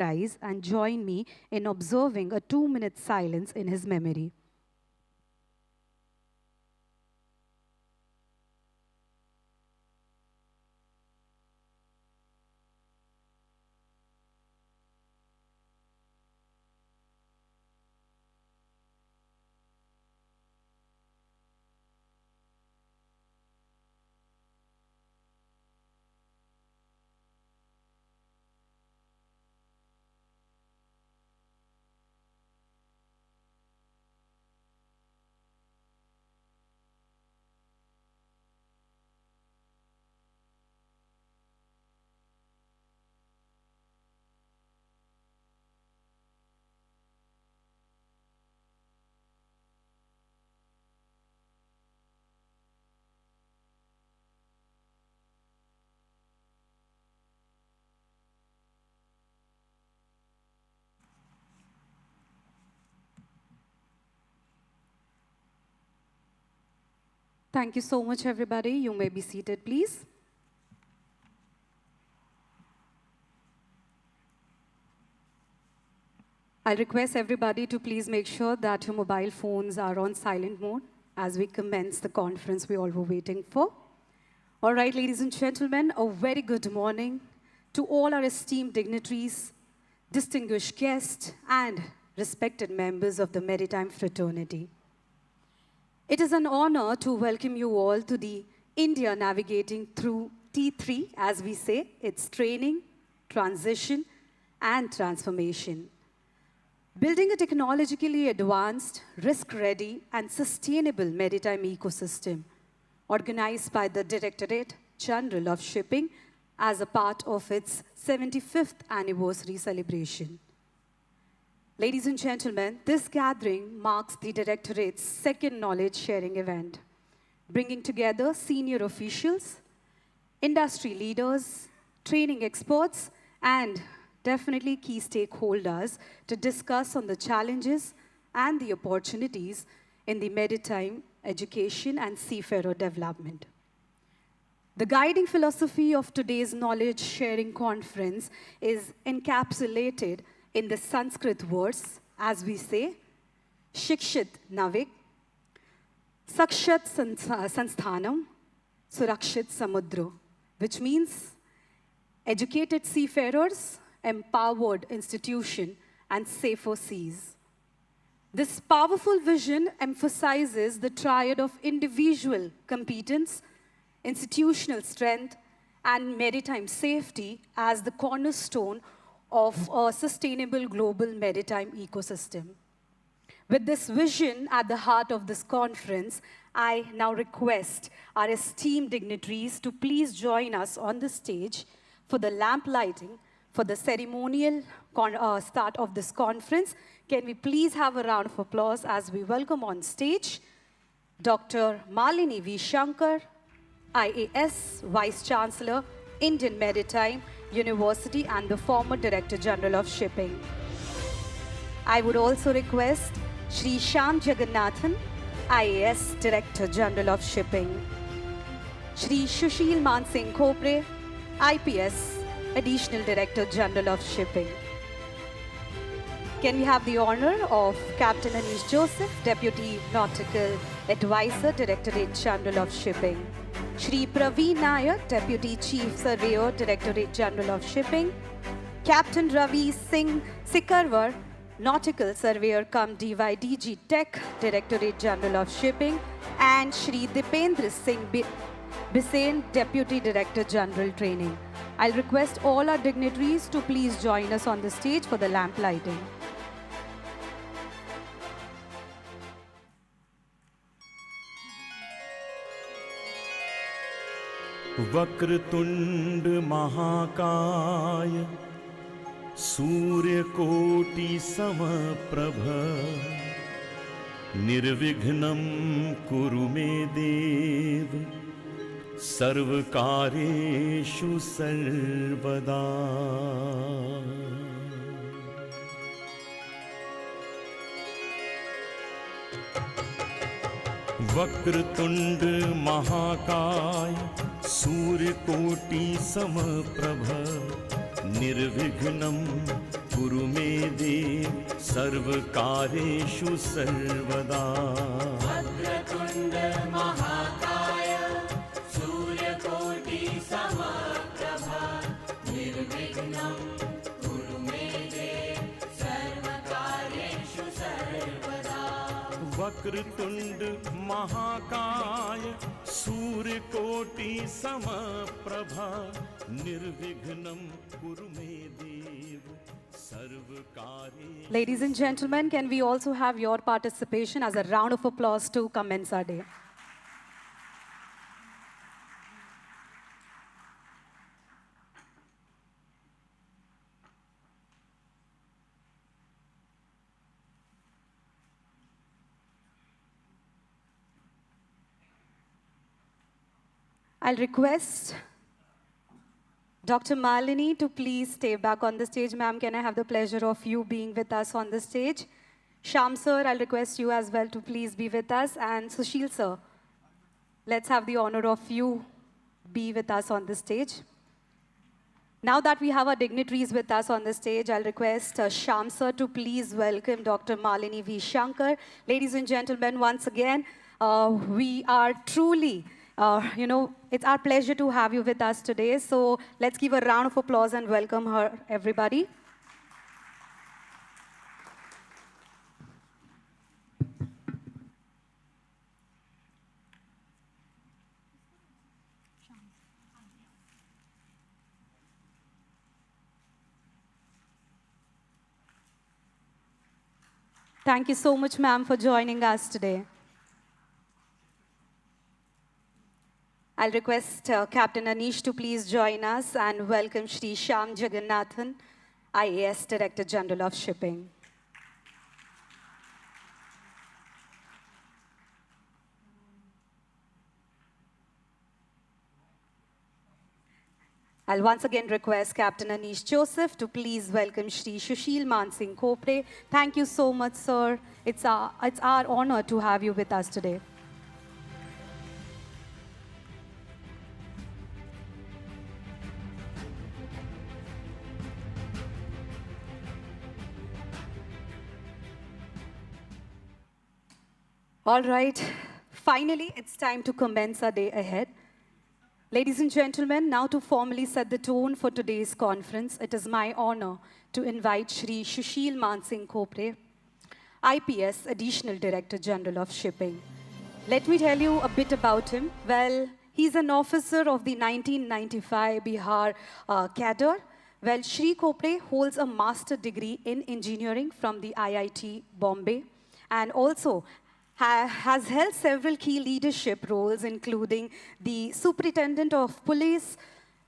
rise and join me in observing a 2-minute silence in his memory. Thank you so much, everybody. You may be seated, please. I'll request everybody to please make sure that your mobile phones are on silent mode as we commence the conference we all were waiting for. All right, ladies and gentlemen, a very good morning to all our esteemed dignitaries, distinguished guests, and respected members of the Maritime fraternity. It is an honor to welcome you all to the India Navigating Through T3, as we say. It's training, transition, and transformation. Building a technologically advanced, risk-ready, and sustainable maritime ecosystem organized by the Directorate General of Shipping as a part of its 75th anniversary celebration. Ladies and gentlemen, this gathering marks the Directorate's second knowledge-sharing event, bringing together senior officials, industry leaders, training experts, and definitely key stakeholders to discuss on the challenges and the opportunities in the maritime education and seafarer development. The guiding philosophy of today's knowledge-sharing conference is encapsulated in the Sanskrit words, as we say, Shikshit Navik, Sakshat Sansthanam, Surakshit Samudra, which means educated seafarers, empowered institution, and safer seas. This powerful vision emphasizes the triad of individual competence, institutional strength, and maritime safety as the cornerstone of a sustainable global maritime ecosystem. With this vision at the heart of this conference, I now request our esteemed dignitaries to please join us on the stage for the lamp lighting for the ceremonial start of this conference. Can we please have a round of applause as we welcome on stage Dr. Malini V. Shankar, IAS, Vice Chancellor, Indian Maritime University, and the former Director General of Shipping. I would also request Shri Shyam Jagannathan, IAS, Director General of Shipping. Shri Sushil Man Singh Khopre, IPS, Additional Director General of Shipping. Can we have the honor of Captain Anish Joseph, Deputy Nautical Advisor, Directorate General of Shipping. Shri Praveen Nair, Deputy Chief Surveyor, Directorate General of Shipping. Captain Ravi Singh Sikarwar, Nautical Surveyor cum DYDG Tech, Directorate General of Shipping. And Shri Dipendra Singh Bisain, Deputy Director General Training. I'll request all our dignitaries to please join us on the stage for the lamp lighting. Vakratunda महाकाय सूर्यकोटि समप्रभ निर्विघ्नं कुरु मे देव सर्वकार्येषु सर्वदा। वक्रतुंड महाकाय सूर्यकोटि समप्रभ निर्विघ्नं कुरु मे देव सर्वकार्येषु सर्वदा वक्रतुण्ड महाकाय सूर्यकोटि समप्रभा निर्विघ्नं कुरु मे देव सर्वकार्येषु सर्वदा वक्रतुण्ड महाकाय सूर्यकोटि समप्रभा निर्विघ्नं कुरु मे देव सर्वकार्येषु Ladies and gentlemen, can we also have your participation as a round of applause to commence our day? I'll request Dr. Malini to please stay back on the stage. Ma'am, can I have the pleasure of you being with us on the stage? Shyam sir, I'll request you as well to please be with us. And Sushil sir, let's have the honor of you be with us on the stage. Now that we have our dignitaries with us on the stage, I'll request Shyam sir to please welcome Dr. Malini V. Shankar. Ladies and gentlemen, once again, we are truly it's our pleasure to have you with us today. So let's give a round of applause and welcome her, everybody. Thank you so much, ma'am, for joining us today. I'll request Captain Anish to please join us and welcome Shri Shyam Jagannathan, IAS Director General of Shipping. I'll once again request Captain Anish Joseph to please welcome Shri Sushil Mansingh Kopre. Thank you so much, sir. It's our honor to have you with us today. All right, finally, it's time to commence our day ahead. Ladies and gentlemen, now to formally set the tone for today's conference, it is my honor to invite Shri Sushil Mansingh Kopre, IPS Additional Director General of Shipping. Let me tell you a bit about him. Well, he's an officer of the 1995 Bihar cadre. Well, Shri Kopre holds a master degree in engineering from the IIT Bombay and also has held several key leadership roles, including the Superintendent of Police,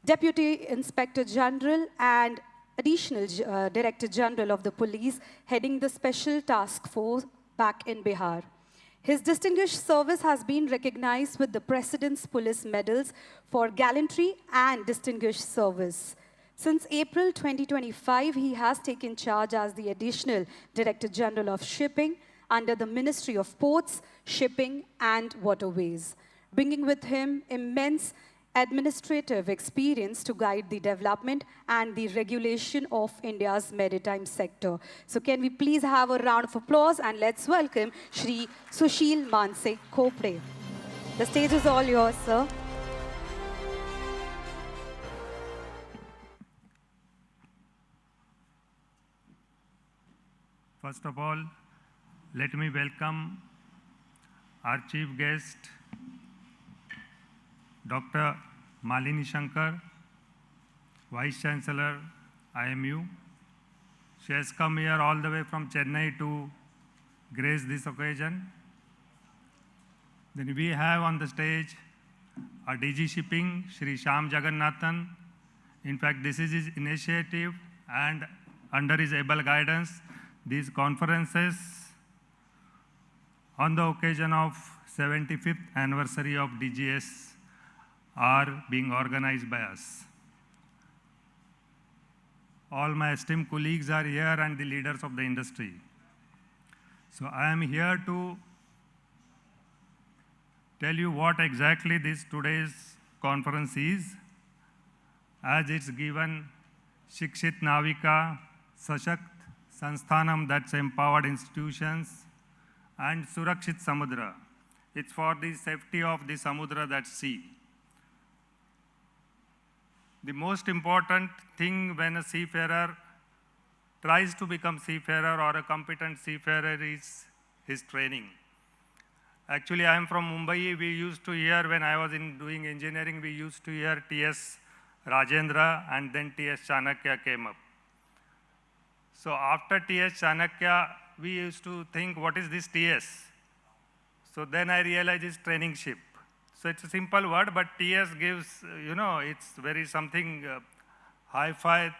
Deputy Inspector General, and Additional Director General of the Police, heading the Special Task Force back in Bihar. His distinguished service has been recognized with the President's Police Medals for gallantry and distinguished service. Since April 2025, he has taken charge as the Additional Director General of Shipping under the Ministry of Ports, Shipping, and Waterways, bringing with him immense administrative experience to guide the development and the regulation of India's maritime sector. So can we please have a round of applause and let's welcome Shri Sushil Mansingh Kopre. The stage is all yours, sir. First of all, let me welcome our chief guest, Dr. Malini Shankar, Vice Chancellor, IMU. She has come here all the way from Chennai to grace this occasion. Then we have on the stage our DG Shipping, Shri Shyam Jagannathan. In fact, this is his initiative, and under his able guidance, these conferences on the occasion of 75th anniversary of DGS are being organized by us. All my esteemed colleagues are here and the leaders of the industry. So I am here to tell you what exactly this today's conference is. As it's given, Shikshit Navika, Sashakt Sansthanam, that's empowered institutions, and Surakshit Samudra. It's for the safety of the Samudra, that's sea. The most important thing when a seafarer tries to become seafarer or a competent seafarer is his training. Actually, I am from Mumbai. We used to hear, when I was doing engineering, we used to hear T.S. Rajendra and then T.S. Chanakya came up. So after T.S. Chanakya, we used to think, what is this T.S.? So then I realized it's training ship. So it's a simple word, but TS gives, it's very something hi-fi,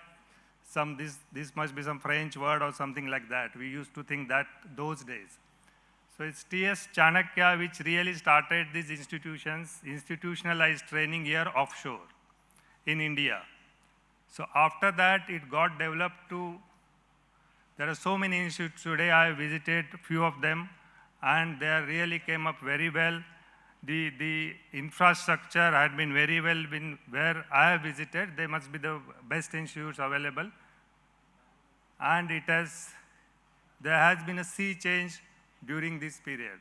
this must be some French word or something like that. We used to think that those days. So it's T.S. Chanakya which really started these institutions, institutionalized training here offshore in India. So after that, it got developed to, there are so many institutes today. I visited a few of them, and they really came up very well. The infrastructure had been very well where I have visited. They must be the best institutes available. And there has been a sea change during this period.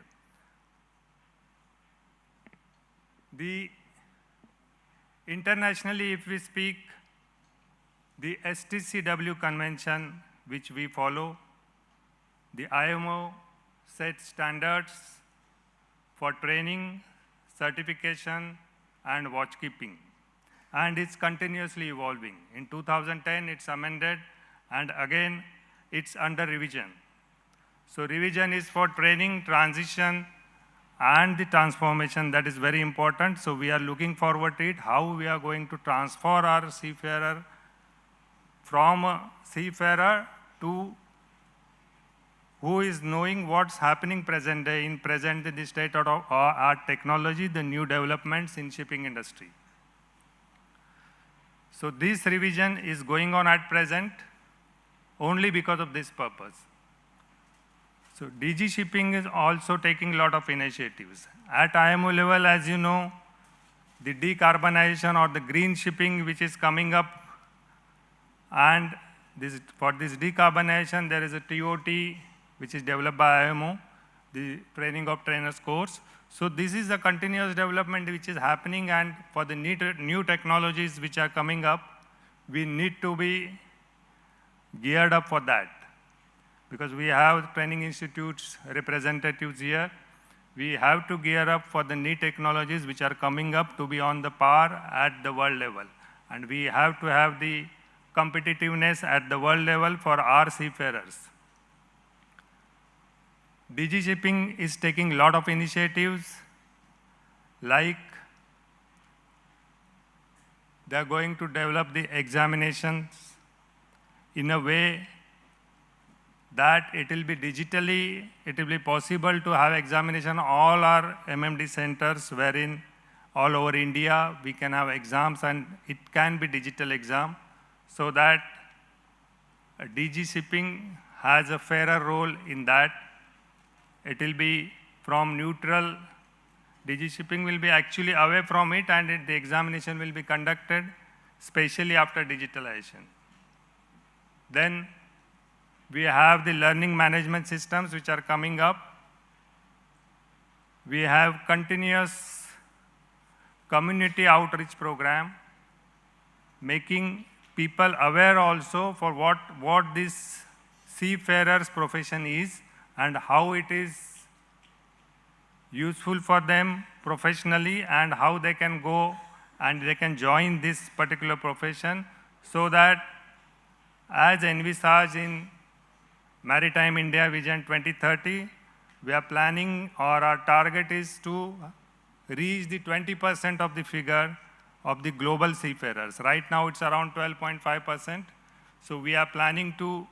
Internationally, if we speak, the STCW convention, which we follow, the IMO sets standards for training, certification, and watchkeeping. And it's continuously evolving. In 2010, it's amended, and again, it's under revision. So revision is for training, transition, and the transformation. That is very important. So we are looking forward to it, how we are going to transfer our seafarer from a seafarer to who is knowing what's happening present day, in the state of our technology, the new developments in shipping industry. So this revision is going on at present only because of this purpose. So DG Shipping is also taking a lot of initiatives. At IMO level, as you know, the decarbonization or the green shipping which is coming up, and for this decarbonization, there is a TOT which is developed by IMO, the training of trainers course. So this is a continuous development which is happening, and for the new technologies which are coming up, we need to be geared up for that. Because we have training institutes representatives here, we have to gear up for the new technologies which are coming up to be on the par at the world level. And we have to have the competitiveness at the world level for our seafarers. DG Shipping is taking a lot of initiatives, like they are going to develop the examinations in a way that it will be possible to have examination all our MMD centers, wherein all over India we can have exams, and it can be digital exam, so that DG Shipping has a fairer role in that. It will be from neutral. DG Shipping will be actually away from it, and the examination will be conducted, especially after digitalization. Then we have the learning management systems which are coming up. We have continuous community outreach program, making people aware also for what this seafarer's profession is and how it is useful for them professionally, and how they can go and they can join this particular profession, so that as envisaged in Maritime India Vision 2030, we are planning, or our target is to reach the 20% of the figure of the global seafarers. Right now it's around 12.5%. So we are planning to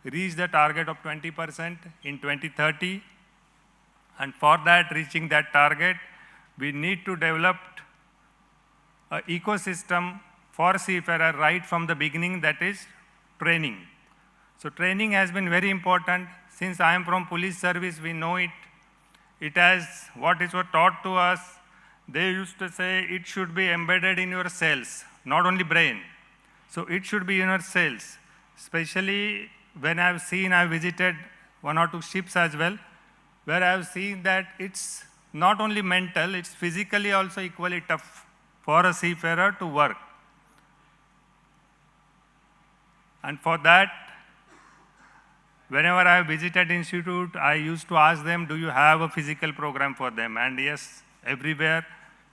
reach the target of 20% in 2030. And for that, reaching that target, we need to develop an ecosystem for seafarer right from the beginning, that is training. So training has been very important. Since I am from police service, we know it. It has, what is taught to us, they used to say it should be embedded in your cells, not only brain. So it should be in your cells. especially when I've visited one or two ships as well, where I've seen that it's not only mental, it's physically also equally tough for a seafarer to work. And for that, whenever I visited institute, I used to ask them, do you have a physical program for them? And yes, everywhere,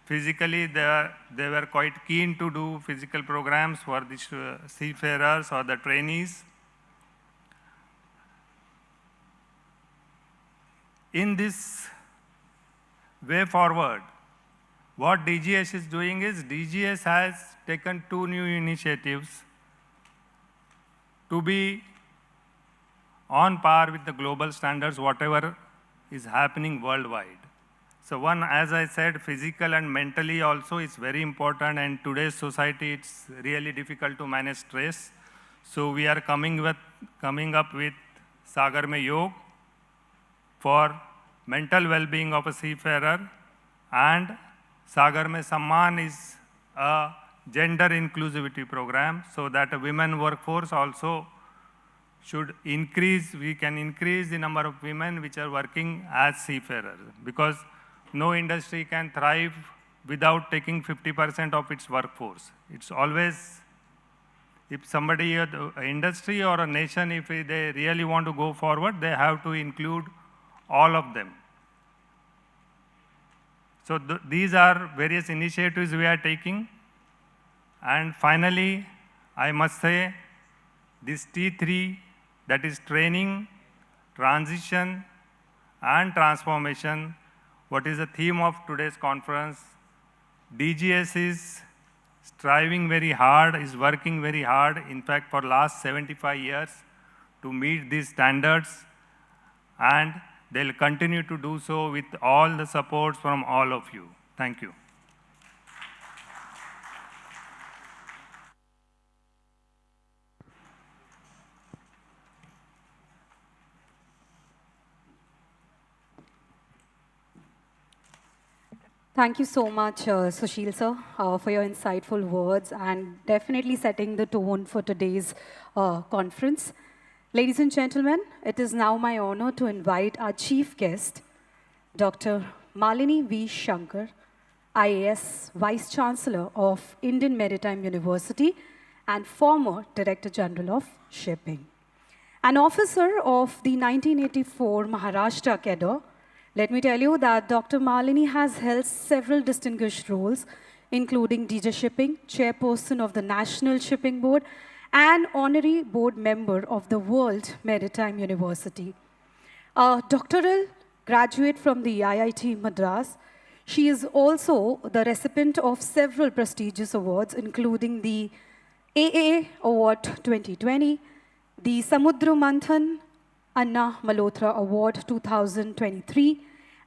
physically, they were quite keen to do physical programs for the seafarers or the trainees. In this way forward, what DGS is doing is, DGS has taken 2 new initiatives to be on par with the global standards, whatever is happening worldwide. So one, as I said, physical and mentally also is very important, and today's society, it's really difficult to manage stress. So we are coming up with Sagar Mein Yog for mental well-being of a seafarer, and Sagar Mein Samman is a gender inclusivity program, so that a women workforce also should increase, we can increase the number of women which are working as seafarers, because no industry can thrive without taking 50% of its workforce. It's always, if somebody, an industry or a nation, if they really want to go forward, they have to include all of them. So these are various initiatives we are taking. And finally, I must say, this T3, that is training, transition, and transformation, what is the theme of today's conference. DGS is striving very hard, is working very hard, in fact, for last 75 years to meet these standards, and they'll continue to do so with all the supports from all of you. Thank you. Thank you so much, Sushil sir, for your insightful words and definitely setting the tone for today's conference. Ladies and gentlemen, it is now my honor to invite our chief guest, Dr. Malini V. Shankar, IAS Vice Chancellor of Indian Maritime University and former Director General of Shipping. An officer of the 1984 Maharashtra cadre, let me tell you that Dr. Malini has held several distinguished roles, including DJ Shipping, Chairperson of the National Shipping Board, and Honorary Board Member of the World Maritime University. A doctoral graduate from the IIT Madras, she is also the recipient of several prestigious awards, including the AAA Award 2020, the Samudra Manthan Anna Malhotra Award 2023,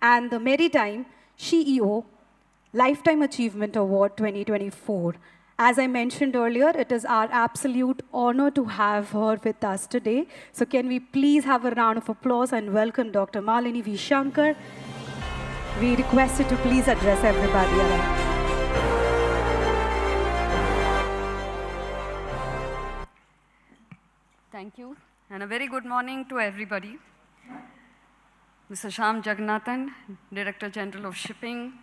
and the Maritime CEO Lifetime Achievement Award 2024. As I mentioned earlier, it is our absolute honor to have her with us today. So can we please have a round of applause and welcome Dr. Malini V. Shankar. We request you to please address everybody around. Thank you, and a very good morning to everybody. Mr. Shyam Jagannathan, Director General of Shipping,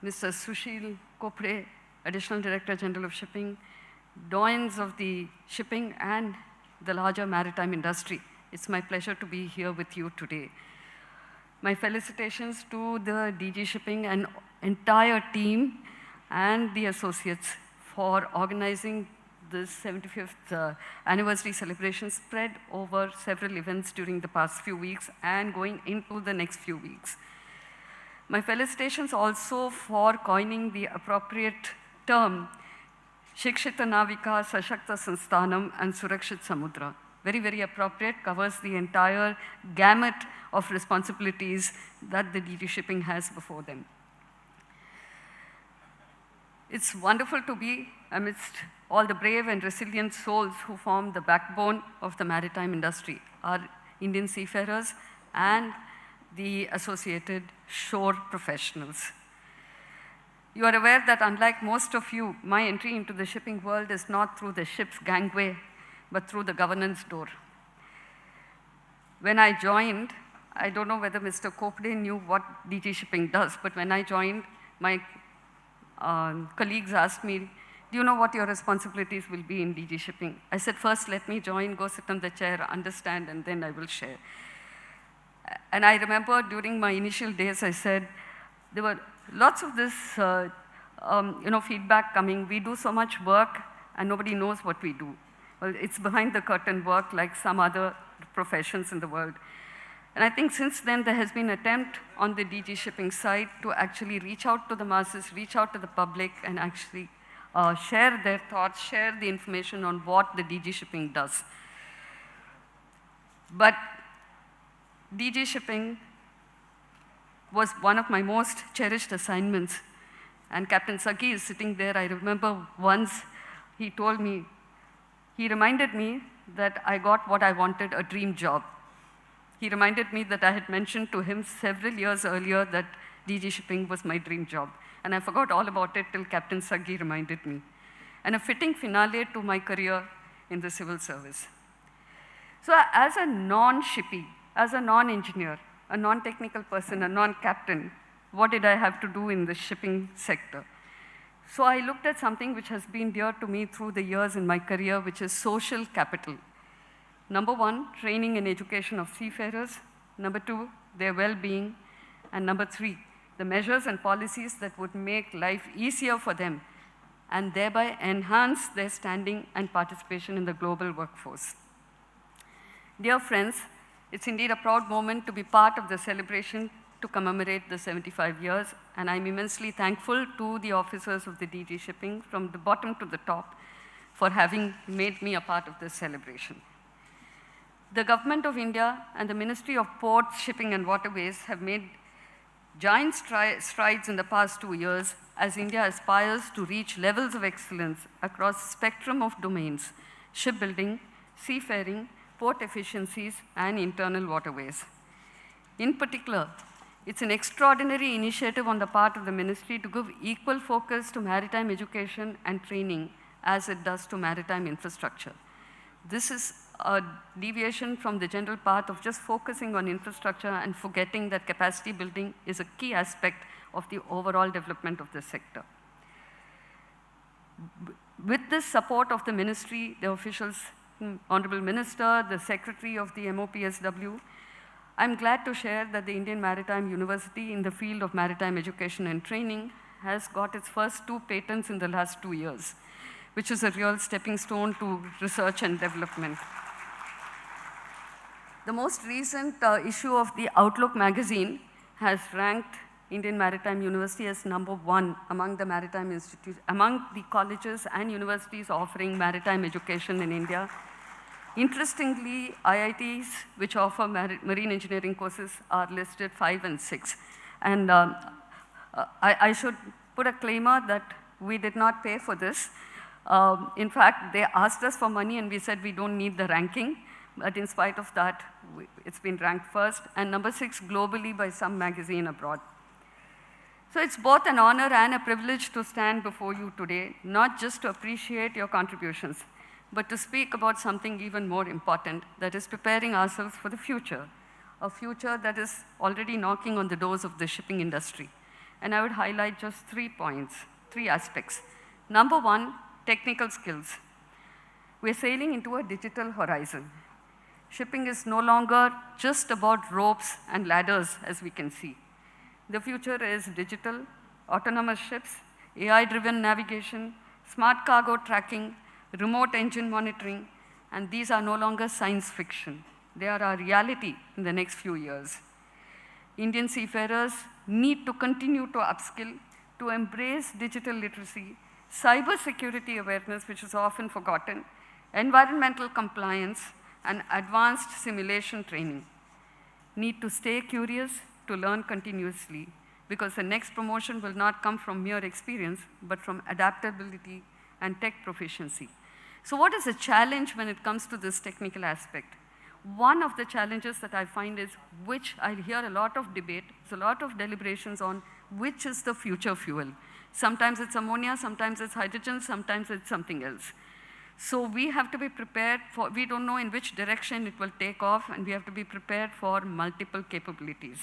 Mr. Sushil Kopre, Additional Director General of Shipping, doyens of the shipping and the larger maritime industry. It's my pleasure to be here with you today. My felicitations to the DG Shipping and entire team and the associates for organizing this 75th anniversary celebration spread over several events during the past few weeks and going into the next few weeks. My felicitations also for coining the appropriate term, Shikshita Navika Sashakta Sansthanam and Surakshit Samudra. Very, very appropriate, covers the entire gamut of responsibilities that the DG Shipping has before them. It's wonderful to be amidst all the brave and resilient souls who form the backbone of the maritime industry, our Indian seafarers and the associated shore professionals. You are aware that unlike most of you, my entry into the shipping world is not through the ship's gangway, but through the governance door. When I joined, I don't know whether Mr. Kopde knew what DG Shipping does, but when I joined, my colleagues asked me, do you know what your responsibilities will be in DG Shipping? I said, first let me join, go sit on the chair, understand, and then I will share. And I remember during my initial days, I said, there were lots of this feedback coming. We do so much work, and nobody knows what we do. Well, it's behind the curtain work like some other professions in the world. And I think since then, there has been an attempt on the DG Shipping side to actually reach out to the masses, reach out to the public, and actually share their thoughts, share the information on what the DG Shipping does. But DG Shipping was one of my most cherished assignments. And Captain Sagi is sitting there. I remember once he told me, he reminded me that I got what I wanted, a dream job. He reminded me that I had mentioned to him several years earlier that DG Shipping was my dream job. And I forgot all about it till Captain Sagi reminded me. And a fitting finale to my career in the civil service. So as a non-shippy, as a non-engineer, a non-technical person, a non-captain, what did I have to do in the shipping sector? So I looked at something which has been dear to me through the years in my career, which is social capital. Number one, training and education of seafarers. Number two, their well-being. And number three, the measures and policies that would make life easier for them and thereby enhance their standing and participation in the global workforce. Dear friends, it's indeed a proud moment to be part of the celebration to commemorate the 75 years, and I'm immensely thankful to the officers of the DG Shipping from the bottom to the top for having made me a part of this celebration. The Government of India and the Ministry of Ports, Shipping and Waterways have made giant strides in the past 2 years as India aspires to reach levels of excellence across a spectrum of domains: shipbuilding, seafaring, port efficiencies, and internal waterways. In particular, it's an extraordinary initiative on the part of the ministry to give equal focus to maritime education and training as it does to maritime infrastructure. This is a deviation from the general path of just focusing on infrastructure and forgetting that capacity building is a key aspect of the overall development of the sector. With this support of the ministry, the officials, Honorable Minister, the Secretary of the MOPSW, I'm glad to share that the Indian Maritime University in the field of maritime education and training has got its first 2 patents in the last 2 years, which is a real stepping stone to research and development. The most recent issue of the Outlook magazine has ranked Indian Maritime University as #1 among the maritime institutes, among the colleges and universities offering maritime education in India. Interestingly, IITs, which offer marine engineering courses, are listed 5 and 6. And I should put a claimer that we did not pay for this. In fact, they asked us for money and we said we don't need the ranking. But in spite of that, it's been ranked first and #6 globally by some magazine abroad. So it's both an honor and a privilege to stand before you today, not just to appreciate your contributions, but to speak about something even more important, that is preparing ourselves for the future, a future that is already knocking on the doors of the shipping industry. And I would highlight just 3 points, 3 aspects. Number one, technical skills. We're sailing into a digital horizon. Shipping is no longer just about ropes and ladders, as we can see. The future is digital, autonomous ships, AI-driven navigation, smart cargo tracking, remote engine monitoring, and these are no longer science fiction. They are our reality in the next few years. Indian seafarers need to continue to upskill, to embrace digital literacy, cybersecurity awareness, which is often forgotten, environmental compliance, and advanced simulation training. Need to stay curious, to learn continuously, because the next promotion will not come from mere experience, but from adaptability and tech proficiency. So what is the challenge when it comes to this technical aspect? One of the challenges that I find is, which I hear a lot of debate, there's a lot of deliberations on which is the future fuel. Sometimes it's ammonia, sometimes it's hydrogen, sometimes it's something else. So we have to be prepared for, we don't know in which direction it will take off, and we have to be prepared for multiple capabilities.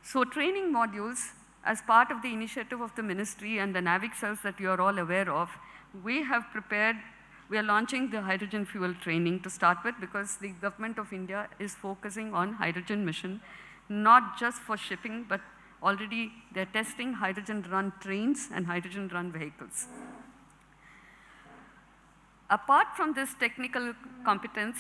So training modules, as part of the initiative of the ministry and the NAVIC cells that you are all aware of, we have prepared, we are launching the hydrogen fuel training to start with, because the government of India is focusing on hydrogen mission, not just for shipping, but already they're testing hydrogen run trains and hydrogen run vehicles. Apart from this technical competence,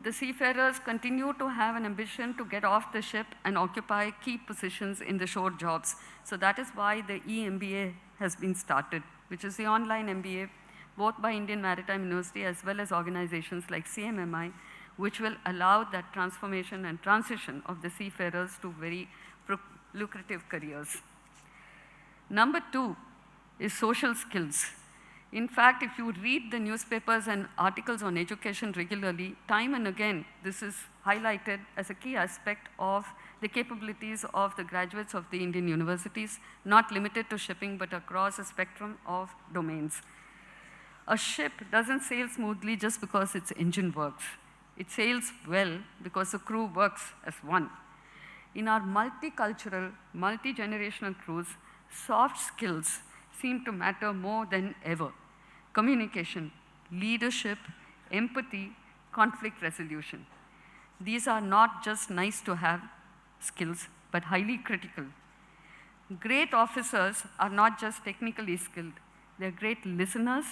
the seafarers continue to have an ambition to get off the ship and occupy key positions in the shore jobs. So that is why the e-MBA has been started, which is the online MBA, both by Indian Maritime University as well as organizations like CMMI, which will allow that transformation and transition of the seafarers to very lucrative careers. Number 2 is social skills. In fact, if you read the newspapers and articles on education regularly, time and again, this is highlighted as a key aspect of the capabilities of the graduates of the Indian universities, not limited to shipping, but across a spectrum of domains. A ship doesn't sail smoothly just because its engine works. It sails well because the crew works as one. In our multicultural, multi-generational crews, soft skills seem to matter more than ever. Communication, leadership, empathy, conflict resolution. These are not just nice to have skills, but highly critical. Great officers are not just technically skilled. They're great listeners,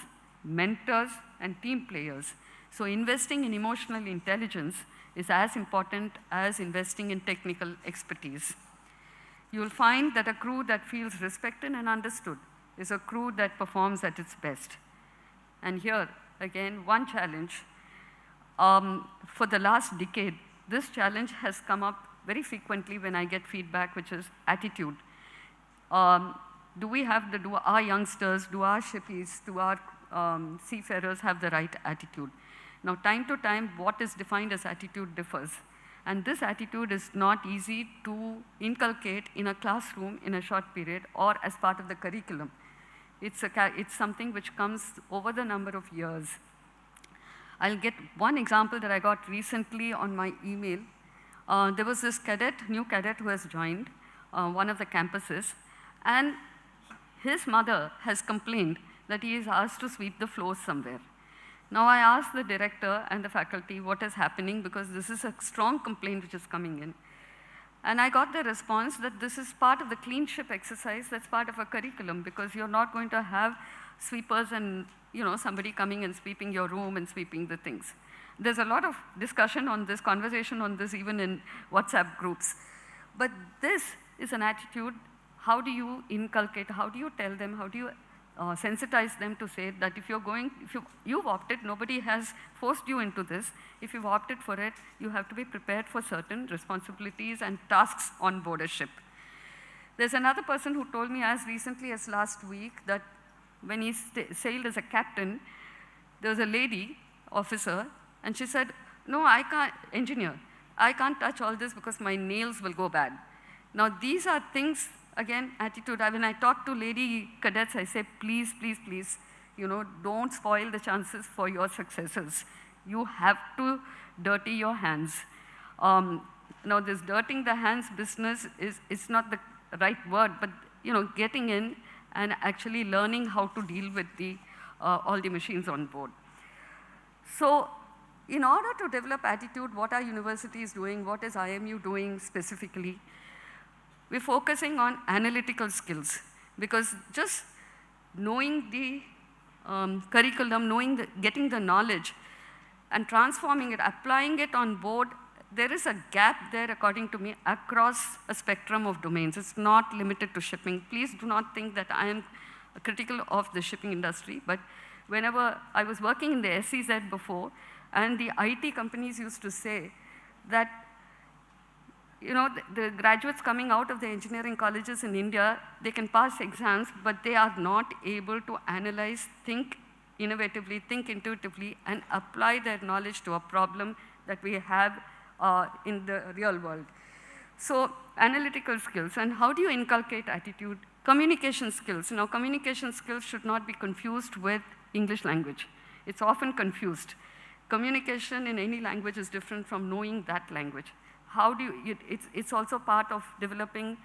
mentors, and team players. So investing in emotional intelligence is as important as investing in technical expertise. You'll find that a crew that feels respected and understood is a crew that performs at its best. And here, again, one challenge. For the last decade, this challenge has come up very frequently when I get feedback, which is attitude. Do our youngsters, do our shippies, do our seafarers have the right attitude? Now, time to time, what is defined as attitude differs. And this attitude is not easy to inculcate in a classroom in a short period or as part of the curriculum. It's something which comes over the number of years. I'll get one example that I got recently on my email. There was this new cadet who has joined one of the campuses, and his mother has complained that he is asked to sweep the floors somewhere. Now I asked the director and the faculty what is happening, because this is a strong complaint which is coming in. And I got the response that this is part of the clean ship exercise, that's part of a curriculum, because you're not going to have sweepers and somebody coming and sweeping your room and sweeping the things. There's a lot of discussion on this, conversation on this, even in WhatsApp groups. But this is an attitude. How do you inculcate, how do you tell them, how do you sensitize them to say that if you've opted, nobody has forced you into this. If you've opted for it, you have to be prepared for certain responsibilities and tasks on board a ship. There's another person who told me as recently as last week that when he sailed as a captain, there was a lady officer, and she said, no, I can't, engineer, I can't touch all this because my nails will go bad. Now, these are things, again, attitude. When I talk to lady cadets, I say, please, please, please, don't spoil the chances for your successors. You have to dirty your hands. Now, this dirtying the hands business is not the right word, but getting in and actually learning how to deal with all the machines on board. So, in order to develop attitude, what are universities doing? What is IMU doing specifically? We're focusing on analytical skills, because just knowing the curriculum, getting the knowledge and transforming it, applying it on board, there is a gap there, according to me, across a spectrum of domains. It's not limited to shipping. Please do not think that I am critical of the shipping industry, but whenever I was working in the SEZ before, and the IT companies used to say that the graduates coming out of the engineering colleges in India, they can pass exams, but they are not able to analyze, think innovatively, think intuitively, and apply their knowledge to a problem that we have in the real world. So, analytical skills, and how do you inculcate attitude? Communication skills. Now, communication skills should not be confused with English language. it's often confused. Communication in any language is different from knowing that language. How do you, it's also part of developing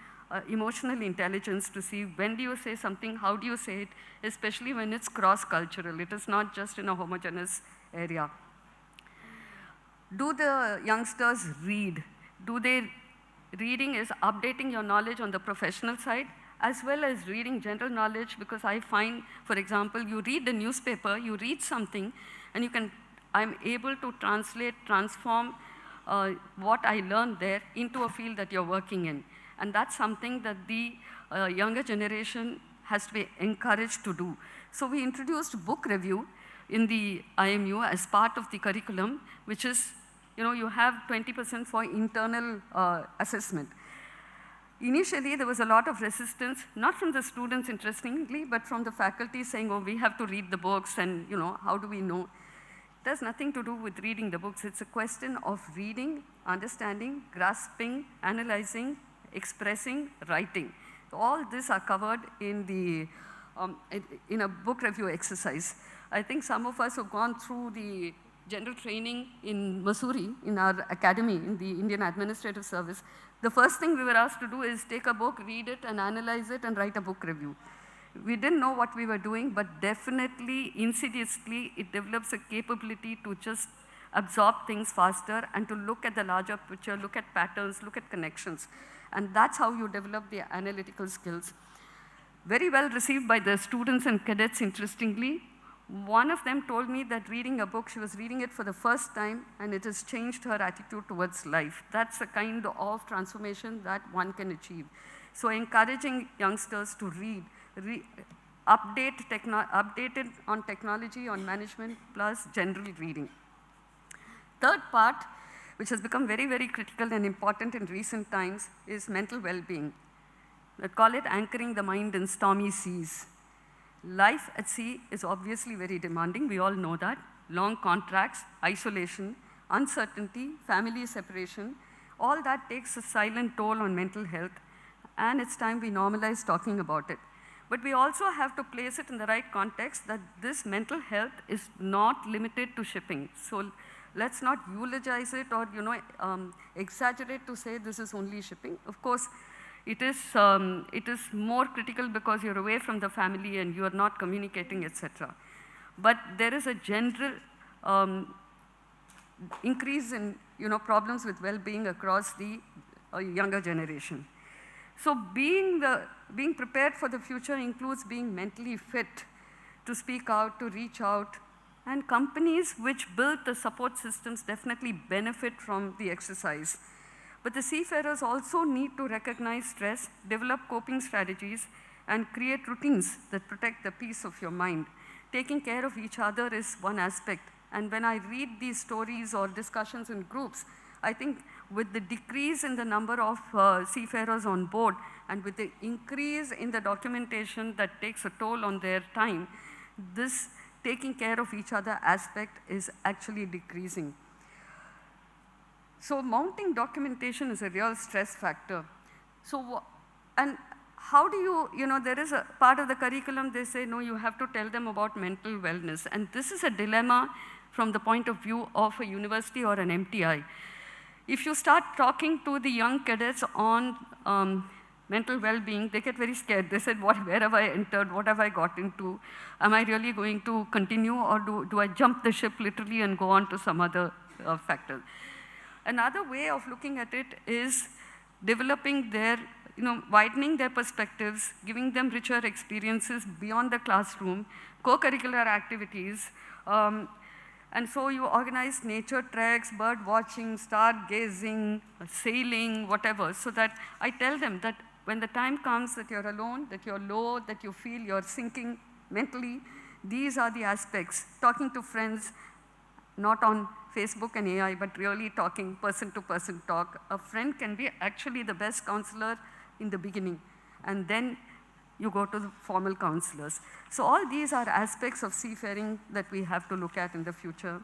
emotional intelligence to see when do you say something, how do you say it, especially when it's cross-cultural. It is not just in a homogeneous area. Do the youngsters read? Reading is updating your knowledge on the professional side, as well as reading general knowledge, because I find, for example, you read the newspaper, you read something, and I'm able to transform what I learned there into a field that you're working in. And that's something that the younger generation has to be encouraged to do. So we introduced book review in the IMU as part of the curriculum, which is, you have 20% for internal assessment. Initially, there was a lot of resistance, not from the students, interestingly, but from the faculty saying, oh, we have to read the books, and how do we know? It has nothing to do with reading the books. It's a question of reading, understanding, grasping, analyzing, expressing, writing. So all this are covered in a book review exercise. I think some of us have gone through the general training in Missouri, in our academy, in the Indian Administrative Service. The first thing we were asked to do is take a book, read it, and analyze it, and write a book review. We didn't know what we were doing, but definitely, insidiously, it develops a capability to just absorb things faster and to look at the larger picture, look at patterns, look at connections. And that's how you develop the analytical skills. Very well received by the students and cadets, interestingly. One of them told me that reading a book, she was reading it for the first time, and it has changed her attitude towards life. That's the kind of transformation that one can achieve. So encouraging youngsters to read, updated on technology, on management, plus general reading. Third part, which has become very, very critical and important in recent times, is mental well-being. I call it anchoring the mind in stormy seas. Life at sea is obviously very demanding, we all know that. Long contracts, isolation, uncertainty, family separation, all that takes a silent toll on mental health, and it's time we normalize talking about it. But we also have to place it in the right context that this mental health is not limited to shipping. So let's not eulogize it or exaggerate to say this is only shipping. Of course, it is more critical because you're away from the family and you're not communicating, etc. But there is a general increase in problems with well-being across the younger generation. So being prepared for the future includes being mentally fit to speak out, to reach out, and companies which build the support systems definitely benefit from the exercise. But the seafarers also need to recognize stress, develop coping strategies, and create routines that protect the peace of your mind. Taking care of each other is one aspect. And when I read these stories or discussions in groups, I think with the decrease in the number of seafarers on board and with the increase in the documentation that takes a toll on their time, this taking care of each other aspect is actually decreasing. So mounting documentation is a real stress factor. So, and how do there is a part of the curriculum, they say, no, you have to tell them about mental wellness. And this is a dilemma from the point of view of a university or an MTI. If you start talking to the young cadets on mental well-being, they get very scared. They said, where have I entered? What have I got into? Am I really going to continue, or do I jump the ship literally and go on to some other factor? Another way of looking at it is developing their, widening their perspectives, giving them richer experiences beyond the classroom, co-curricular activities. And so you organize nature treks, bird watching, stargazing, sailing, whatever, so that I tell them that when the time comes that you're alone, that you're low, that you feel you're sinking mentally, these are the aspects. Talking to friends, not on Facebook and AI, but really talking person-to-person talk. A friend can be actually the best counselor in the beginning, and then you go to the formal counselors. So all these are aspects of seafaring that we have to look at in the future.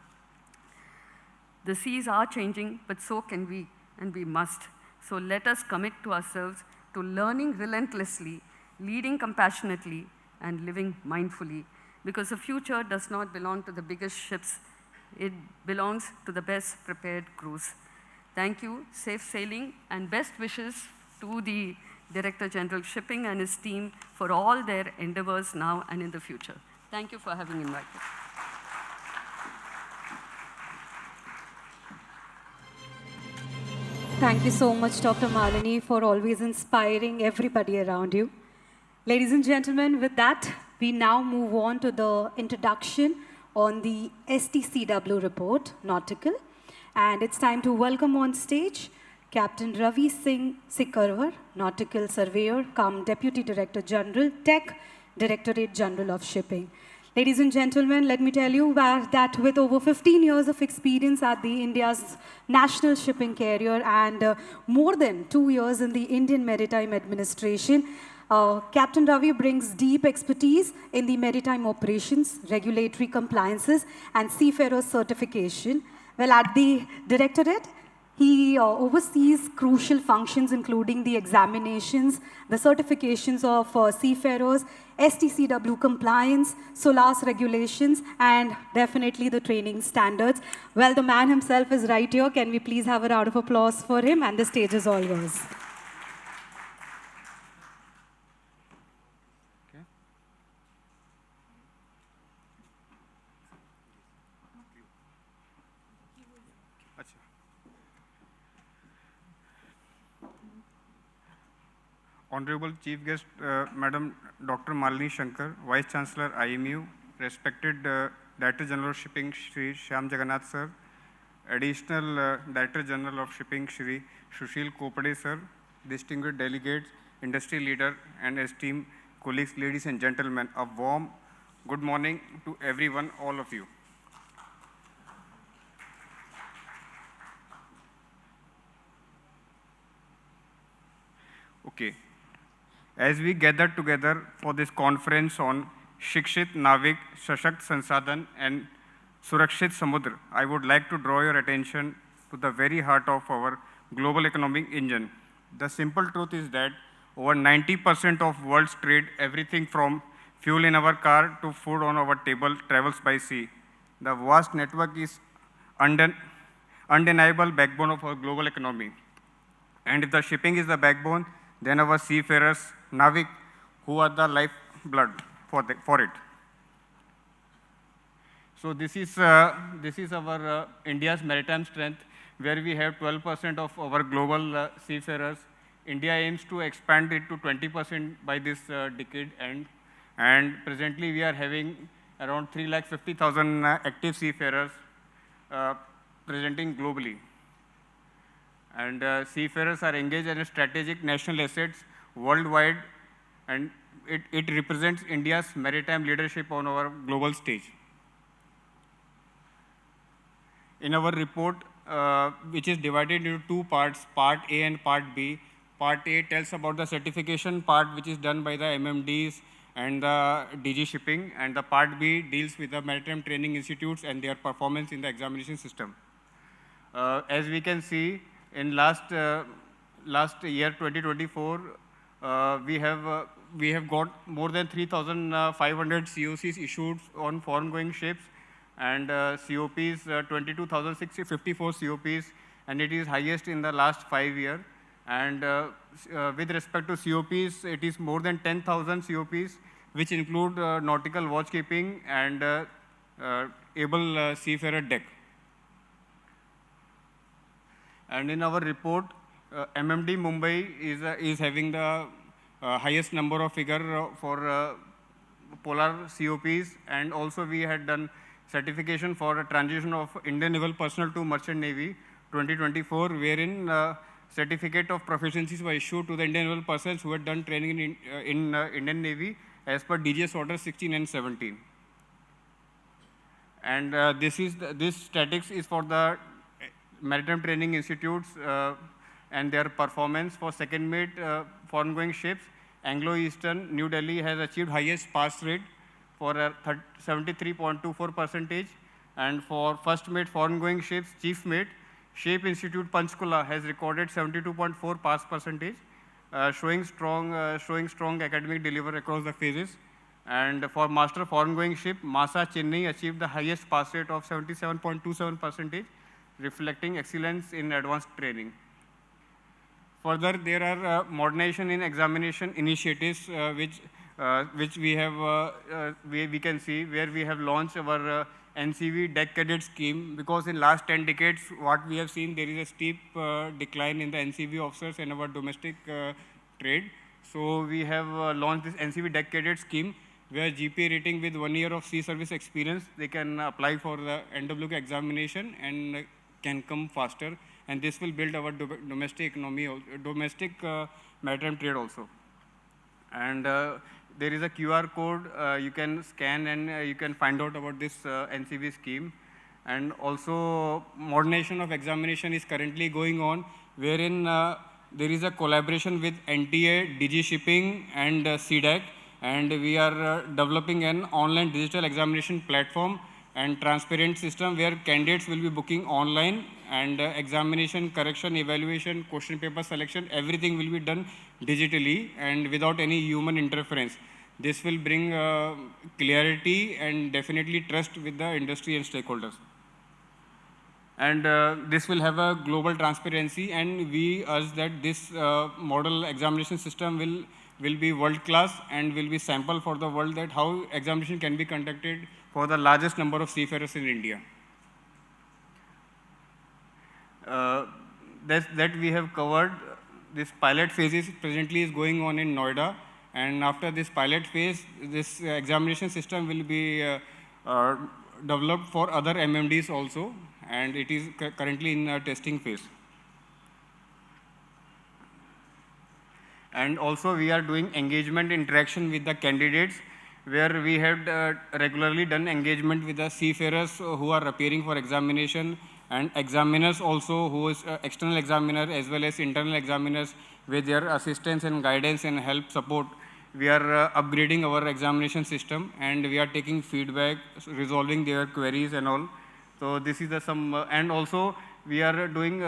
The seas are changing, but so can we, and we must. So let us commit to ourselves to learning relentlessly, leading compassionately, and living mindfully. because the future does not belong to the biggest ships. It belongs to the best prepared crews. Thank you, safe sailing, and best wishes to the Director General Shipping and his team for all their endeavors now and in the future. Thank you for having invited. Thank you so much, Dr. Malini, for always inspiring everybody around you. Ladies and gentlemen, with that, we now move on to the introduction on the STCW report, Nautical. And it's time to welcome on stage Captain Ravi Singh Sikarwar, Nautical Surveyor, cum Deputy Director General, Tech, Directorate General of Shipping. Ladies and gentlemen, let me tell you that with over 15 years of experience at the India's national shipping carrier and more than 2 years in the Indian Maritime Administration, Captain Ravi brings deep expertise in the maritime operations, regulatory compliances, and seafarer certification. Well, at the Directorate, he oversees crucial functions including the examinations, the certifications of seafarers, STCW compliance, SOLAS regulations, and definitely the training standards. Well, the man himself is right here. Can we please have a round of applause for him? And the stage is all yours. Honorable Chief Guest, Madam Dr. Malini Shankar, Vice Chancellor IMU, respected Director General of Shipping, Shri Shyam Jagannath Sir, Additional Director General of Shipping, Shri Sushil Kopade Sir, distinguished delegates, industry leader, and esteemed colleagues, ladies and gentlemen, a warm good morning to everyone, all of you. Okay. As we gather together for this conference on Shikshit Navik, Sashakt Sansadhan, and Surakshit Samudra, I would like to draw your attention to the very heart of our global economic engine. The simple truth is that over 90% of world's trade, everything from fuel in our car to food on our table, travels by sea. The vast network is undeniable backbone of our global economy. And if the shipping is the backbone, then our seafarers, Navik, who are the lifeblood for it. So this is our India's maritime strength, where we have 12% of our global seafarers. India aims to expand it to 20% by this decade end. And presently we are having around 350,000 active seafarers presenting globally. And seafarers are engaged in strategic national assets worldwide, and it represents India's maritime leadership on our global stage. In our report, which is divided into two parts, Part A and Part B. Part A tells about the certification part, which is done by the MMDs and the DG Shipping, and the Part B deals with the maritime training institutes and their performance in the examination system. As we can see, in last year, 2024, we have got more than 3,500 COCs issued on foreign-going ships, and COPs, 22,654 COPs, and it is highest in the last 5 years. And with respect to COPs, it is more than 10,000 COPs, which include nautical watchkeeping and able seafarer deck. And in our report, MMD Mumbai is having the highest number of figure for polar COPs, and also we had done certification for a transition of Indian naval personnel to Merchant Navy 2024, wherein certificate of proficiencies were issued to the Indian naval personnel who had done training in Indian Navy as per DGS Order 16 and 17. And this statistics is for the Maritime Training Institutes and their performance for second mate foreign-going ships. Anglo-Eastern, New Delhi has achieved highest pass rate for 73.24%, and for first mate foreign-going ships, chief mate, Shape Institute Panchkula has recorded 72.4 pass percentage, showing strong academic delivery across the phases. And for master foreign going ship, Masa Chennai achieved the highest pass rate of 77.27%, reflecting excellence in advanced training. Further, there are modernization in examination initiatives which we have we can see where we have launched our NCV deck cadet scheme, because in last 10 decades what we have seen, there is a steep decline in the NCV officers in our domestic trade. So we have launched this NCV deck cadet scheme where GPA rating with 1 year of sea service experience, they can apply for the NWK examination and can come faster. And this will build our domestic economy, domestic maritime trade also. And there is a QR code you can scan and you can find out about this NCV scheme. And also modernization of examination is currently going on, wherein there is a collaboration with NTA, DG Shipping and CDAC, and we are developing an online digital examination platform and transparent system where candidates will be booking online, and examination, correction, evaluation, question paper selection, everything will be done digitally and without any human interference. This will bring clarity and definitely trust with the industry and stakeholders. And this will have a global transparency, and we urge that this model examination system will be world class and will be sample for the world that how examination can be conducted for the largest number of seafarers in India. That we have covered. This pilot phase presently is going on in Noida, and after this pilot phase, this examination system will be developed for other MMDs also, and it is currently in a testing phase. And also we are doing engagement interaction with the candidates, where we have regularly done engagement with the seafarers who are appearing for examination, and examiners also, who is external examiner as well as internal examiners, with their assistance and guidance and help support. We are upgrading our examination system, and we are taking feedback, resolving their queries and all. So this is the some, and also we are doing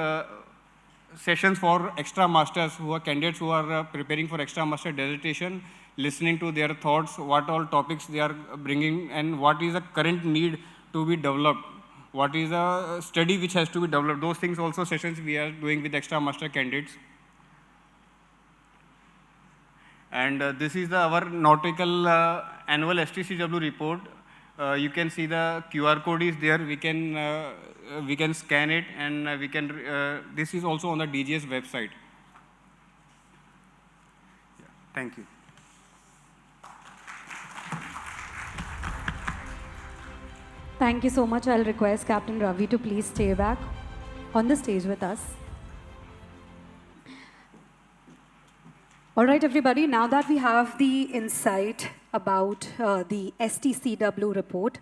sessions for extra masters who are candidates who are preparing for extra master dissertation, listening to their thoughts, what all topics they are bringing, and what is the current need to be developed, what is a study which has to be developed. Those things also sessions we are doing with extra master candidates. And this is our nautical annual STCW report. You can see the QR code is there. We can scan it, and we can. This is also on the DGS website. Yeah, thank you. Thank you so much. I'll request Captain Ravi to please stay back on the stage with us. All right, everybody, now that we have the insight about the STCW report,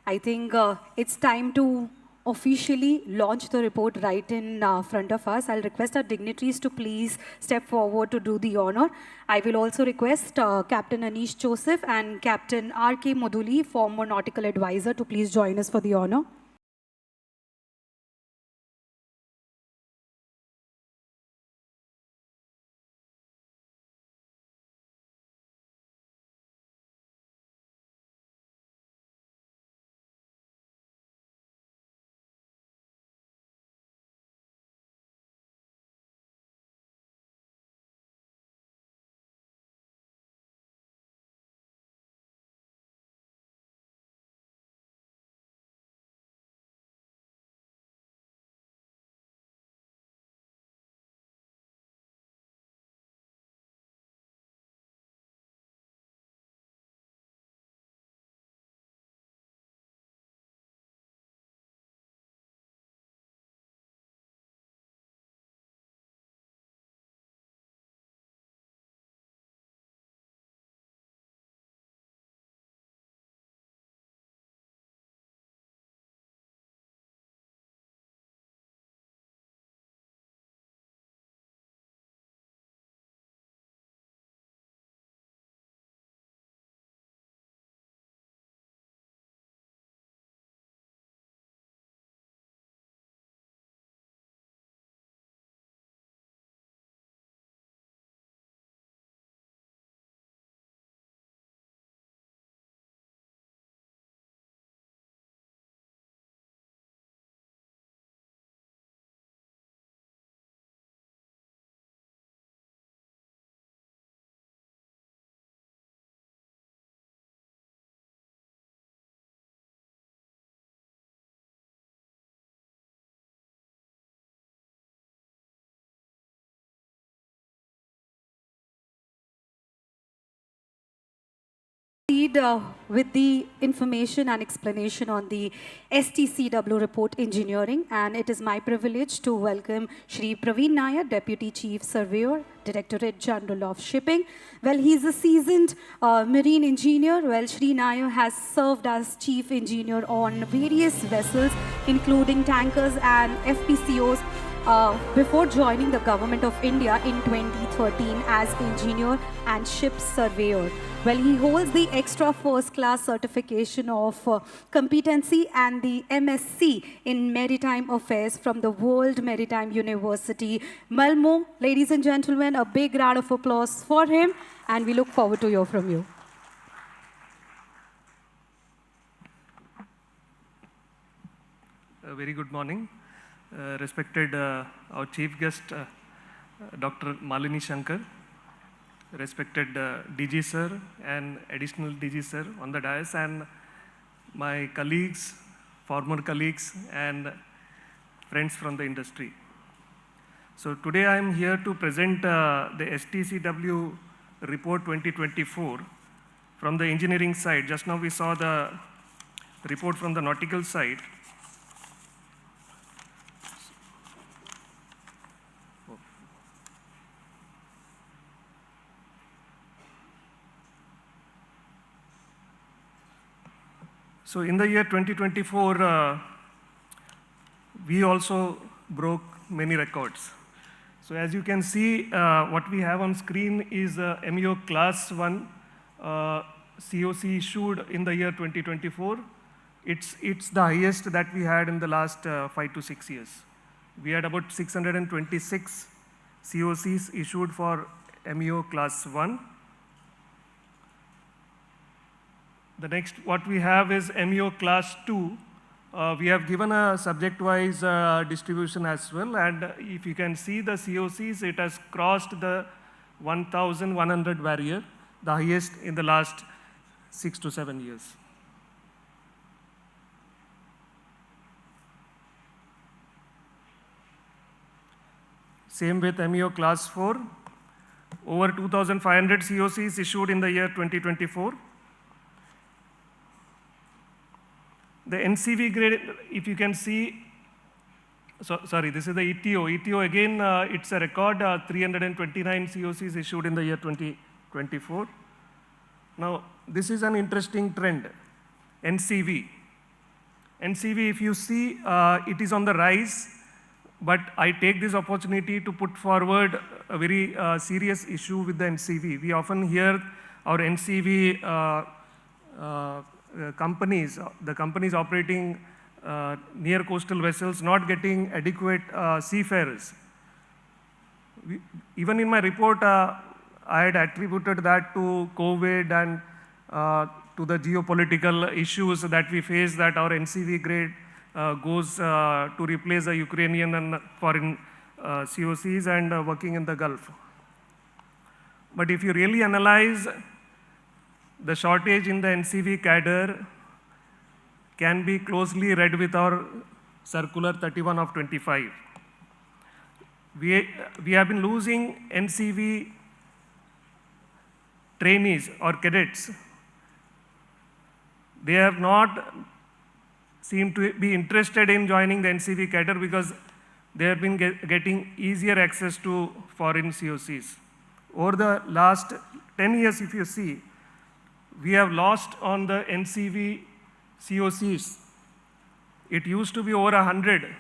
I think it's time to officially launch the report right in front of us. I'll request our dignitaries to please step forward to do the honor. I will also request Captain Anish Joseph and Captain R.K. Moduli, former nautical advisor, to please join us for the honor. proceed with the information and explanation on the STCW report engineering, and it is my privilege to welcome Shri Praveen Nair, Deputy Chief Surveyor, Directorate General of Shipping. Well, he's a seasoned marine engineer. Well, Shri Nair has served as Chief Engineer on various vessels, including tankers and FPCOs, before joining the Government of India in 2013 as engineer and ship surveyor. Well, he holds the extra first class certification of competency and the MSc in Maritime Affairs from the World Maritime University, Malmo. Ladies and gentlemen, a big round of applause for him, and we look forward to hear from you. A very good morning. Respected our chief guest, Dr. Malini Shankar, respected DG sir and additional DG sir on the dais, and my colleagues, former colleagues, and friends from the industry. So today I am here to present the STCW report 2024 from the engineering side. Just now we saw the report from the nautical side. So in the year 2024, we also broke many records. So as you can see, what we have on screen is MEO Class 1 COC issued in the year 2024. It's the highest that we had in the last 5 to 6 years. We had about 626 COCs issued for MEO Class 1. The next, what we have is MEO Class 2. We have given a subject-wise distribution as well, and if you can see the COCs, it has crossed the 1,100 barrier, the highest in the last 6 to 7 years. Same with MEO Class 4. Over 2,500 COCs issued in the year 2024. The NCV grade, if you can see, sorry, this is the ETO. ETO again, it's a record, 329 COCs issued in the year 2024. Now, this is an interesting trend, NCV. NCV, if you see, it is on the rise, but I take this opportunity to put forward a very serious issue with the NCV. We often hear our NCV companies, the companies operating near coastal vessels not getting adequate seafarers. Even in my report, I had attributed that to COVID and to the geopolitical issues that we face, that our NCV grade goes to replace the Ukrainian and foreign COCs and working in the Gulf. But if you really analyze, the shortage in the NCV cadre can be closely read with our Circular 31 of 25. We have been losing NCV trainees or cadets. They have not seemed to be interested in joining the NCV cadre because they have been getting easier access to foreign COCs. Over the last 10 years, if you see, we have lost on the NCV COCs. It used to be over 100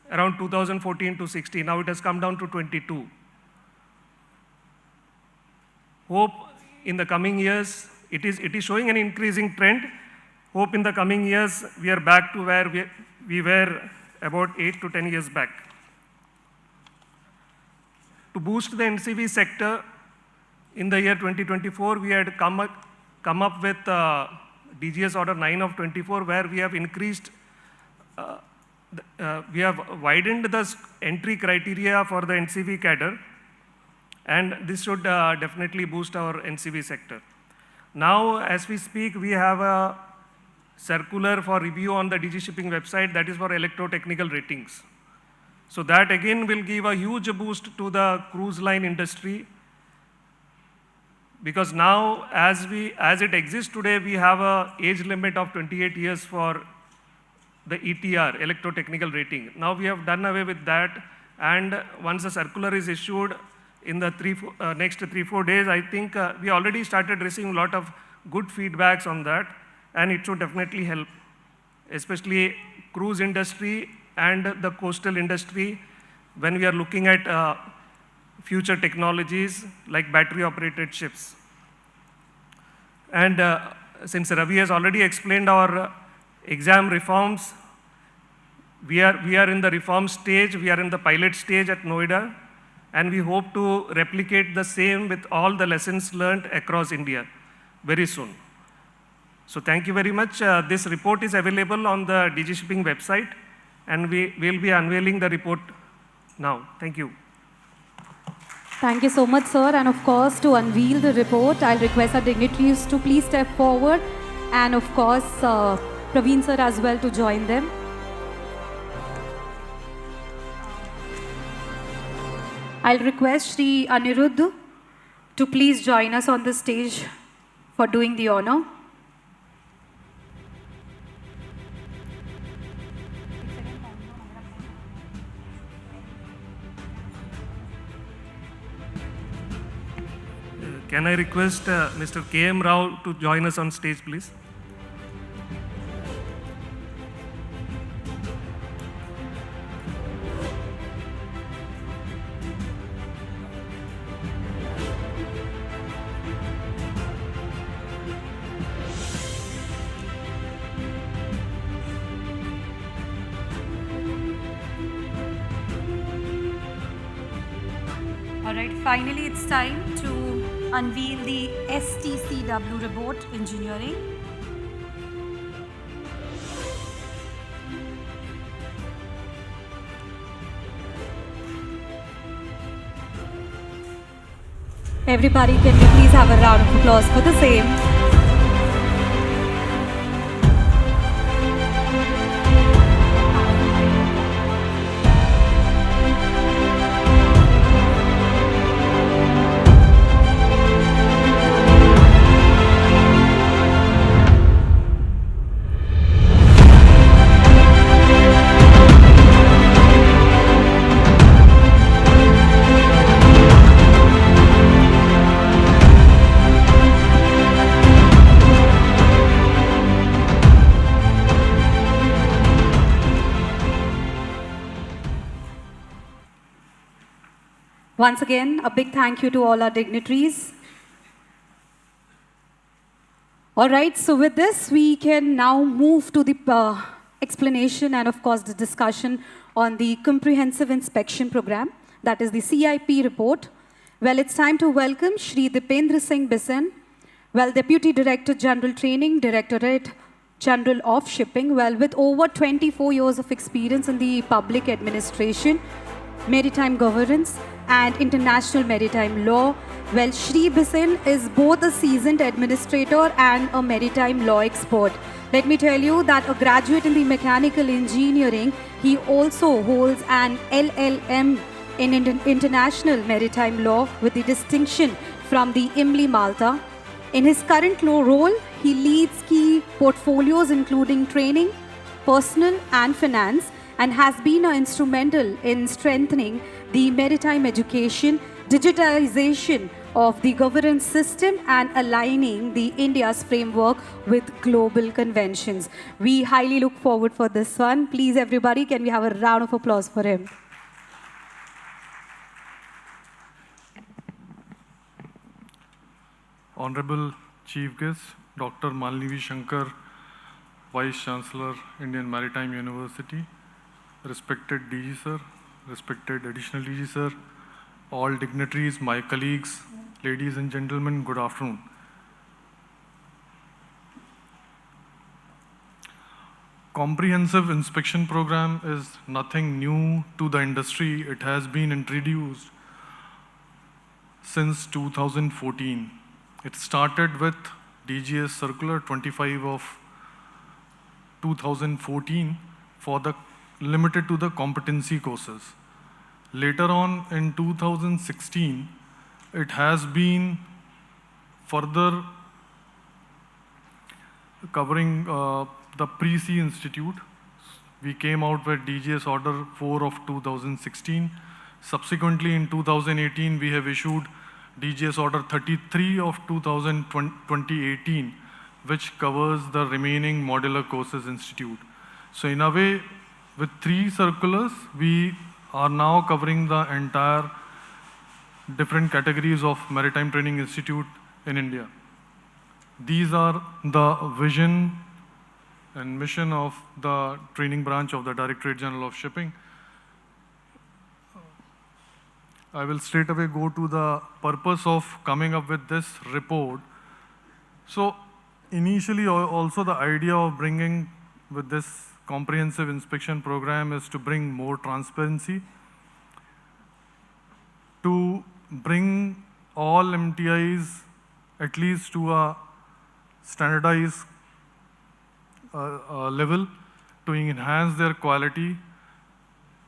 around 2014 to 16. Now it has come down to 22. Hope in the coming years, it is showing an increasing trend. Hope in the coming years, we are back to where we were about 8 to 10 years back. To boost the NCV sector, in the year 2024, we had come up with DGS Order 9 of 24, where we have increased, we have widened the entry criteria for the NCV cadre, and this should definitely boost our NCV sector. Now, as we speak, we have a circular for review on the DG Shipping website that is for electrotechnical ratings. So that again will give a huge boost to the cruise line industry. because now, as it exists today, we have a age limit of 28 years for the ETR, electrotechnical rating. Now we have done away with that, and once the circular is issued in the next 3-4 days, I think we already started receiving a lot of good feedbacks on that, and it should definitely help, especially cruise industry and the coastal industry when we are looking at future technologies like battery-operated ships. And since Ravi has already explained our exam reforms, we are in the reform stage, we are in the pilot stage at Noida, and we hope to replicate the same with all the lessons learned across India very soon. So thank you very much. This report is available on the DG Shipping website, and we will be unveiling the report now. Thank you. Thank you so much, sir. And of course, to unveil the report, I'll request our dignitaries to please step forward, and of course, Praveen sir as well to join them. I'll request Shri Aniruddh to please join us on the stage for doing the honor. Can I request Mr. K.M. Rao to join us on stage, please? All right, finally it's time to unveil the STCW report, engineering. Everybody, can we please have a round of applause for the same? Once again, a big thank you to all our dignitaries. All right, so with this, we can now move to the explanation and, of course, the discussion on the Comprehensive Inspection Program, that is the CIP report. Well, it's time to welcome Shri Dipendra Singh Bisan, well, Deputy Director General Training, Directorate General of Shipping, well, with over 24 years of experience in the public administration, maritime governance, and international maritime law. Well, Shri Bisan is both a seasoned administrator and a maritime law expert. Let me tell you that a graduate in the mechanical engineering, he also holds an LLM in international maritime law with the distinction from the IMLI Malta. In his current role, he leads key portfolios including training, personal and finance, and has been instrumental in strengthening the maritime education, digitalization of the governance system, and aligning the India's framework with global conventions. We highly look forward for this one. Please, everybody, can we have a round of applause for him? Honorable Chief Guest, Dr. Malini Shankar, Vice Chancellor, Indian Maritime University, respected DG Sir, respected Additional DG Sir, all dignitaries, my colleagues, ladies and gentlemen, good afternoon. Comprehensive inspection program is nothing new to the industry. It has been introduced since 2014. It started with DGS Circular 25 of 2014 for the limited to the competency courses. Later on in 2016, it has been further covering the Pre-C Institute, we came out with DGS Order 4 of 2016. Subsequently, in 2018, we have issued DGS Order 33 of 2018, which covers the remaining modular courses institute. So in a way, with 3 circulars, we are now covering the entire different categories of Maritime Training Institute in India. These are the vision and mission of the training branch of the Directorate General of Shipping. I will straight away go to the purpose of coming up with this report. So initially also the idea of bringing with this comprehensive inspection program is to bring more transparency, to bring all MTIs at least to a standardized level, to enhance their quality.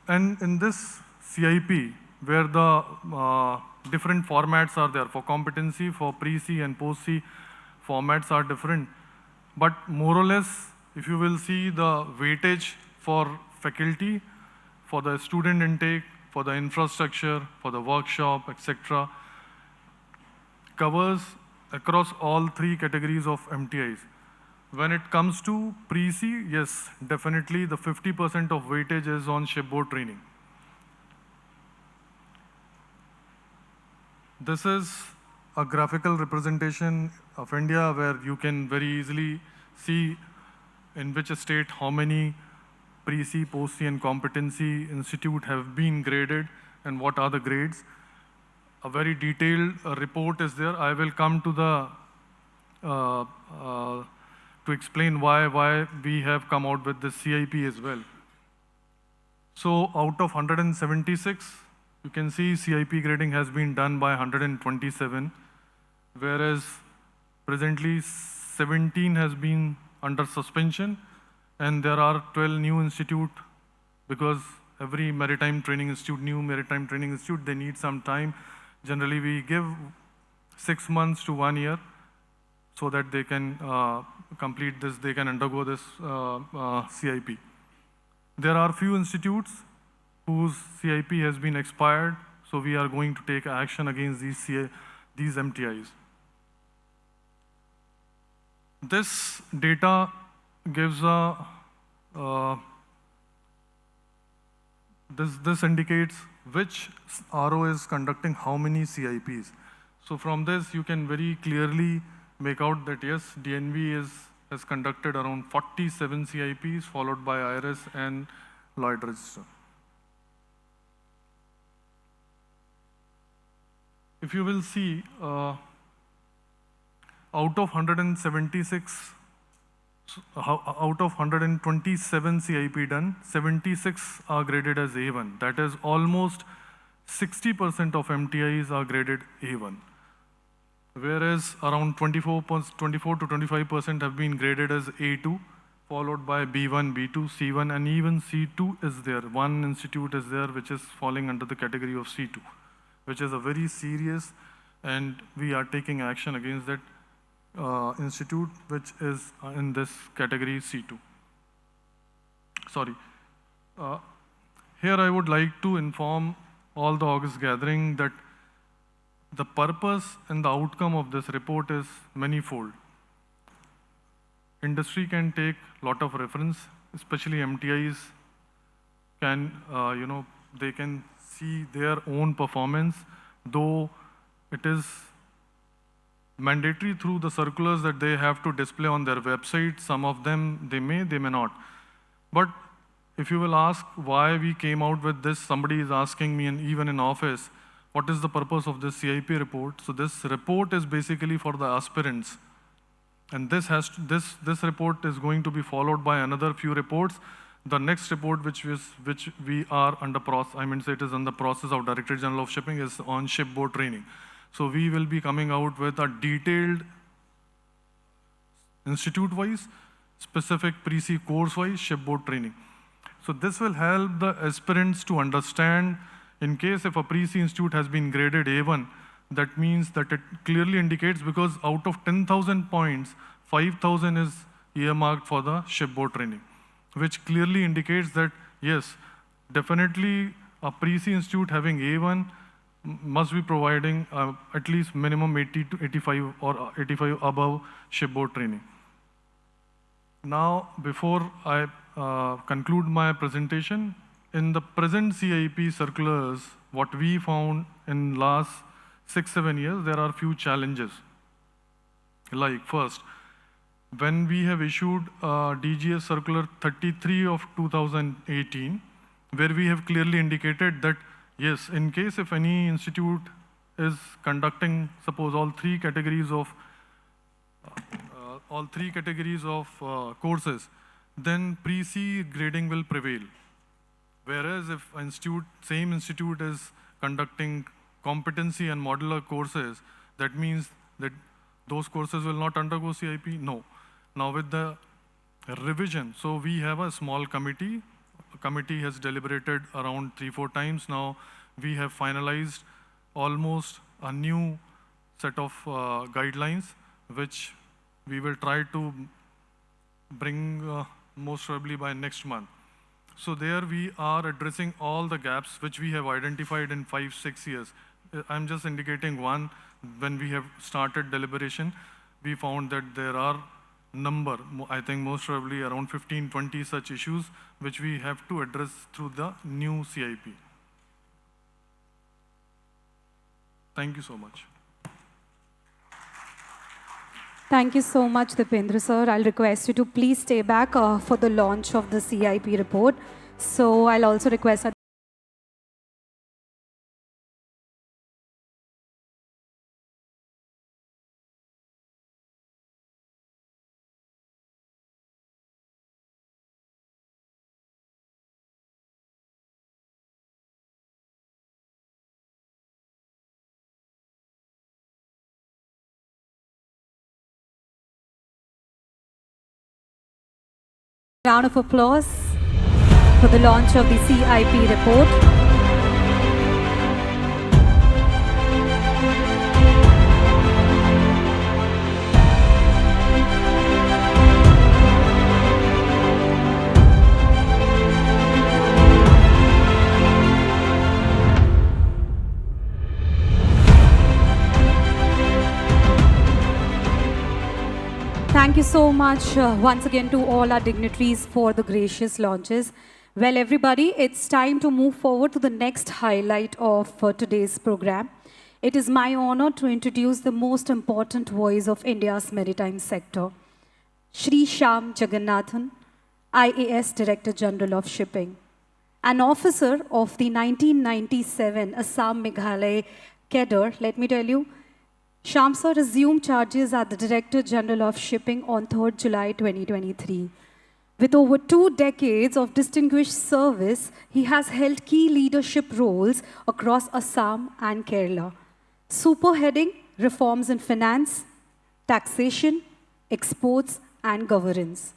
And in this CIP, where the different formats are there for competency, for pre-C and post-C, formats are different. But more or less, if you will see the weightage for faculty, for the student intake, for the infrastructure, for the workshop, etc., covers across all 3 categories of MTIs. When it comes to pre-C, yes, definitely the 50% of weightage is on shipboard training. This is a graphical representation of India where you can very easily see in which state how many pre-C, post-C and competency institute have been graded and what are the grades. A very detailed report is there. I will come to the to explain why we have come out with this CIP as well. So out of 176, you can see CIP grading has been done by 127, whereas presently 17 has been under suspension, and there are 12 new institute, because every maritime training institute, new maritime training institute, they need some time. Generally, we give 6 months to 1 year so that they can complete this, they can undergo this CIP. There are few institutes whose CIP has been expired, so we are going to take action against these MTIs. This data gives this indicates which RO is conducting how many CIPs. So from this, you can very clearly make out that yes, DNV has conducted around 47 CIPs, followed by IRS and Lloyd Register. If you will see, out of 176, out of 127 CIP done, 76 are graded as A1. That is almost 60% of MTIs are graded A1. Whereas around 24 to 25% have been graded as A2, followed by B1, B2, C1, and even C2 is there. One institute is there which is falling under the category of C2, which is a very serious, and we are taking action against that institute which is in this category C2. Sorry. Here I would like to inform all the August gathering that the purpose and the outcome of this report is manifold. Industry can take a lot of reference, especially MTIs can, they can see their own performance, though it is mandatory through the circulars that they have to display on their website. Some of them, they may not. But if you will ask why we came out with this, somebody is asking me, and even in office, what is the purpose of this CIP report? So this report is basically for the aspirants. And this report is going to be followed by another few reports. The next report which we are under process, it is in the process of Directorate General of Shipping, is on shipboard training. So we will be coming out with a detailed institute-wise, specific pre-C course-wise shipboard training. So this will help the aspirants to understand, in case if a pre-C institute has been graded A1, that means that it clearly indicates, because out of 10,000 points, 5,000 is earmarked for the shipboard training, which clearly indicates that, yes, definitely a pre-C institute having A1 must be providing at least minimum 80 to 85 or 85 above shipboard training. Now, before I conclude my presentation, in the present CIP circulars, what we found in last 6-7 years, there are few challenges. Like first, when we have issued DGS circular 33 of 2018, where we have clearly indicated that, yes, in case if any institute is conducting, suppose all three categories of courses, then pre-C grading will prevail. Whereas if same institute is conducting competency and modular courses, that means that those courses will not undergo CIP? No. Now with the revision, so we have a small committee. A committee has deliberated around 3-4 times. Now we have finalized almost a new set of guidelines, which we will try to bring most probably by next month. So there we are addressing all the gaps which we have identified in 5-6 years. I'm just indicating one. When we have started deliberation, we found that there are I think most probably around 15-20 such issues which we have to address through the new CIP. Thank you so much. Thank you so much, Dipendra sir. I'll request you to please stay back for the launch of the CIP report. So I'll also request a round of applause for the launch of the CIP report. Thank you so much once again to all our dignitaries for the gracious launches. Well, everybody, it's time to move forward to the next highlight of today's program. It is my honor to introduce the most important voice of India's maritime sector, Shri Shyam Jagannathan, IAS Director General of Shipping. An officer of the 1997 Assam Meghalaya cadre, let me tell you, Shyam sir assumed charges as the Director General of Shipping on 3rd July 2023. With over 2 decades of distinguished service, he has held key leadership roles across Assam and Kerala, superheading reforms in finance, taxation, exports, and governance.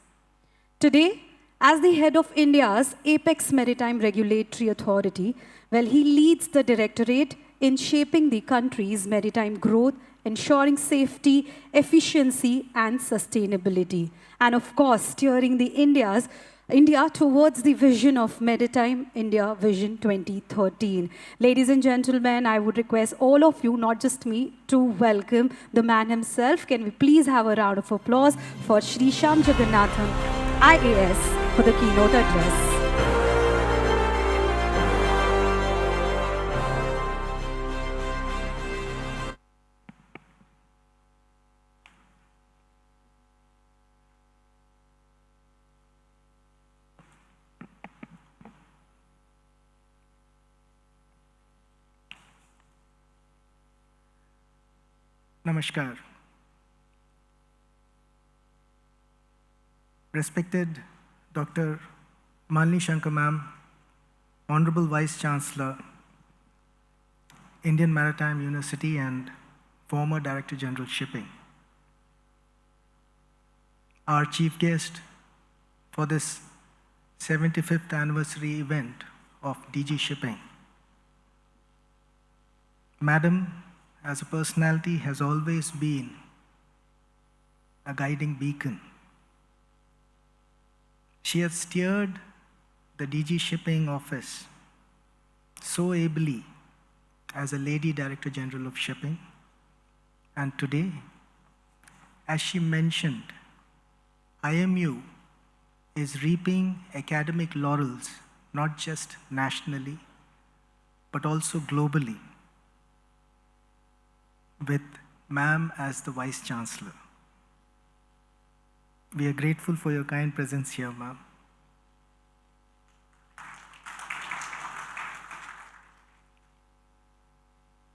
Today, as the head of India's apex maritime regulatory authority, well, he leads the Directorate in shaping the country's maritime growth, ensuring safety, efficiency, and sustainability. And of course, steering India towards the vision of Maritime India Vision 2013. Ladies and gentlemen, I would request all of you, not just me, to welcome the man himself. Can we please have a round of applause for Shri Shyam Jagannathan, IAS, for the keynote address. Namaskar. Respected Dr. Malini Shankar ma'am, Honorable Vice Chancellor, Indian Maritime University and former Director General Shipping, our chief guest for this 75th anniversary event of DG Shipping, Madam as a personality has always been a guiding beacon. She has steered the DG Shipping office so ably as a Lady Director General of Shipping. And today, as she mentioned, IMU is reaping academic laurels, not just nationally, but also globally, with ma'am as the Vice Chancellor. We are grateful for your kind presence here, ma'am.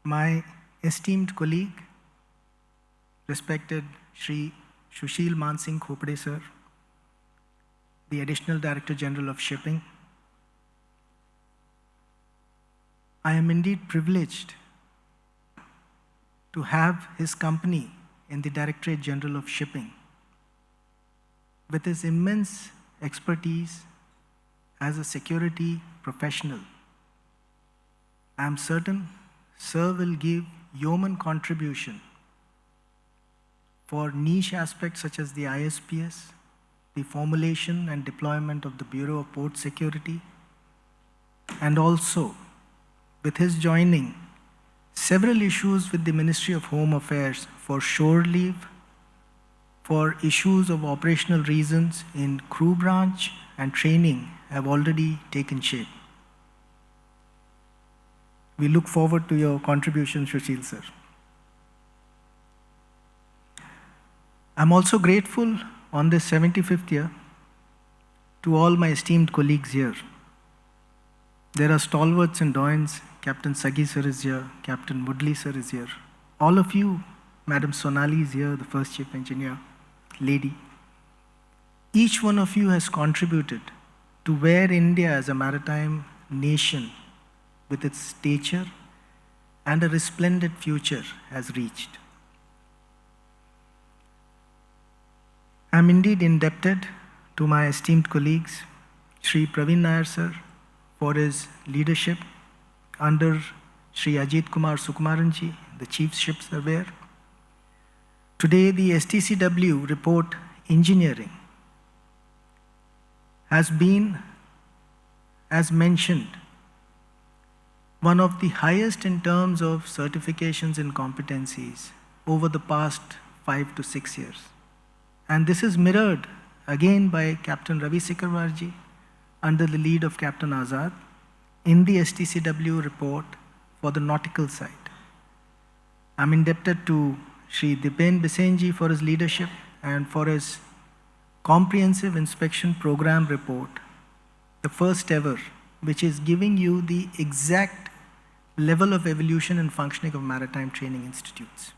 My esteemed colleague, respected Shri Sushil Mansingh Khopde sir, the Additional Director General of Shipping, I am indeed privileged to have his company in the Directorate General of Shipping. With his immense expertise as a security professional, I am certain Sir will give yeoman contribution for niche aspects such as the ISPS, the formulation and deployment of the Bureau of Port Security, and also, with his joining, several issues with the Ministry of Home Affairs for shore leave, for issues of operational reasons in crew branch and training have already taken shape. We look forward to your contribution, Sushil sir. I'm also grateful on this 75th year to all my esteemed colleagues here. There are stalwarts and doyens. Captain Sagi sir is here, Captain Mudli sir is here. All of you, Madam Sonali is here, the first chief engineer, lady. Each one of you has contributed to where India as a maritime nation with its stature and a resplendent future has reached. I'm indeed indebted to my esteemed colleagues, Shri Praveen Nair sir, for his leadership under Shri Ajit Kumar Sukumaranji, the Chief Ship Surveyor. Today, the STCW report engineering has been, as mentioned, one of the highest in terms of certifications and competencies over the past 5 to 6 years. And this is mirrored again by Captain Ravi Sikarwarji under the lead of Captain Azad in the STCW report for the nautical side. I'm indebted to Shri Dipen Bisenji for his leadership and for his comprehensive inspection program report, the first ever, which is giving you the exact level of evolution and functioning of maritime training institutes.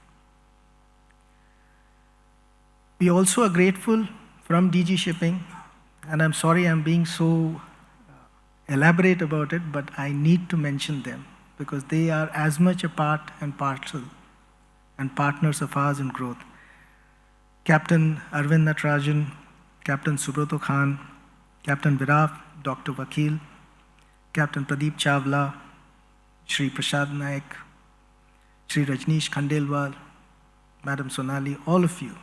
We also are grateful from DG Shipping, and I'm sorry I'm being so elaborate about it, but I need to mention them because they are as much a part and parcel and partners of ours in growth. Captain Arvind Natarajan, Captain Subroto Khan, Captain Viraf, Dr. Vakil, Captain Pradeep Chawla, Shri Prashad Naik, Shri Rajneesh Khandelwal, Madam Sonali, all of you.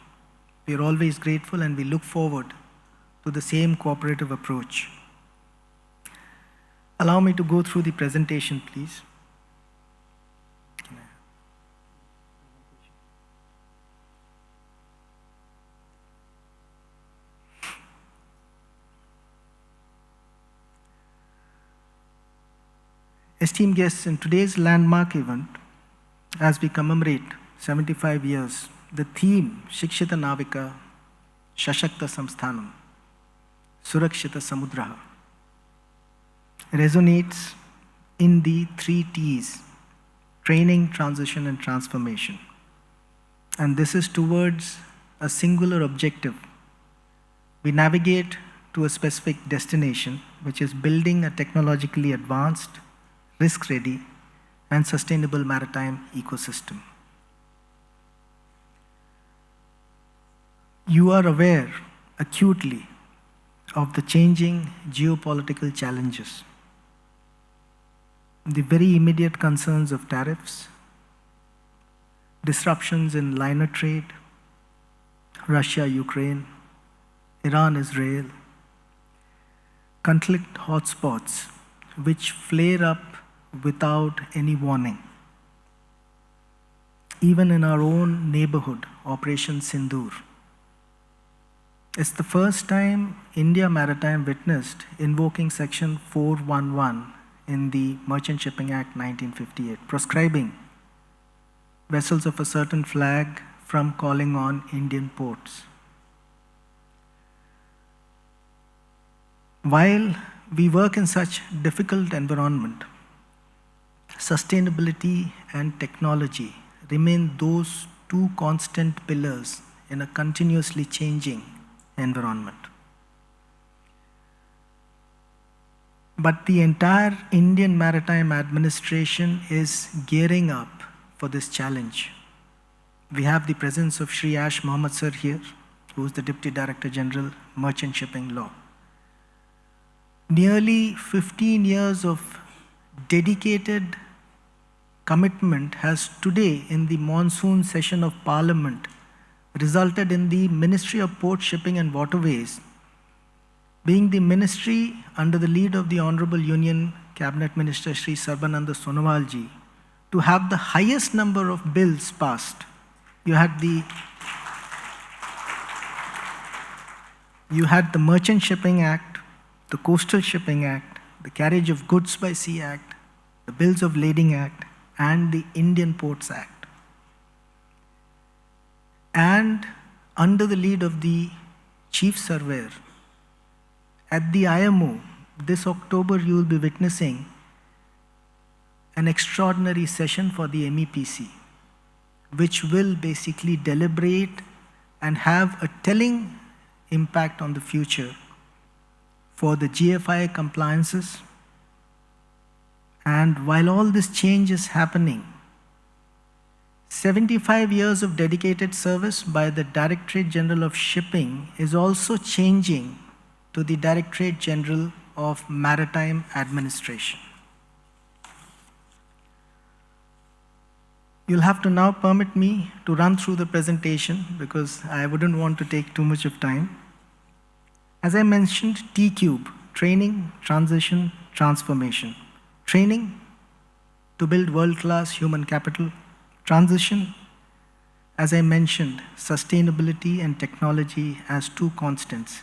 We are always grateful and we look forward to the same cooperative approach. Allow me to go through the presentation, please. Esteemed guests, in today's landmark event, as we commemorate 75 years, the theme Shikshita Navika, Shashakta Samsthanam, Surakshita Samudraha resonates in the 3 T's: training, transition, and transformation. And this is towards a singular objective. We navigate to a specific destination, which is building a technologically advanced, risk-ready, and sustainable maritime ecosystem. You are aware acutely of the changing geopolitical challenges, the very immediate concerns of tariffs, disruptions in liner trade, Russia, Ukraine, Iran, Israel, conflict hotspots which flare up without any warning. Even in our own neighborhood, Operation Sindoor. It's the first time India Maritime witnessed invoking Section 411 in the Merchant Shipping Act 1958, proscribing vessels of a certain flag from calling on Indian ports. While we work in such difficult environment, sustainability and technology remain those two constant pillars in a continuously changing environment. But the entire Indian Maritime Administration is gearing up for this challenge. We have the presence of Shri Ash Mohammed Sir here, who is the Deputy Director General, Merchant Shipping Law. Nearly 15 years of dedicated commitment has today in the monsoon session of Parliament resulted in the Ministry of Port, Shipping and Waterways being the ministry under the lead of the Honorable Union Cabinet Minister Shri Sarbananda Sonowalji to have the highest number of bills passed. You had the Merchant Shipping Act, the Coastal Shipping Act, the Carriage of Goods by Sea Act, the Bills of Lading Act, and the Indian Ports Act. And under the lead of the Chief Surveyor, at the IMO, this October you will be witnessing an extraordinary session for the MEPC, which will basically deliberate and have a telling impact on the future for the GFI compliances. And while all this change is happening, 75 years of dedicated service by the Directorate General of Shipping is also changing to the Directorate General of Maritime Administration. You'll have to now permit me to run through the presentation because I wouldn't want to take too much of time. As I mentioned, T-Cube, training, transition, transformation. Training to build world-class human capital. Transition, as I mentioned, sustainability and technology as two constants.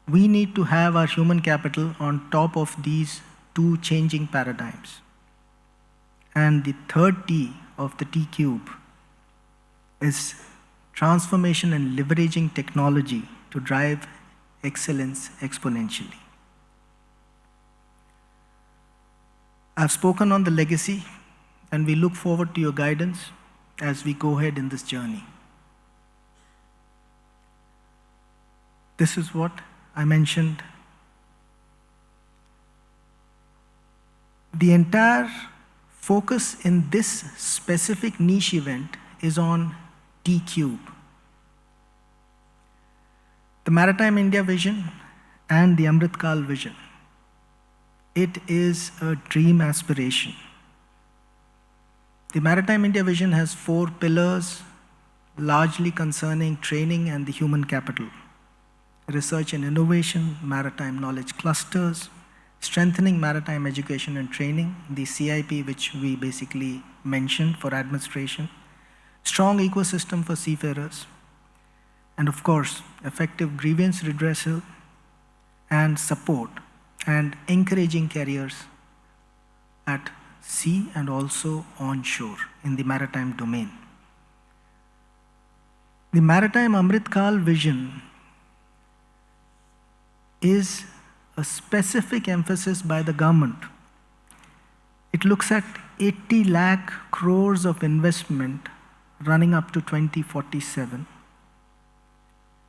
We need to have our human capital on top of these two changing paradigms. And the third T of the T-Cube is transformation and leveraging technology to drive excellence exponentially. I've spoken on the legacy, and we look forward to your guidance as we go ahead in this journey. This is what I mentioned. The entire focus in this specific niche event is on T-Cube. The Maritime India vision and the Amrit Kal vision. It is a dream aspiration. The Maritime India vision has 4 pillars, largely concerning training and the human capital. Research and innovation, maritime knowledge clusters, strengthening maritime education and training, the CIP which we basically mentioned for administration, strong ecosystem for seafarers, and of course, effective grievance redressal and support and encouraging careers at sea and also onshore in the maritime domain. The Maritime Amrit Kal vision is a specific emphasis by the government. It looks at 80 lakh crores of investment running up to 2047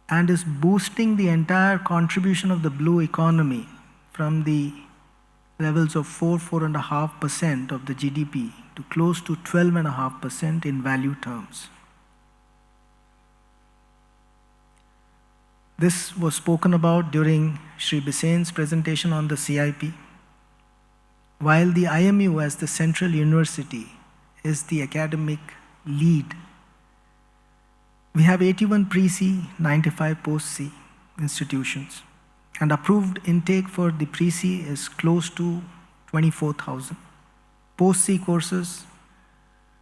and is boosting the entire contribution of the blue economy from the levels of 4.5% of the GDP to close to 12.5% in value terms. This was spoken about during Sri Bisen's presentation on the CIP. While the IMU as the central university is the academic lead. We have 81 pre-C, 95 post-C institutions, and approved intake for the pre-C is close to 24,000. Post-C courses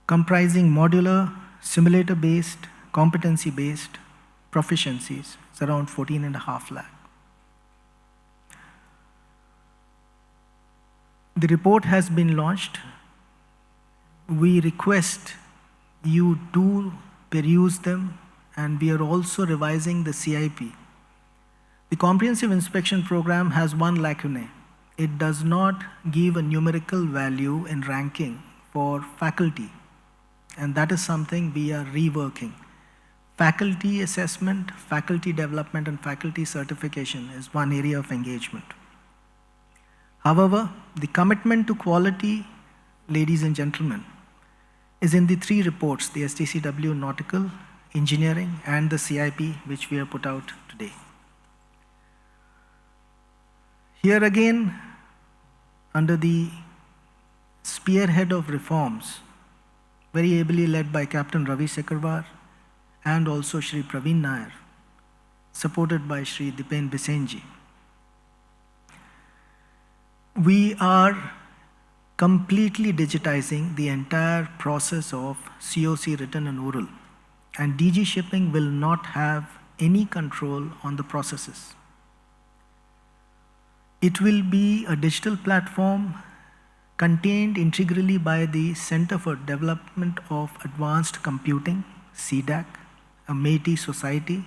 comprising modular, simulator-based, competency-based proficiencies is around 14.5 lakh. The report has been launched. We request you do peruse them, and we are also revising the CIP. The comprehensive inspection program has one lacuna. It does not give a numerical value in ranking for faculty, and that is something we are reworking. Faculty assessment, faculty development, and faculty certification is one area of engagement. However, the commitment to quality, ladies and gentlemen, is in the three reports, the STCW Nautical, Engineering, and the CIP, which we have put out today. Here again, under the spearhead of reforms, very ably led by Captain Ravi Sekarwar and also Shri Praveen Nair, supported by Shri Dipen Bisenji, we are completely digitizing the entire process of COC written and oral, and DG Shipping will not have any control on the processes. It will be a digital platform contained integrally by the Center for Development of Advanced Computing, CDAC, a MATI society,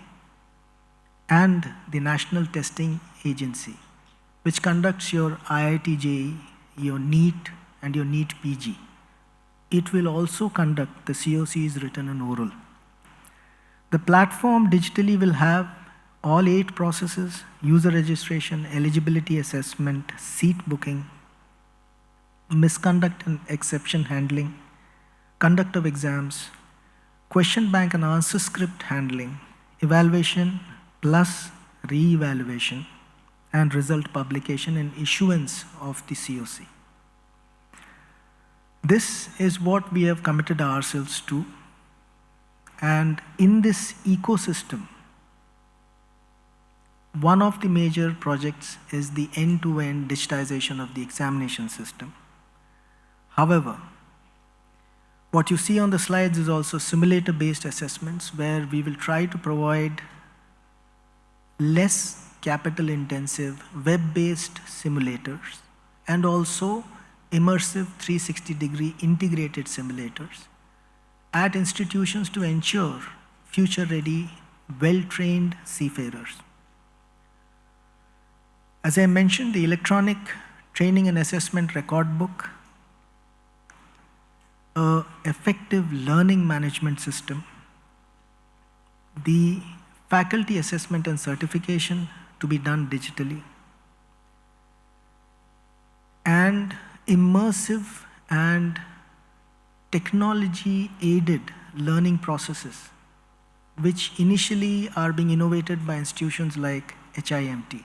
and the National Testing Agency, which conducts your IIT JEE, your NEET, and your NEET PG. It will also conduct the COCs written and oral. The platform digitally will have all 8 processes: user registration, eligibility assessment, seat booking, misconduct and exception handling, conduct of exams, question bank and answer script handling, evaluation plus re-evaluation, and result publication and issuance of the COC. This is what we have committed ourselves to, and in this ecosystem, one of the major projects is the end-to-end digitization of the examination system. However, what you see on the slides is also simulator-based assessments, where we will try to provide less capital-intensive web-based simulators and also immersive 360-degree integrated simulators at institutions to ensure future-ready, well-trained seafarers. As I mentioned, the electronic training and assessment record book, an effective learning management system, the faculty assessment and certification to be done digitally, and immersive and technology-aided learning processes, which initially are being innovated by institutions like HIMT.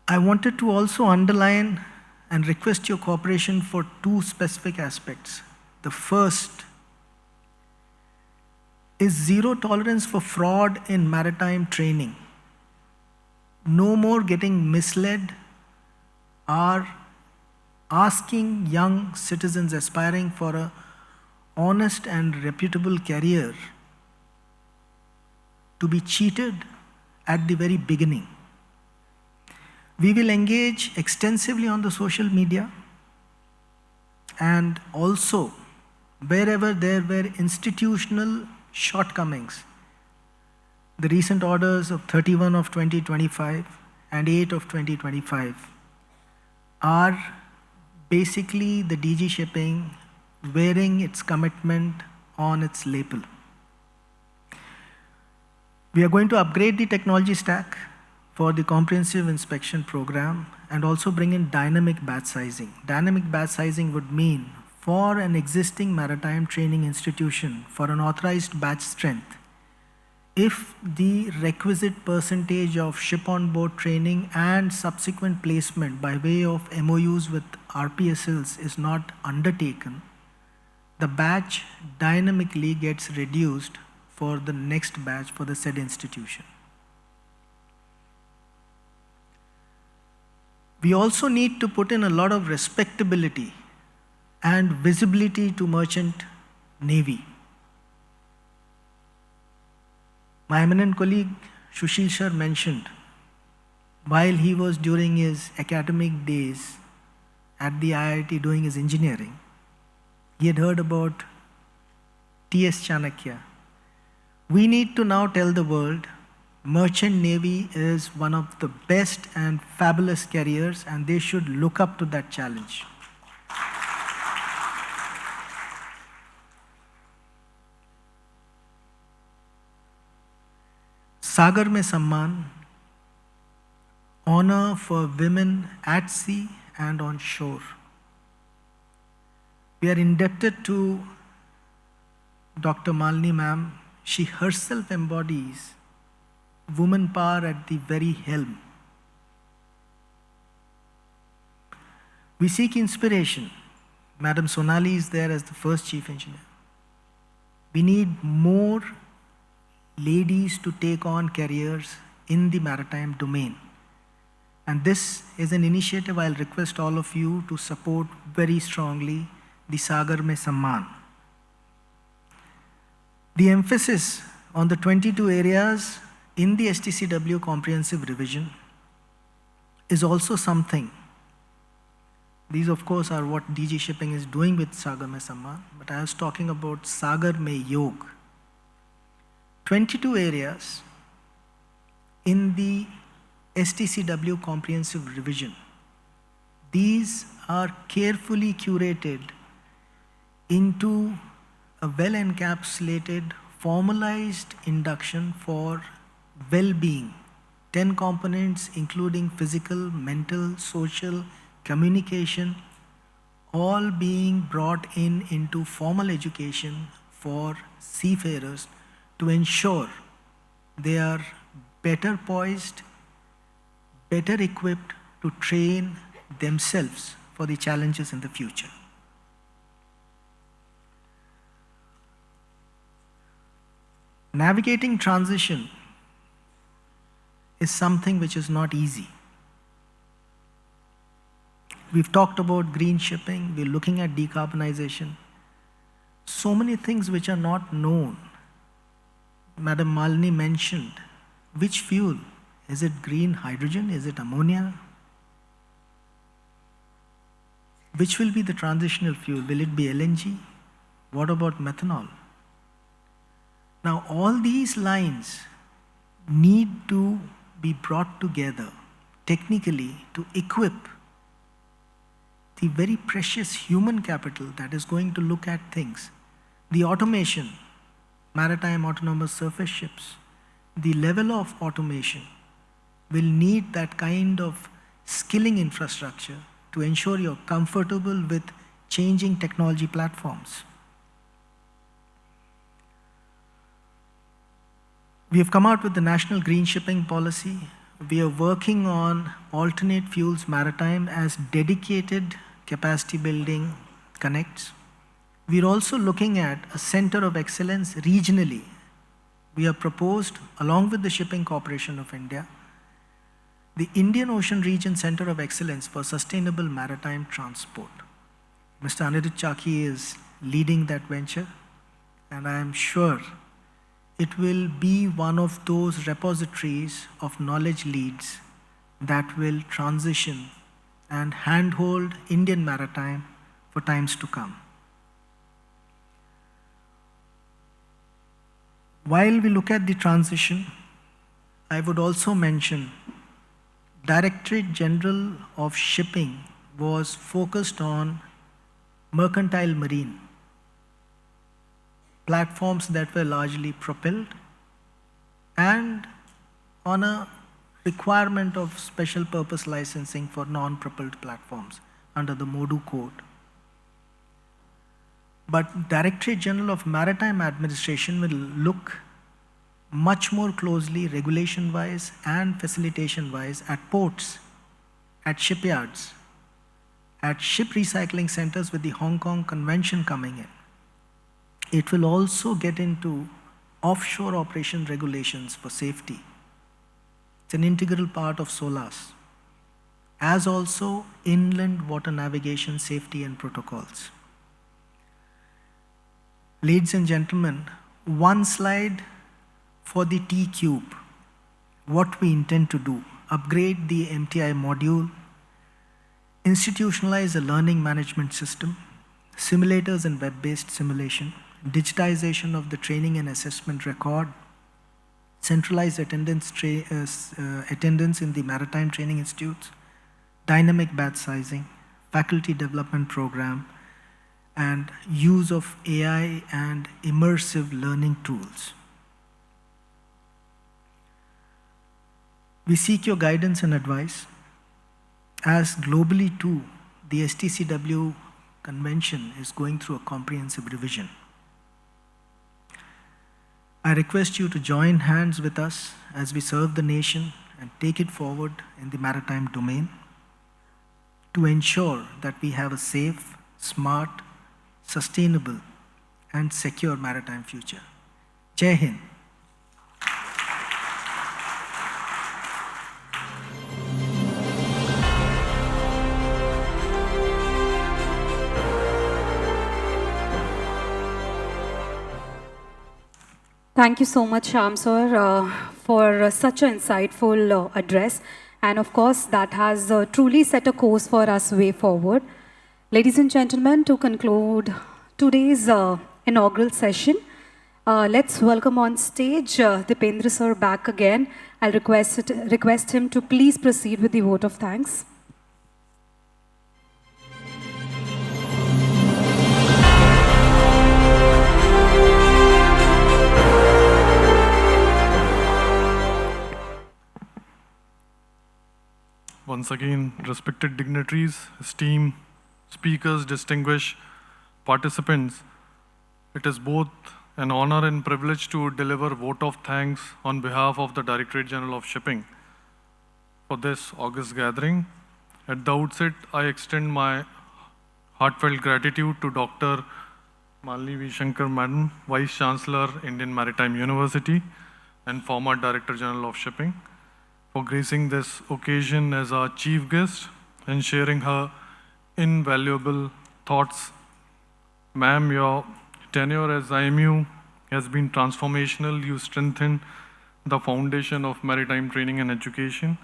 I wanted to also underline and request your cooperation for 2 specific aspects. The first is zero tolerance for fraud in maritime training. No more getting misled or asking young citizens aspiring for an honest and reputable career to be cheated at the very beginning. We will engage extensively on the social media, and also wherever there were institutional shortcomings, the recent orders of 31 of 2025 and 8 of 2025 are basically the DG Shipping wearing its commitment on its label. We are going to upgrade the technology stack for the comprehensive inspection program and also bring in dynamic batch sizing. Dynamic batch sizing would mean for an existing maritime training institution, for an authorized batch strength, if the requisite percentage of ship on board training and subsequent placement by way of MOUs with RPSLs is not undertaken, the batch dynamically gets reduced for the next batch for the said institution. We also need to put in a lot of respectability and visibility to merchant navy. My eminent colleague Sushil Sir mentioned, while he was during his academic days at the IIT doing his engineering, he had heard about T.S. Chanakya. We need to now tell the world merchant navy is one of the best and fabulous careers, and they should look up to that challenge. Sagar Mein Samman, honor for women at sea and on shore. We are indebted to Dr. Malini ma'am. She herself embodies woman power at the very helm. We seek inspiration. Madam Sonali is there as the first chief engineer. We need more ladies to take on careers in the maritime domain. And this is an initiative I'll request all of you to support very strongly, the Sagar Mein Samman. The emphasis on the 22 areas in the STCW comprehensive revision is also something. These, of course, are what DG Shipping is doing with Sagar Mein Samman, but I was talking about Sagar Mein Yog. 22 areas in the STCW comprehensive revision. These are carefully curated into a well-encapsulated, formalized induction for well-being. 10 components including physical, mental, social, communication, all being brought into formal education for seafarers to ensure they are better poised, better equipped to train themselves for the challenges in the future. Navigating transition is something which is not easy. We've talked about green shipping, we're looking at decarbonization. So many things which are not known. Madam Malini mentioned, which fuel? Is it green hydrogen? Is it ammonia? Which will be the transitional fuel? Will it be LNG? What about methanol? Now, all these lines need to be brought together technically to equip the very precious human capital that is going to look at things. The automation, maritime autonomous surface ships, the level of automation will need that kind of skilling infrastructure to ensure you're comfortable with changing technology platforms. We have come out with the National Green Shipping Policy. We are working on alternate fuels maritime as dedicated capacity building connects. We are also looking at a center of excellence regionally. We have proposed, along with the Shipping Corporation of India, the Indian Ocean Region Center of Excellence for Sustainable Maritime Transport. Mr. Anirudh Chaki is leading that venture, and I am sure it will be one of those repositories of knowledge leads that will transition and handhold Indian maritime for times to come. While we look at the transition, I would also mention Directorate General of Shipping was focused on mercantile marine, platforms that were largely propelled, and on a requirement of special purpose licensing for non-propelled platforms under the MODU code. But Directorate General of Maritime Administration will look much more closely regulation-wise and facilitation-wise at ports, at shipyards, at ship recycling centers with the Hong Kong Convention coming in. It will also get into offshore operation regulations for safety. It's an integral part of SOLAS, as also inland water navigation safety and protocols. Ladies and gentlemen, one slide for the T-Cube, what we intend to do: upgrade the MTI module, institutionalize a learning management system, simulators and web-based simulation, digitization of the training and assessment record, centralized attendance in the Maritime Training Institutes, dynamic batch sizing, faculty development program, and use of AI and immersive learning tools. We seek your guidance and advice, as globally too, the STCW convention is going through a comprehensive revision. I request you to join hands with us as we serve the nation and take it forward in the maritime domain to ensure that we have a safe, smart, sustainable, and secure maritime future. Jai Hind. Thank you so much, Shyam sir, for such an insightful address. And of course, that has truly set a course for us way forward. Ladies and gentlemen, to conclude today's inaugural session, let's welcome on stage Dipendra sir back again. I'll request him to please proceed with the vote of thanks. Once again, respected dignitaries, esteemed speakers, distinguished participants, it is both an honor and privilege to deliver vote of thanks on behalf of the Directorate General of Shipping for this August gathering. At the outset, I extend my heartfelt gratitude to Dr. Malini V. Shankar Madam, Vice Chancellor, Indian Maritime University, and former Director General of Shipping, for gracing this occasion as our chief guest and sharing her invaluable thoughts. Ma'am, your tenure as IMU has been transformational. You strengthened the foundation of maritime training and education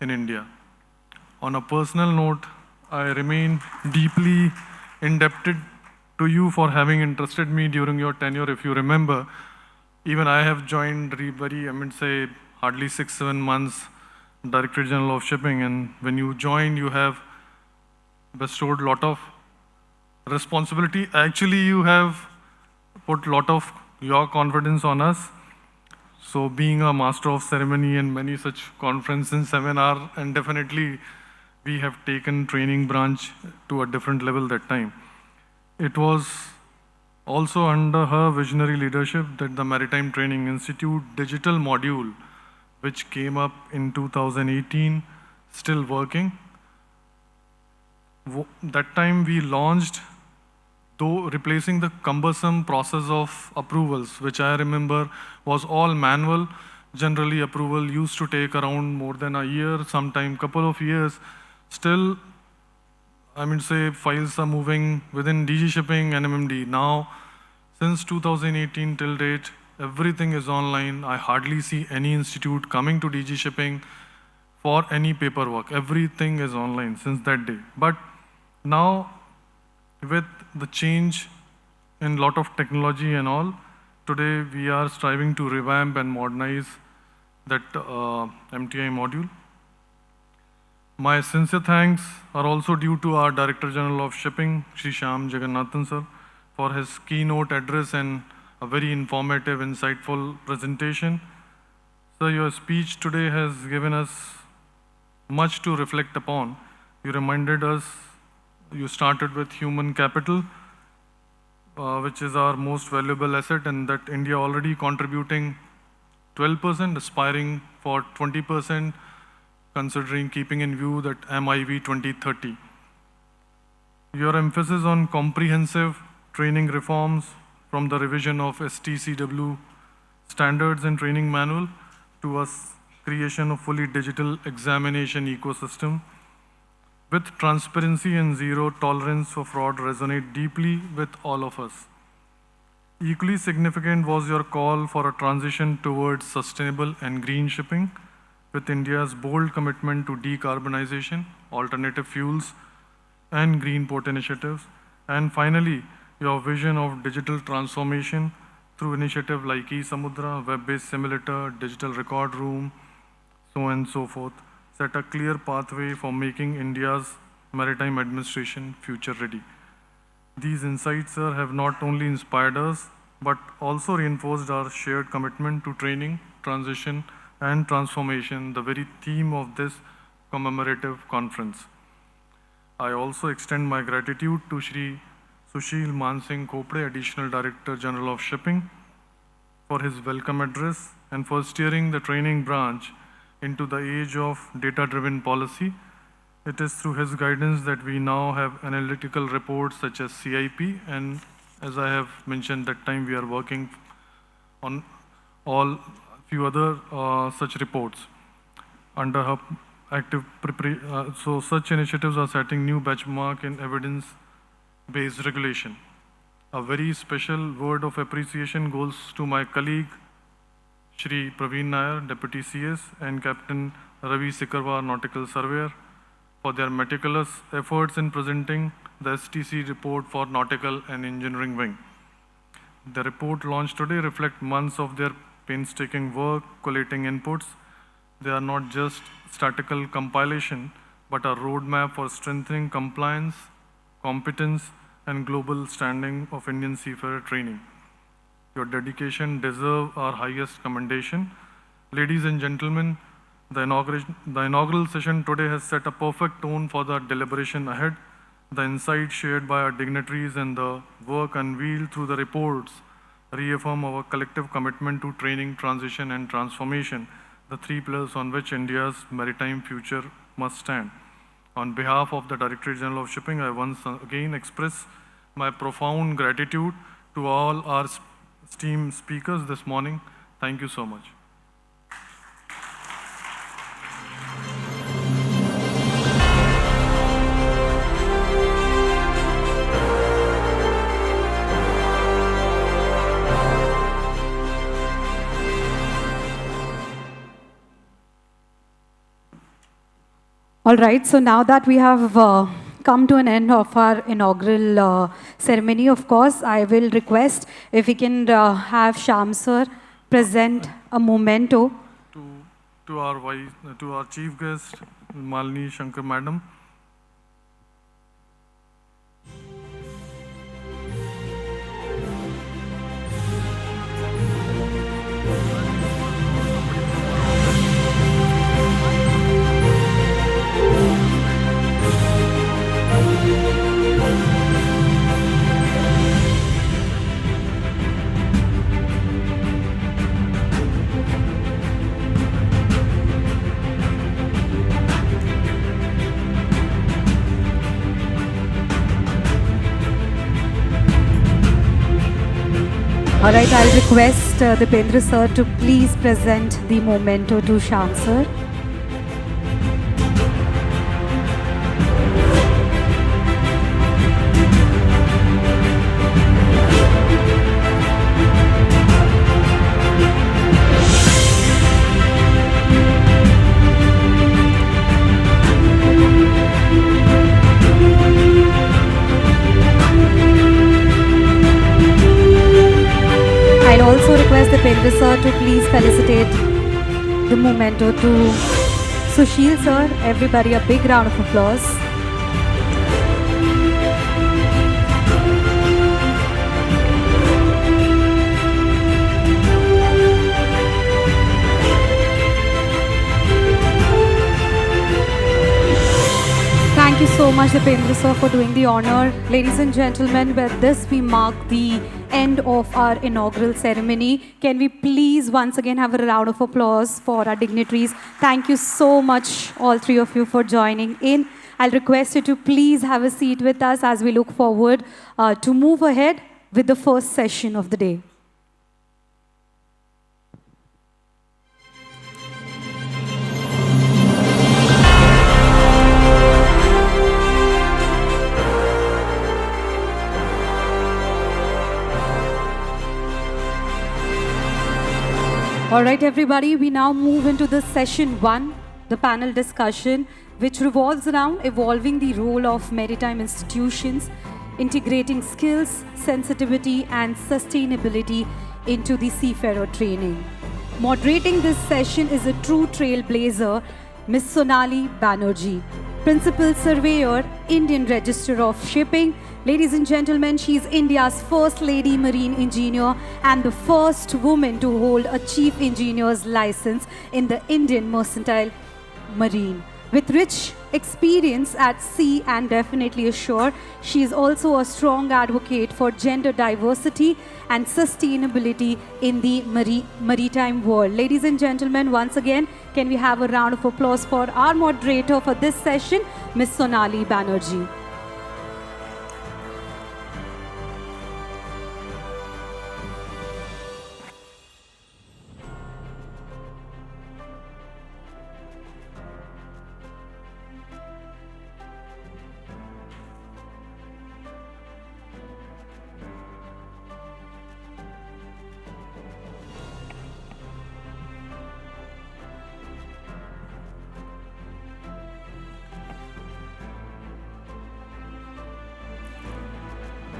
in India. On a personal note, I remain deeply indebted to you for having entrusted me during your tenure. If you remember, even I have joined hardly 6-7 months, Directorate General of Shipping, and when you joined, you have bestowed a lot of responsibility. Actually, you have put a lot of your confidence on us. So being a master of ceremony and many such conferences and seminar, and definitely we have taken training branch to a different level that time. It was also under her visionary leadership that the Maritime Training Institute digital module, which came up in 2018, still working. That time we launched, though replacing the cumbersome process of approvals, which I remember was all manual. Generally, approval used to take around more than a year, sometime couple of years. Still, files are moving within DG Shipping and MMD. Now, since 2018 till date, everything is online. I hardly see any institute coming to DG Shipping for any paperwork. Everything is online since that day. But now, with the change in lot of technology and all, today we are striving to revamp and modernize that MTI module. My sincere thanks are also due to our Director General of Shipping, Shri Shyam Jagannathan sir, for his keynote address and a very informative, insightful presentation. Sir, your speech today has given us much to reflect upon. You reminded us, you started with human capital, which is our most valuable asset, and that India already contributing 12%, aspiring for 20%, considering keeping in view that MIV 2030. Your emphasis on comprehensive training reforms from the revision of STCW standards and training manual to us creation of fully digital examination ecosystem with transparency and zero tolerance for fraud resonate deeply with all of us. Equally significant was your call for a transition towards sustainable and green shipping with India's bold commitment to decarbonization, alternative fuels, and green port initiatives. And finally, your vision of digital transformation through initiatives like eSamudra, web-based simulator, digital record room, so on and so forth, set a clear pathway for making India's maritime administration future-ready. These insights, sir, have not only inspired us, but also reinforced our shared commitment to training, transition, and transformation, the very theme of this commemorative conference. I also extend my gratitude to Shri Sushil Mansingh Kopre, Additional Director General of Shipping, for his welcome address and for steering the training branch into the age of data-driven policy. It is through his guidance that we now have analytical reports such as CIP, and as I have mentioned that time, we are working on all few other such reports under her active preparation. So such initiatives are setting new benchmark in evidence-based regulation. A very special word of appreciation goes to my colleague, Shri Praveen Nair, Deputy CS, and Captain Ravi Sikarwar, Nautical Surveyor, for their meticulous efforts in presenting the STC report for Nautical and Engineering Wing. The report launched today reflects months of their painstaking work, collating inputs. They are not just statistical compilation, but a roadmap for strengthening compliance, competence, and global standing of Indian seafarer training. Your dedication deserves our highest commendation. Ladies and gentlemen, the inaugural session today has set a perfect tone for the deliberation ahead. The insights shared by our dignitaries and the work unveiled through the reports reaffirm our collective commitment to training, transition, and transformation, the three pillars on which India's maritime future must stand. On behalf of the Directorate General of Shipping, I once again express my profound gratitude to all our esteemed speakers this morning. Thank you so much. All right, so now that we have come to an end of our inaugural ceremony, of course, I will request if we can have Shyam sir present a memento. To our chief guest, Malini Shankar Madam. All right, I'll request Dipendra sir to please present the memento to Shyam sir. I'll also request Dipendra sir to please felicitate the memento to Sushil sir. Everybody, a big round of applause. Thank you you so much, Dipendra sir, for doing the honor. Ladies and gentlemen, with this we mark the end of our inaugural ceremony. Can we please once again have a round of applause for our dignitaries? Thank you so much, all three of you, for joining in. I'll request you to please have a seat with us as we look forward to move ahead with the first session of the day. All right, everybody, we now move into the session one, the panel discussion, which revolves around evolving the role of maritime institutions, integrating skills, sensitivity, and sustainability into the seafarer training. Moderating this session is a true trailblazer, Ms. Sonali Banerjee, Principal Surveyor, Indian Register of Shipping. Ladies and gentlemen, she is India's first lady marine engineer and the first woman to hold a chief engineer's license in the Indian Mercantile Marine. With rich experience at sea and definitely ashore, she is also a strong advocate for gender diversity and sustainability in the maritime world. Ladies and gentlemen, once again, can we have a round of applause for our moderator for this session, Ms. Sonali Banerjee.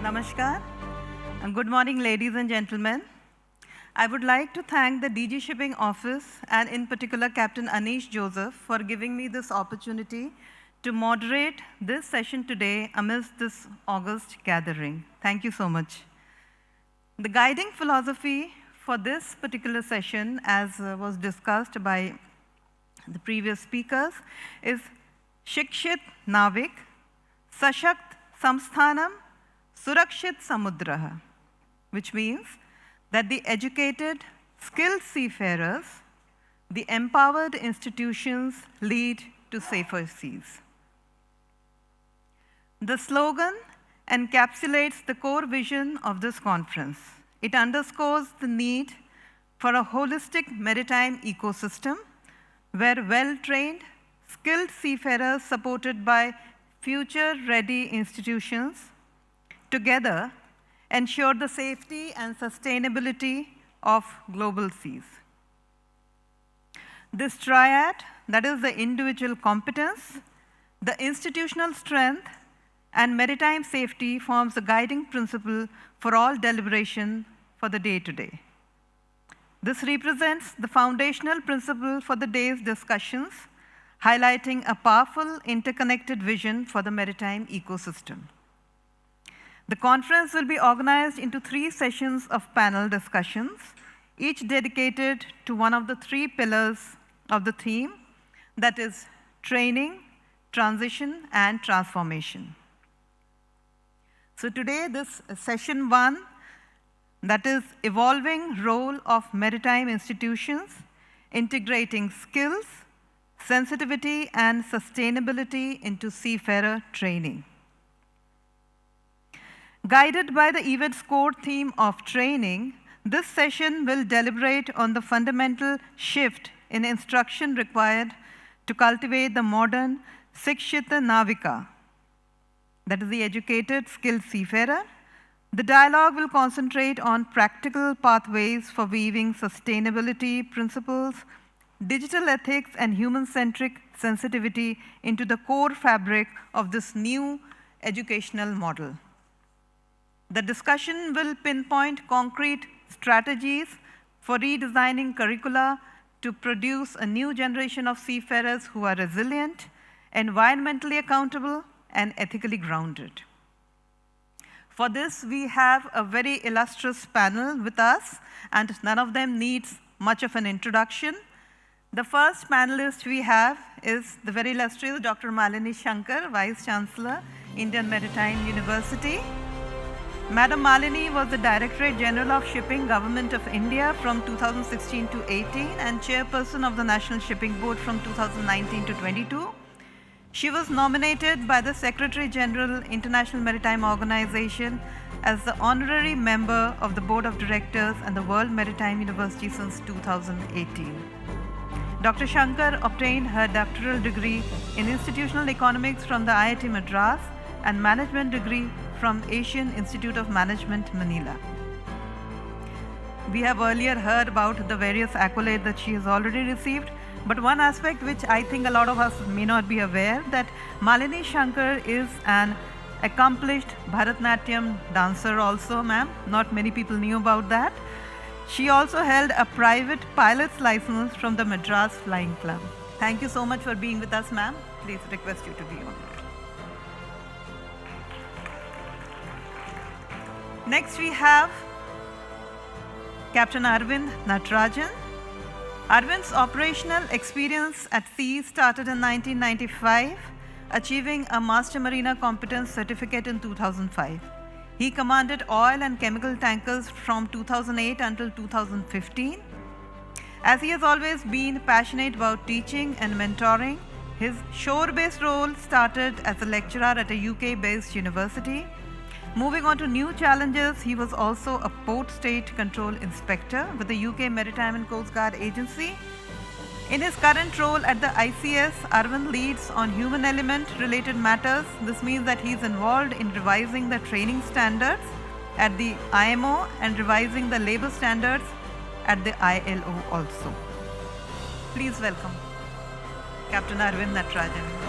Namaskar and good morning, ladies and gentlemen. I would like to thank the DG Shipping Office and in particular Captain Anish Joseph for giving me this opportunity to moderate this session today amidst this August gathering. Thank you so much. The guiding philosophy for this particular session, as was discussed by the previous speakers, is Shikshit Navik, Sashakt Samsthanam, Surakshit Samudraha, which means that the educated, skilled seafarers, the empowered institutions lead to safer seas. The slogan encapsulates the core vision of this conference. It underscores the need for a holistic maritime ecosystem where well-trained, skilled seafarers supported by future-ready institutions together ensure the safety and sustainability of global seas. This triad, that is the individual competence, the institutional strength, and maritime safety forms the guiding principle for all deliberation for the day-to-day. This represents the foundational principle for the day's discussions, highlighting a powerful interconnected vision for the maritime ecosystem. The conference will be organized into 3 sessions of panel discussions, each dedicated to one of the 3 pillars of the theme, that is training, transition, and transformation. So today, this session 1, that is evolving role of maritime institutions, integrating skills, sensitivity, and sustainability into seafarer training. Guided by the event's core theme of training, this session will deliberate on the fundamental shift in instruction required to cultivate the modern Sikshita Navika, that is the educated, skilled seafarer. The dialogue will concentrate on practical pathways for weaving sustainability principles, digital ethics, and human-centric sensitivity into the core fabric of this new educational model. The discussion will pinpoint concrete strategies for redesigning curricula to produce a new generation of seafarers who are resilient, environmentally accountable, and ethically grounded. For this, we have a very illustrious panel with us, and none of them needs much of an introduction. The first panelist we have is the very illustrious Dr. Malini Shankar, Vice Chancellor, Indian Maritime University. Madam Malini was the Directorate General of Shipping, Government of India from 2016 to 18 and Chairperson of the National Shipping Board from 2019 to 22. She was nominated by the Secretary General, International Maritime Organization as the honorary member of the Board of Directors and the World Maritime University since 2018. Dr. Shankar obtained her doctoral degree in Institutional Economics from the IIT Madras and Management degree from Asian Institute of Management, Manila. We have earlier heard about the various accolades that she has already received, but one aspect which I think a lot of us may not be aware, that Malini Shankar is an accomplished Bharatanatyam dancer also, ma'am. Not many people knew about that. She also held a private pilot's license from the Madras Flying Club. Thank you so much for being with us, ma'am. Please request you to be on. Next we have Captain Arvind Natarajan. Arvind's operational experience at sea started in 1995, achieving a Master Mariner Competence Certificate in 2005. He commanded oil and chemical tankers from 2008 until 2015. As he has always been passionate about teaching and mentoring, his shore-based role started as a lecturer at a UK-based university. Moving on to new challenges, he was also a Port State Control Inspector with the UK Maritime and Coast Guard Agency. In his current role at the ICS, Arvind leads on human element related matters. This means that he is involved in revising the training standards at the IMO and revising the labor standards at the ILO also. Please welcome Captain Arvind Natarajan.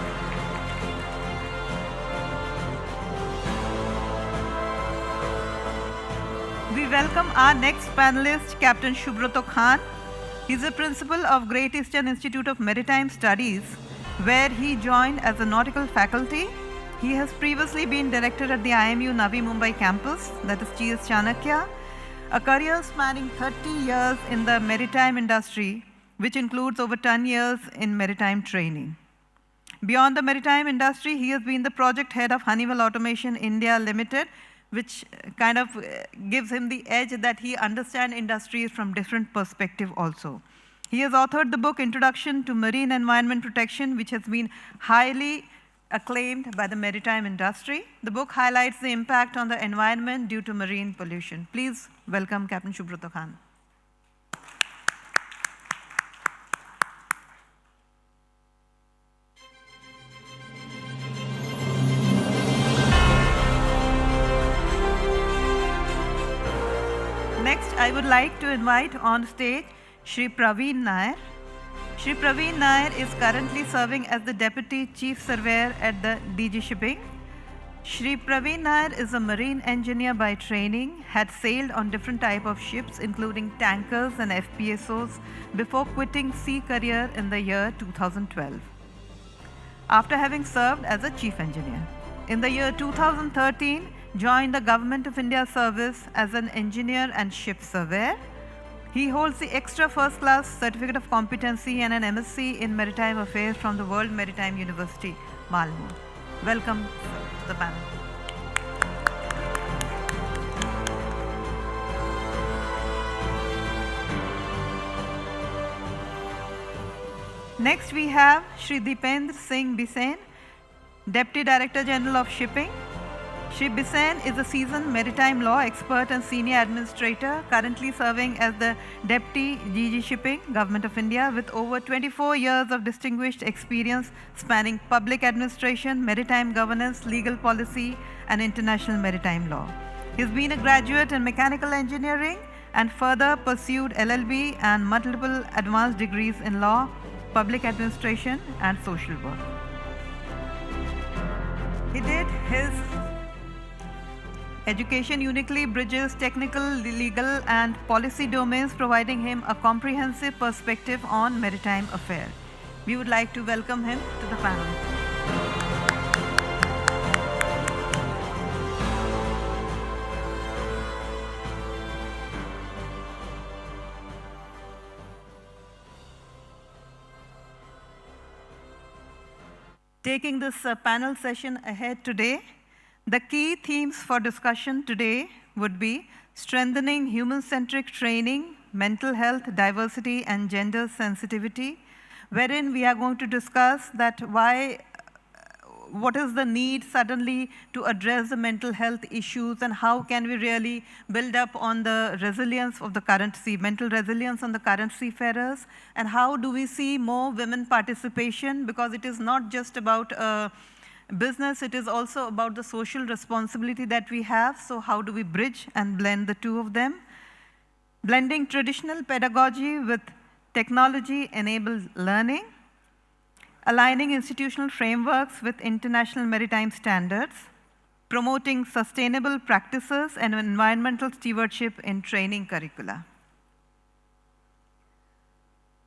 We welcome our next panelist, Captain Subroto Khan. He is a principal of Great Eastern Institute of Maritime Studies, where he joined as a nautical faculty. He has previously been director at the IMU Navi Mumbai campus, that is GS Chanakya, a career spanning 30 years in the maritime industry, which includes over 10 years in maritime training. Beyond the maritime industry, he has been the project head of Honeywell Automation India Limited, which kind of gives him the edge that he understands industries from different perspectives also. He has authored the book Introduction to Marine Environment Protection, which has been highly acclaimed by the maritime industry. The book highlights the impact on the environment due to marine pollution. Please welcome Captain Subroto Khan. Next, I would like to invite on stage Shri Praveen Nair. Shri Praveen Nair is currently serving as the Deputy Chief Surveyor at the DG Shipping. Shri Praveen Nair is a marine engineer by training, had sailed on different types of ships, including tankers and FPSOs, before quitting sea career in the year 2012, after having served as a chief engineer. In the year 2013, joined the Government of India service as an engineer and ship surveyor. He holds the extra first class certificate of competency and an MSc in Maritime Affairs from the World Maritime University, Malmo. Welcome to the panel. Next we have Shri Dipendra Singh Bisen, Deputy Director General of Shipping. Shri Bisen is a seasoned maritime law expert and senior administrator, currently serving as the Deputy DG Shipping, Government of India, with over 24 years of distinguished experience spanning public administration, maritime governance, legal policy, and international maritime law. He's been a graduate in mechanical engineering and further pursued LLB and multiple advanced degrees in law, public administration, and social work. He did his education uniquely bridges technical, legal, and policy domains, providing him a comprehensive perspective on maritime affairs. We would like to welcome him to the panel. taking this panel session ahead today. The key themes for discussion today would be strengthening human-centric training, mental health, diversity, and gender sensitivity, wherein we are going to discuss that what is the need suddenly to address the mental health issues, and how can we really build up on the resilience of the current mental resilience on the current seafarers, and how do we see more women participation, because it is not just about business, it is also about the social responsibility that we have. So how do we bridge and blend the two of them? Blending traditional pedagogy with technology-enabled learning, aligning institutional frameworks with international maritime standards, promoting sustainable practices and environmental stewardship in training curricula.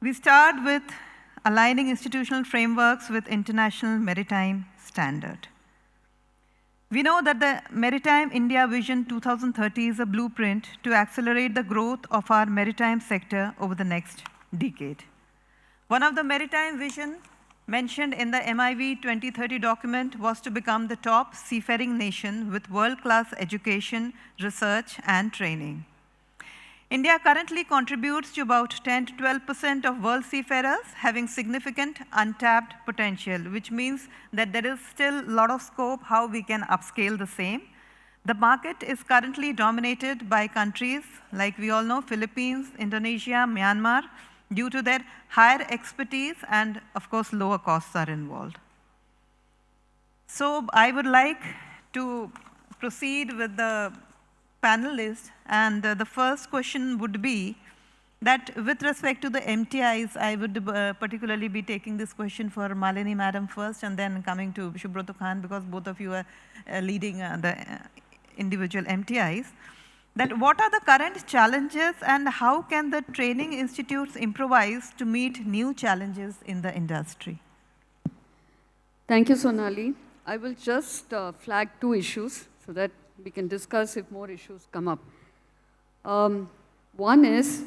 We start with aligning institutional frameworks with international maritime standard. We know that the Maritime India Vision 2030 is a blueprint to accelerate the growth of our maritime sector over the next decade. One of the maritime vision mentioned in the MIV 2030 document was to become the top seafaring nation with world-class education, research, and training. India currently contributes to about 10 to 12% of world seafarers, having significant untapped potential, which means that there is still a lot of scope how we can upscale the same. The market is currently dominated by countries like we all know, Philippines, Indonesia, Myanmar, due to their higher expertise and, of course, lower costs are involved. So I would like to proceed with the panelists, and the first question would be that with respect to the MTIs, I would particularly be taking this question for Malini Madam first, and then coming to Subroto Khan, because both of you are leading the individual MTIs. That what are the current challenges, and how can the training institutes improvise to meet new challenges in the industry? Thank you, Sonali. I will just flag two issues so that we can discuss if more issues come up. One is,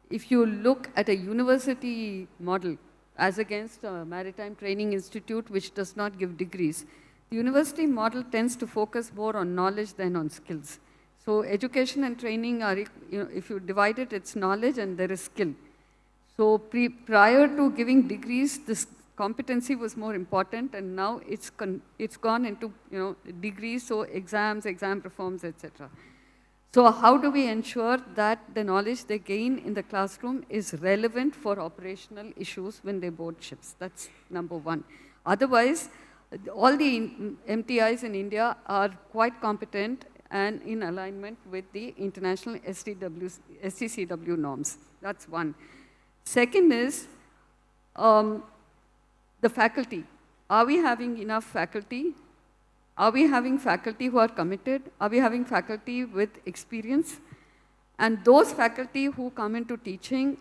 if you look at a university model as against a maritime training institute which does not give degrees, the university model tends to focus more on knowledge than on skills. So education and training are, if you divide it, it's knowledge and there is skill. So prior to giving degrees, this competency was more important, and now it's gone into degrees, so exams, exam reforms, etc. So how do we ensure that the knowledge they gain in the classroom is relevant for operational issues when they board ships? That's number one. Otherwise, all the MTIs in India are quite competent and in alignment with the international STCW norms. That's one. Second is the faculty. Are we having enough faculty? Are we having faculty who are committed? Are we having faculty with experience? And those faculty who come into teaching,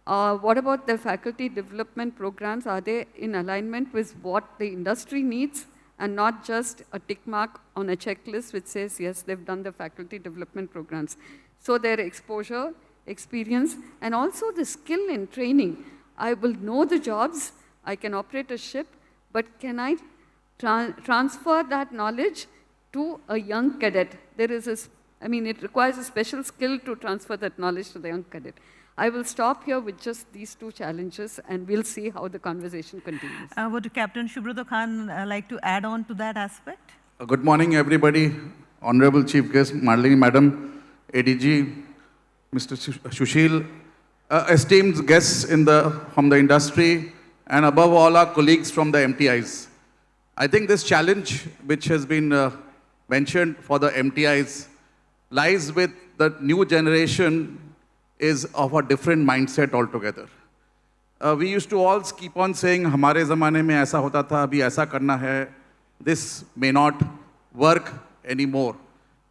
what about the faculty development programs? Are they in alignment with what the industry needs, and not just a tick mark on a checklist which says, yes, they've done the faculty development programs? So their exposure, experience, and also the skill in training. I will know the jobs, I can operate a ship, but can I transfer that knowledge to a young cadet? It requires a special skill to transfer that knowledge to the young cadet. I will stop here with just these two challenges, and we'll see how the conversation continues. Would Captain Subroto Khan like to add on to that aspect? Good morning, everybody. Honorable Chief Guest, Malini Madam, ADG, Mr. Sushil, esteemed guests from the industry, and above all, our colleagues from the MTIs. I think this challenge, which has been mentioned for the MTIs, lies with the new generation is of a different mindset altogether. We used to all keep on saying, "Hamare zamane mein aisa hota tha, abhi aisa karna hai." This may not work anymore.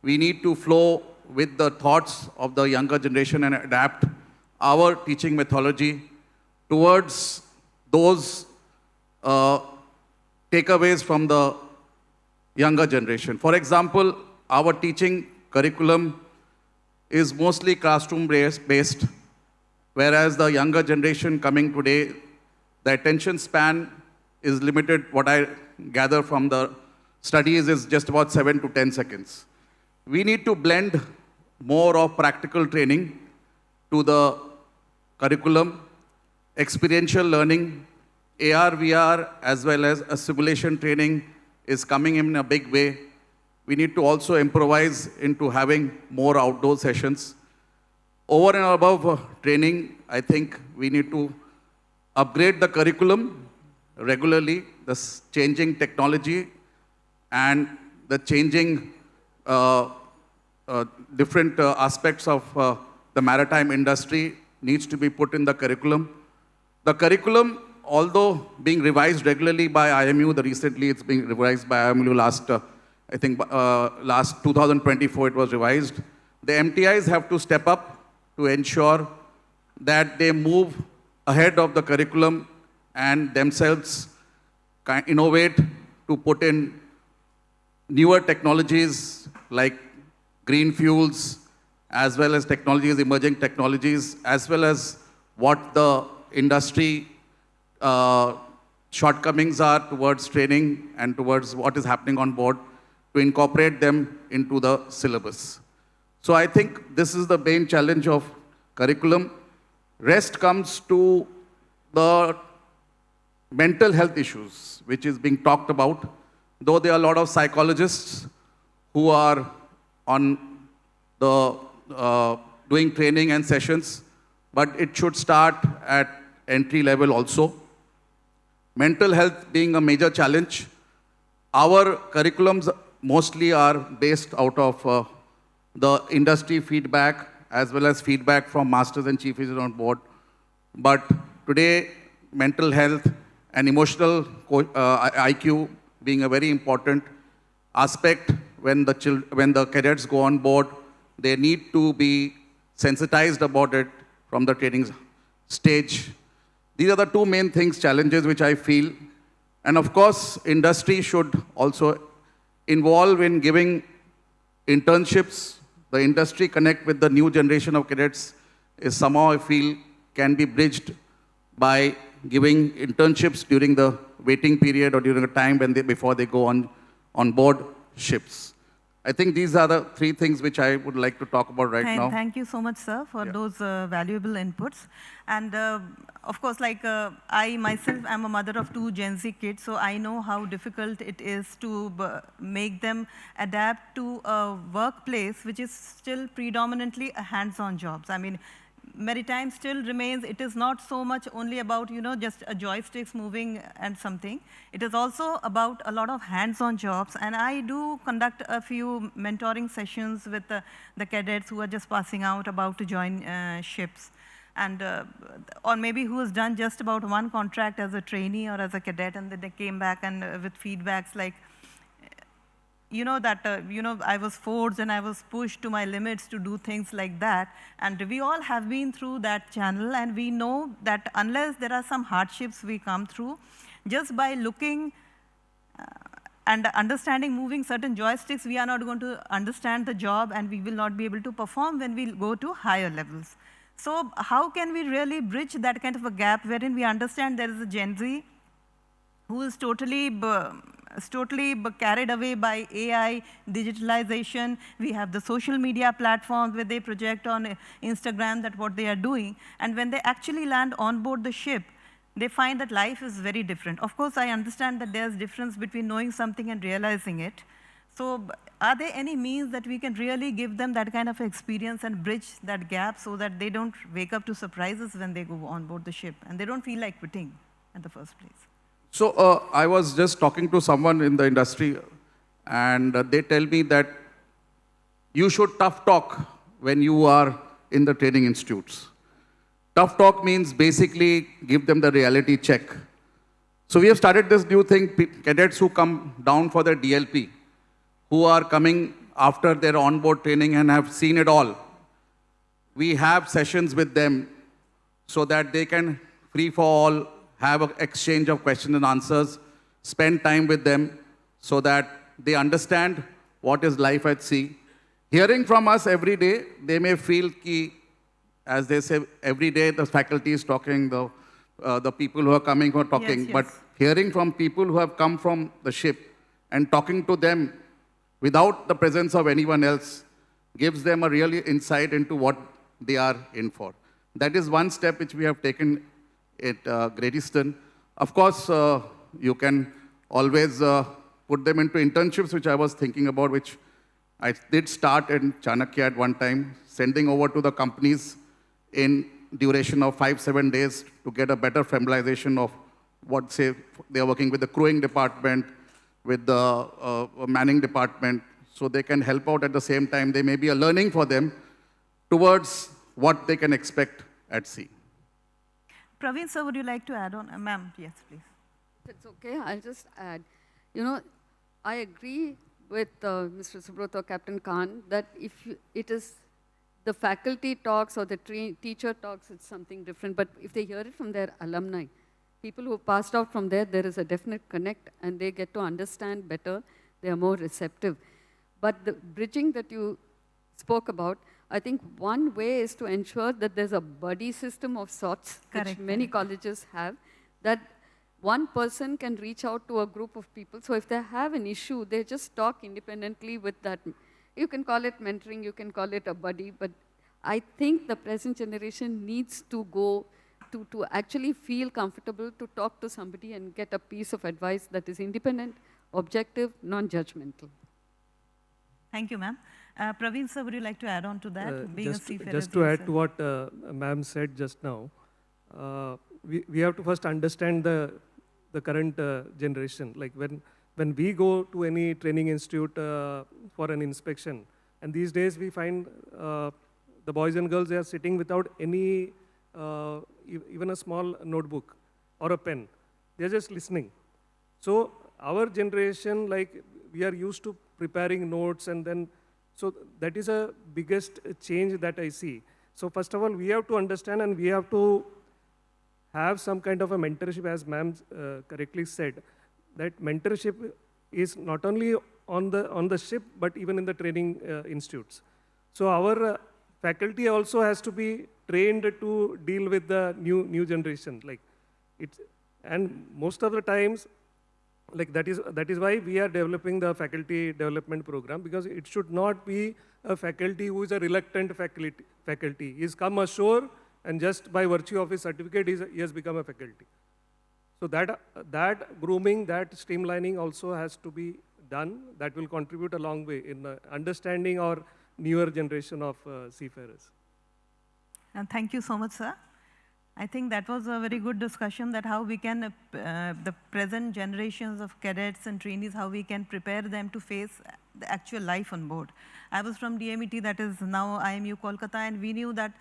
We need to flow with the thoughts of the younger generation and adapt our teaching methodology towards those takeaways from the younger generation. For example, our teaching curriculum is mostly classroom-based, whereas the younger generation coming today, the attention span is limited, what I gather from the studies is just about 7 to 10 seconds. We need to blend more of practical training to the curriculum, experiential learning, AR, VR, as well as a simulation training is coming in a big way. We need to also improvise into having more outdoor sessions. Over and above training, I think we need to upgrade the curriculum regularly, the changing technology and the changing different aspects of the maritime industry needs to be put in the curriculum. The curriculum, although being revised regularly by IMU, recently it's being revised by IMU last 2024 it was revised. The MTIs have to step up to ensure that they move ahead of the curriculum and themselves innovate to put in newer technologies like green fuels, as well as technologies, emerging technologies, as well as what the industry shortcomings are towards training and towards what is happening on board to incorporate them into the syllabus. So I think this is the main challenge of curriculum. Rest comes to the mental health issues, which is being talked about, though there are a lot of psychologists who are on the doing training and sessions, but it should start at entry level also. Mental health being a major challenge, our curriculums mostly are based out of the industry feedback as well as feedback from masters and chief engineers on board. But today, mental health and emotional IQ being a very important aspect when the cadets go on board, they need to be sensitized about it from the training stage. These are the two main challenges which I feel. And of course, industry should also involve in giving internships. The industry connect with the new generation of cadets is somehow I feel can be bridged by giving internships during the waiting period or during a time when before they go on board ships. I think these are the three things which I would like to talk about right now. Thank you so much, sir, for those valuable inputs. And of course, like I myself am a mother of 2 Gen Z kids, so I know how difficult it is to make them adapt to a workplace which is still predominantly a hands-on jobs. I mean, Maritime still remains, it is not so much only about, just a joysticks moving and something. It is also about a lot of hands-on jobs. And I do conduct a few mentoring sessions with the cadets who are just passing out, about to join ships. And, or maybe who has done just about 1 contract as a trainee or as a cadet, and then they came back and with feedbacks like, I was forced and I was pushed to my limits to do things like that. And we all have been through that channel, and we know that unless there are some hardships we come through, just by looking and understanding moving certain joysticks, we are not going to understand the job, and we will not be able to perform when we go to higher levels. So how can we really bridge that kind of a gap wherein we understand there is a Gen Z who is totally carried away by AI, digitalization. We have the social media platforms where they project on Instagram that what they are doing. And when they actually land on board the ship, they find that life is very different. Of course, I understand that there's difference between knowing something and realizing it. So are there any means that we can really give them that kind of experience and bridge that gap so that they don't wake up to surprises when they go on board the ship and they don't feel like quitting in the first place? So I was just talking to someone in the industry, and they tell me that you should tough talk when you are in the training institutes. Tough talk means basically give them the reality check. So we have started this new thing, cadets who come down for their DLP, who are coming after their onboard training and have seen it all. We have sessions with them so that they can free for all have an exchange of questions and answers, spend time with them so that they understand what is life at sea. Hearing from us every day, they may feel ki, as they say, every day the faculty is talking, the people who are coming are talking, Yes, yes. but hearing from people who have come from the ship and talking to them without the presence of anyone else gives them a real insight into what they are in for. That is one step which we have taken at Great Eastern. Of course, you can always put them into internships, which I was thinking about, which I did start in Chanakya at one time, sending over to the companies in duration of 5-7 days to get a better familiarization of what, say, they are working with the crewing department, with the manning department, so they can help out at the same time. They may be a learning for them towards what they can expect at sea. Praveen, sir, would you like to add on? Ma'am, yes, please. It's okay, I'll just add. You know, I agree with Mr. Subrata, Captain Khan, that if it is the faculty talks or the teacher talks, it's something different. But if they hear it from their alumni, people who passed out from there is a definite connect and they get to understand better, they are more receptive. But the bridging that you spoke about, I think one way is to ensure that there's a buddy system of sorts, which many colleges have, that one person can reach out to a group of people. So if they have an issue, they just talk independently with that. You can call it mentoring, you can call it a buddy, but I think the present generation needs to go to actually feel comfortable to talk to somebody and get a piece of advice that is independent, objective, non-judgmental. Thank you, ma'am. Praveen, sir, would you like to add on to that? Just to add to what ma'am said just now, we have to first understand the current generation. Like when we go to any training institute for an inspection, and these days we find the boys and girls, they are sitting without any, even a small notebook or a pen. They're just listening. So our generation, like we are used to preparing notes, and then, so that is a biggest change that I see. So first of all, we have to understand and we have to have some kind of a mentorship, as ma'am correctly said, that mentorship is not only on the ship, but even in the training institutes. So our faculty also has to be trained to deal with the new generation. Like and most of the times, like that is why we are developing the faculty development program, because it should not be a faculty who is a reluctant faculty. He's come ashore and just by virtue of his certificate, he has become a faculty. So that grooming, that streamlining also has to be done. That will contribute a long way in understanding our newer generation of seafarers. And thank you so much, sir. I think that was a very good discussion, that how we can, the present generations of cadets and trainees, how we can prepare them to face the actual life on board. I was from DMET, that is now IMU Kolkata, and we knew that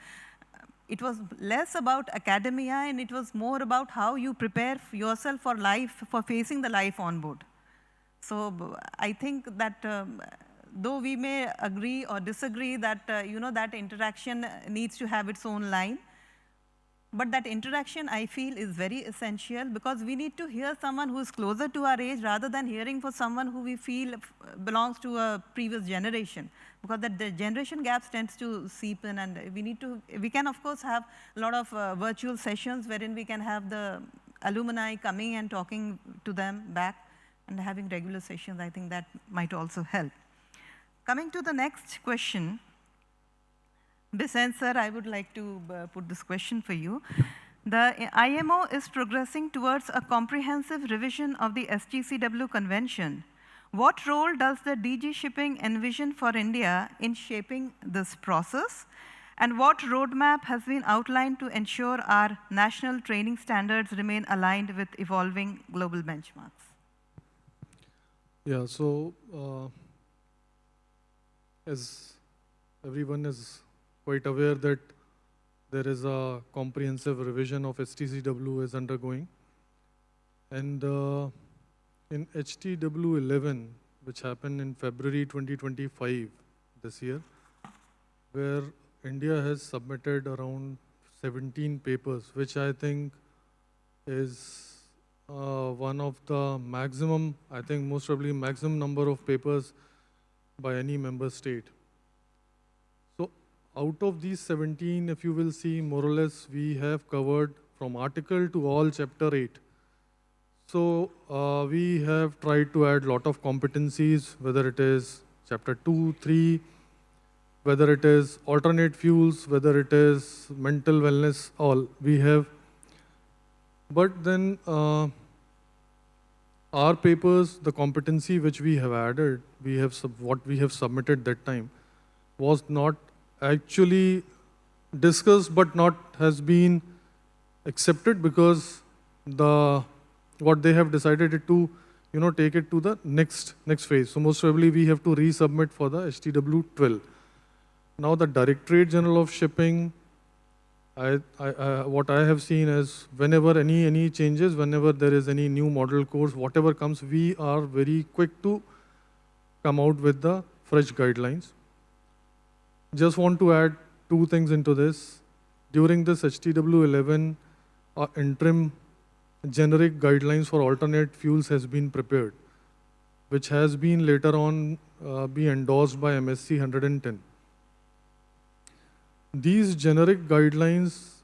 it was less about academia and it was more about how you prepare yourself for life, for facing the life on board. So I think that though we may agree or disagree that, that interaction needs to have its own line, but that interaction, I feel, is very essential, because we need to hear someone who is closer to our age rather than hearing for someone who we feel belongs to a previous generation, because that the generation gaps tends to seep in, and we can of course have a lot of virtual sessions wherein we can have the alumni coming and talking to them back and having regular sessions. I think that might also help. Coming to the next question, Besen sir, I would like to put this question for you. The IMO is progressing towards a comprehensive revision of the STCW convention. What role does the DG Shipping envision for India in shaping this process? And what roadmap has been outlined to ensure our national training standards remain aligned with evolving global benchmarks? Yeah, so as everyone is quite aware that there is a comprehensive revision of STCW is undergoing. And in HTW 11, which happened in February 2025 this year, where India has submitted around 17 papers, which I think is one of the maximum, I think most probably maximum number of papers by any member state. Out of these 17, if you will see, more or less, we have covered from article to all chapter 8. So we have tried to add a lot of competencies, whether it is chapter 2, 3, whether it is alternate fuels, whether it is mental wellness, all we have. But then our papers, the competency which we have added, what we have submitted that time was not actually discussed, but not has been accepted because what they have decided it to, take it to the next phase. So most probably we have to resubmit for the STW 12. Now the Directorate General of Shipping, what I have seen is whenever any changes, whenever there is any new model course, whatever comes, we are very quick to come out with the fresh guidelines. Just want to add 2 things into this. During this HTW 11, interim generic guidelines for alternate fuels has been prepared, which has been later on be endorsed by MSc 110. These generic guidelines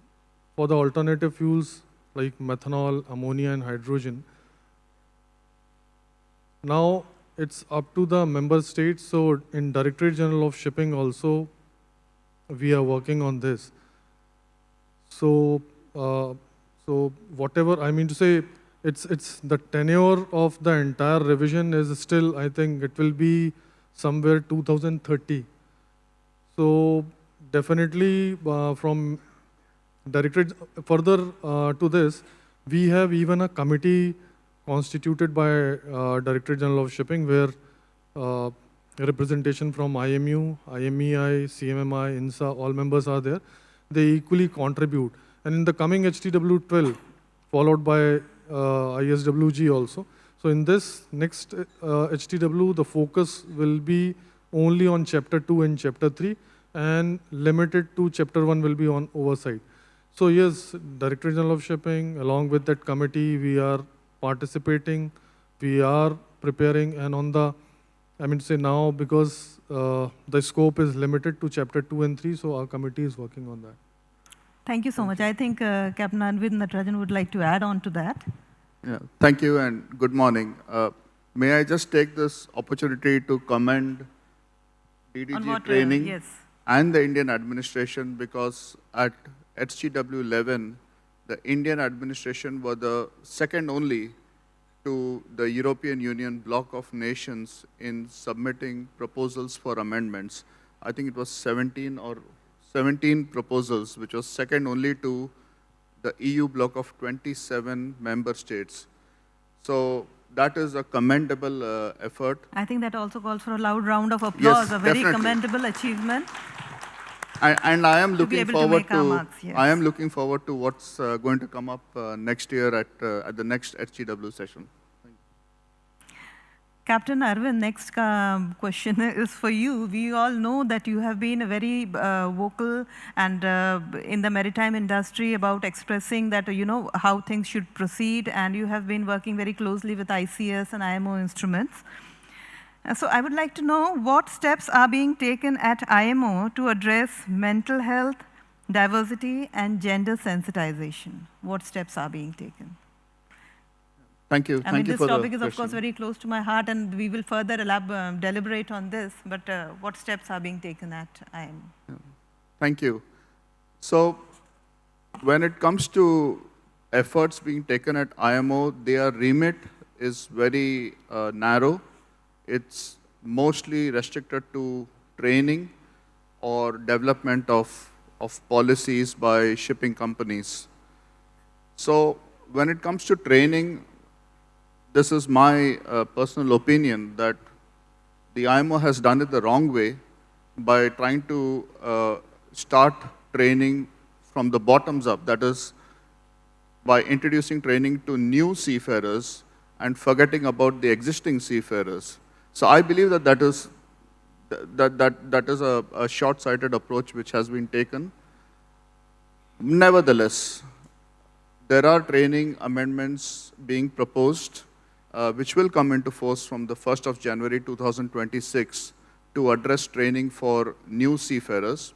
for the alternative fuels like methanol, ammonia and hydrogen, now it's up to the member states. So in Directorate General of Shipping also, we are working on this. So whatever, I mean to say, it's the tenure of the entire revision is still, I think it will be somewhere 2030. So definitely from Directorate, further to this, we have even a committee constituted by Directorate General of Shipping where representation from IMU, IMEI, CMMI, INSA, all members are there. They equally contribute. And in the coming HTW 12, followed by ISWG also. So in this next HTW, the focus will be only on chapter 2 and chapter 3, and limited to chapter 1 will be on oversight. So yes, Director General of Shipping, along with that committee, we are participating, we are preparing, and on the, I mean to say now, because the scope is limited to chapter 2 and 3, so our committee is working on that. Thank you so much. I think Captain Anvid Natarajan would like to add on to that. Yeah, thank you and good morning. May I just take this opportunity to commend DDG training yes. and the Indian administration, because at HTW 11, the Indian administration were the second only to the European Union bloc of nations in submitting proposals for amendments. I think it was 17 proposals, which was second only to the EU bloc of 27 member states. So that is a commendable effort. I think that also calls for a loud round of applause, Yes, a very definitely. commendable achievement. And I am looking forward to, marks, yes. I am looking forward to what's going to come up next year at the next HTW session. Captain Arvind, next question is for you. We all know that you have been very vocal and in the maritime industry about expressing that, how things should proceed, and you have been working very closely with ICS and IMO instruments. So I would like to know what steps are being taken at IMO to address mental health, diversity, and gender sensitization. What steps are being taken? Thank you. I mean, this for the topic is, of course, question. very close to my heart, and we will further deliberate on this. But what steps are being taken at IMO? Thank you. So when it comes to efforts being taken at IMO, their remit is very narrow. It's mostly restricted to training or development of policies by shipping companies. So when it comes to training, this is my personal opinion that the IMO has done it the wrong way by trying to start training from the bottoms up. That is, by introducing training to new seafarers and forgetting about the existing seafarers. So I believe that is a short-sighted approach which has been taken. Nevertheless, there are training amendments being proposed which will come into force from the 1st of January 2026 to address training for new seafarers.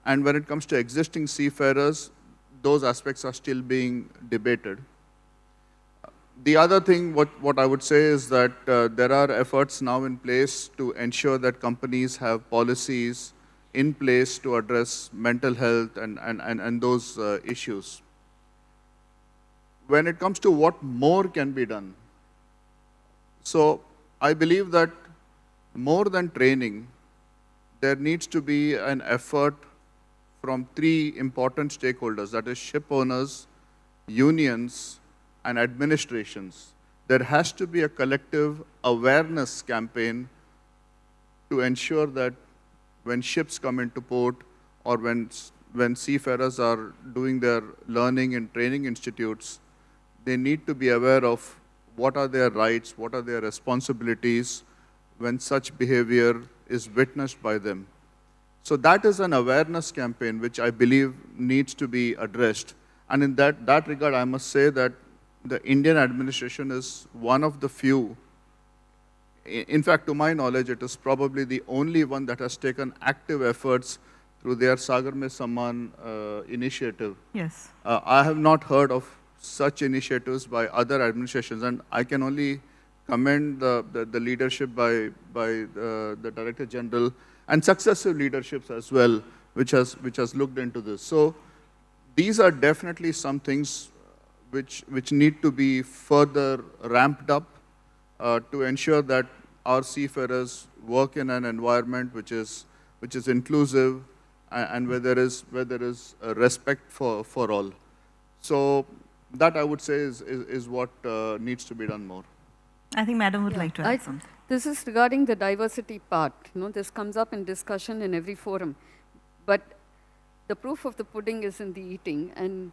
And when it comes to existing seafarers, those aspects are still being debated. The other thing, what I would say is that there are efforts now in place to ensure that companies have policies in place to address mental health and those issues. When it comes to what more can be done, so I believe that more than training, there needs to be an effort from three important stakeholders, that is ship owners, unions, and administrations. There has to be a collective awareness campaign to ensure that when ships come into port or when seafarers are doing their learning in training institutes, they need to be aware of what are their rights, what are their responsibilities when such behavior is witnessed by them. So that is an awareness campaign which I believe needs to be addressed. And in that regard, I must say that the Indian administration is one of the few, in fact, to my knowledge, it is probably the only one that has taken active efforts through their Sagar Mein Samman initiative. Yes. I have not heard of such initiatives by other administrations, and I can only commend the leadership by the Director General and successive leaderships as well, which has looked into this. So these are definitely some things which need to be further ramped up to ensure that our seafarers work in an environment which is inclusive and where there is a respect for all. So that I would say is what needs to be done more. I think Madam would like to add something. This is regarding the diversity part. This comes up in discussion in every forum. But the proof of the pudding is in the eating. And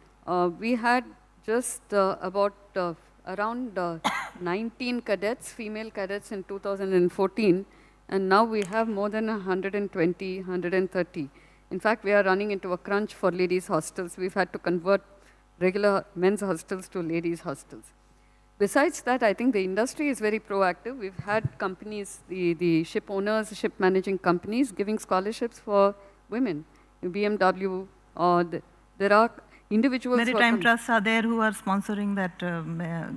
we had just about around 19 cadets, female cadets in 2014. And now we have more than 120, 130. In fact, we are running into a crunch for ladies' hostels. We've had to convert regular men's hostels to ladies' hostels. Besides that, I think the industry is very proactive. We've had companies, the ship owners, ship managing companies giving scholarships for women. BMW, there are individuals. Maritime trusts are there who are sponsoring that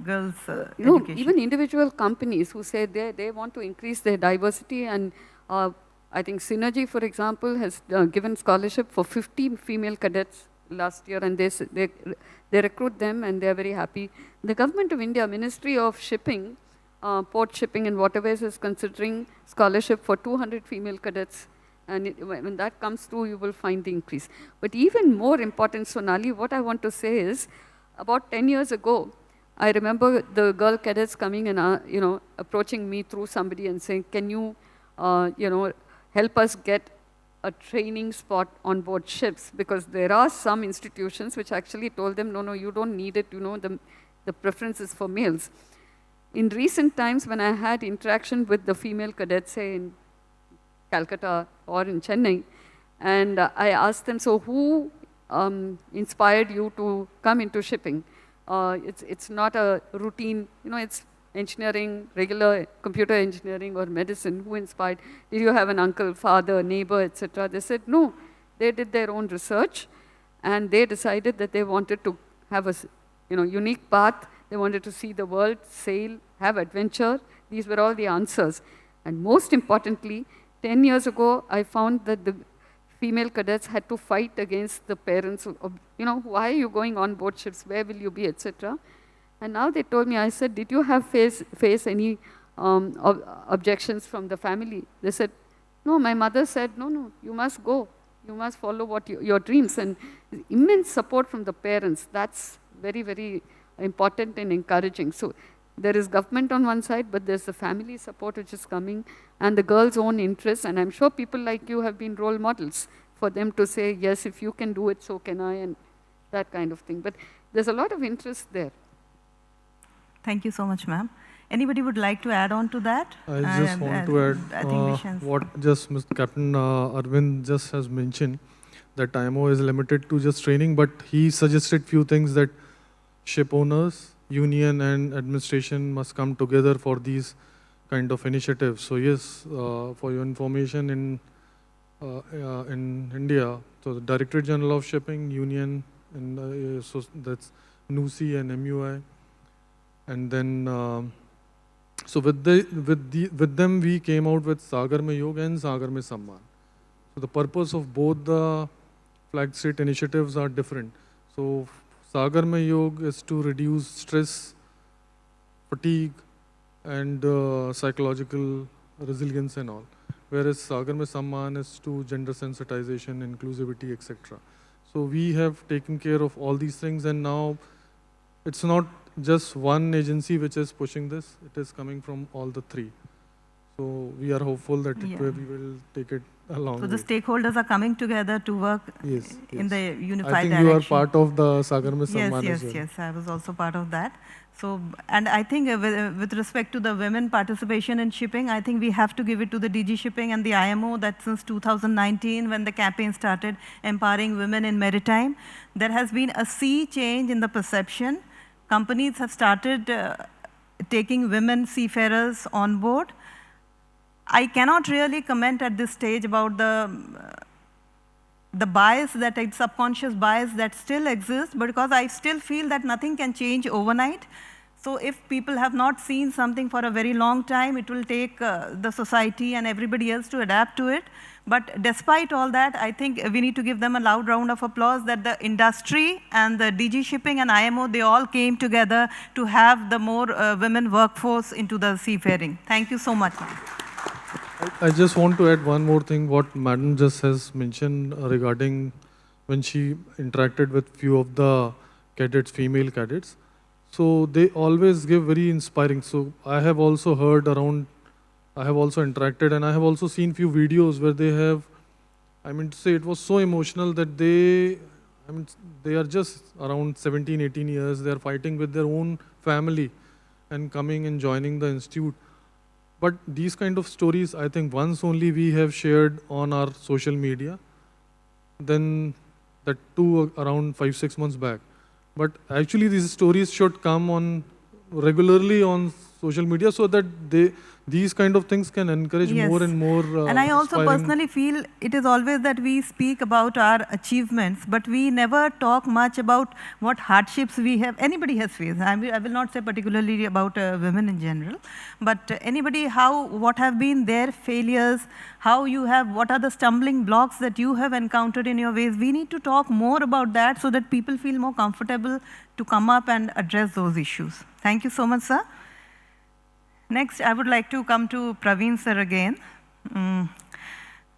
girls' education. Even individual companies who say they want to increase their diversity, and I think Synergy, for example, has given scholarship for 50 female cadets last year, and they recruit them and they are very happy. The Government of India, Ministry of Shipping, Port Shipping and Waterways is considering scholarship for 200 female cadets. And when that comes through, you will find the increase. But even more important, Sonali, what I want to say is, about 10 years ago, I remember the girl cadets coming and approaching me through somebody and saying, can you help us get a training spot on board ships, because there are some institutions which actually told them, no, you don't need it, the preference is for males. In recent times, when I had interaction with the female cadets, say in Calcutta or in Chennai, and I asked them, so who inspired you to come into shipping? It's not a routine, it's engineering, regular computer engineering or medicine. Who inspired? Did you have an uncle, father, neighbor, etc.? They said no. They did their own research, and they decided that they wanted to have a unique path. They wanted to see the world, sail, have adventure. These were all the answers. And most importantly, 10 years ago, I found that the female cadets had to fight against the parents. Why are you going on board ships? Where will you be, etc. And now they told me, I said, did you have face any objections from the family? They said, no, my mother said, no, you must go. You must follow what your dreams. And immense support from the parents. That's very, very important and encouraging. So there is government on one side, but there's the family support which is coming, and the girls' own interests. And I'm sure people like you have been role models for them to say, yes, if you can do it, so can I, and that kind of thing. But there's a lot of interest there. Thank you so much, ma'am. Anybody would like to add on to that? I just want to add what just Mr. Captain Arvind just has mentioned, that IMO is limited to just training, but he suggested few things that ship owners, union and administration must come together for these kind of initiatives. So yes, for your information, in India, so the Directorate General of Shipping, Union, and so that's NUSI and MUI, And then, so with them, we came out with Sagar Mein Yog and Sagar Mein Samman. So the purpose of both the flag state initiatives are different. So Sagar Mein Yog is to reduce stress, fatigue, and psychological resilience and all. Whereas Sagar Mein Samman is to gender sensitization, inclusivity, etc. So we have taken care of all these things, and now it's not just one agency which is pushing this, it is coming from all the three. So we are hopeful that we will take it along. So the stakeholders are coming together to work in the unified direction. I think you are part of the Sagar Mein Samman as well. Yes, I was also part of that. So, and I think with respect to the women participation in shipping, I think we have to give it to the DG Shipping and the IMO that since 2019, when the campaign started empowering women in maritime, there has been a sea change in the perception. Companies have started taking women seafarers on board. I cannot really comment at this stage about the bias, that subconscious bias that still exists, but because I still feel that nothing can change overnight. So if people have not seen something for a very long time, it will take the society and everybody else to adapt to it. But despite all that, I think we need to give them a loud round of applause that the industry and the DG Shipping and IMO, they all came together to have the more women workforce into the seafaring. Thank you so much. I just want to add one more thing, what Madam just has mentioned regarding when she interacted with few of the cadets, female cadets. So they always give very inspiring. So I have also heard around, I have also interacted, and I have also seen few videos where they have, I mean to say it was so emotional that they are just around 17, 18 years, they are fighting with their own family and coming and joining the institute. But these kind of stories, I think once only we have shared on our social media, then that too around 5-6 months back. But actually these stories should come on regularly on social media so that these kind of things can encourage more and more and I also aspiring. personally feel it is always that we speak about our achievements, but we never talk much about what hardships we have, anybody has faced. I will not say particularly about women in general, but anybody, what have been their failures, what are the stumbling blocks that you have encountered in your ways. We need to talk more about that so that people feel more comfortable to come up and address those issues. Thank you so much, sir. Next, I would like to come to Praveen sir again.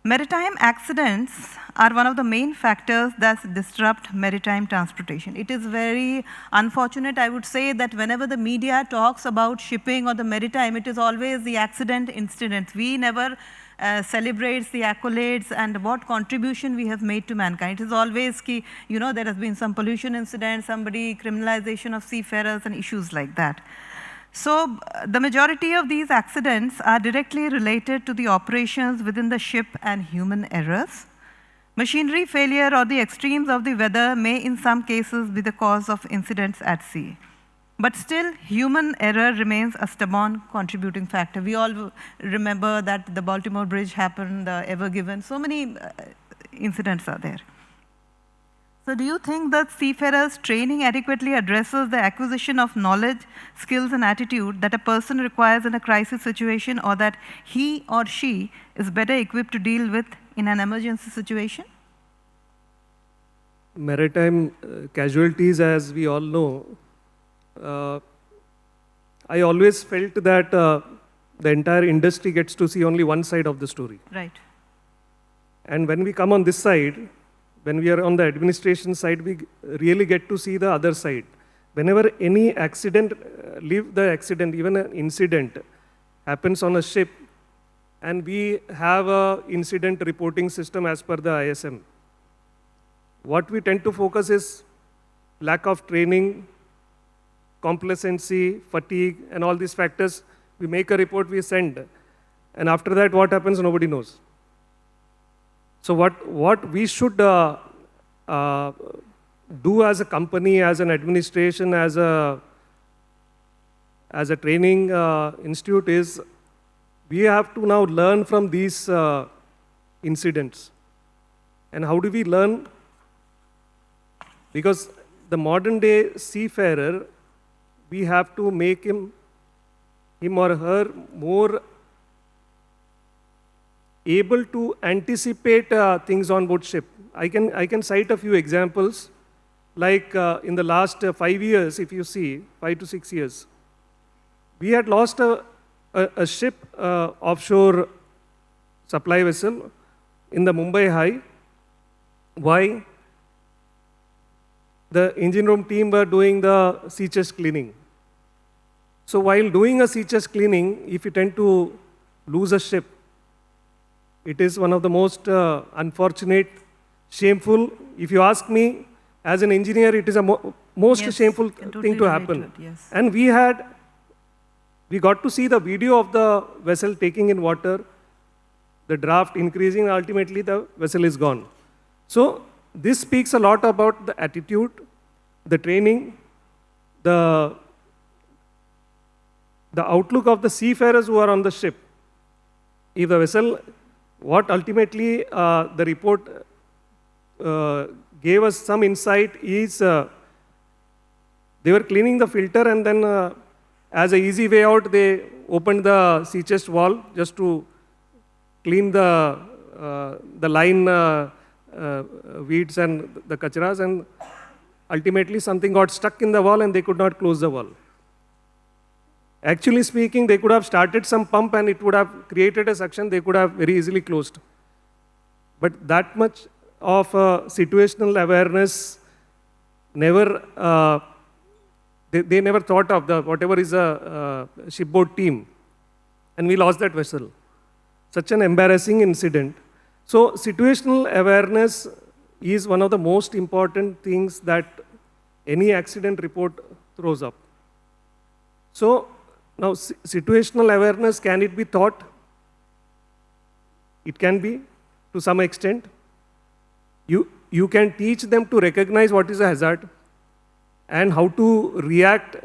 Maritime accidents are one of the main factors that disrupt maritime transportation. It is very unfortunate, I would say, that whenever the media talks about shipping or the maritime, it is always the accident incidents. We never celebrates the accolades and what contribution we have made to mankind. It is always, there has been some pollution incident, criminalization of seafarers and issues like that. So the majority of these accidents are directly related to the operations within the ship and human errors. Machinery failure or the extremes of the weather may in some cases be the cause of incidents at sea. But still, human error remains a stubborn contributing factor. We all remember that the Baltimore Bridge happened, the Ever Given, so many incidents are there. So do you think that seafarers' training adequately addresses the acquisition of knowledge, skills, and attitude that a person requires in a crisis situation, or that he or she is better equipped to deal with in an emergency situation? Maritime casualties, as we all know, I always felt that the entire industry gets to see only one side of the story. Right. And when we come on this side, when we are on the administration side, we really get to see the other side. Whenever any accident, leave the accident, even an incident happens on a ship, and we have an incident reporting system as per the ISM. What we tend to focus is lack of training, complacency, fatigue, and all these factors. We make a report, we send. And after that, what happens, nobody knows. So what we should do as a company, as an administration, as a training institute is, we have to now learn from these incidents. And how do we learn? Because the modern day seafarer, we have to make him or her more able to anticipate things on board ship. I can cite a few examples. Like in the last 5 years, if you see, 5 to 6 years, we had lost a ship, offshore supply vessel in the Mumbai High. Why? The engine room team were doing the sea chest cleaning. So while doing a sea chest cleaning, if you tend to lose a ship, it is one of the most unfortunate, shameful. If you ask me, as an engineer, it is a most Yes, shameful can totally thing to relate happen. to it, yes. And we got to see the video of the vessel taking in water, the draft increasing, ultimately the vessel is gone. So this speaks a lot about the attitude, the training, the outlook of the seafarers who are on the ship. If the vessel, what ultimately the report gave us some insight is they were cleaning the filter, and then as an easy way out, they opened the sea chest wall just to clean the line weeds and the kacharas, and ultimately something got stuck in the wall and they could not close the wall. Actually speaking, they could have started some pump and it would have created a suction they could have very easily closed. But that much of situational awareness never, they never thought of the whatever is a shipboard team, and we lost that vessel. Such an embarrassing incident. So situational awareness is one of the most important things that any accident report throws up. So now situational awareness, can it be taught? It can be to some extent. You can teach them to recognize what is a hazard and how to react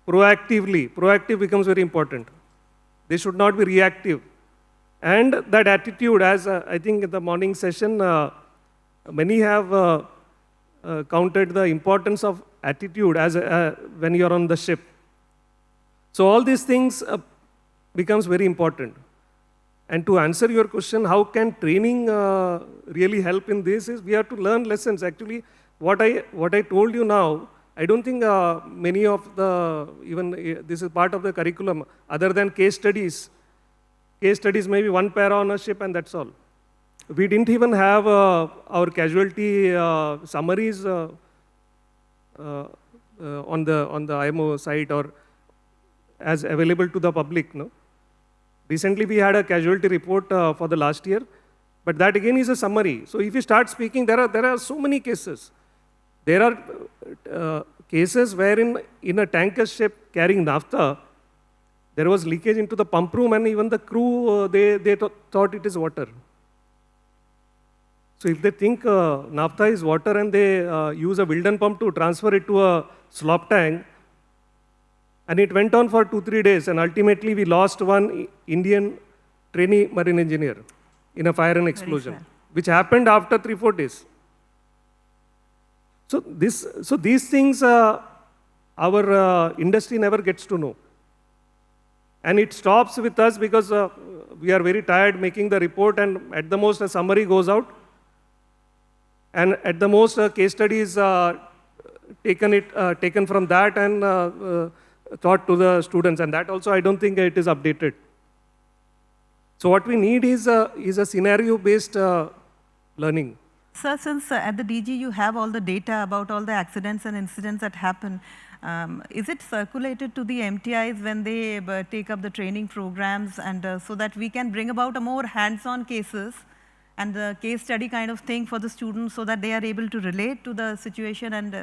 proactively. Proactive becomes very important. They should not be reactive. And that attitude, as I think in the morning session, many have counted the importance of attitude as when you are on the ship. So all these things becomes very important. And to answer your question, how can training really help in this is we have to learn lessons. Actually, what I told you now, I don't think many of even this is part of the curriculum, other than case studies. Case studies maybe one para on a ship and that's all. We didn't even have our casualty summaries on the IMO site or as available to the public. No? Recently we had a casualty report for the last year, but that again is a summary. So if you start speaking, there are so many cases. There are cases wherein in a tanker ship carrying naphtha, there was leakage into the pump room, and even the crew, they thought it is water. So if they think naphtha is water and they use a Wilden pump to transfer it to a slop tank, and it went on for 2-3 days, and ultimately we lost one Indian trainee marine engineer in a fire and explosion, which happened after 3-4 days. So these things our industry never gets to know. And it stops with us because we are very tired making the report, and at the most a summary goes out. And at the most case studies taken from that and taught to the students, and that also I don't think it is updated. So what we need is a scenario-based learning. Sir, since at the DG you have all the data about all the accidents and incidents that happen, is it circulated to the MTIs when they take up the training programs, and so that we can bring about a more hands-on cases and the case study kind of thing for the students, so that they are able to relate to the situation, and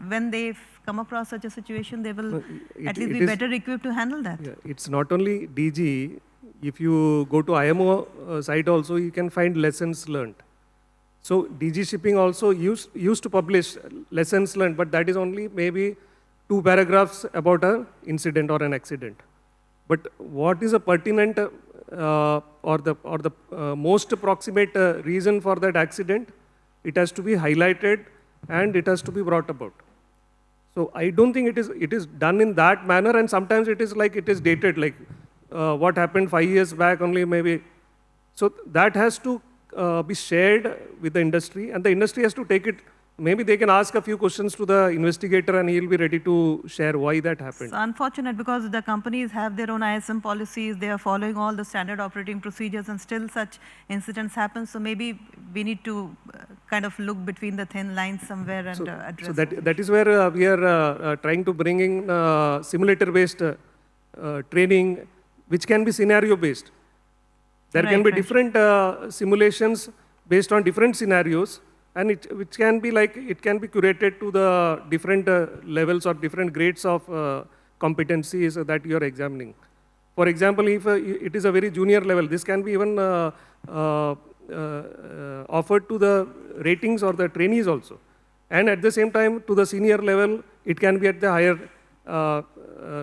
when they come across such a situation, they will at least be better equipped to handle that? Yeah, it's not only DG. If you go to IMO site also, you can find lessons learned. So DG Shipping also used to publish lessons learned, but that is only maybe 2 paragraphs about an incident or an accident. But what is a pertinent or the most approximate reason for that accident, it has to be highlighted and it has to be brought about. So I don't think it is done in that manner, and sometimes it is like it is dated, like what happened 5 years back only maybe. So that has to be shared with the industry, and the industry has to take it. Maybe they can ask a few questions to the investigator, and he'll be ready to share why that happened. It's unfortunate because the companies have their own ISM policies, they are following all the standard operating procedures, and still such incidents happen. So maybe we need to kind of look between the thin lines somewhere and address. So that is where we are trying to bring in simulator-based training, which can be scenario-based. There can be different simulations based on different scenarios, and which can be like, it can be curated to the different levels or different grades of competencies that you are examining. For example, if it is a very junior level, this can be even offered to the ratings or the trainees also. And at the same time, to the senior level, it can be at the higher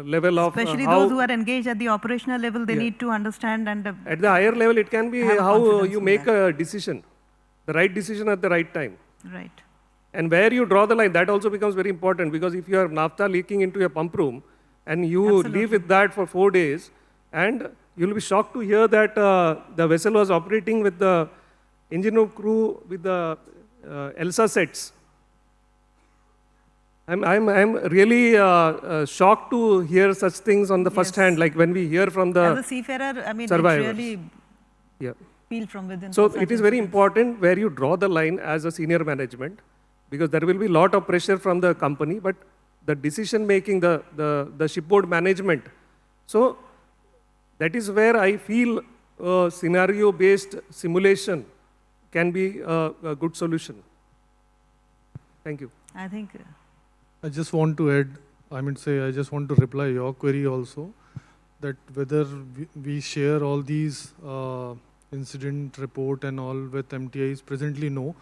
level of especially those who are engaged at the operational level, they need to understand and at the higher level, it can be how you make a decision, the right decision at the right time. Right. And where you draw the line, that also becomes very important, because if you have naphtha leaking into your pump room and you leave with that for 4 days, and you'll be shocked to hear that the vessel was operating with the engine room crew with the ELSA sets. I'm really shocked to hear such things on the first hand, like when we hear from the as a seafarer, I mean, survivors. it really feel from within. So it is very important where you draw the line as a senior management, because there will be a lot of pressure from the company, but the decision making, the shipboard management. So that is where I feel scenario-based simulation can be a good solution. Thank you. I think. I just want to add, I just want to reply your query also, that whether we share all these incident report and all with MTIs, presently no,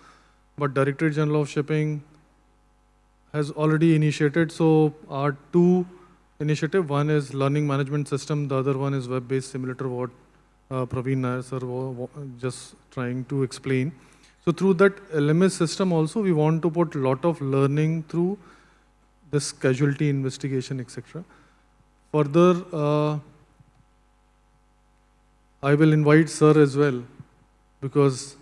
but Directorate General of Shipping has already initiated. So our 2 initiatives, one is learning management system, the other one is web-based simulator, what Praveen Nair sir was just trying to explain. So through that LMS system also, we want to put a lot of learning through this casualty investigation, etc. Further, I will invite sir as well, because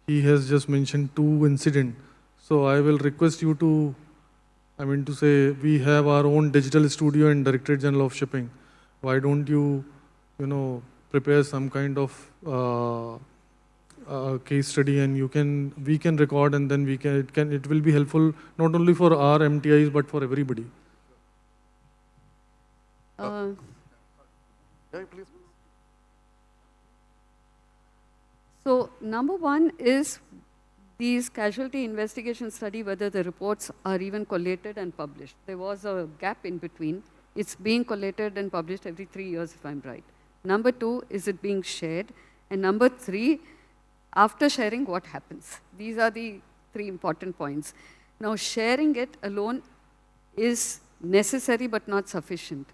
he has just mentioned 2 incidents. So I will request you to, we have our own digital studio in Directorate General of Shipping. Why don't you, prepare some kind of case study, and we can record, and then it will be helpful not only for our MTIs but for everybody. So number 1 is these casualty investigation study, whether the reports are even collated and published. There was a gap in between. It's being collated and published every 3 years, if I'm right. Number 2, is it being shared? And number 3, after sharing, what happens? These are the 3 important points. Now, sharing it alone is necessary but not sufficient.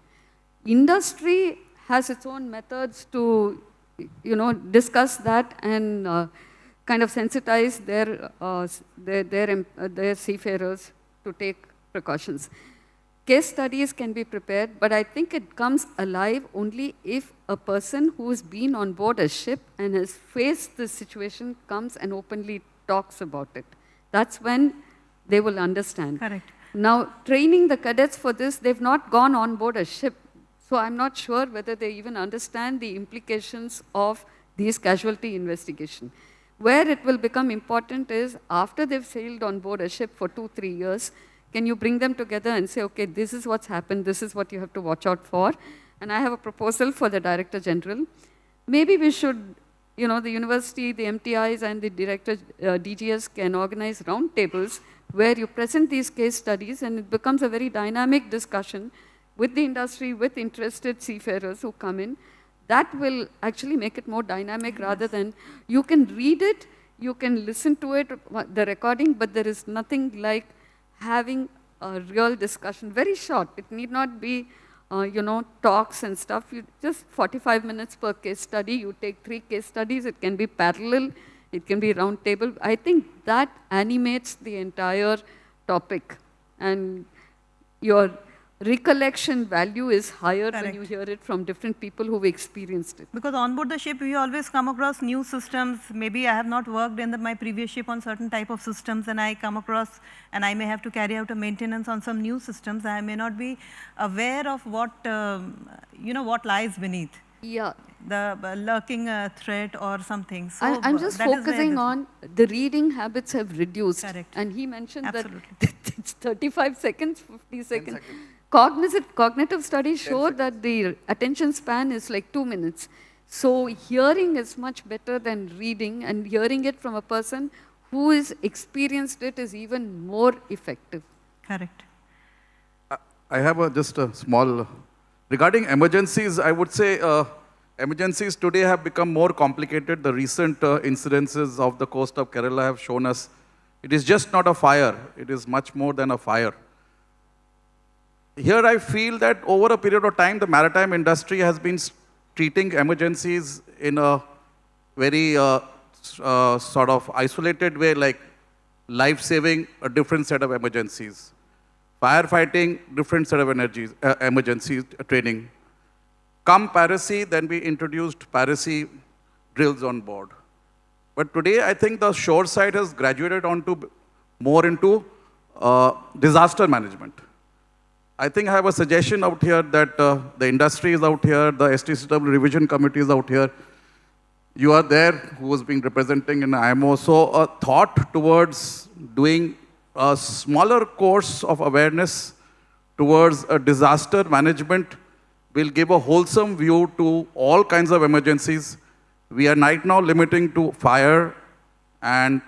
Industry has its own methods to, discuss that and kind of sensitize their seafarers to take precautions. Case studies can be prepared, but I think it comes alive only if a person who's been on board a ship and has faced this situation comes and openly talks about it. That's when they will understand. Correct. Now, training the cadets for this, they've not gone on board a ship, so I'm not sure whether they even understand the implications of these casualty investigation. Where it will become important is after they've sailed on board a ship for 2-3 years, can you bring them together and say, okay, this is what's happened, this is what you have to watch out for. And I have a proposal for the Director General. Maybe we should, the university, the MTIs and the Director DGS can organize roundtables where you present these case studies, and it becomes a very dynamic discussion with the industry, with interested seafarers who come in. That will actually make it more dynamic rather than, you can read it, you can listen to it, the recording, but there is nothing like having a real discussion, very short. It need not be, talks and stuff. You just 45 minutes per case study. You take 3 case studies. It can be parallel. It can be round table. I think that animates the entire topic. And, your recollection value is higher when Correct. you hear it from different people who've experienced it. Because on board the ship, we always come across new systems. Maybe I have not worked in my previous ship on certain type of systems, and I come across, and I may have to carry out a maintenance on some new systems. I may not be aware of what, what lies beneath. Yeah. The lurking threat or something. So I'm just that is where focusing this- on the reading habits have reduced. Correct. And he mentioned Absolutely. that it's 35 seconds, 50 seconds. Cognitive studies show that the attention span is like 2 minutes. So hearing is much better than reading, and hearing it from a person who has experienced it is even more effective. Correct. I have just a small, regarding emergencies, I would say emergencies today have become more complicated. The recent incidences of the coast of Kerala have shown us it is just not a fire, it is much more than a fire. Here I feel that over a period of time, the maritime industry has been treating emergencies in a very sort of isolated way, like life-saving, a different set of emergencies. Firefighting, different set of emergency training. Come piracy, then we introduced piracy drills on board. But today, I think the shore side has graduated more into disaster management. I think I have a suggestion out here that the industry is out here, the STCW revision committee is out here. You are there, who was being representing in IMO. So a thought towards doing a smaller course of awareness towards a disaster management will give a wholesome view to all kinds of emergencies. We are right now limiting to fire and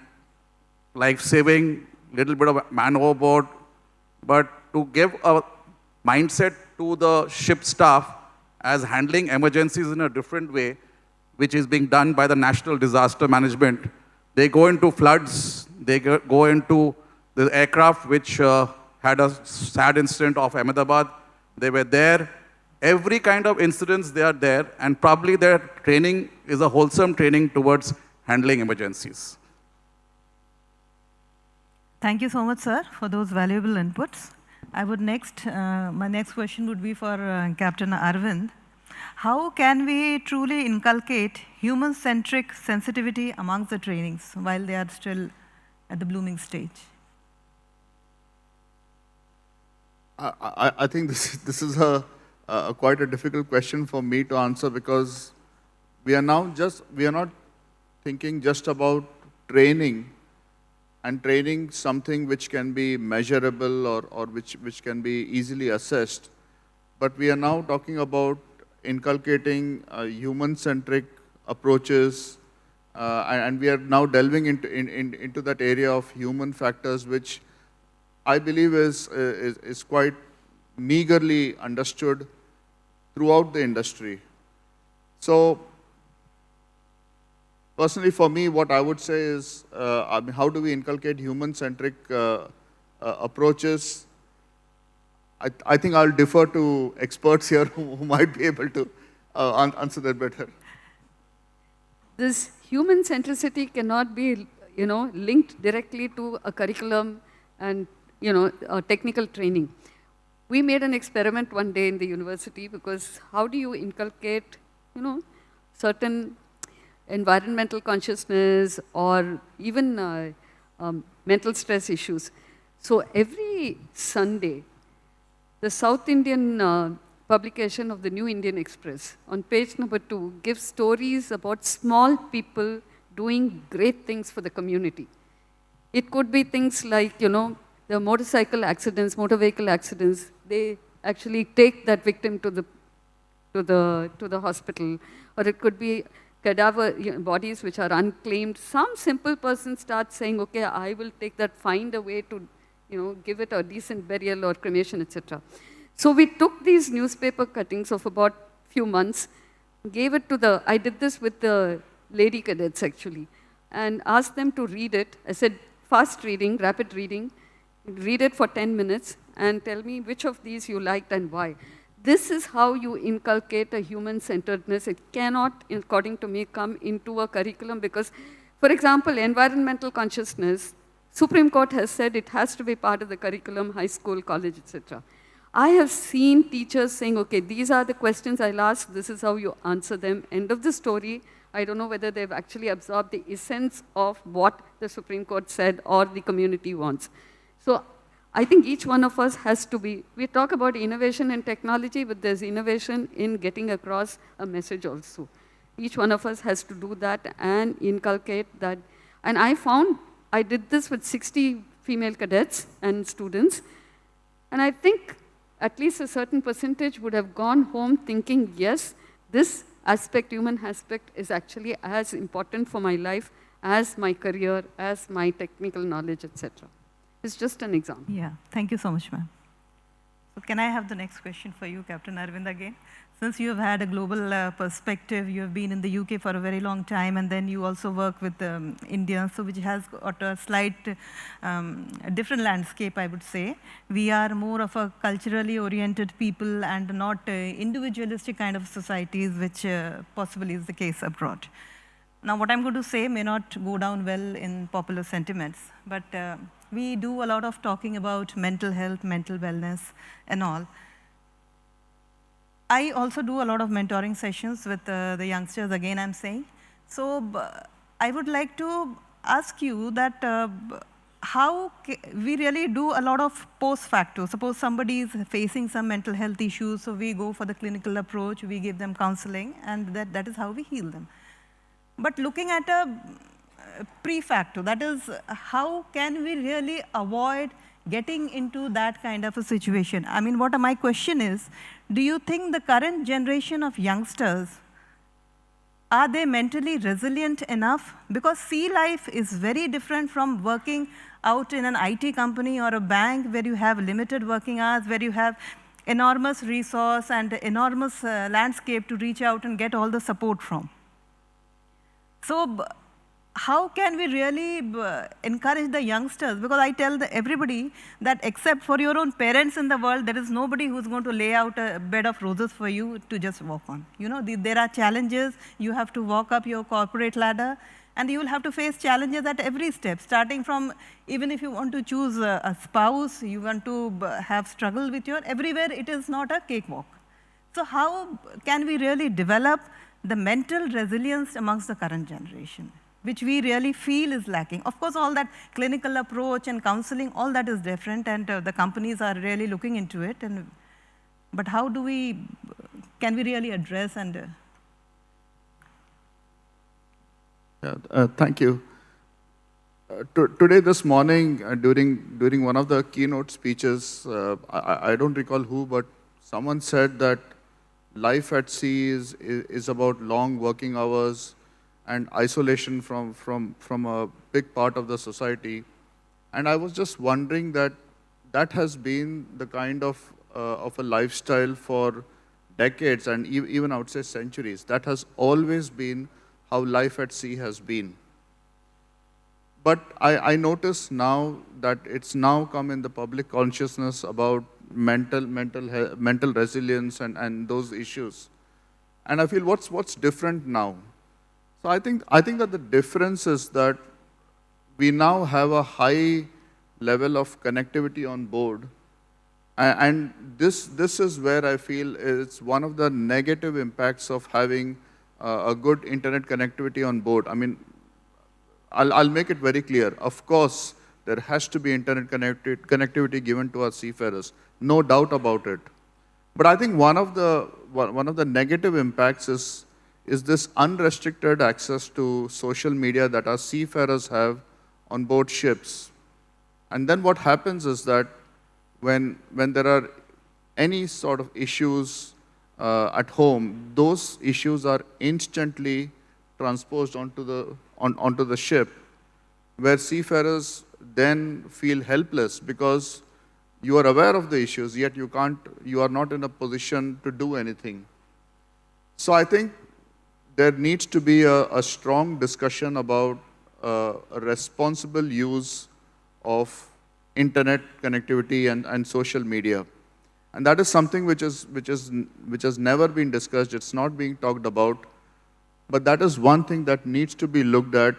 life-saving, little bit of man overboard, but to give a mindset to the ship staff as handling emergencies in a different way, which is being done by the National Disaster Management. They go into floods, they go into the aircraft which had a sad incident of Ahmedabad. They were there. Every kind of incidents, they are there, and probably their training is a wholesome training towards handling emergencies. Thank you so much, sir, for those valuable inputs. I would my next question would be for Captain Arvind. How can we truly inculcate human-centric sensitivity amongst the trainings while they are still at the blooming stage? I think this is quite a difficult question for me to answer, because we are not thinking just about training and training something which can be measurable or which can be easily assessed, but we are now talking about inculcating human-centric approaches, and we are now delving into that area of human factors, which I believe is quite meagerly understood throughout the industry. So, personally for me, what I would say is, how do we inculcate human-centric approaches? I think I'll defer to experts here who might be able to answer that better. This human centricity cannot be, linked directly to a curriculum and, technical training. We made an experiment one day in the university, because how do you inculcate, certain environmental consciousness or even mental stress issues. So every Sunday, the South Indian publication of the New Indian Express on page number 2 gives stories about small people doing great things for the community. It could be things like, the motor vehicle accidents, they actually take that victim to the hospital, or it could be cadaver bodies which are unclaimed. Some simple person starts saying, okay, I will take that, find a way to, give it a decent burial or cremation, etc. So we took these newspaper cuttings of about few months, gave it to I did this with the lady cadets actually, and asked them to read it. I said, fast reading, rapid reading, read it for 10 minutes and tell me which of these you liked and why. This is how you inculcate a human-centeredness. It cannot, according to me, come into a curriculum because, for example, environmental consciousness, Supreme Court has said it has to be part of the curriculum, high school, college, etc. I have seen teachers saying, okay, these are the questions I'll ask, this is how you answer them. End of the story. I don't know whether they've actually absorbed the essence of what the Supreme Court said or the community wants. So I think each one of us has to be, we talk about innovation and technology, but there's innovation in getting across a message also. Each one of us has to do that and inculcate that. And I found, I did this with 60 female cadets and students, and I think at least a certain percentage would have gone home thinking, yes, this aspect, human aspect, is actually as important for my life as my career, as my technical knowledge, etc. It's just an example. Yeah, thank you so much, ma'am. So can I have the next question for you, Captain Arvind, again? Since you have had a global perspective, you have been in the UK for a very long time, and then you also work with India, so which has got a slight different landscape, I would say. We are more of a culturally oriented people and not individualistic kind of societies, which possibly is the case abroad. Now, what I'm going to say may not go down well in popular sentiments, but we do a lot of talking about mental health, mental wellness, and all. I also do a lot of mentoring sessions with the youngsters, again I'm saying. So I would like to ask you that how we really do a lot of post facto. Suppose somebody is facing some mental health issues, so we go for the clinical approach, we give them counseling, and that is how we heal them. But looking at a pre-facto, that is, how can we really avoid getting into that kind of a situation? I mean, what my question is, do you think the current generation of youngsters, are they mentally resilient enough? Because sea life is very different from working out in an IT company or a bank where you have limited working hours, where you have enormous resource and enormous landscape to reach out and get all the support from. So how can we really encourage the youngsters? Because I tell everybody that except for your own parents in the world, there is nobody who's going to lay out a bed of roses for you to just walk on. You know, there are challenges. You have to walk up your corporate ladder, and you will have to face challenges at every step, starting from even if you want to choose a spouse, you want to have struggle with your, everywhere it is not a cakewalk. So how can we really develop the mental resilience amongst the current generation, which we really feel is lacking? Of course, all that clinical approach and counseling, all that is different, and the companies are really looking into it. But how do can we really address and... Thank you. Today, this morning, during one of the keynote speeches, I don't recall who, but someone said that life at sea is about long working hours and isolation from a big part of the society. And I was just wondering that has been the kind of a lifestyle for decades and even I would say centuries. That has always been how life at sea has been. But I notice now that it's now come in the public consciousness about mental resilience and those issues. And I feel what's different now? So I think that the difference is that we now have a high level of connectivity on board. And this is where I feel it's one of the negative impacts of having a good internet connectivity on board. I mean, I'll make it very clear. Of course, there has to be internet connectivity given to our seafarers, no doubt about it. But I think one of the negative impacts is this unrestricted access to social media that our seafarers have on board ships. And then what happens is that when there are any sort of issues at home, those issues are instantly transposed onto the ship, where seafarers then feel helpless because you are aware of the issues, yet you are not in a position to do anything. So I think there needs to be a strong discussion about a responsible use of internet connectivity and social media. And that is something which has never been discussed. It's not being talked about. But that is one thing that needs to be looked at,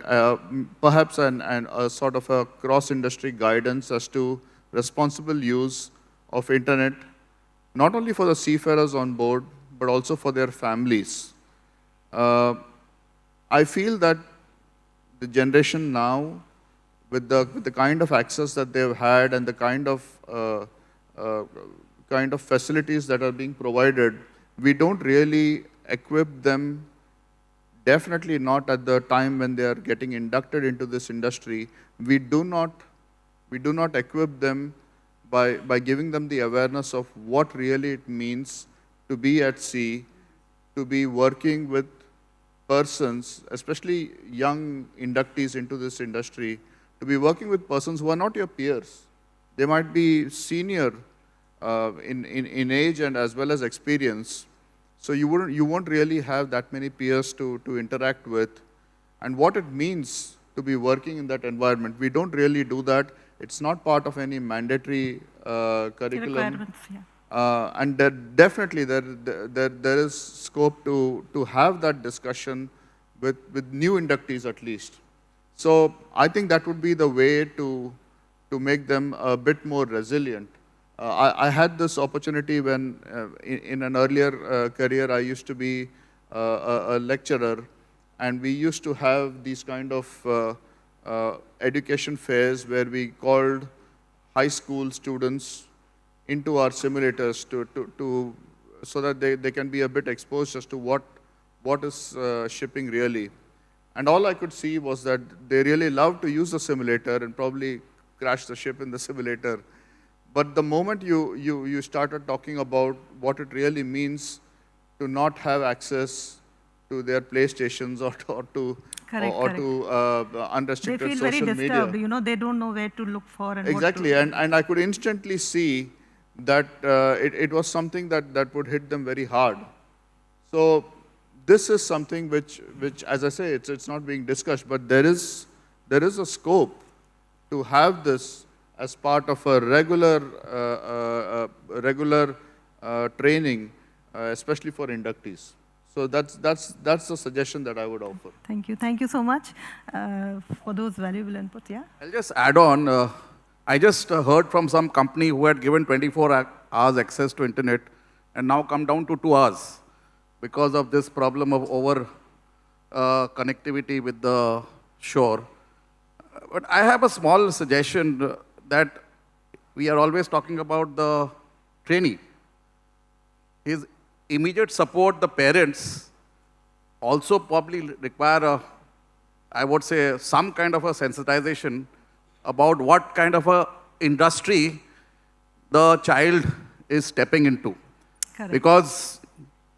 perhaps a sort of a cross-industry guidance as to responsible use of internet not only for the seafarers on board, but also for their families. I feel that the generation now, with the kind of access that they've had and the kind of facilities that are being provided, we don't really equip them, definitely not at the time when they are getting inducted into this industry. We do not equip them by giving them the awareness of what really it means to be at sea, to be working with persons, especially young inductees into this industry, to be working with persons who are not your peers. They might be senior in age and as well as experience. So you won't really have that many peers to interact with. And what it means to be working in that environment, we don't really do that. It's not part of any mandatory curriculum. Requirements, yeah. And definitely there is scope to have that discussion with new inductees at least. So I think that would be the way to make them a bit more resilient. I had this opportunity when in an earlier career I used to be a lecturer, and we used to have these kind of education fairs where we called high school students into our simulators so that they can be a bit exposed as to what is shipping really. And all I could see was that they really loved to use the simulator and probably crash the ship in the simulator. But the moment you started talking about what it really means to not have access to their PlayStations or to unrestricted social media. They feel very disturbed, you know, they don't know where to look for and exactly, what to... and I could instantly see that it was something that would hit them very hard. So this is something which as I say, it's not being discussed, but there is a scope to have this as part of a regular training, especially for inductees. So that's the suggestion that I would offer. Thank you. Thank you so much for those valuable inputs. Yeah. I'll just add on. I just heard from some company who had given 24 hours access to internet and now come down to 2 hours because of this problem of over connectivity with the shore. But I have a small suggestion that we are always talking about the trainee. His immediate support, the parents, also probably require I would say, some kind of a sensitization about what kind of a industry the child is stepping into. Correct. Because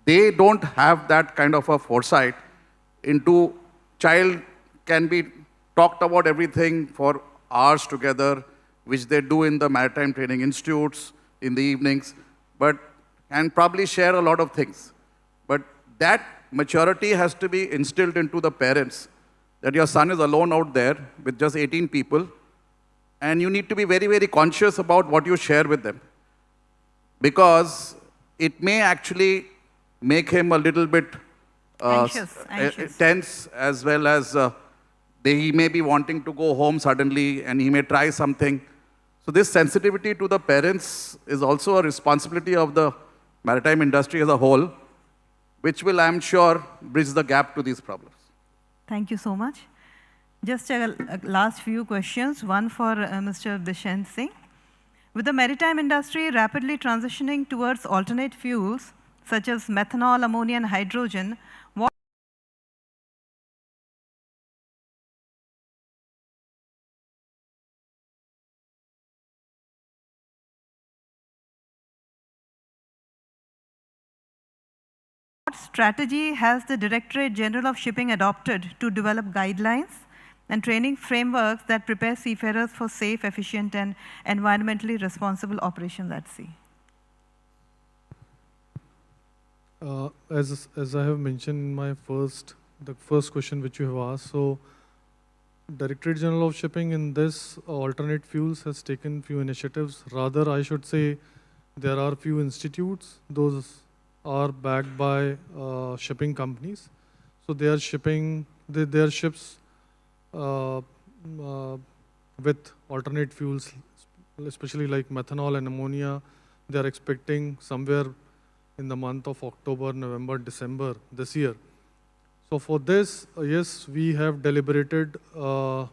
they don't have that kind of a foresight into child can be talked about everything for hours together, which they do in the Maritime Training Institutes in the evenings, but can probably share a lot of things. But that maturity has to be instilled into the parents, that your son is alone out there with just 18 people, and you need to be very, very conscious about what you share with them. Because it may actually make him a little bit anxious. tense, as well as he may be wanting to go home suddenly and he may try something. So this sensitivity to the parents is also a responsibility of the maritime industry as a whole, which will, I'm sure, bridge the gap to these problems. Thank you so much. Just a last few questions, one for Mr. Dishant Singh. With the maritime industry rapidly transitioning towards alternate fuels, such as methanol, ammonia, and hydrogen, what strategy has the Directorate General of Shipping adopted to develop guidelines and training frameworks that prepare seafarers for safe, efficient, and environmentally responsible operations at sea? As I have mentioned in my the first question which you have asked, so Directorate General of Shipping in this alternate fuels has taken few initiatives. Rather, I should say there are few institutes. Those are backed by shipping companies. So they are shipping their ships with alternate fuels, especially like methanol and ammonia. they are expecting somewhere in the month of October, November, December this year. So for this, yes, we have deliberated the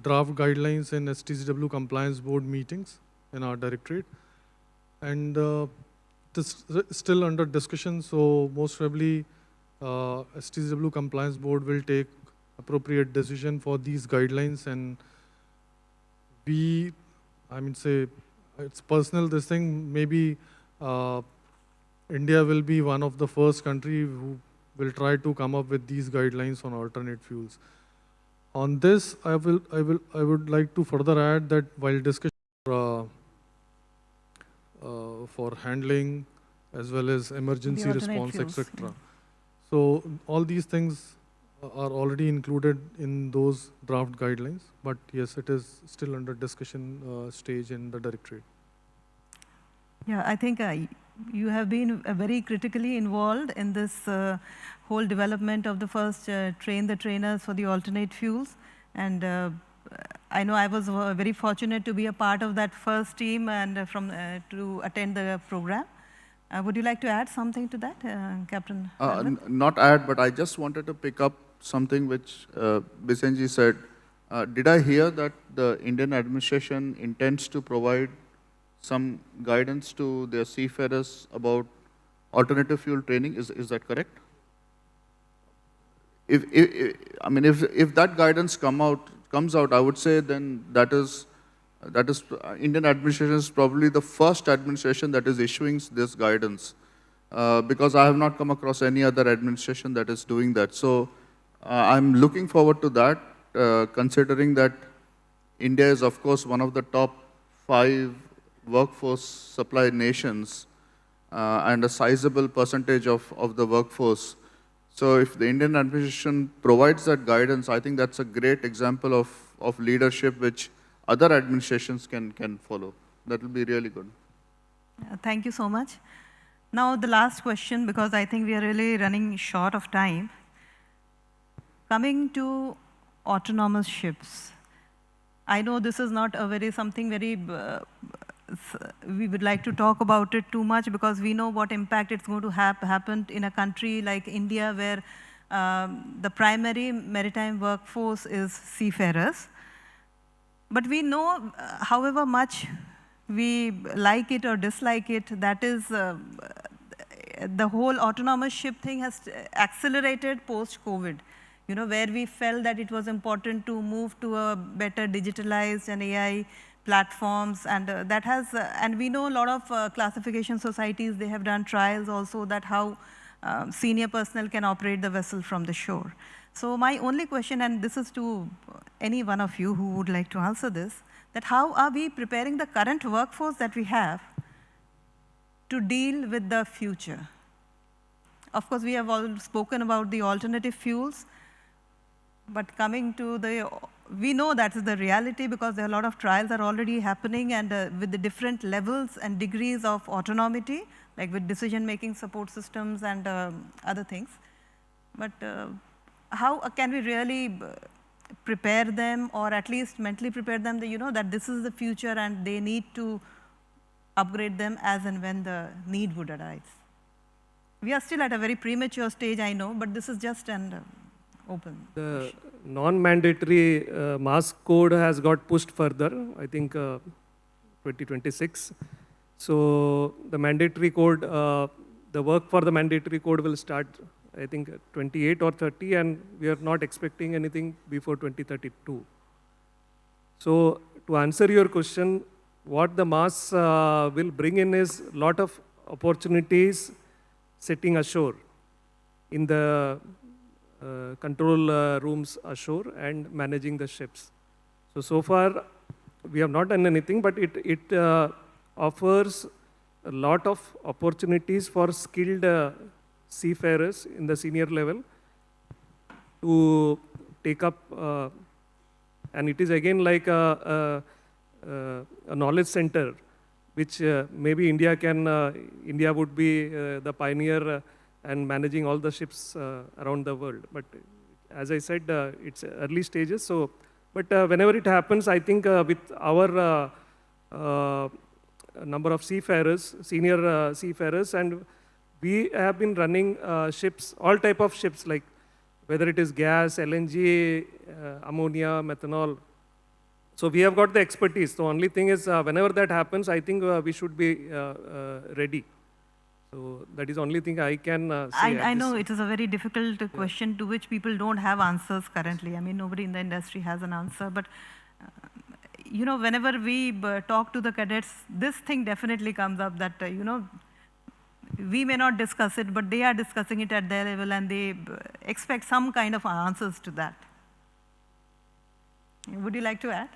draft guidelines in STCW compliance board meetings in our directorate. And this is still under discussion, so most probably STCW compliance board will take appropriate decision for these guidelines. And we, I mean, say, it's personal, this thing, maybe India will be one of the first country who will try to come up with these guidelines on alternate fuels. On this, I would like to further add that while discussion for handling as well as emergency response, etc. So all these things are already included in those draft guidelines, but yes, it is still under discussion stage in the directorate. Yeah, I think you have been very critically involved in this whole development of the first train the trainers for the alternate fuels. And I know I was very fortunate to be a part of that first team and to attend the program. Would you like to add something to that, Captain? Not add, but I just wanted to pick up something which Bisenji said. Did I hear that the Indian administration intends to provide some guidance to their seafarers about alternative fuel training? Is that correct? If that guidance comes out, I would say then that is Indian administration is probably the first administration that is issuing this guidance, because I have not come across any other administration that is doing that. So I'm looking forward to that, considering that India is, of course, one of the top 5 workforce supply nations and a sizable percentage of the workforce. So if the Indian administration provides that guidance, I think that's a great example of leadership which other administrations can follow. That will be really good. Thank you so much. Now the last question, because I think we are really running short of time. Coming to autonomous ships, I know this is not a something very we would like to talk about it too much, because we know what impact it's going to happen in a country like India, where the primary maritime workforce is seafarers. But we know, however much we like it or dislike it, that is the whole autonomous ship thing has accelerated post-COVID, where we felt that it was important to move to a better digitalized and AI platforms, and that has, and we know a lot of classification societies, they have done trials also that how senior personnel can operate the vessel from the shore. So my only question, and this is to any one of you who would like to answer this, that how are we preparing the current workforce that we have to deal with the future? Of course, we have all spoken about the alternative fuels, but coming to we know that is the reality, because there are a lot of trials are already happening, and with the different levels and degrees of autonomy, like with decision-making support systems and other things. But how can we really prepare them, or at least mentally prepare them that, that this is the future and they need to upgrade them as and when the need would arise? We are still at a very premature stage, I know, but this is just an open. The non-mandatory mask code has got pushed further, I think 2026. So the mandatory code, the work for the mandatory code will start, I think 28 or 30, and we are not expecting anything before 2032. So to answer your question, what the mass will bring in is a lot of opportunities sitting ashore in the control rooms ashore and managing the ships. So far, we have not done anything, but it offers a lot of opportunities for skilled seafarers in the senior level to take up, and it is again like a knowledge center, which maybe India would be the pioneer and managing all the ships around the world. But as I said, it's early stages. So, but whenever it happens, I think with our number of seafarers, senior seafarers, and we have been running ships, all type of ships, like whether it is gas, LNG, ammonia, methanol. So we have got the expertise. The only thing is, whenever that happens, I think we should be ready. So that is the only thing I can say. I know it is a very difficult question to which people don't have answers currently. I mean, nobody in the industry has an answer. But, you know, whenever we talk to the cadets, this thing definitely comes up that, you know, we may not discuss it, but they are discussing it at their level and they expect some kind of answers to that. Would you like to add?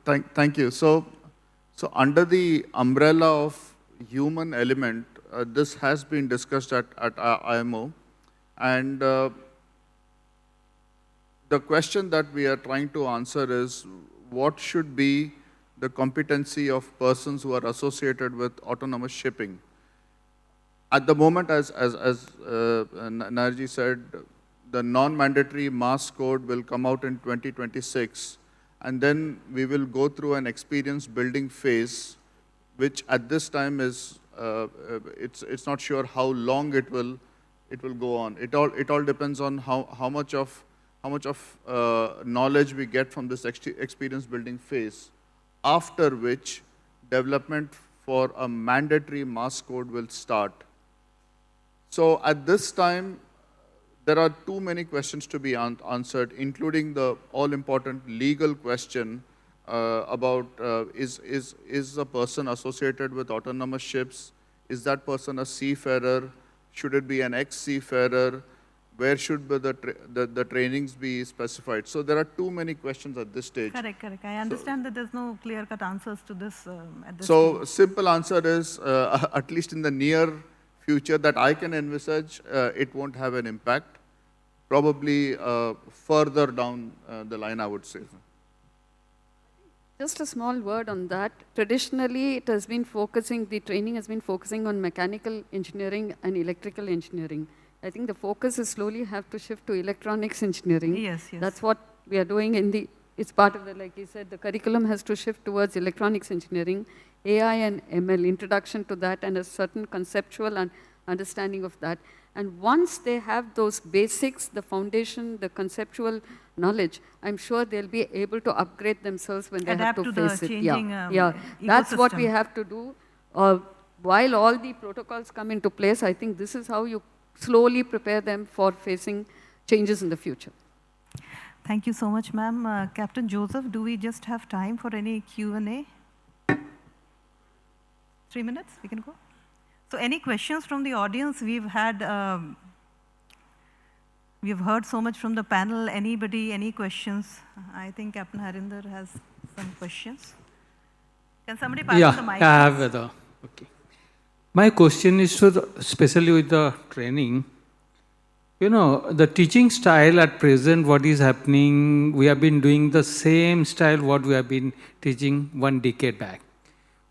Thank you. So under the umbrella of human element, this has been discussed at IMO. And the question that we are trying to answer is, what should be the competency of persons who are associated with autonomous shipping? At the moment, as Narji said, the non-mandatory mass code will come out in 2026, and then we will go through an experience building phase, which at this time is it's not sure how long it will go on. It all depends on how much of knowledge we get from this experience building phase, after which development for a mandatory mass code will start. So at this time, there are too many questions to be answered, including the all-important legal question about is a person associated with autonomous ships? Is that person a seafarer? Should it be an ex-seafarer? Where should the trainings be specified? So there are too many questions at this stage. Correct. I understand that there's no clear-cut answers to this at this So stage. simple answer is, at least in the near future that I can envisage, it won't have an impact. Probably further down the line, I would say. Just a small word on that. Traditionally, it has been focusing, the training has been focusing on mechanical engineering and electrical engineering. I think the focus is slowly have to shift to electronics engineering. Yes. That's what we are doing in the, it's part of the, like you said, the curriculum has to shift towards electronics engineering, AI and ML, introduction to that, and a certain conceptual and understanding of that. And once they have those basics, the foundation, the conceptual knowledge, I'm sure they'll be able to upgrade themselves when they Adapt have to to the face it. changing, That's what we ecosystem. have to do. While all the protocols come into place, I think this is how you slowly prepare them for facing changes in the future. Thank you so much, ma'am. Captain Joseph, do we just have time for any Q&A? 3 minutes, we can go. So any questions from the audience? We've heard so much from the panel. Anybody, any questions? I think Captain Harinder has some questions. Can somebody pass the mic? Yeah, I have the, okay. My question is to especially with the training. You know, the teaching style at present, what is happening, we have been doing the same style what we have been teaching 1 decade back.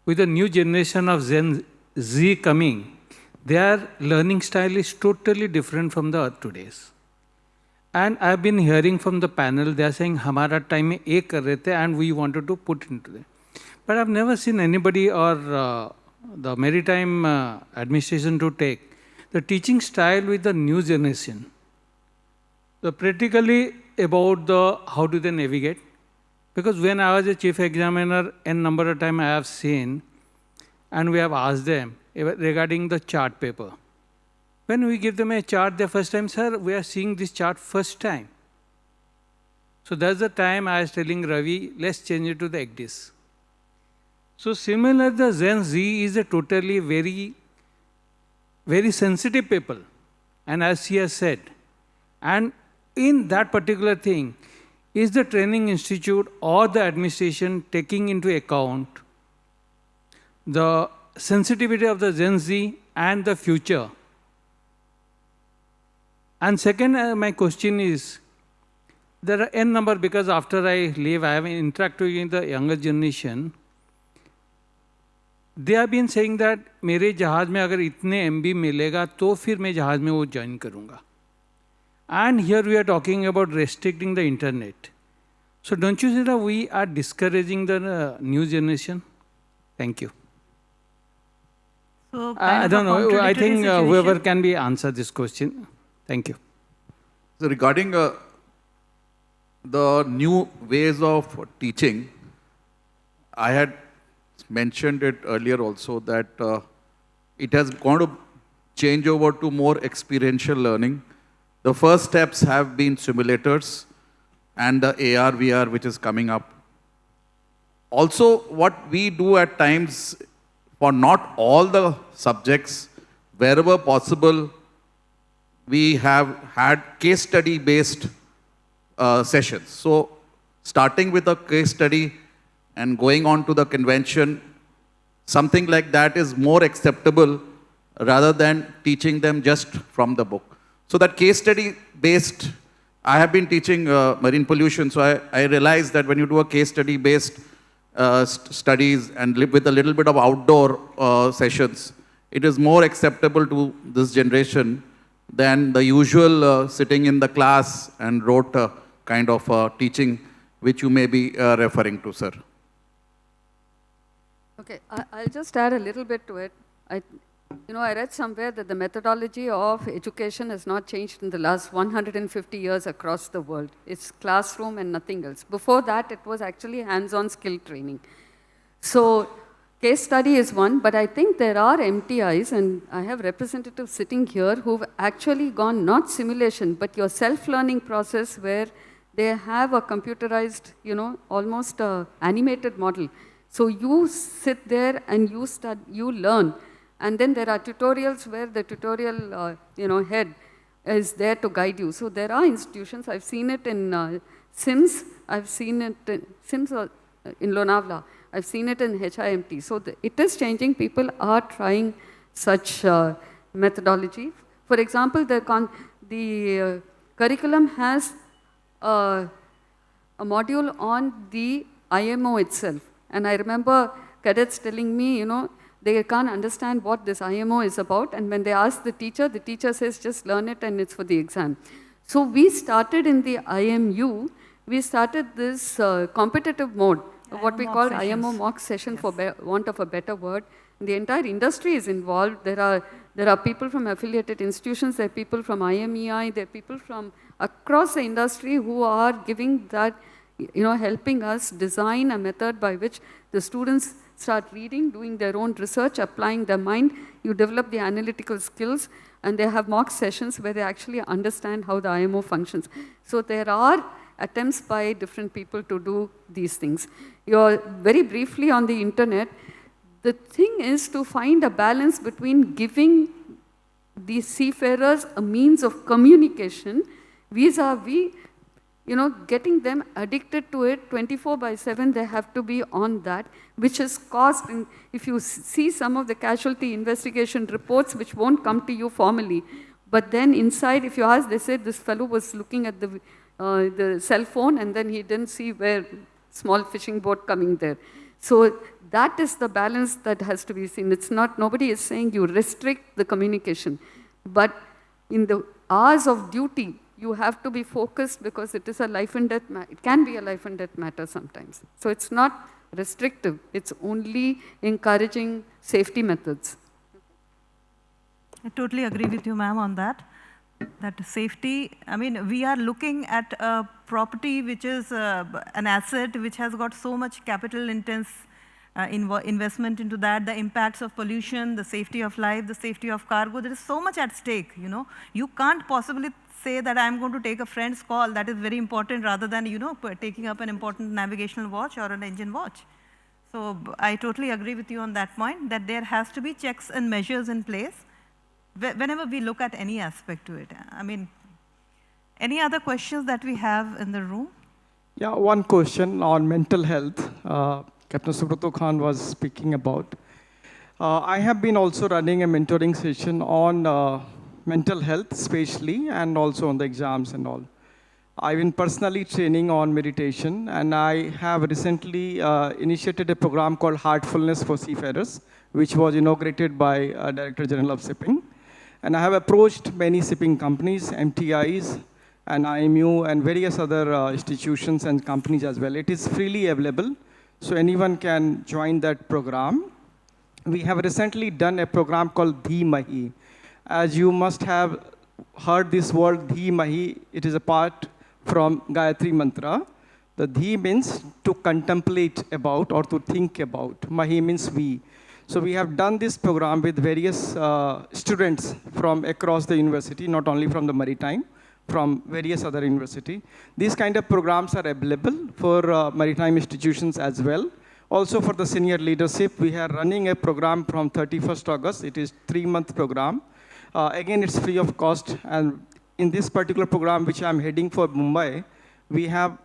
With the new generation of Gen Z coming, their learning style is totally different from the today's. And I've been hearing from the panel, they are saying, "Hamara time mein ek kar rahe the," and we wanted to put into it. But I've never seen anybody or the Maritime administration to take the teaching style with the new generation. So practically about the how do they navigate. Because when I was a chief examiner, n number of time I have seen, and we have asked them regarding the chart paper. When we give them a chart the first time, "Sir, we are seeing this chart first time." So that's the time I was telling Ravi, let's change it to the ECDIS. So similar, the Gen Z is a totally very sensitive people. And as she has said, and in that particular thing, is the training institute or the administration taking into account the sensitivity of the Gen Z and the future? And second, my question is, there are n number, because after I leave, I have interacted with the younger generation. They have been saying that मेरे जहाज में अगर इतने MB मिलेगा तो फिर मैं जहाज में वो join करूँगा. And here we are talking about restricting the internet. So don't you see that we are discouraging the new generation? Thank you. So I kind don't of a know. I contradictory think situation. whoever can be answer this question. Thank you. So regarding the new ways of teaching, I had mentioned it earlier also that it has gone to change over to more experiential learning. The first steps have been simulators and the AR, VR, which is coming up. Also, what we do at times, for not all the subjects, wherever possible, we have had case study based sessions. So, starting with a case study and going on to the convention, something like that is more acceptable rather than teaching them just from the book. So that case study based, I have been teaching marine pollution, so I realized that when you do a case study based studies and live with a little bit of outdoor sessions, it is more acceptable to this generation than the usual sitting in the class and rote kind of teaching which you may be referring to, sir. Okay, I'll just add a little bit to it. I read somewhere that the methodology of education has not changed in the last 150 years across the world. It's classroom and nothing else. Before that, it was actually hands-on skill training. So case study is one, but I think there are MTIs, and I have representatives sitting here who've actually gone not simulation, but your self-learning process where they have a computerized, almost animated model. So you sit there and you learn. And then there are tutorials where the tutorial, head is there to guide you. So there are institutions. I've seen it in SIMS. I've seen it in SIMS in Lonavala. I've seen it in HIMT. So it is changing. People are trying such methodology. For example, the curriculum has a module on the IMO itself. And I remember cadets telling me, they can't understand what this IMO is about. And when they ask the teacher says, just learn it and it's for the exam. So we started in the IMU, we started this competitive mode, what we call IMO mock session, for want of a better word. The entire industry is involved. There are people from affiliated institutions, there are people from IMEI, there are people from across the industry who are giving that, helping us design a method by which the students start reading, doing their own research, applying their mind. You develop the analytical skills, and they have mock sessions where they actually understand how the IMO functions. So there are attempts by different people to do these things. Very briefly on the internet, the thing is to find a balance between giving the seafarers a means of communication vis-a-vis getting them addicted to it 24/7, they have to be on that, which is cost. If you see some of the casualty investigation reports, which won't come to you formally, but then inside, if you ask, they said this fellow was looking at the cell phone and then he didn't see where small fishing boat coming there. So that is the balance that has to be seen. It's not, nobody is saying you restrict the communication, but in the hours of duty, you have to be focused because it is a life and death matter. It can be a life and death matter sometimes. So it's not restrictive. It's only encouraging safety methods. I totally agree with you, ma'am, on that. That safety, we are looking at a property which is an asset which has got so much capital intense investment into that, the impacts of pollution, the safety of life, the safety of cargo. There is so much at stake, You can't possibly say that I'm going to take a friend's call. That is very important rather than, taking up an important navigational watch or an engine watch. So I totally agree with you on that point, that there has to be checks and measures in place whenever we look at any aspect to it. Any other questions that we have in the room? Yeah, one question on mental health. Captain Subrato Khan was speaking about. I have been also running a mentoring session on mental health, especially, and also on the exams and all. I've been personally training on meditation, and I have recently initiated a program called Heartfulness for Seafarers, which was inaugurated by Director General of Shipping. And I have approached many shipping companies, MTIs, and IMU, and various other institutions and companies as well. It is freely available. So anyone can join that program. We have recently done a program called Dhimahi. As you must have heard this word Dhimahi, it is a part from Gayatri Mantra. The Dhi means to contemplate about or to think about. Mahi means we. So we have done this program with various students from across the university, not only from the Maritime, from various other university. These kind of programs are available for maritime institutions as well. Also for the senior leadership, we are running a program from 31st August. It is 3-month program. Again, it's free of cost. And in this particular program, which I'm heading for Mumbai, we have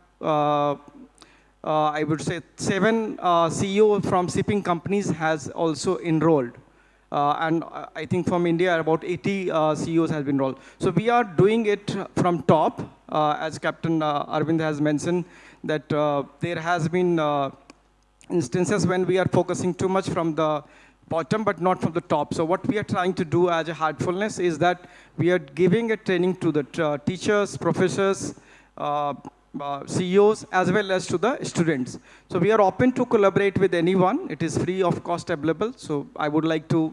I would say 7 CEOs from shipping companies has also enrolled. And I think from India, about 80 CEOs has been enrolled. So we are doing it from top, as Captain Arvind has mentioned, that there has been instances when we are focusing too much from the bottom, but not from the top. So what we are trying to do as a heartfulness is that we are giving a training to the teachers, professors, CEOs, as well as to the students. So we are open to collaborate with anyone. It is free of cost available. So I would like to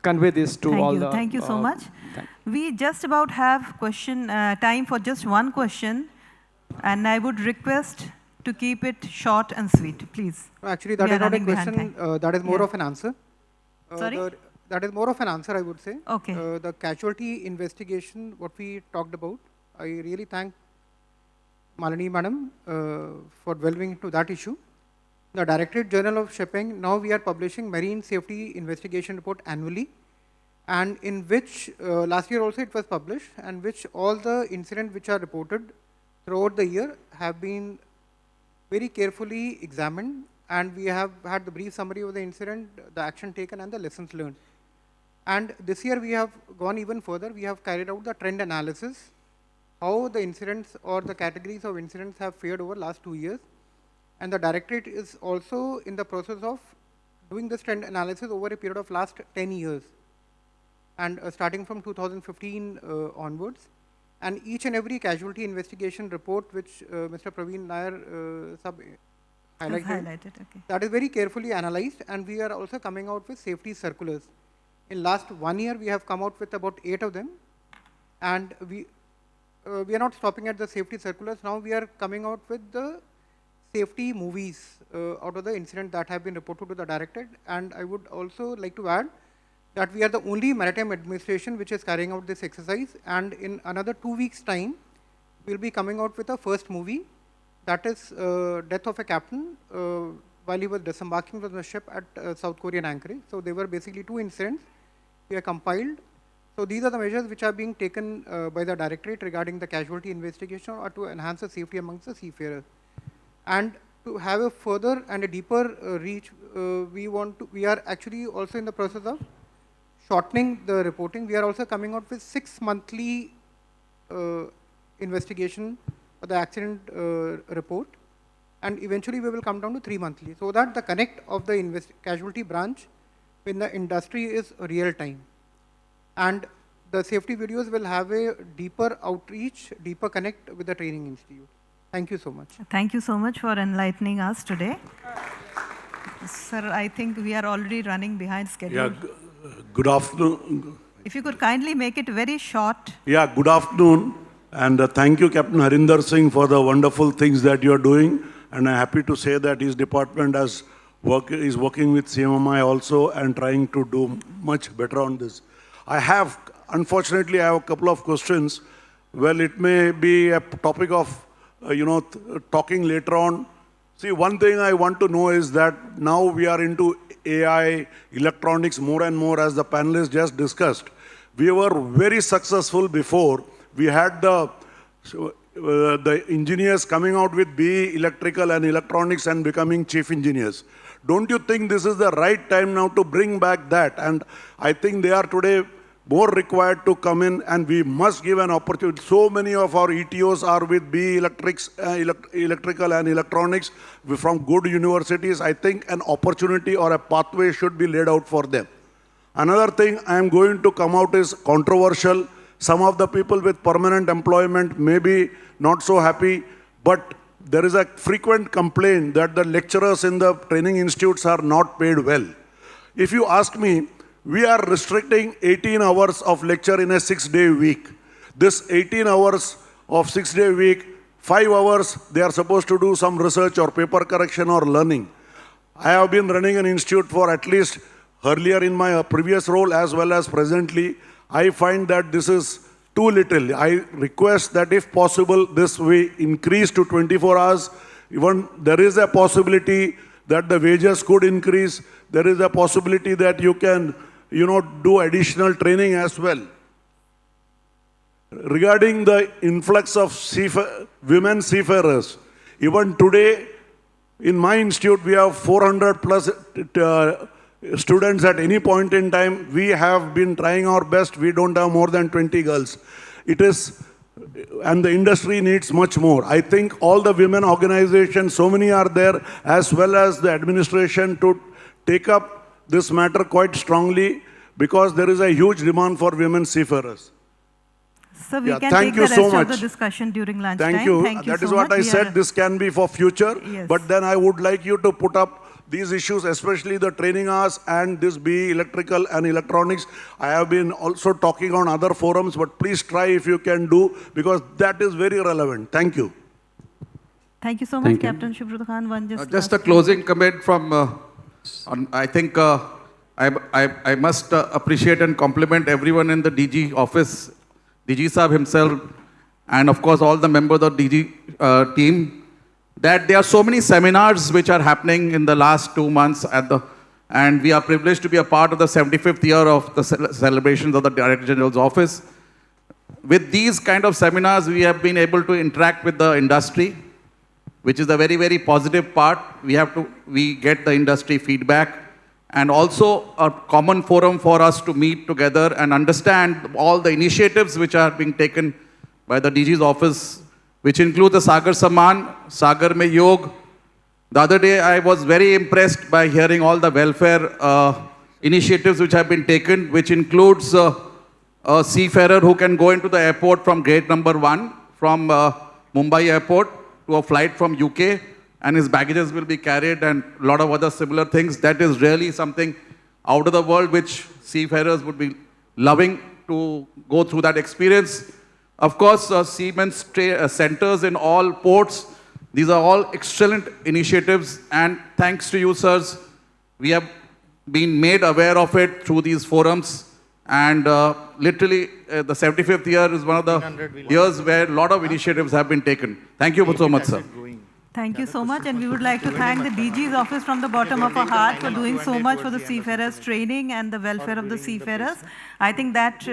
convey this to all the... Thank you so much. We just about have time for just one question. And I would request to keep it short and sweet, please. Actually, that is not a question. That is more of an answer. Sorry? That is more of an answer, I would say. Okay. The casualty investigation, what we talked about, I really thank Malini Madam for delving into that issue. The Directorate Journal of Shipping, now we are publishing Marine Safety Investigation Report annually, and in which, last year also it was published, and which all the incidents which are reported throughout the year have been very carefully examined, and we have had the brief summary of the incident, the action taken, and the lessons learned. And this year we have gone even further. We have carried out the trend analysis, how the incidents or the categories of incidents have fared over last 2 years. And the Directorate is also in the process of doing this trend analysis over a period of last 10 years. And starting from 2015 onwards. And each and every casualty investigation report which Mr. Praveen Nair highlighted, that is very carefully analyzed, and we are also coming out with safety circulars. In last 1 year, we have come out with about 8 of them, and we are not stopping at the safety circulars. Now we are coming out with the safety movies out of the incident that have been reported to the Directorate. And I would also like to add that we are the only maritime administration which is carrying out this exercise, and in another 2 weeks' time, we'll be coming out with a first movie, that is death of a captain while he was disembarking from the ship at South Korean anchorage. So there were basically 2 incidents we have compiled. So these are the measures which are being taken by the Directorate regarding the casualty investigation or to enhance the safety amongst the seafarers. And to have a further and a deeper reach, we are actually also in the process of shortening the reporting. We are also coming out with 6 monthly investigation for the accident report, and eventually we will come down to 3 monthly, so that the connect of the casualty branch in the industry is real time. And the safety videos will have a deeper outreach, deeper connect with the training institute. Thank you so much. Thank you so much for enlightening us today. Sir, I think we are already running behind schedule. Yeah, good afternoon. If you could kindly make it very short. Yeah, good afternoon. And thank you, Captain Harinder Singh, for the wonderful things that you are doing. And I'm happy to say that his department is working with CMMI also and trying to do much better on this. Unfortunately, I have a couple of questions. Well, it may be a topic of, talking later on. See, one thing I want to know is that now we are into AI, electronics more and more, as the panelists just discussed. We were very successful before. We had the engineers coming out with BE electrical and electronics and becoming chief engineers. Don't you think this is the right time now to bring back that? And I think they are today more required to come in, and we must give an opportunity. So many of our ETOs are with BE electrical and electronics from good universities. I think an opportunity or a pathway should be laid out for them. Another thing I am going to come out is controversial. Some of the people with permanent employment may be not so happy, but there is a frequent complaint that the lecturers in the training institutes are not paid well. If you ask me, we are restricting 18 hours of lecture in a 6-day week. This 18 hours of 6-day week, 5 hours, they are supposed to do some research or paper correction or learning. I have been running an institute for at least earlier in my previous role as well as presently. I find that this is too little. I request that if possible, this we increase to 24 hours. Even there is a possibility that the wages could increase. There is a possibility that you can, do additional training as well. Regarding the influx of women seafarers, even today, in my institute, we have 400 plus students at any point in time. We have been trying our best. We don't have more than 20 girls. And the industry needs much more. I think all the women organizations, so many are there, as well as the administration to take up this matter quite strongly because there is a huge demand for women seafarers. So we can take the rest of the discussion during lunchtime. Thank you. Thank you That so is what much. I said. This can be for future. Yes. But then I would like you to put up these issues, especially the training hours and this BE electrical and electronics. I have been also talking on other forums, but please try if you can do, because that is very relevant. Thank you. Thank you so much, Captain Subroto Khan. Just a closing comment from, I think I must appreciate and compliment everyone in the DG office, DG Saab himself, and of course all the members of the DG team, that there are so many seminars which are happening in the last 2 months and we are privileged to be a part of the 75th year of the celebrations of the Director General's office. With these kind of seminars, we have been able to interact with the industry, which is a very, very positive part. We get the industry feedback and also a common forum for us to meet together and understand all the initiatives which are being taken by the DG's office, which include the Sagar Samman, Sagar Mein Yog. The other day, I was very impressed by hearing all the welfare initiatives which have been taken, which includes a seafarer who can go into the airport from gate number 1 from Mumbai airport to a flight from UK, and his baggages will be carried and a lot of other similar things. That is really something out of the world which seafarers would be loving to go through that experience. Of course, Siemens centers in all ports. These are all excellent initiatives, and thanks to you, sirs, we have been made aware of it through these forums. And literally, the 75th year is one of the years where a lot of initiatives have been taken. Thank you so much, sir. Thank you so much, and we would like to thank the DG's office from the bottom of our heart for doing so much for the seafarers training and the welfare of the seafarers. I think that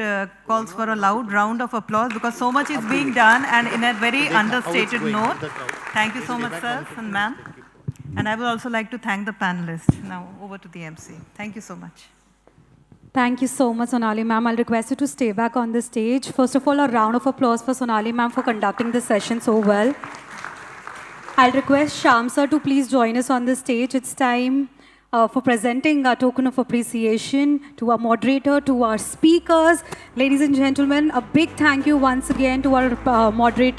calls for a loud round of applause because so much is being done and in a very understated note. Thank you so much, sir and ma'am. And I would also like to thank the panelists. Now over to the MC. Thank you so much. Thank you so much, Sonali ma'am. I'll request you to stay back on the stage. First of all, a round of applause for Sonali ma'am for conducting the session so well. I'll request Shyam sir to please join us on the stage. It's time for presenting a token of appreciation to our moderator, to our speakers. Ladies and gentlemen, a big thank you once again to our moderator.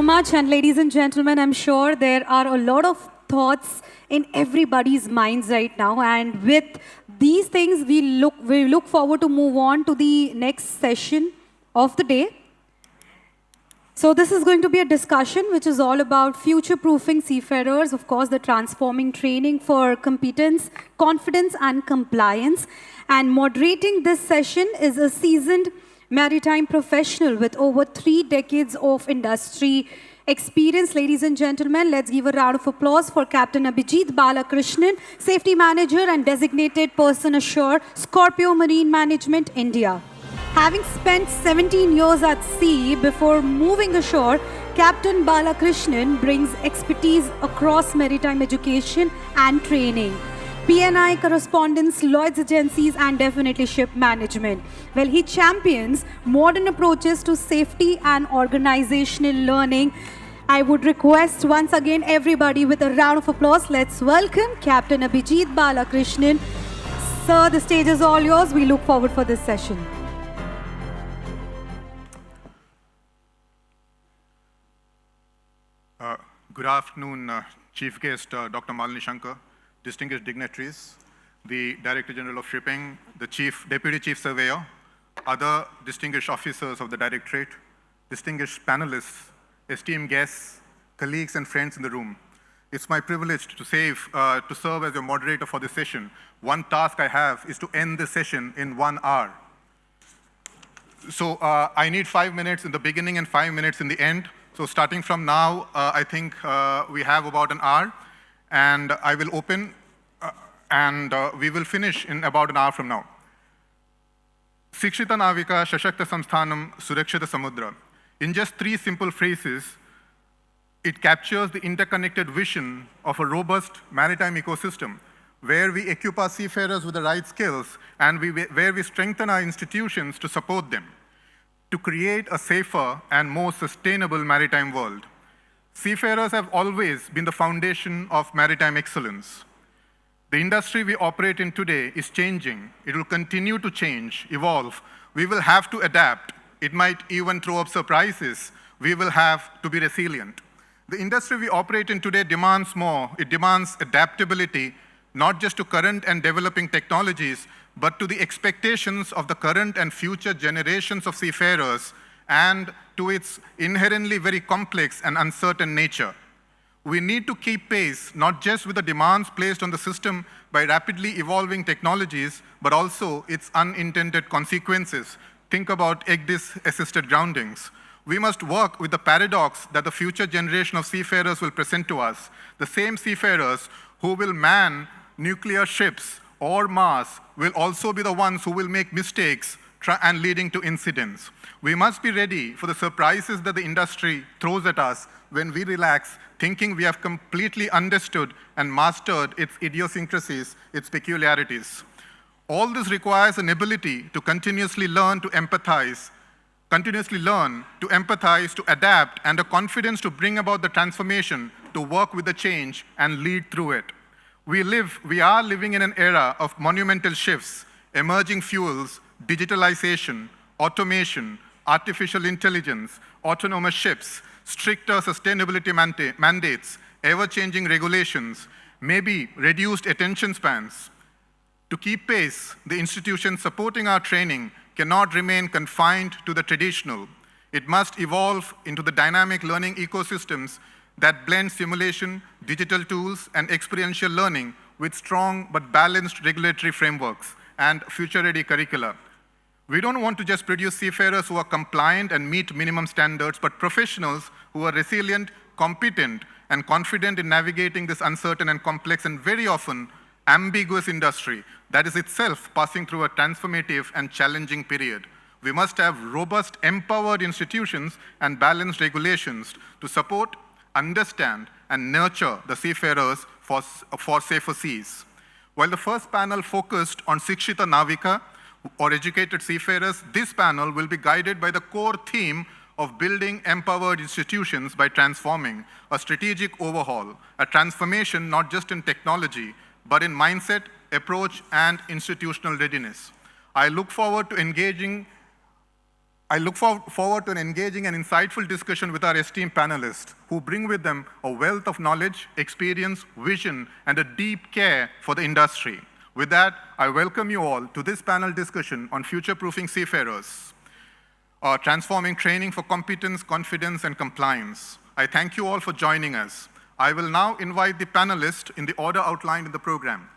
so much. And ladies and gentlemen, I'm sure there are a lot of thoughts in everybody's minds right now. And with these things, we look forward to move on to the next session of the day. So this is going to be a discussion which is all about future-proofing seafarers, of course, the transforming training for competence, confidence, and compliance. And moderating this session is a seasoned maritime professional with over 3 decades of industry experience. Ladies and gentlemen, let's give a round of applause for Captain Abhijit Balakrishnan, Safety Manager and Designated Person Ashore, Scorpio Marine Management, India. Having spent 17 years at sea before moving ashore, Captain Balakrishnan brings expertise across maritime education and training, P&I correspondence, Lloyd's agencies, and definitely ship management. Well, he champions modern approaches to safety and organizational learning. I would request once again everybody with a round of applause. Let's welcome Captain Abhijit Balakrishnan. Sir, the stage is all yours. We look forward for this session. Good afternoon, Chief Guest Dr. Malini Shankar, distinguished dignitaries, the Director General of Shipping, the Deputy Chief Surveyor, other distinguished officers of the Directorate, distinguished panelists, esteemed guests, colleagues and friends in the room. It's my privilege to serve as your moderator for this session. One task I have is to end this session in 1 hour. So I need 5 minutes in the beginning and 5 minutes in the end. So starting from now, I think we have about an hour, and I will open, and we will finish in about an hour from now. Sikshita Navika Shashakta Samsthanam Surakshita Samudra. In just 3 simple phrases, it captures the interconnected vision of a robust maritime ecosystem where we equip our seafarers with the right skills and where we strengthen our institutions to support them, to create a safer and more sustainable maritime world. Seafarers have always been the foundation of maritime excellence. The industry we operate in today is changing. It will continue to change, evolve. We will have to adapt. It might even throw up surprises. We will have to be resilient. The industry we operate in today demands more. It demands adaptability, not just to current and developing technologies, but to the expectations of the current and future generations of seafarers and to its inherently very complex and uncertain nature. We need to keep pace not just with the demands placed on the system by rapidly evolving technologies, but also its unintended consequences. Think about EGDIS-assisted groundings. We must work with the paradox that the future generation of seafarers will present to us, the same seafarers who will man nuclear ships or Mars will also be the ones who will make mistakes and leading to incidents. We must be ready for the surprises that the industry throws at us when we relax, thinking we have completely understood and mastered its idiosyncrasies, its peculiarities. All this requires an ability to continuously learn, to empathize, to adapt, and a confidence to bring about the transformation, to work with the change and lead through it. We are living in an era of monumental shifts, emerging fuels, digitalization, automation, artificial intelligence, autonomous ships, stricter sustainability mandates, ever-changing regulations, maybe reduced attention spans. To keep pace, the institutions supporting our training cannot remain confined to the traditional. It must evolve into the dynamic learning ecosystems that blend simulation, digital tools, and experiential learning with strong but balanced regulatory frameworks and future-ready curricula. We don't want to just produce seafarers who are compliant and meet minimum standards, but professionals who are resilient, competent, and confident in navigating this uncertain and complex and very often ambiguous industry that is itself passing through a transformative and challenging period. We must have robust, empowered institutions and balanced regulations to support, understand, and nurture the seafarers for safer seas. While the first panel focused on Sikshita Navika, or educated seafarers, this panel will be guided by the core theme of building empowered institutions by transforming, a strategic overhaul, a transformation not just in technology, but in mindset, approach, and institutional readiness. I look forward to engaging I look forward to an engaging and insightful discussion with our esteemed panelists who bring with them a wealth of knowledge, experience, vision, and a deep care for the industry. With that, I welcome you all to this panel discussion on future-proofing seafarers, transforming training for competence, confidence, and compliance. I thank you all for joining us. I will now invite the panelists in the order outlined in the program.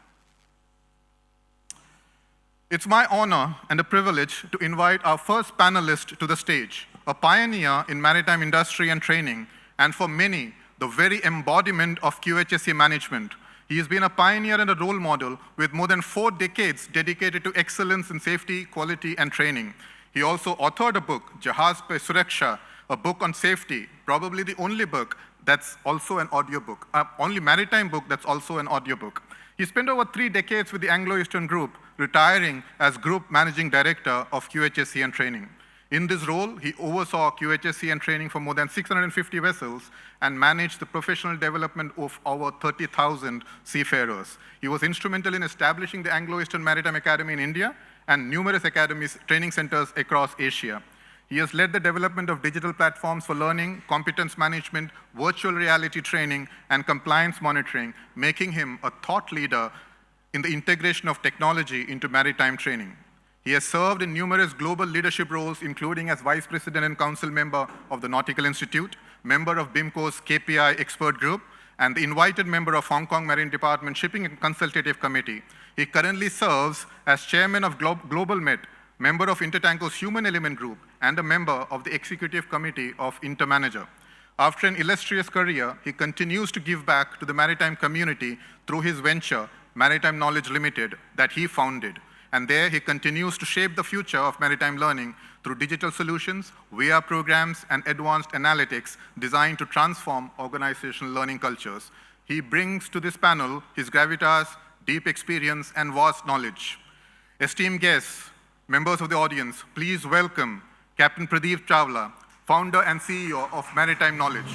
It's my honor and a privilege to invite our first panelist to the stage, a pioneer in maritime industry and training, and for many, the very embodiment of QHSE management. He has been a pioneer and a role model with more than 4 decades dedicated to excellence in safety, quality, and training. He also authored a book, Jahaz Pe Suraksha, a book on safety, probably the only book that's also an audiobook, only maritime book that's also an audiobook. He spent over 3 decades with the Anglo-Eastern Group, retiring as Group Managing Director of QHSE and Training. In this role, he oversaw QHSE and Training for more than 650 vessels and managed the professional development of over 30,000 seafarers. He was instrumental in establishing the Anglo-Eastern Maritime Academy in India and numerous academies, training centers across Asia. He has led the development of digital platforms for learning, competence management, virtual reality training, and compliance monitoring, making him a thought leader in the integration of technology into maritime training. He has served in numerous global leadership roles, including as Vice President and Council Member of the Nautical Institute, member of BIMCO's KPI Expert Group, and the invited member of Hong Kong Marine Department Shipping and Consultative Committee. He currently serves as Chairman of Global Met, member of Intertanko's Human Element Group, and a member of the Executive Committee of Intermanager. After an illustrious career, he continues to give back to the maritime community through his venture, Maritime Knowledge Limited, that he founded. And there he continues to shape the future of maritime learning through digital solutions, VR programs, and advanced analytics designed to transform organizational learning cultures. He brings to this panel his gravitas, deep experience, and vast knowledge. Esteemed guests, members of the audience, please welcome Captain Pradeep Chawla, founder and CEO of Maritime Knowledge.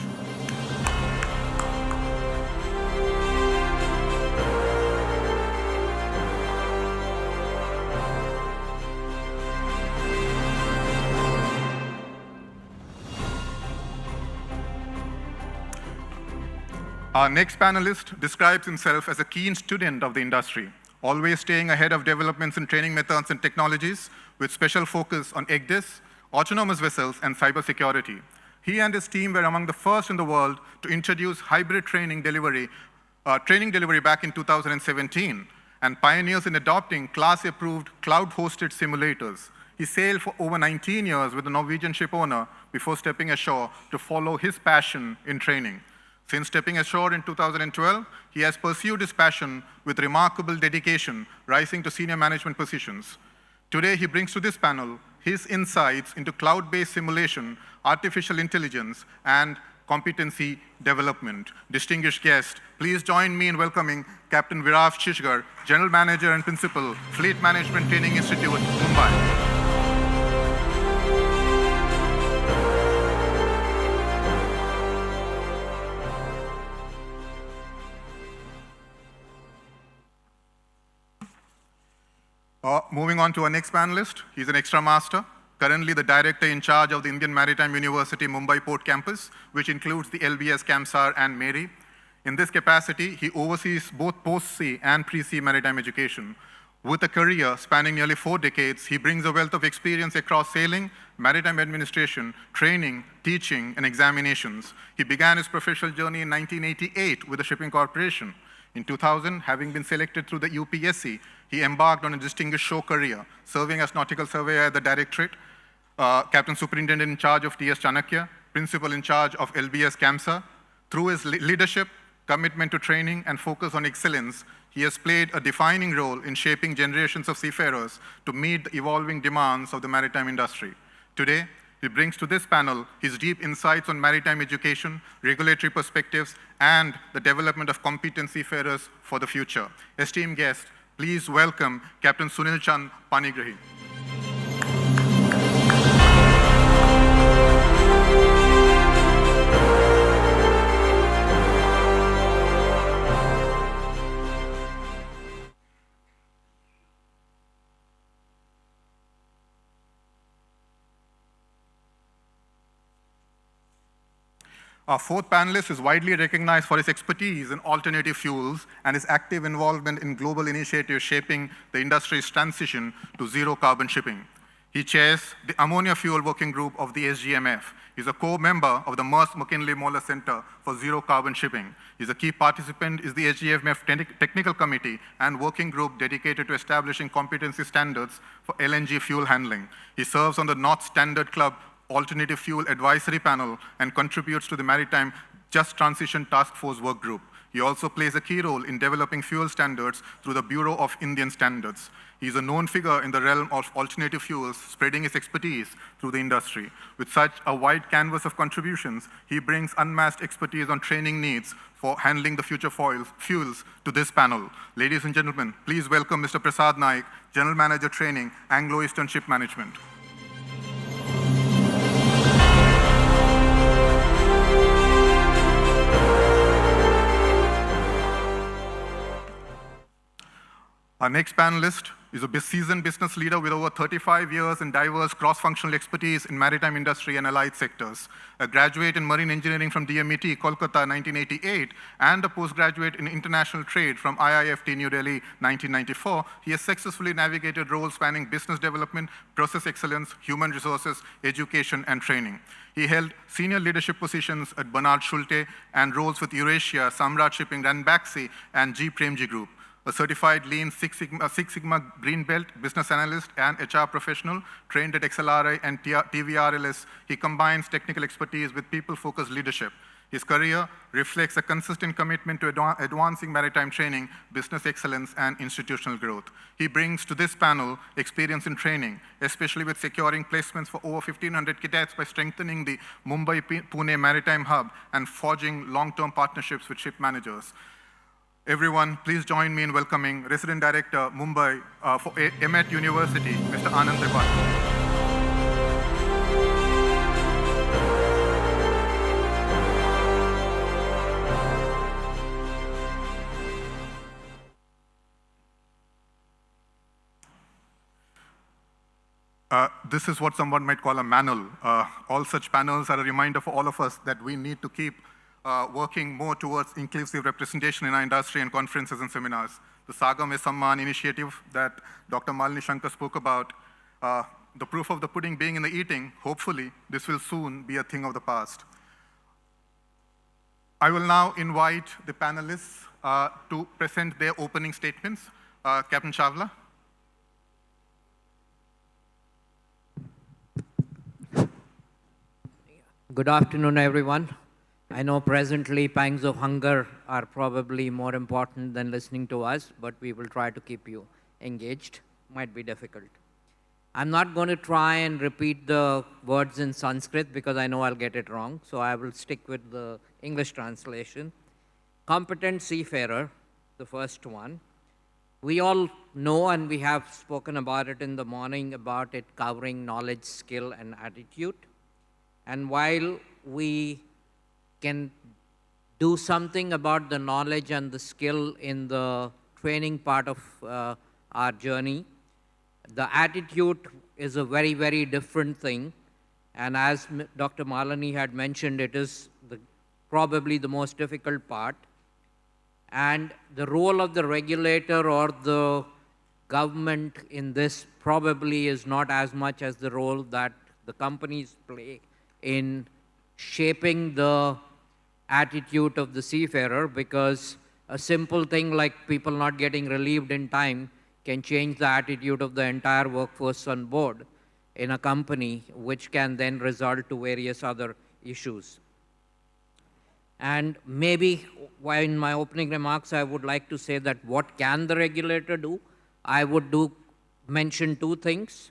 Our next panelist describes himself as a keen student of the industry, always staying ahead of developments in training methods and technologies with special focus on EGDIS, autonomous vessels, and cybersecurity. He and his team were among the first in the world to introduce hybrid training delivery back in 2017, and pioneers in adopting class-approved, cloud-hosted simulators. He sailed for over 19 years with a Norwegian ship owner before stepping ashore to follow his passion in training. Since stepping ashore in 2012, he has pursued his passion with remarkable dedication, rising to senior management positions. Today, he brings to this panel his insights into cloud-based simulation, artificial intelligence, and competency development. Distinguished guest, please join me in welcoming Captain Viraf Chishgar, General Manager and Principal, Fleet Management Training Institute, Mumbai. Moving on to our next panelist, he's an extra master, currently the director in charge of the Indian Maritime University Mumbai Port Campus, which includes the LBS, CAMSAR, and MARY. In this capacity, he oversees both post-sea and pre-sea maritime education. With a career spanning nearly 4 decades, he brings a wealth of experience across sailing, maritime administration, training, teaching, and examinations. He began his professional journey in 1988 with the Shipping Corporation. In 2000, having been selected through the UPSC, he embarked on a distinguished show career, serving as nautical surveyor at the Directorate, captain superintendent in charge of TS Chanakya, principal in charge of LBS CAMSA. Through his leadership, commitment to training, and focus on excellence, he has played a defining role in shaping generations of seafarers to meet the evolving demands of the maritime industry. Today, he brings to this panel his deep insights on maritime education, regulatory perspectives, and the development of competent seafarers for the future. Esteemed guest, please welcome Captain Sunil Chand Panigrahi. Our fourth panelist is widely recognized for his expertise in alternative fuels and his active involvement in global initiatives shaping the industry's transition to zero carbon shipping. He chairs the Ammonia Fuel Working Group of the SGMF. He's a co-member of the Maersk McKinley Moeller Center for Zero Carbon Shipping. He's a key participant in the SGMF Technical Committee and working group dedicated to establishing competency standards for LNG fuel handling. He serves on the North Standard Club Alternative Fuel Advisory Panel and contributes to the Maritime Just Transition Task Force Work Group. He also plays a key role in developing fuel standards through the Bureau of Indian Standards. He is a known figure in the realm of alternative fuels, spreading his expertise through the industry. With such a wide canvas of contributions, he brings unmatched expertise on training needs for handling the future fuels to this panel. Ladies and gentlemen, please welcome Mr. Prasad Naik, General Manager Training, Anglo-Eastern Ship Management. Our next panelist is a seasoned business leader with over 35 years in diverse cross-functional expertise in maritime industry and allied sectors. A graduate in marine engineering from DMET, Kolkata, 1988, and a postgraduate in international trade from IIFT, New Delhi, 1994, he has successfully navigated roles spanning business development, process excellence, human resources, education, and training. He held senior leadership positions at Bernard Schulte and roles with Eurasia, Samrat Shipping, Ranbaxy, and G. Premji Group. A certified Lean Six Sigma Green Belt business analyst and HR professional trained at XLRI and TVRLS, he combines technical expertise with people-focused leadership. His career reflects a consistent commitment to advancing maritime training, business excellence, and institutional growth. He brings to this panel experience in training, especially with securing placements for over 1,500 cadets by strengthening the Mumbai-Pune Maritime Hub and forging long-term partnerships with ship managers. Everyone, please join me in welcoming Resident Director, Mumbai for Emet University, Mr. Anand Tripathi. This is what someone might call a manel. All such panels are a reminder for all of us that we need to keep working more towards inclusive representation in our industry and conferences and seminars. The Saga Mein Samman initiative that Dr. Malini Shankar spoke about, the proof of the pudding being in the eating, hopefully this will soon be a thing of the past. I will now invite the panelists to present their opening statements. Captain Chawla. Good afternoon, everyone. I know presently pangs of hunger are probably more important than listening to us, but we will try to keep you engaged. Might be difficult. I'm not going to try and repeat the words in Sanskrit because I know I'll get it wrong, so I will stick with the English translation. Competent seafarer, the first one. We all know, and we have spoken about it in the morning, about it covering knowledge, skill, and attitude. And while we can do something about the knowledge and the skill in the training part of our journey, the attitude is a very, very different thing. And as Dr. Malini had mentioned, it is probably the most difficult part. And the role of the regulator or the government in this probably is not as much as the role that the companies play in shaping the attitude of the seafarer, because a simple thing like people not getting relieved in time can change the attitude of the entire workforce on board in a company, which can then result to various other issues. And maybe in my opening remarks, I would like to say that what can the regulator do? I would mention two things.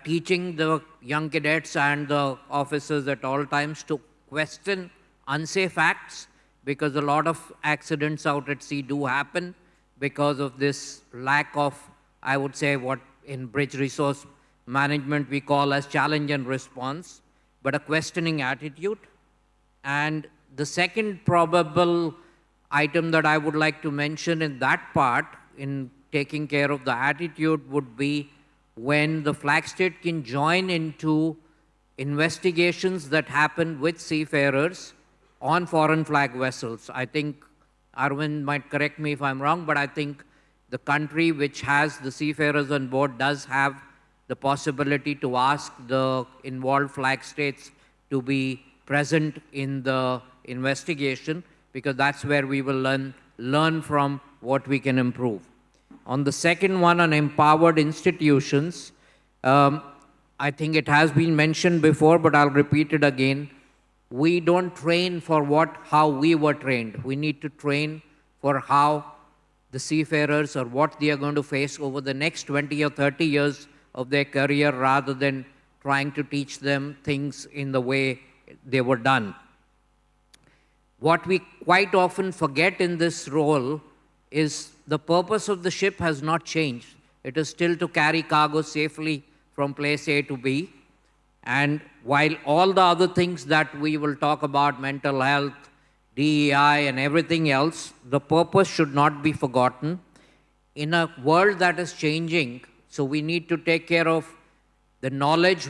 Teaching the young cadets and the officers at all times to question unsafe acts, because a lot of accidents out at sea do happen because of this lack of, I would say, what in bridge resource management we call as challenge and response, but a questioning attitude. And the second probable item that I would like to mention in that part, in taking care of the attitude, would be when the flag state can join into investigations that happen with seafarers on foreign flag vessels. I think Arvind might correct me if I'm wrong, but I think the country which has the seafarers on board does have the possibility to ask the involved flag states to be present in the investigation, because that's where we will learn from what we can improve. On the second one, on empowered institutions, I think it has been mentioned before, but I'll repeat it again. We don't train for how we were trained. We need to train for how the seafarers or what they are going to face over the next 20 or 30 years of their career, rather than trying to teach them things in the way they were done. What we quite often forget in this role is the purpose of the ship has not changed. It is still to carry cargo safely from place A to B. And while all the other things that we will talk about, mental health, DEI, and everything else, the purpose should not be forgotten. In a world that is changing, so we need to take care of the knowledge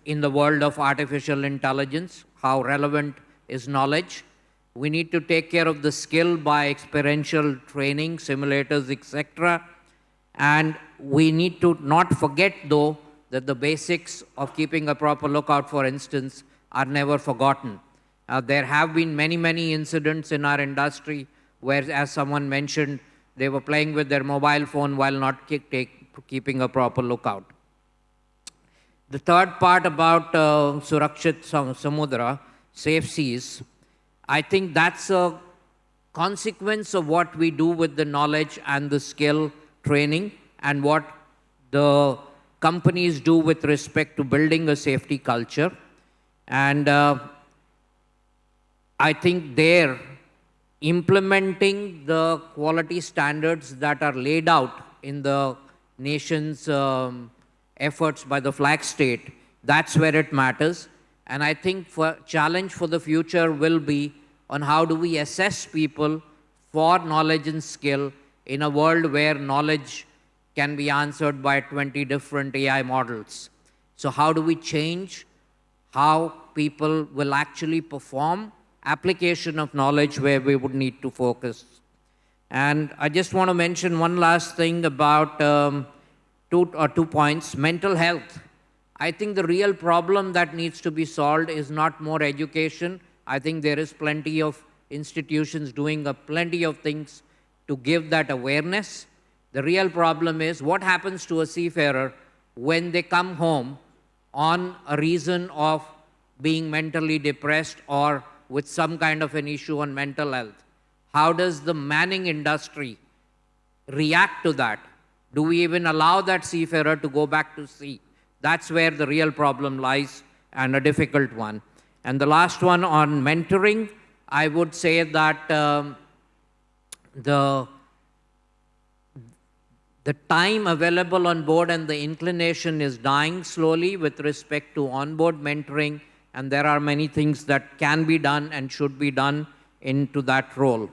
in the world of artificial intelligence, how relevant is knowledge. We need to take care of the skill by experiential training, simulators, etc. And we need to not forget, though, that the basics of keeping a proper lookout, for instance, are never forgotten. There have been many, many incidents in our industry where, as someone mentioned, they were playing with their mobile phone while not keeping a proper lookout. The third part about Surakshit Samudra, safe seas, I think that's a consequence of what we do with the knowledge and the skill training, and what the companies do with respect to building a safety culture. And I think they're implementing the quality standards that are laid out in the nation's efforts by the flag state. That's where it matters. And I think challenge for the future will be on how do we assess people for knowledge and skill in a world where knowledge can be answered by 20 different AI models. So how do we change how people will actually perform application of knowledge where we would need to focus? And I just want to mention one last thing about two points. Mental health. I think the real problem that needs to be solved is not more education. I think there is plenty of institutions doing plenty of things to give that awareness. The real problem is what happens to a seafarer when they come home on a reason of being mentally depressed or with some kind of an issue on mental health. How does the manning industry react to that? Do we even allow that seafarer to go back to sea? That's where the real problem lies, and a difficult one. And the last one on mentoring, I would say that the time available on board and the inclination is dying slowly with respect to onboard mentoring, and there are many things that can be done and should be done into that role.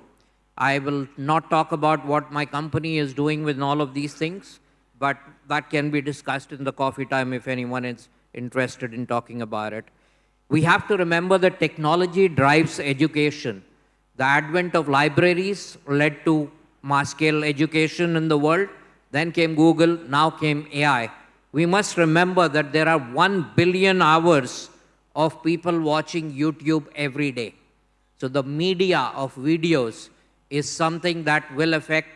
I will not talk about what my company is doing with all of these things, but that can be discussed in the coffee time if anyone is interested in talking about it. We have to remember that technology drives education. The advent of libraries led to mass-scale education in the world. Then came Google, now came AI. We must remember that there are 1 billion hours of people watching YouTube every day. So the media of videos is something that will affect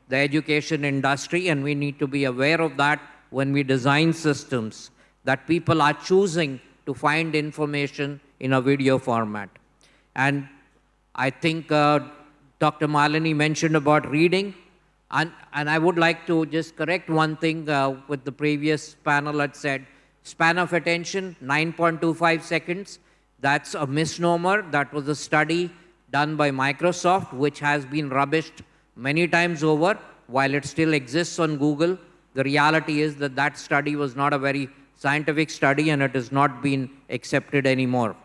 the education industry, and we need to be aware of that when we design systems, that people are choosing to find information in a video format. And I think Dr. Malini mentioned about reading, and I would like to just correct one thing with the previous panel had said, span of attention, 9.25 seconds. That's a misnomer. That was a study done by Microsoft, which has been rubbished many times over. While it still exists on Google, the reality is that that study was not a very scientific study, and it has not been accepted anymore.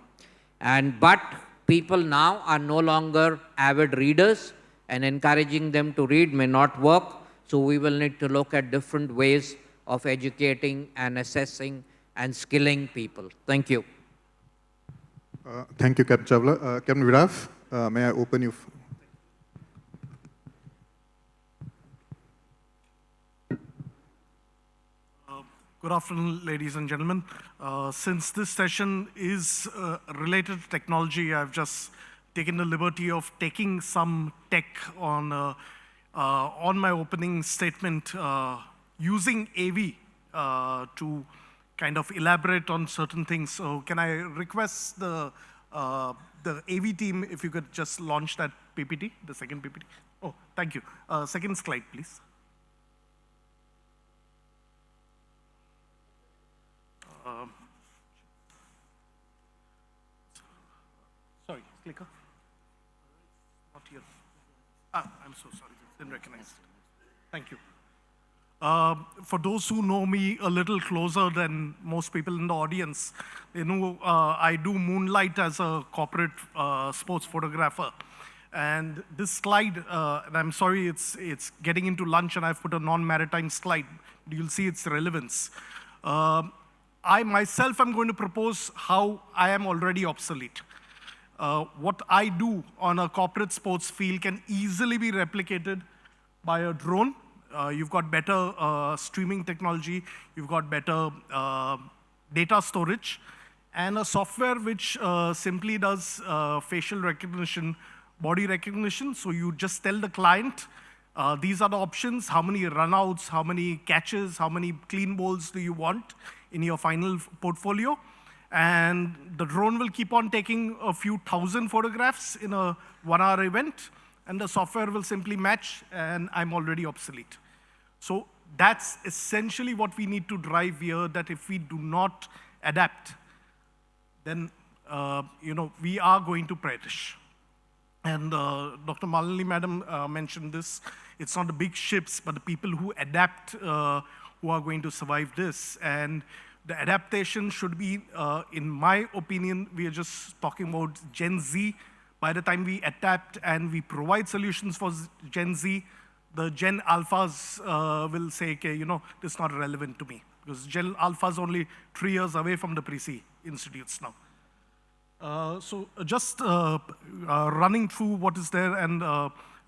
But people now are no longer avid readers, and encouraging them to read may not work. So we will need to look at different ways of educating and assessing and skilling people. Thank you. Thank you, Captain Chawla. Captain Viraf, may I open you? Good afternoon, ladies and gentlemen. Since this session is related to technology, I've just taken the liberty of taking some tech on my opening statement, using AV to kind of elaborate on certain things. So can I request the AV team if you could just launch that PPT, the second PPT? Oh, thank you. Second slide, please. Sorry, clicker. Not here. I'm so sorry. Didn't recognize it. Thank you. For those who know me a little closer than most people in the audience, they know I do moonlight as a corporate sports photographer. And this slide, and I'm sorry it's getting into lunch and I've put a non-maritime slide. You'll see its relevance. I myself am going to propose how I am already obsolete. What I do on a corporate sports field can easily be replicated by a drone. You've got better streaming technology, you've got better data storage, and a software which simply does facial recognition, body recognition. So you just tell the client, these are the options, how many runouts, how many catches, how many clean bowls do you want in your final portfolio. And the drone will keep on taking a few thousand photographs in a 1-hour event, and the software will simply match, and I'm already obsolete. So that's essentially what we need to drive here, that if we do not adapt, then we are going to perish. And Dr. Malini Madam mentioned this. It's not the big ships, but the people who adapt who are going to survive this. And the adaptation should be, in my opinion, we are just talking about Gen Z. By the time we adapt and we provide solutions for Gen Z, the Gen Alphas will say, okay, this is not relevant to me. Because Gen Alpha is only 3 years away from the pre-C institutes now. So just running through what is there, and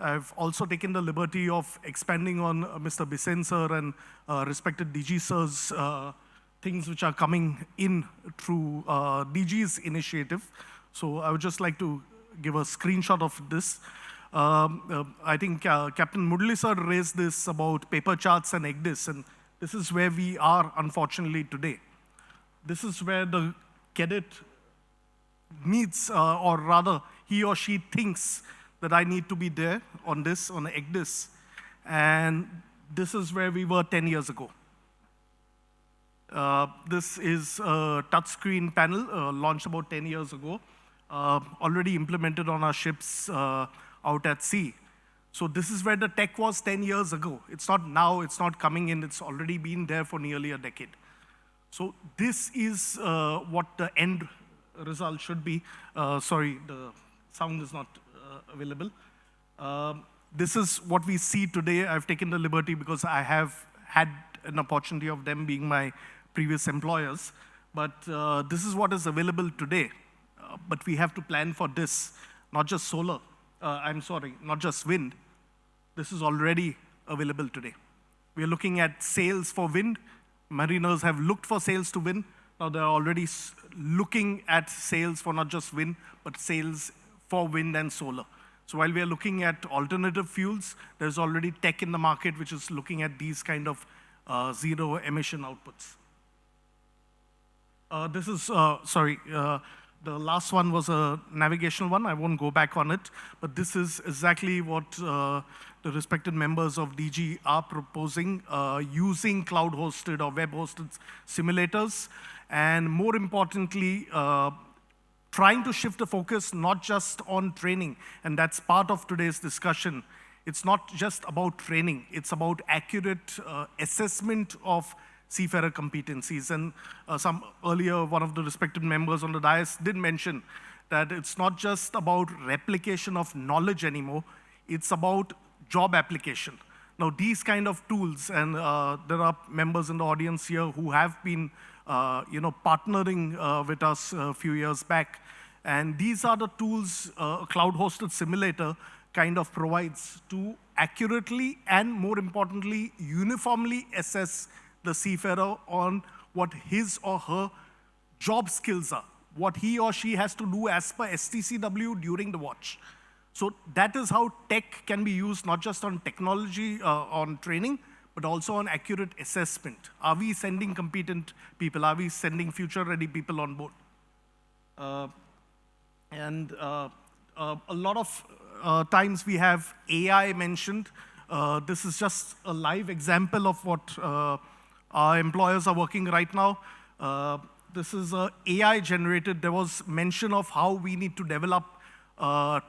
I've also taken the liberty of expanding on Mr. Bisen sir and respected DG sir's things which are coming in through DG's initiative. So I would just like to give a screenshot of this. I think Captain Mudli sir raised this about paper charts and EGDIS, and this is where we are, unfortunately, today. This is where the cadet needs, or rather, he or she thinks that I need to be there on this, on EGDIS, and this is where we were 10 years ago. This is a touchscreen panel launched about 10 years ago, already implemented on our ships out at sea. So this is where the tech was 10 years ago. It's not now, it's not coming in, it's already been there for nearly a decade. So this is what the end result should be. Sorry, the sound is not available. This is what we see today. I've taken the liberty because I have had an opportunity of them being my previous employers. But this is what is available today. But we have to plan for this, not just solar. Not just wind. This is already available today. We are looking at sails for wind. Mariners have looked for sails to wind. Now they're already looking at sails for not just wind, but sails for wind and solar. So while we are looking at alternative fuels, there's already tech in the market which is looking at these kind of zero emission outputs. This is, the last one was a navigational one. I won't go back on it, but this is exactly what the respected members of DG are proposing, using cloud-hosted or web-hosted simulators, and more importantly, trying to shift the focus not just on training, and that's part of today's discussion. It's not just about training, it's about accurate assessment of seafarer competencies. And some earlier, one of the respected members on the dais did mention that it's not just about replication of knowledge anymore, it's about job application. Now these kind of tools, and there are members in the audience here who have been partnering with us a few years back, And these are the tools a cloud-hosted simulator kind of provides to accurately and, more importantly, uniformly assess the seafarer on what his or her job skills are, what he or she has to do as per STCW during the watch. So that is how tech can be used, not just on technology, on training, but also on accurate assessment. Are we sending competent people? Are we sending future-ready people on board? A lot of times we have AI mentioned. This is just a live example of what our employers are working right now. This is AI generated. There was mention of how we need to develop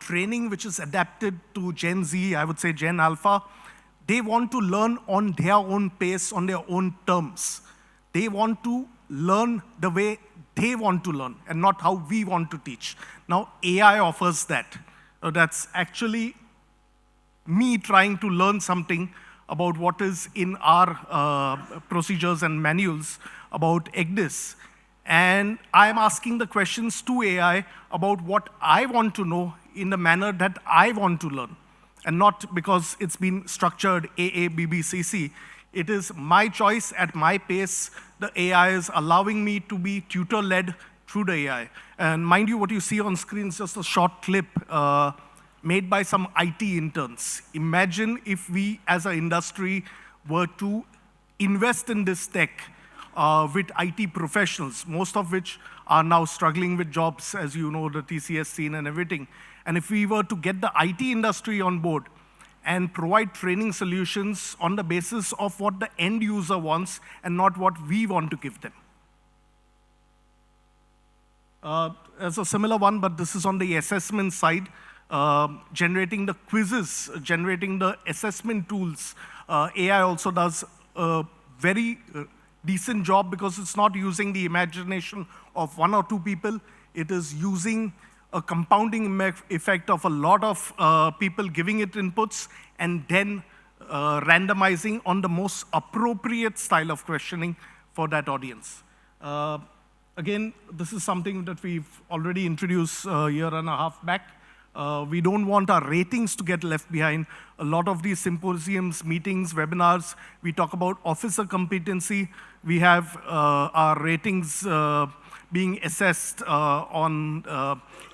training which is adapted to Gen Z, I would say Gen Alpha. They want to learn on their own pace, on their own terms. They want to learn the way they want to learn and not how we want to teach. Now, AI offers that. That's actually me trying to learn something about what is in our procedures and manuals about EGDIS. And I'm asking the questions to AI about what I want to know in the manner that I want to learn, and not because it's been structured AA, BB, CC. It is my choice at my pace. The AI is allowing me to be tutor-led through the AI. And mind you, what you see on screen is just a short clip made by some IT interns. Imagine if we, as an industry, were to invest in this tech with IT professionals, most of which are now struggling with jobs, as you know, the TCS scene and everything. And if we were to get the IT industry on board and provide training solutions on the basis of what the end user wants and not what we want to give them. As a similar one, but this is on the assessment side, generating the quizzes, generating the assessment tools. AI also does a very decent job because it's not using the imagination of one or two people. It is using a compounding effect of a lot of people giving it inputs and then randomizing on the most appropriate style of questioning for that audience. Again, this is something that we've already introduced a year and a half back. We don't want our ratings to get left behind. A lot of these symposiums, meetings, webinars, we talk about officer competency. We have our ratings being assessed on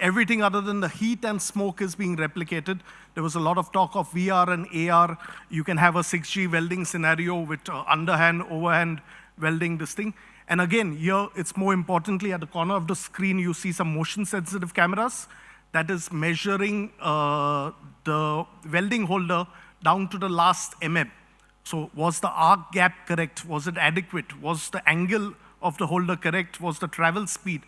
everything other than the heat and smoke is being replicated. There was a lot of talk of VR and AR. You can have a 6G welding scenario with underhand, overhand welding this thing. And again, here, it's more importantly, at the corner of the screen, you see some motion-sensitive cameras that is measuring the welding holder down to the last mm. So was the arc gap correct? Was it adequate? Was the angle of the holder correct? Was the travel speed?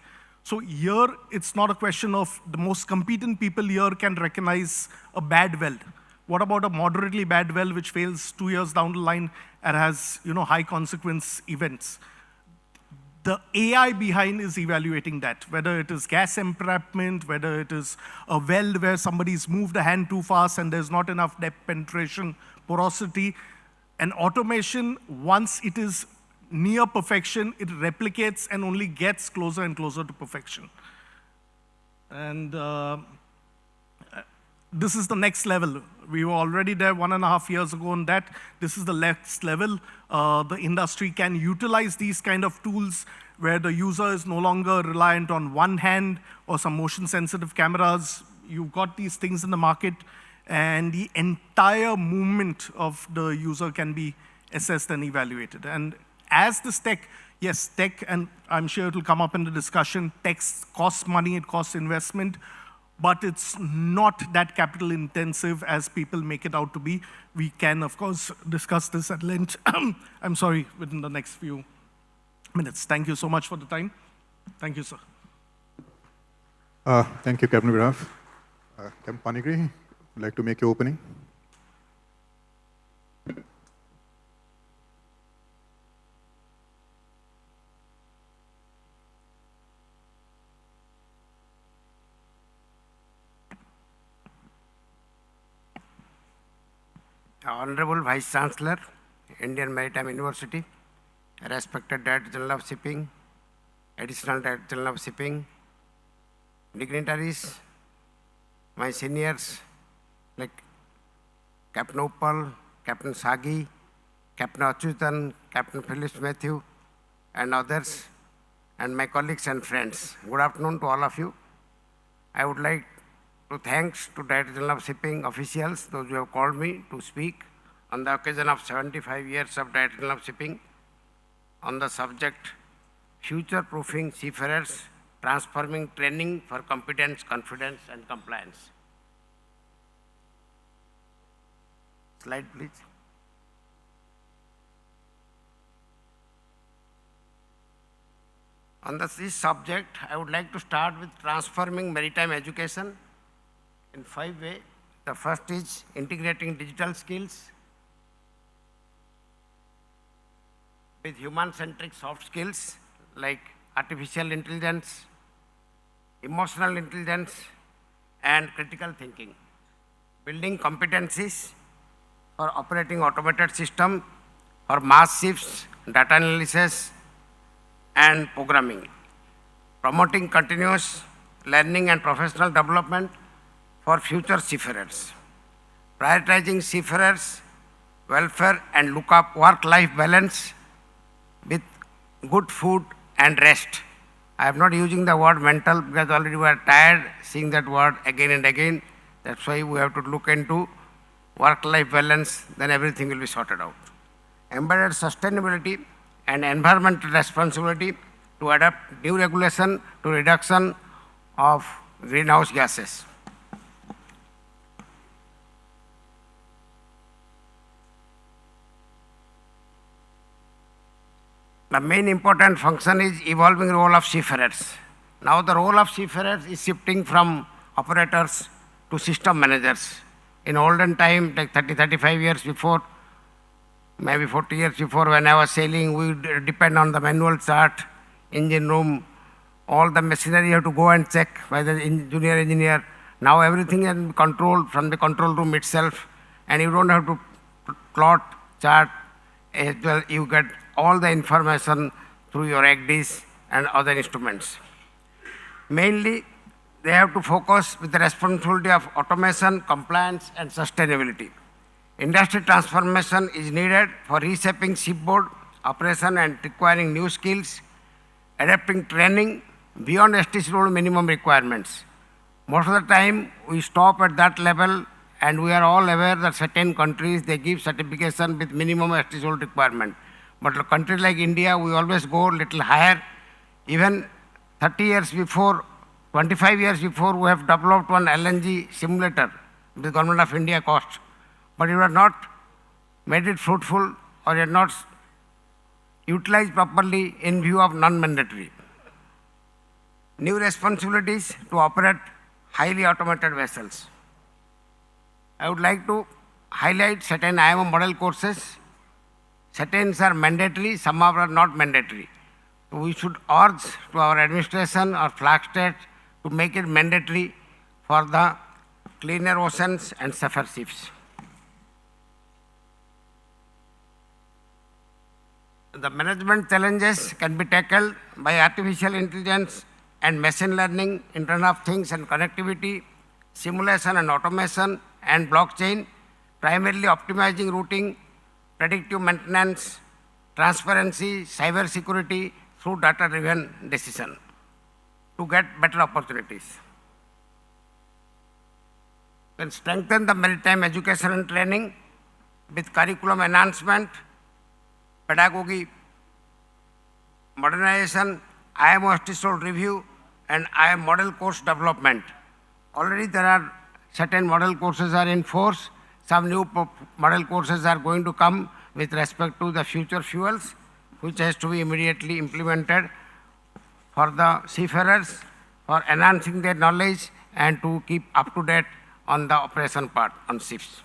So here, it's not a question of the most competent people here can recognize a bad weld. What about a moderately bad weld which fails 2 years down the line and has high consequence events? The AI behind is evaluating that, whether it is gas entrapment, whether it is a weld where somebody's moved a hand too fast and there's not enough depth penetration, porosity. And automation, once it is near perfection, it replicates and only gets closer and closer to perfection. And this is the next level. We were already there 1.5 years ago on that. This is the next level. The industry can utilize these kind of tools where the user is no longer reliant on one hand or some motion-sensitive cameras. You've got these things in the market, and the entire movement of the user can be assessed and evaluated. And as this tech, yes, tech, and I'm sure it will come up in the discussion, tech costs money, it costs investment, but it's not that capital intensive as people make it out to be. We can, of course, discuss this at length, I'm sorry, within the next few minutes. Thank you so much for the time. Thank you, sir. Thank you, Captain Graf. Captain Panigri, would like to make your opening? Honorable Vice Chancellor, Indian Maritime University, respected Director General of Shipping, Additional Director General of Shipping, dignitaries, my seniors like Captain Uppal, Captain Sagi, Captain Achyutan, Captain Phyllis Matthew, and others, and my colleagues and friends. Good afternoon to all of you. I would like to thanks to Director General of Shipping officials, those who have called me to speak on the occasion of 75 years of Director General of Shipping on the subject future-proofing seafarers, transforming training for competence, confidence, and compliance. Slide, please. On this subject, I would like to start with transforming maritime education in 5 ways. The first is integrating digital skills with human-centric soft skills like artificial intelligence, emotional intelligence, and critical thinking. Building competencies for operating automated system, for mass shifts, data analysis, and programming. Promoting continuous learning and professional development for future seafarers. Prioritizing seafarers' welfare and look up work-life balance with good food and rest. I am not using the word mental because already we are tired seeing that word again and again. That's why we have to look into work-life balance, then everything will be sorted out. Embedded sustainability and environmental responsibility to adapt new regulation to reduction of greenhouse gases. The main important function is evolving role of seafarers. Now the role of seafarers is shifting from operators to system managers. In olden time, like 30, 35 years before, maybe 40 years before when I was sailing, we depend on the manual chart, engine room, all the machinery you have to go and check by the junior engineer. Now everything is controlled from the control room itself, and you don't have to plot, chart, as well you get all the information through your AGDs and other instruments. Mainly, they have to focus with the responsibility of automation, compliance, and sustainability. Industry transformation is needed for reshaping shipboard operation and requiring new skills, adapting training beyond STCW minimum requirements. Most of the time, we stop at that level, and we are all aware that certain countries, they give certification with minimum STCW requirement. But a country like India, we always go a little higher. Even 30 years before, 25 years before, we have developed one LNG simulator, the Government of India cost. But you have not made it fruitful, or you have not utilized properly in view of non-mandatory. New responsibilities to operate highly automated vessels. I would like to highlight certain IMO model courses. Certain are mandatory, some are not mandatory. So we should urge to our administration or flag state to make it mandatory for the cleaner oceans and safer ships. The management challenges can be tackled by artificial intelligence and machine learning, Internet of Things and connectivity, simulation and automation, and blockchain, primarily optimizing routing, predictive maintenance, transparency, cyber security through data-driven decision to get better opportunities. Then strengthen the maritime education and training with curriculum enhancement, pedagogy, modernization, IMO STCW review, and IMO model course development. Already there are certain model courses are in force. Some new model courses are going to come with respect to the future fuels, which has to be immediately implemented for the seafarers, for enhancing their knowledge and to keep up to date on the operation part on ships.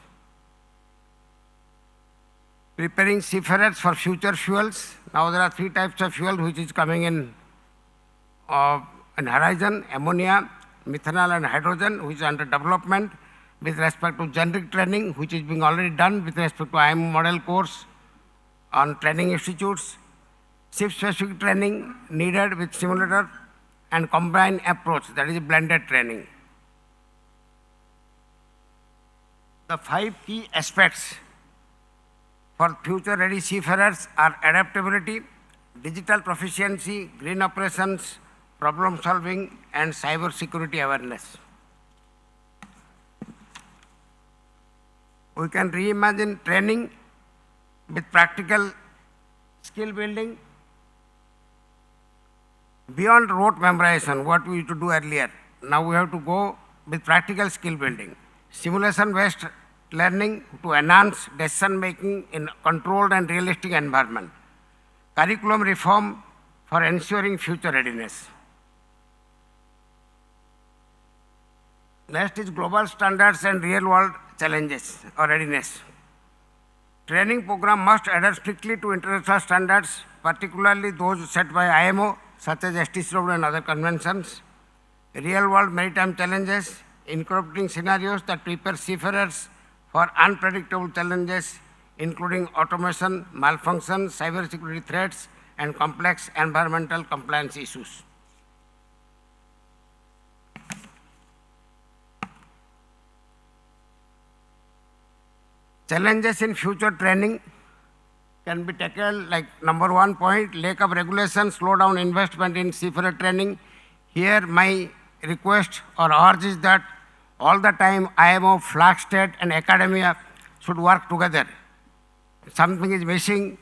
Preparing seafarers for future fuels. Now there are 3 types of fuel which is coming in horizon: ammonia, methanol, and hydrogen, which is under development. With respect to generic training, which is being already done with respect to IMO model course on training institutes. Ship-specific training needed with simulator and combined approach, that is blended training. The 5 key aspects for future-ready seafarers are adaptability, digital proficiency, green operations, problem solving, and cyber security awareness. We can reimagine training with practical skill building beyond rote memorization, what we used to do earlier. Now we have to go with practical skill building. Simulation-based learning to enhance decision-making in controlled and realistic environment. Curriculum reform for ensuring future readiness. Next is global standards and real-world challenges or readiness. Training program must adhere strictly to international standards, particularly those set by IMO, such as STCW and other conventions. Real-world maritime challenges, incorporating scenarios that prepare seafarers for unpredictable challenges, including automation, malfunction, cybersecurity threats, and complex environmental compliance issues. Challenges in future training can be tackled like number 1 point, lack of regulation, slow down investment in seafarer training. Here my request or urge is that all the time IMO, flag state and academia should work together. Something is missing,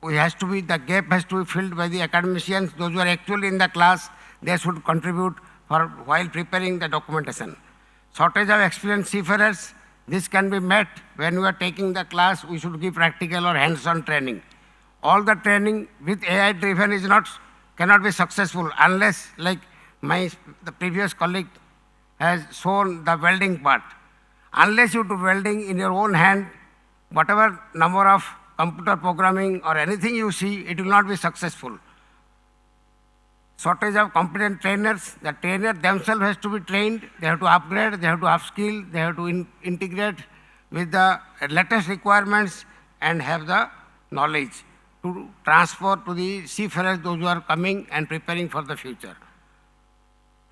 the gap has to be filled by the academicians. Those who are actually in the class, they should contribute while preparing the documentation. Shortage of experienced seafarers, this can be met when we are taking the class, we should give practical or hands-on training. All the training with AI driven cannot be successful unless, like the previous colleague has shown the welding part. Unless you do welding in your own hand, whatever number of computer programming or anything you see, it will not be successful. Shortage of competent trainers, the trainer themselves has to be trained, they have to upgrade, they have to upskill, they have to integrate with the latest requirements and have the knowledge to transfer to the seafarers, those who are coming and preparing for the future.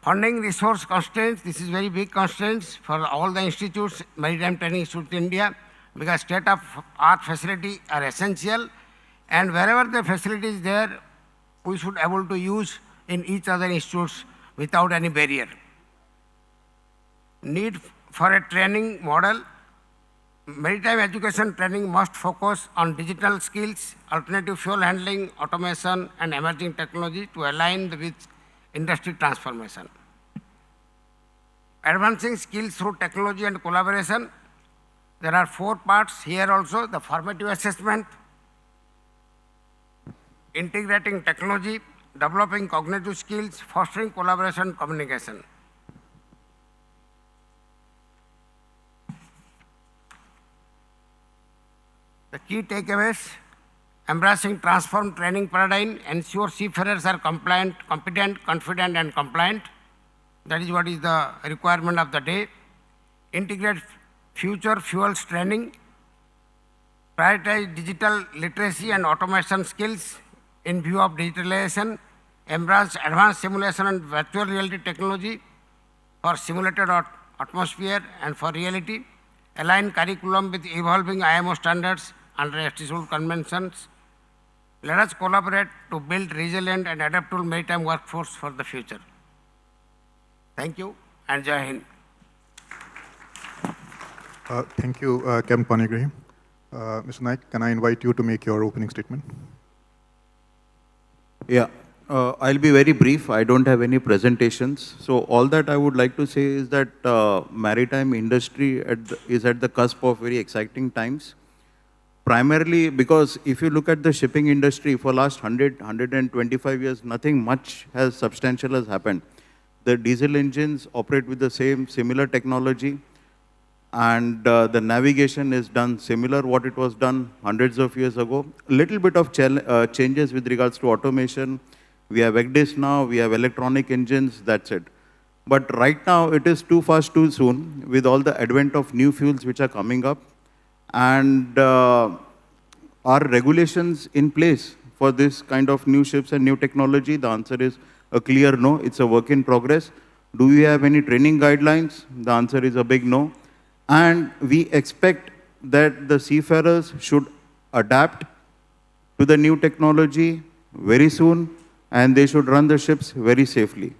Funding resource constraints, this is very big constraints for all the institutes, Maritime Training Institute in India, because state-of-art facilities are essential, and wherever the facility is there, we should be able to use in each other institutes without any barrier. Need for a training model. Maritime education training must focus on digital skills, alternative fuel handling, automation, and emerging technology to align with industry transformation. Advancing skills through technology and collaboration. There are 4 parts here also, the formative assessment, integrating technology, developing cognitive skills, fostering collaboration, communication. The key takeaways: embracing transformed training paradigm, ensure seafarers are compliant, competent, confident, and compliant. That is what is the requirement of the day. Integrate future fuels training, prioritize digital literacy and automation skills in view of digitalization, embrace advanced simulation and virtual reality technology for simulated atmosphere and for reality, align curriculum with evolving IMO standards under STCW conventions. Let us collaborate to build resilient and adaptable maritime workforce for the future. Thank you, and Jai Hind. Thank you, Captain Panigrahi. Mr. Naik, can I invite you to make your opening statement? Yeah, I'll be very brief. I don't have any presentations. So all that I would like to say is that maritime industry is at the cusp of very exciting times. Primarily because if you look at the shipping industry for last 125 years, nothing much substantial has happened. The diesel engines operate with the similar technology, and the navigation is done similar what it was done hundreds of years ago. Little bit of changes with regards to automation. We have EGDIS now, we have electronic engines, that's it. But right now it is too fast, too soon with all the advent of new fuels which are coming up. And are regulations in place for this kind of new ships and new technology? The answer is a clear no. It's a work in progress. Do we have any training guidelines? The answer is a big no. And we expect that the seafarers should adapt to the new technology very soon, and they should run the ships very safely.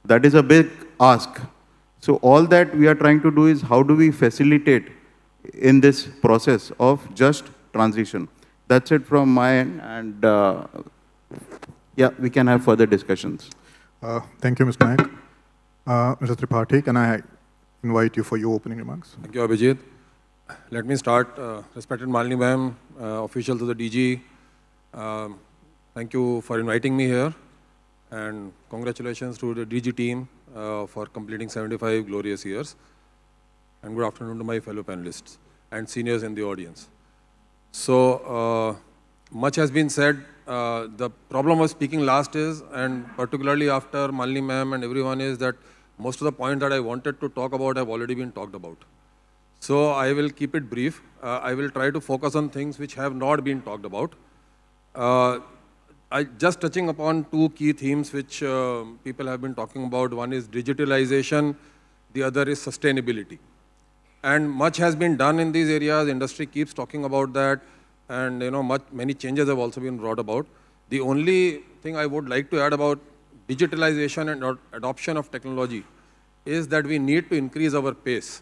That is a big ask. So all that we are trying to do is how do we facilitate in this process of just transition. That's it from my end, and yeah, we can have further discussions. Thank you, Mr. Naik. Mr. Tripathi, can I invite you for your opening remarks? Thank you, Abhijit. Let me start. Respected Malini ma'am, officials of the DG, thank you for inviting me here, and congratulations to the DG team for completing 75 glorious years. And good afternoon to my fellow panelists and seniors in the audience. So, much has been said. The problem of speaking last is, and particularly after Malini ma'am and everyone, is that most of the points that I wanted to talk about have already been talked about. So I will keep it brief. I will try to focus on things which have not been talked about. Just touching upon two key themes which people have been talking about. One is digitalization, the other is sustainability. And much has been done in these areas. Industry keeps talking about that, and many changes have also been brought about. The only thing I would like to add about digitalization and adoption of technology is that we need to increase our pace.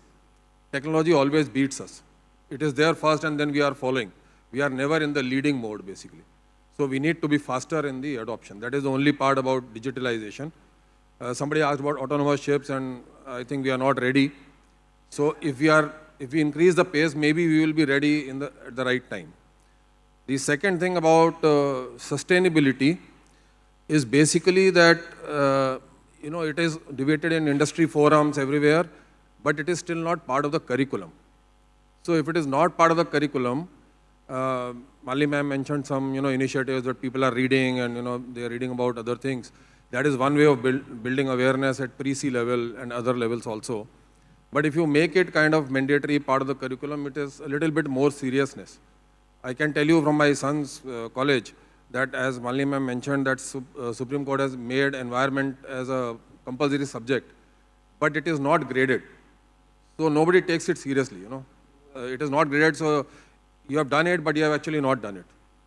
Technology always beats us. It is there first and then we are following. We are never in the leading mode, basically. So we need to be faster in the adoption. That is the only part about digitalization. Somebody asked about autonomous ships, and I think we are not ready. So if we increase the pace, maybe we will be ready at the right time. The second thing about sustainability is basically that it is debated in industry forums everywhere, but it is still not part of the curriculum. So if it is not part of the curriculum, Malini ma'am mentioned some initiatives that people are reading, and they are reading about other things. That is one way of building awareness at pre-C level and other levels also. But if you make it kind of mandatory part of the curriculum, it is a little bit more seriousness. I can tell you from my son's college that, as Malini ma'am mentioned, that Supreme Court has made environment as a compulsory subject, but it is not graded. So nobody takes it seriously, It is not graded, so you have done it, but you have actually not done it.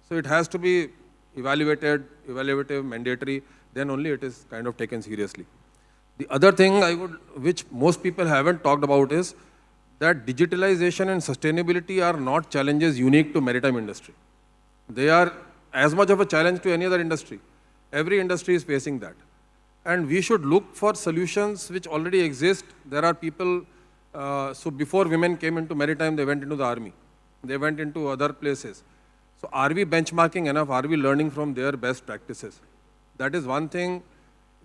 So it has to be evaluative, mandatory, then only it is kind of taken seriously. The other thing which most people haven't talked about is that digitalization and sustainability are not challenges unique to maritime industry. They are as much of a challenge to any other industry. Every industry is facing that. And we should look for solutions which already exist. There are people, so before women came into maritime, they went into the army. They went into other places. So are we benchmarking enough? Are we learning from their best practices? That is one thing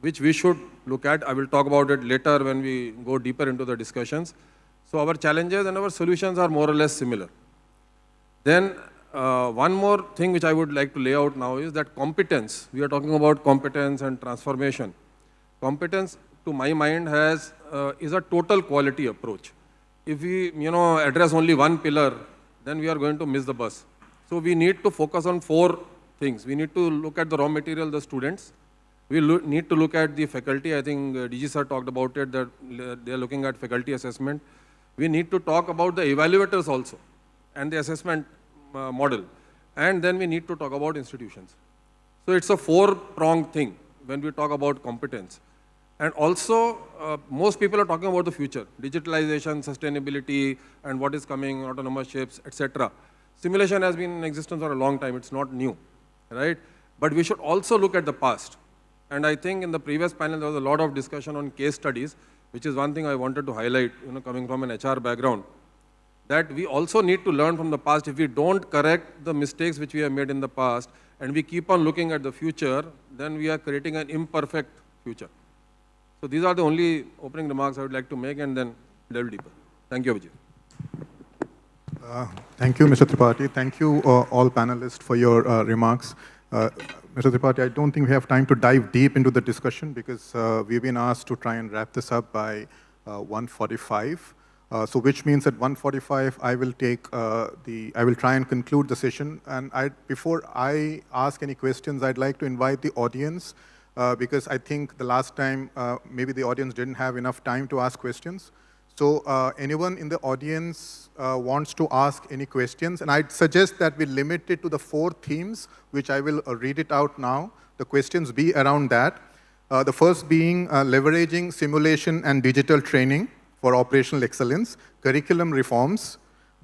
which we should look at. I will talk about it later when we go deeper into the discussions. So our challenges and our solutions are more or less similar. Then one more thing which I would like to lay out now is that competence. We are talking about competence and transformation. Competence, to my mind, is a total quality approach. If we address only one pillar, then we are going to miss the bus. So we need to focus on four things. We need to look at the raw material, the students. We need to look at the faculty. I think DG sir talked about it, that they are looking at faculty assessment. We need to talk about the evaluators also and the assessment model. And then we need to talk about institutions. So it's a four-pronged thing when we talk about competence. And also, most people are talking about the future, digitalization, sustainability, and what is coming, autonomous ships, etc. Simulation has been in existence for a long time. It's not new, right? But we should also look at the past. And I think in the previous panel, there was a lot of discussion on case studies, which is one thing I wanted to highlight, coming from an HR background, that we also need to learn from the past. If we don't correct the mistakes which we have made in the past, and we keep on looking at the future, then we are creating an imperfect future. So these are the only opening remarks I would like to make, and then delve deeper. Thank you, Abhijit. Thank you, Mr. Tripathi. Thank you, all panelists, for your remarks. Mr. Tripathi, I don't think we have time to dive deep into the discussion because we've been asked to try and wrap this up by 1:45. So which means at 1:45, I will try and conclude the session. And before I ask any questions, I'd like to invite the audience because I think the last time maybe the audience didn't have enough time to ask questions. So anyone in the audience wants to ask any questions, and I'd suggest that we limit it to the 4 themes, which I will read it out now. The questions be around that. The first being leveraging simulation and digital training for operational excellence, curriculum reforms,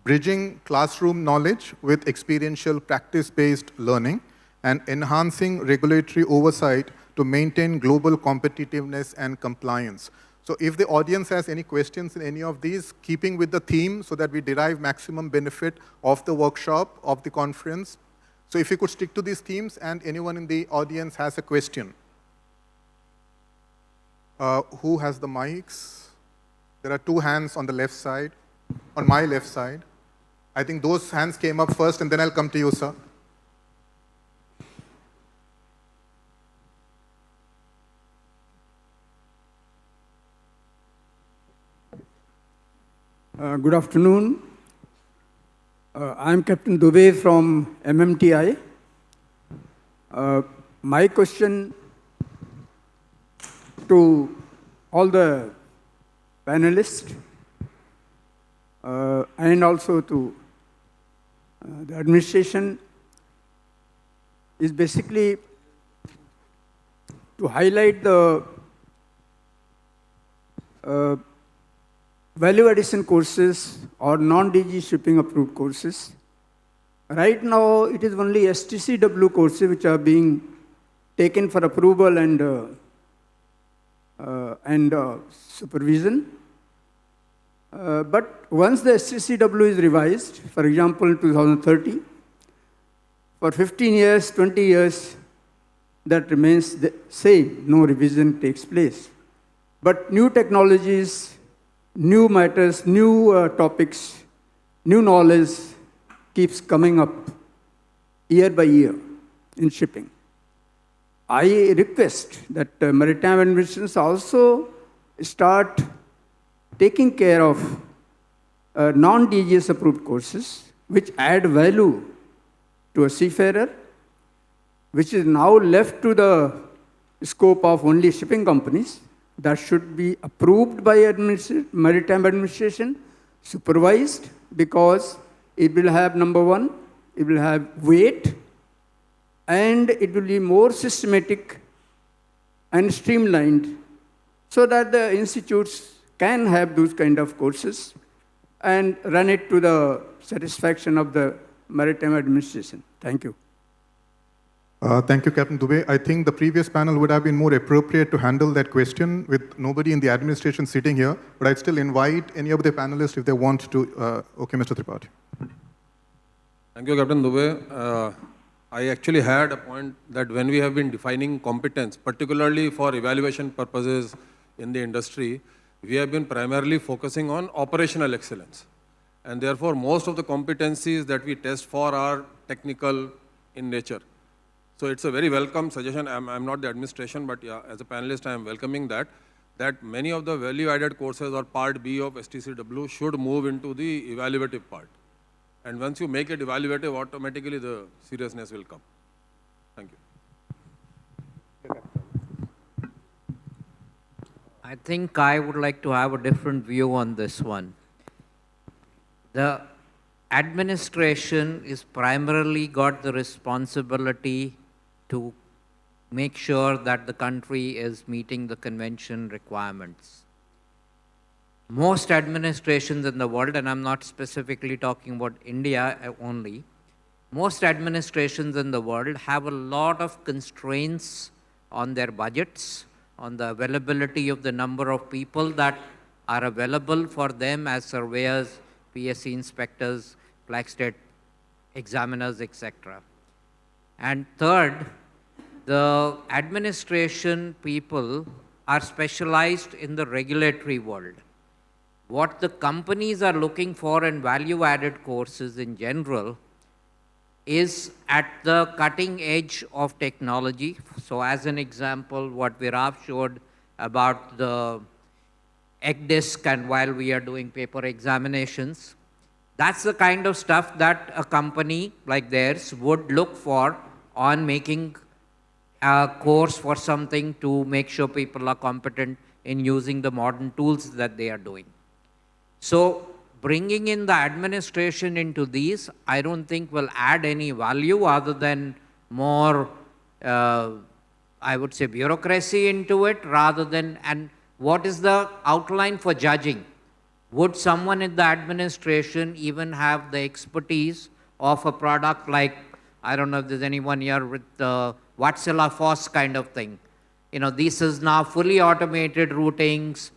bridging classroom knowledge with experiential practice-based learning, and enhancing regulatory oversight to maintain global competitiveness and compliance. So if the audience has any questions in any of these, keeping with the theme so that we derive maximum benefit of the workshop, of the conference. So if you could stick to these themes, and anyone in the audience has a question. Who has the mics? There are 2 hands on the left side, on my left side. I think those hands came up first, and then I'll come to you, sir. Good afternoon. I'm Captain Dubey from MMTI. My question to all the panelists and also to the administration is basically to highlight the value addition courses or non-DG shipping approved courses. Right now, it is only STCW courses which are being taken for approval and supervision. But once the STCW is revised, for example, in 2030, for 15 years, 20 years, that remains the same, no revision takes place. But new technologies, new matters, new topics, new knowledge keeps coming up year by year in shipping. I request that maritime administrations also start taking care of non-DGS approved courses which add value to a seafarer, which is now left to the scope of only shipping companies. That should be approved by maritime administration, supervised, because it will have, number one, it will have weight, and it will be more systematic and streamlined so that the institutes can have those kind of courses and run it to the satisfaction of the maritime administration. Thank you. Thank you, Captain Dubey. I think the previous panel would have been more appropriate to handle that question with nobody in the administration sitting here, but I'd still invite any of the panelists if they want to. Okay, Mr. Tripathi. Thank you, Captain Dubey. I actually had a point that when we have been defining competence, particularly for evaluation purposes in the industry, we have been primarily focusing on operational excellence. And therefore, most of the competencies that we test for are technical in nature. So it's a very welcome suggestion. I'm not the administration, but yeah, as a panelist, I am welcoming that many of the value-added courses or Part B of STCW should move into the evaluative part. And once you make it evaluative, automatically the seriousness will come. Thank you. I think I would like to have a different view on this one. The administration is primarily got the responsibility to make sure that the country is meeting the convention requirements. Most administrations in the world, and I'm not specifically talking about India only, most administrations in the world have a lot of constraints on their budgets, on the availability of the number of people that are available for them as surveyors, PSC inspectors, flag state examiners, etc. And third, the administration people are specialized in the regulatory world. What the companies are looking for in value-added courses in general is at the cutting edge of technology. So as an example, what Viraf showed about the egg disc and while we are doing paper examinations, that's the kind of stuff that a company like theirs would look for on making a course for something to make sure people are competent in using the modern tools that they are doing. So bringing in the administration into these, I don't think will add any value other than more, I would say, bureaucracy into it rather than, and what is the outline for judging? Would someone in the administration even have the expertise of a product like, I don't know if there's anyone here with the Vatsala FOSS kind of thing. You know, this is now fully automated routings.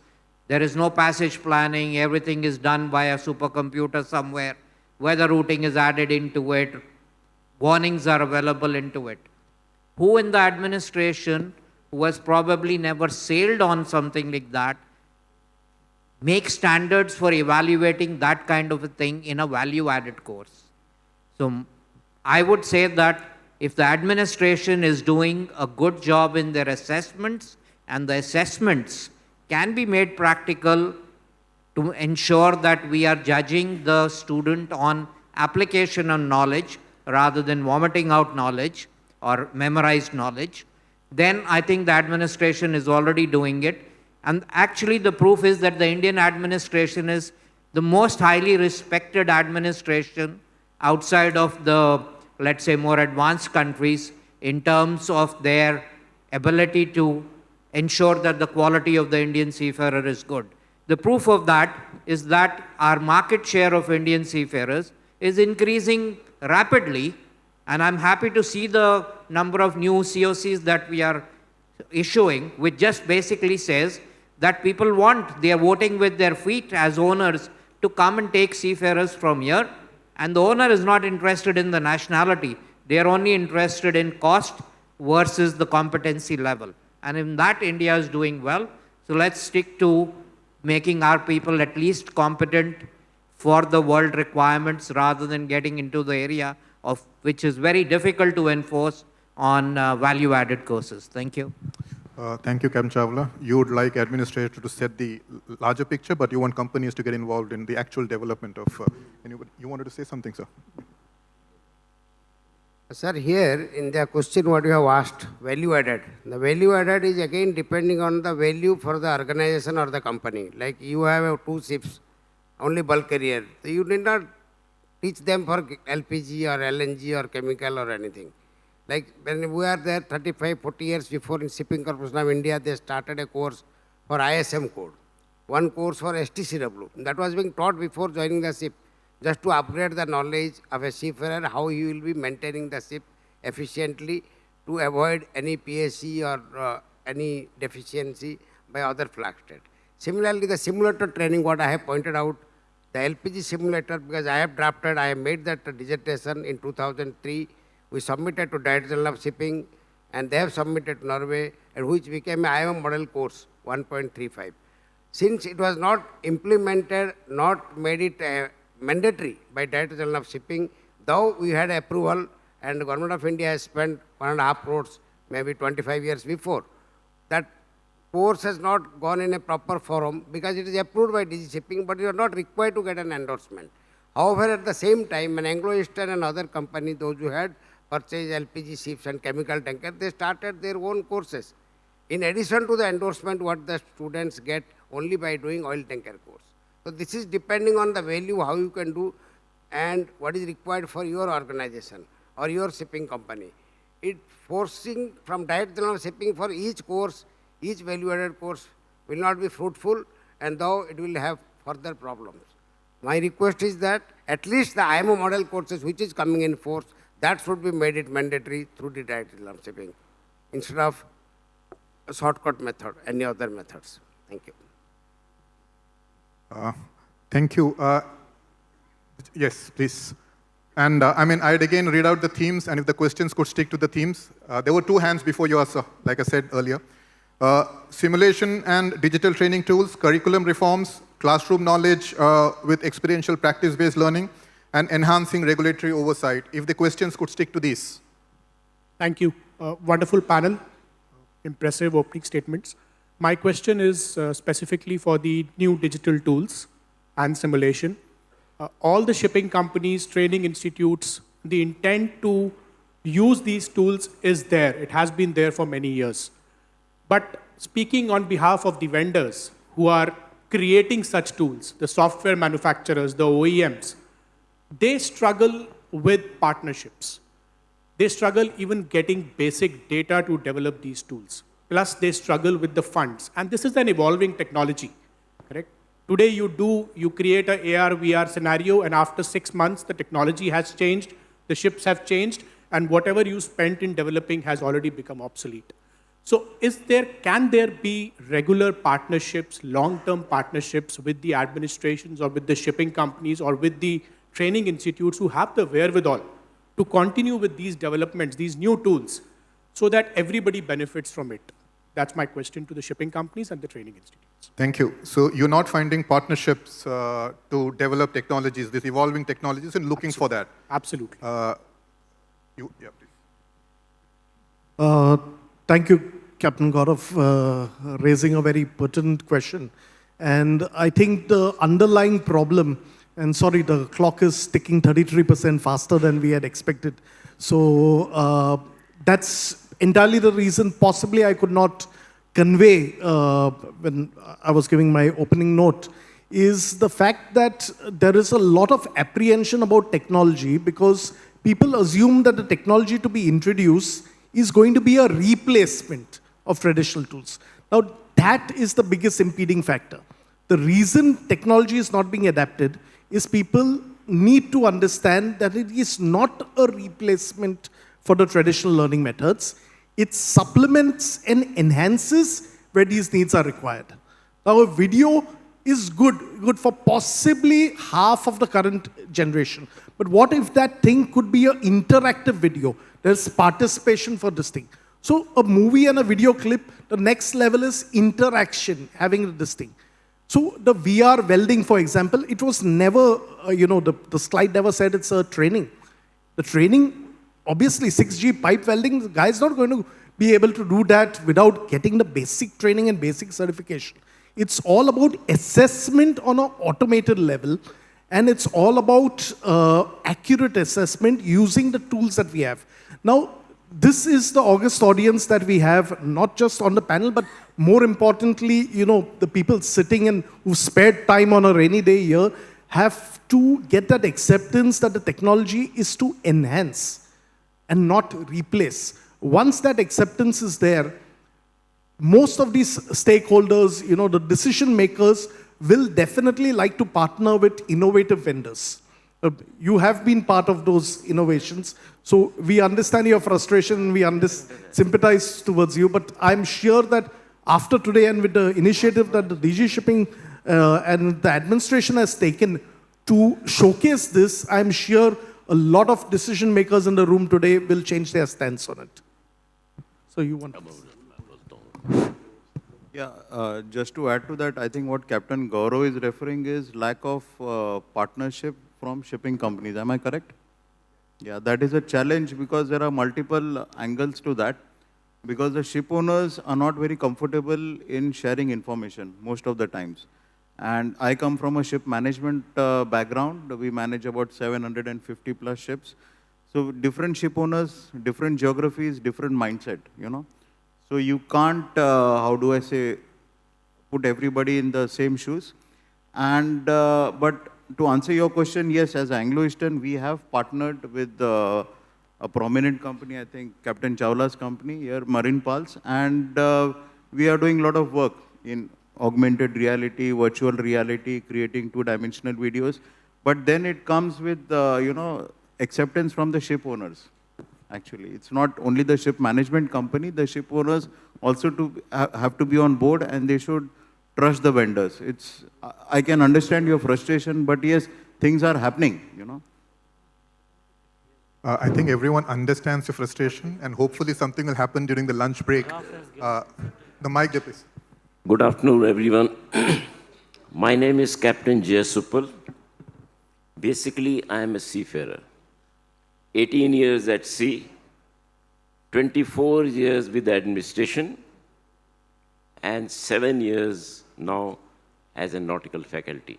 There is no passage planning. Everything is done by a supercomputer somewhere. Weather routing is added into it. Warnings are available into it. Who in the administration who has probably never sailed on something like that make standards for evaluating that kind of a thing in a value-added course? So I would say that if the administration is doing a good job in their assessments, and the assessments can be made practical to ensure that we are judging the student on application of knowledge rather than vomiting out knowledge or memorized knowledge, then I think the administration is already doing it. And actually the proof is that the Indian administration is the most highly respected administration outside of the, let's say, more advanced countries in terms of their ability to ensure that the quality of the Indian seafarer is good. The proof of that is that our market share of Indian seafarers is increasing rapidly, and I'm happy to see the number of new COCs that we are issuing, which just basically says that people want, they are voting with their feet as owners to come and take seafarers from here, and the owner is not interested in the nationality. They are only interested in cost versus the competency level. And in that, India is doing well. So let's stick to making our people at least competent for the world requirements rather than getting into the area of which is very difficult to enforce on value-added courses. Thank you. Thank you, Captain Chawla. You would like administrators to set the larger picture, but you want companies to get involved in the actual development of. You wanted to say something, sir? Sir, here in the question what you have asked, value added. The value added is again depending on the value for the organization or the company. Like you have 2 ships, only bulk carrier. So you need not teach them for LPG or LNG or chemical or anything. Like when we were there 35, 40 years before in Shipping Corporation of India, they started a course for ISM code, 1 course for STCW. That was being taught before joining the ship, just to upgrade the knowledge of a seafarer, how he will be maintaining the ship efficiently to avoid any PSC or any deficiency by other flag state. Similarly, the simulator training, what I have pointed out, the LPG simulator, because I have drafted, I have made that dissertation in 2003. We submitted to Directorate General of Shipping, and they have submitted to Norway, and which became an IM model course, 1.35. Since it was not implemented, not made it mandatory by Directorate General of Shipping, though we had approval, and the Government of India has spent 1.5 crores, maybe 25 years before. That course has not gone in a proper forum because it is approved by DG Shipping, but you are not required to get an endorsement. However, at the same time, an Anglo-Eastern and other company, those who had purchased LPG ships and chemical tankers, they started their own courses. In addition to the endorsement, what the students get only by doing oil tanker course. So this is depending on the value, how you can do, and what is required for your organization or your shipping company. It forcing from Directorate General of Shipping for each course, each value-added course will not be fruitful, and though it will have further problems. My request is that at least the IMO model courses which is coming in force, that should be made it mandatory through the Directorate General of Shipping instead of a shortcut method, any other methods. Thank you. Thank you. Yes, please. And I'd again read out the themes, and if the questions could stick to the themes. There were 2 hands before you, sir, like I said earlier. Simulation and digital training tools, curriculum reforms, classroom knowledge with experiential practice-based learning, and enhancing regulatory oversight. If the questions could stick to these. Thank you. Wonderful panel. Impressive opening statements. My question is specifically for the new digital tools and simulation. All the shipping companies, training institutes, the intent to use these tools is there. It has been there for many years. But speaking on behalf of the vendors who are creating such tools, the software manufacturers, the OEMs, they struggle with partnerships. They struggle even getting basic data to develop these tools. Plus, they struggle with the funds. And this is an evolving technology, correct? Today, you create an AR, VR scenario, and after 6 months, the technology has changed, the ships have changed, and whatever you spent in developing has already become obsolete. So can there be regular partnerships, long-term partnerships with the administrations or with the shipping companies or with the training institutes who have the wherewithal to continue with these developments, these new tools, so that everybody benefits from it? That's my question to the shipping companies and the training institutes. Thank you. So you're not finding partnerships to develop technologies, these evolving technologies, and looking for that? Absolutely. Yeah, please. Thank you, Captain Gaurav, raising a very pertinent question. And I think the underlying problem, and sorry, the clock is ticking 33% faster than we had expected. So that's entirely the reason possibly I could not convey when I was giving my opening note, is the fact that there is a lot of apprehension about technology because people assume that the technology to be introduced is going to be a replacement of traditional tools. Now, that is the biggest impeding factor. The reason technology is not being adapted is people need to understand that it is not a replacement for the traditional learning methods. It supplements and enhances where these needs are required. Now, a video is good for possibly half of the current generation. But what if that thing could be an interactive video? There's participation for this thing. So a movie and a video clip, the next level is interaction, having this thing. So the VR welding, for example, it was never, the slide never said it's a training. The training, obviously 6G pipe welding, the guy's not going to be able to do that without getting the basic training and basic certification. It's all about assessment on an automated level, and it's all about accurate assessment using the tools that we have. Now, this is the august audience that we have, not just on the panel, but more importantly, the people sitting and who spared time on a rainy day here have to get that acceptance that the technology is to enhance and not replace. Once that acceptance is there, most of these stakeholders, the decision makers, will definitely like to partner with innovative vendors. You have been part of those innovations, so we understand your frustration, we sympathize towards you, but I'm sure that after today and with the initiative that the DG Shipping and the administration has taken to showcase this, I'm sure a lot of decision makers in the room today will change their stance on it. So you want to... Yeah, just to add to that, I think what Captain Gaurav is referring is lack of partnership from shipping companies. Am I correct? Yeah, that is a challenge because there are multiple angles to that. Because the ship owners are not very comfortable in sharing information most of the times. And I come from a ship management background. We manage about 750 plus ships. So different ship owners, different geographies, different mindset, So you can't, how do I say, put everybody in the same shoes. And, but to answer your question, yes, as Anglo-Eastern, we have partnered with a prominent company, I think Captain Chawla's company here, Marine Pulse, and we are doing a lot of work in augmented reality, virtual reality, creating two-dimensional videos. But then it comes with, acceptance from the ship owners. Actually, it's not only the ship management company, the ship owners also have to be on board, and they should trust the vendors. I can understand your frustration, but yes, things are happening, I think everyone understands your frustration, and hopefully something will happen during the lunch break. The mic, please. Good afternoon, everyone. My name is Captain Jay Suppal. Basically, I am a seafarer. 18 years at sea, 24 years with the administration, and 7 years now as a nautical faculty.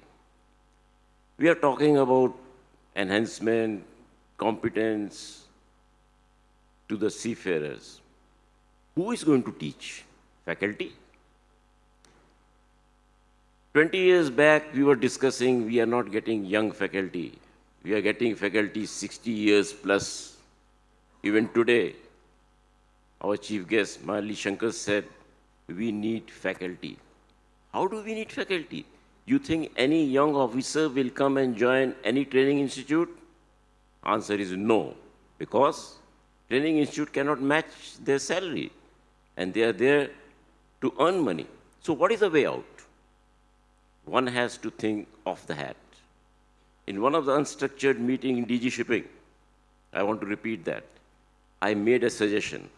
We are talking about enhancement, competence, to the seafarers, who is going to teach? Faculty? 20 years back, we were discussing we are not getting young faculty. We are getting faculty 60 years plus. Even today, our chief guest, Mali Shankar, said, we need faculty. How do we need faculty? You think any young officer will come and join any training institute? Answer is no, because training institute cannot match their salary, and they are there to earn money. So what is the way out? One has to think off the hat. In one of the unstructured meeting in DG Shipping, I want to repeat that, I made a suggestion.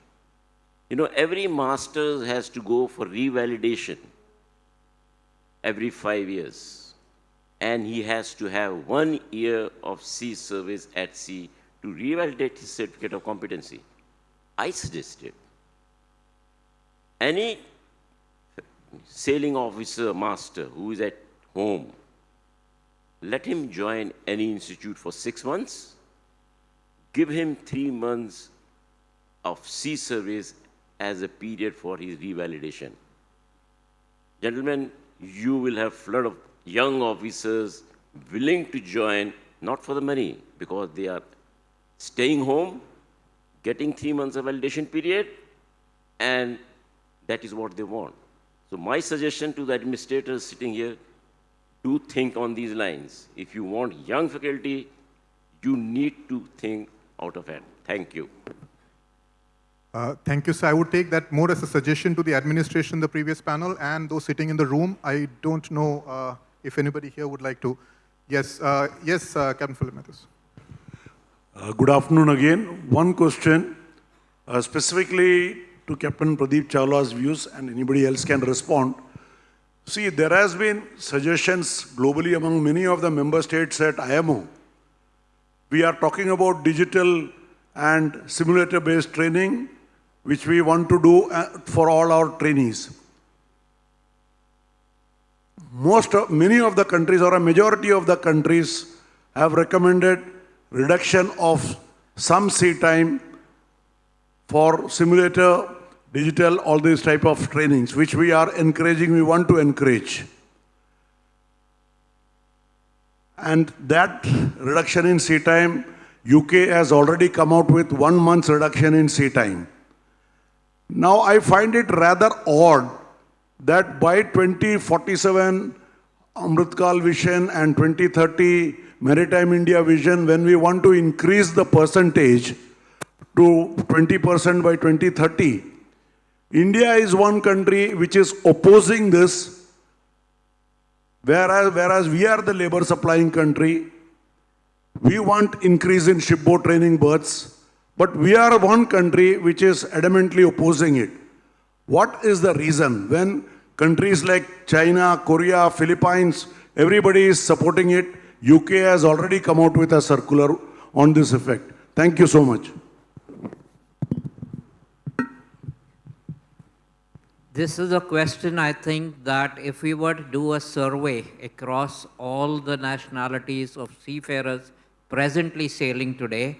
You know, every master has to go for revalidation every 5 years. And he has to have 1 year of sea service at sea to revalidate his certificate of competency. I suggested any sailing officer, master who is at home, let him join any institute for 6 months, give him 3 months of sea service as a period for his revalidation. Gentlemen, you will have flood of young officers willing to join, not for the money, because they are staying home, getting 3 months of validation period, and that is what they want. So my suggestion to the administrators sitting here, do think on these lines. If you want young faculty, you need to think out of hand. Thank you. Thank you, sir. I would take that more as a suggestion to the administration, the previous panel, and those sitting in the room. I don't know if anybody here would like to. Yes, Captain Philip Matthews. Good afternoon again. One question, specifically to Captain Pradeep Chawla's views, and anybody else can respond. See, there has been suggestions globally among many of the member states at IMO. We are talking about digital and simulator-based training, which we want to do for all our trainees. Many of the countries, or a majority of the countries, have recommended reduction of some sea time for simulator, digital, all these type of trainings, which we are encouraging, we want to encourage. And that reduction in sea time, UK has already come out with 1 month's reduction in sea time. Now I find it rather odd that by 2047 Amritkal Vision and 2030 Maritime India Vision, when we want to increase the percentage to 20% by 2030, India is one country which is opposing this, whereas we are the labor supplying country. We want increase in shipboard training berths, but we are one country which is adamantly opposing it. What is the reason? When countries like China, Korea, Philippines, everybody is supporting it, UK has already come out with a circular on this effect. Thank you so much. This is a question, I think, that if we were to do a survey across all the nationalities of seafarers presently sailing today,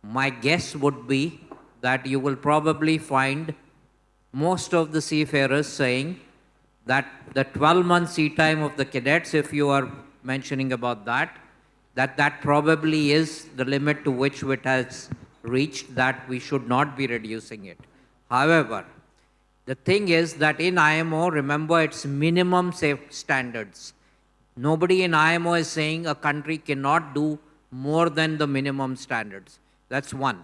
my guess would be that you will probably find most of the seafarers saying that the 12-month sea time of the cadets, if you are mentioning about that, that probably is the limit to which it has reached, that we should not be reducing it. However, the thing is that in IMO, remember, it's minimum safe standards. Nobody in IMO is saying a country cannot do more than the minimum standards. That's one.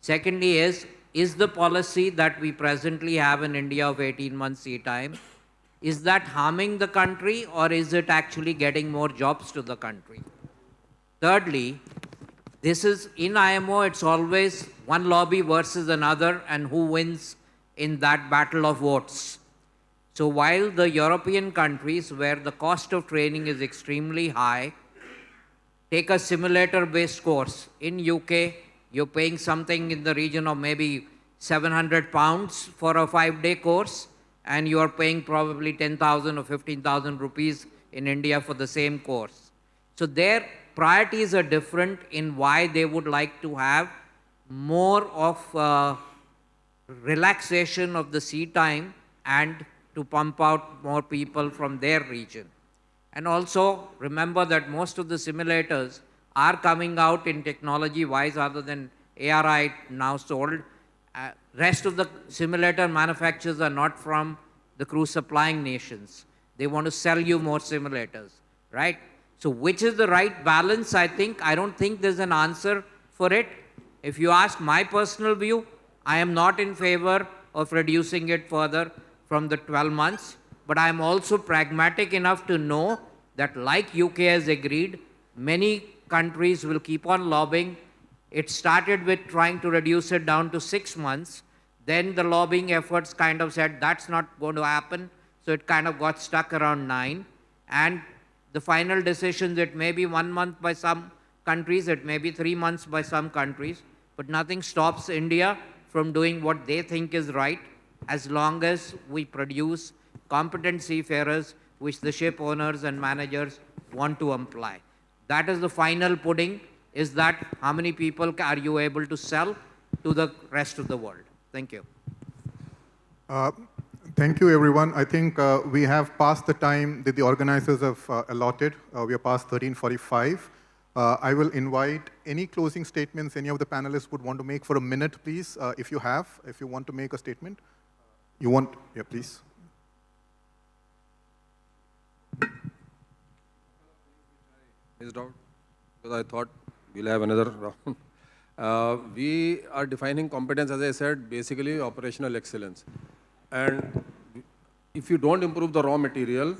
Secondly is the policy that we presently have in India of 18 months sea time, is that harming the country, or is it actually getting more jobs to the country? Thirdly, this is in IMO, it's always one lobby versus another, and who wins in that battle of votes. So while the European countries, where the cost of training is extremely high, take a simulator-based course. In UK, you're paying something in the region of maybe £700 for a 5-day course, and you are paying probably 10,000 or 15,000 rupees in India for the same course. So their priorities are different in why they would like to have more of relaxation of the sea time and to pump out more people from their region. And also remember that most of the simulators are coming out in technology-wise other than ARI now sold. Rest of the simulator manufacturers are not from the cruise supplying nations. They want to sell you more simulators, right? So which is the right balance? I don't think there's an answer for it. If you ask my personal view, I am not in favor of reducing it further from the 12 months, but I am also pragmatic enough to know that like UK has agreed, many countries will keep on lobbying. It started with trying to reduce it down to 6 months. Then the lobbying efforts kind of said that's not going to happen. So it kind of got stuck around 9. And the final decisions, it may be 1 month by some countries, it may be 3 months by some countries, but nothing stops India from doing what they think is right as long as we produce competent seafarers which the ship owners and managers want to employ. That is the final pudding, is that how many people are you able to sell to the rest of the world. Thank you. Thank you, everyone. I think we have passed the time that the organizers have allotted. We are past 13:45. I will invite any closing statements any of the panelists would want to make for a minute, please, if you want to make a statement. You want, yeah, please. Missed out because I thought we'll have another round. We are defining competence, as I said, basically operational excellence. And if you don't improve the raw material,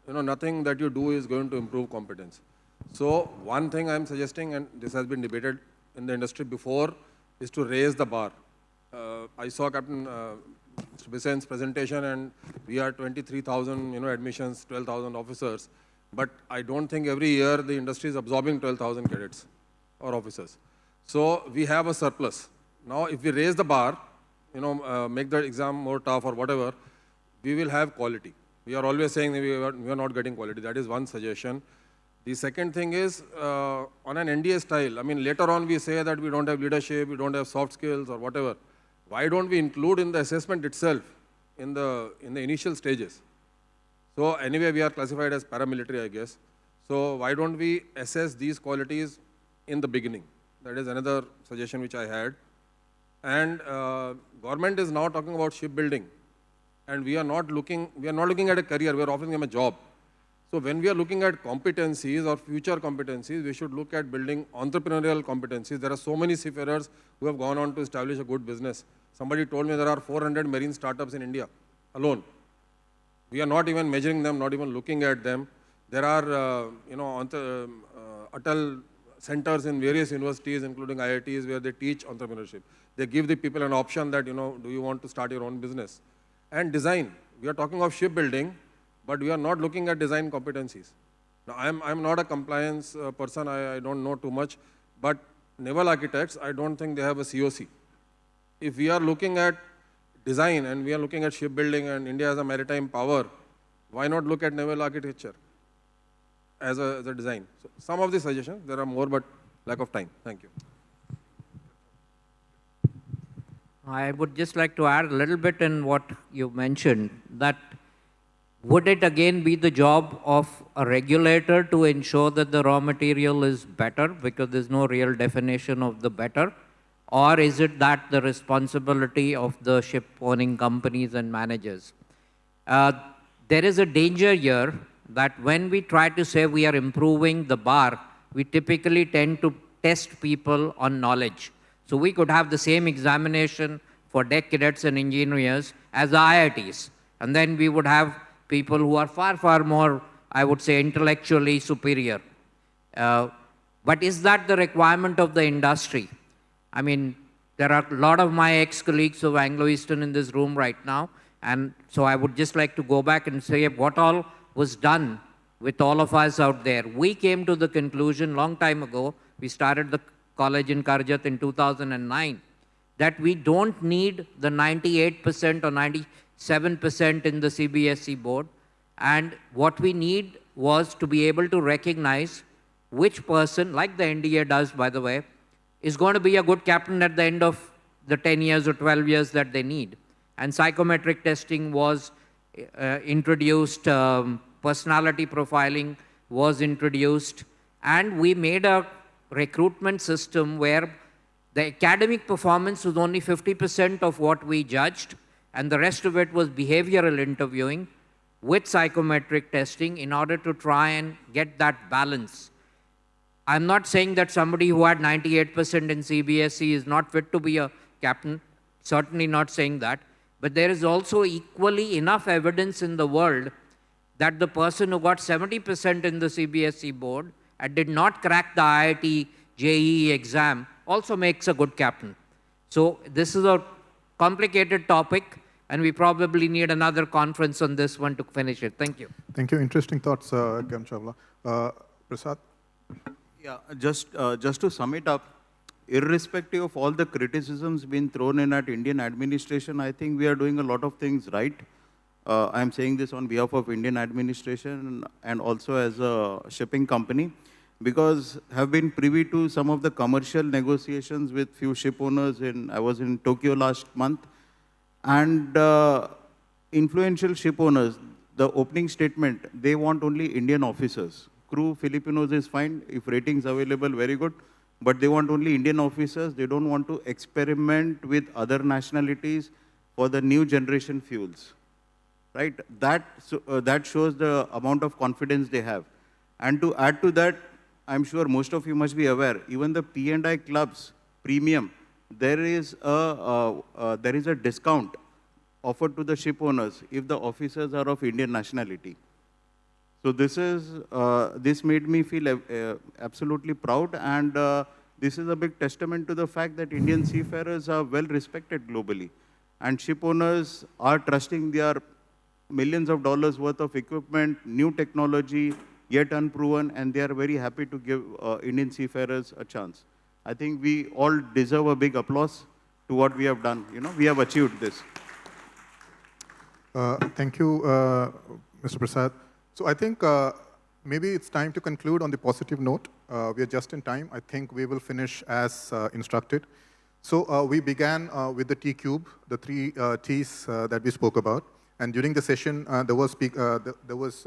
nothing that you do is going to improve competence. So one thing I'm suggesting, and this has been debated in the industry before, is to raise the bar. I saw Captain Bisen's presentation, and we are 23,000 admissions, 12,000 officers. But I don't think every year the industry is absorbing 12,000 cadets or officers. So we have a surplus. Now, if we raise the bar, make the exam more tough or whatever, we will have quality. We are always saying that we are not getting quality. That is one suggestion. The second thing is, on an NDA style, later on we say that we don't have leadership, we don't have soft skills or whatever. Why don't we include in the assessment itself, in the initial stages? So anyway, we are classified as paramilitary, I guess. So why don't we assess these qualities in the beginning? That is another suggestion which I had. And government is now talking about shipbuilding. And we are not looking at a career, we are offering them a job. So when we are looking at competencies or future competencies, we should look at building entrepreneurial competencies. There are so many seafarers who have gone on to establish a good business. Somebody told me there are 400 marine startups in India alone. We are not even measuring them, not even looking at them. There are, Atal centers in various universities, including IITs, where they teach entrepreneurship. They give the people an option that, do you want to start your own business? And design. We are talking of shipbuilding, but we are not looking at design competencies. Now, I'm not a compliance person. I don't know too much. But naval architects, I don't think they have a COC. If we are looking at design and we are looking at shipbuilding and India has a maritime power, why not look at naval architecture as a design? So some of the suggestions, there are more, but lack of time. Thank you. I would just like to add a little bit in what you mentioned, that would it again be the job of a regulator to ensure that the raw material is better, because there's no real definition of the better? Or is it that the responsibility of the ship owning companies and managers? There is a danger here that when we try to say we are improving the bar, we typically tend to test people on knowledge. So we could have the same examination for deck cadets and engineers as the IITs. And then we would have people who are far, far more, I would say, intellectually superior. But is that the requirement of the industry? There are a lot of my ex-colleagues of Anglo-Eastern in this room right now. And so I would just like to go back and say what all was done with all of us out there. We came to the conclusion long time ago, we started the college in Karjat in 2009, that we don't need the 98% or 97% in the CBSE board. And what we need was to be able to recognize which person, like the NDA does, by the way, is going to be a good captain at the end of the 10 years or 12 years that they need. And psychometric testing was introduced, personality profiling was introduced, and we made a recruitment system where the academic performance was only 50% of what we judged, and the rest of it was behavioral interviewing with psychometric testing in order to try and get that balance. I'm not saying that somebody who had 98% in CBSE is not fit to be a captain, certainly not saying that, but there is also equally enough evidence in the world that the person who got 70% in the CBSE board and did not crack the IIT JEE exam also makes a good captain. So this is a complicated topic, and we probably need another conference on this one to finish it. Thank you. Thank you. Interesting thoughts, Gam Chawla. Prasad? Yeah, just to sum it up, irrespective of all the criticisms being thrown in at Indian administration, I think we are doing a lot of things right. I'm saying this on behalf of Indian administration and also as a shipping company, because have been privy to some of the commercial negotiations with few ship owners. I was in Tokyo last month, and influential ship owners, the opening statement, they want only Indian officers. Crew, Filipinos is fine, if ratings available, very good, but they want only Indian officers. They don't want to experiment with other nationalities for the new generation fuels, right? That shows the amount of confidence they have. And to add to that, I'm sure most of you must be aware, even the P&I clubs, premium, there is a discount offered to the ship owners if the officers are of Indian nationality. So this made me feel absolutely proud, and this is a big testament to the fact that Indian seafarers are well respected globally, and ship owners are trusting their millions of dollars worth of equipment, new technology, yet unproven, and they are very happy to give Indian seafarers a chance. I think we all deserve a big applause to what we have done. You know, we have achieved this. Thank you, Mr. Prasad. So I think maybe it's time to conclude on the positive note. We are just in time. I think we will finish as instructed. So we began with the T cube, the three T's that we spoke about. And during the session, there was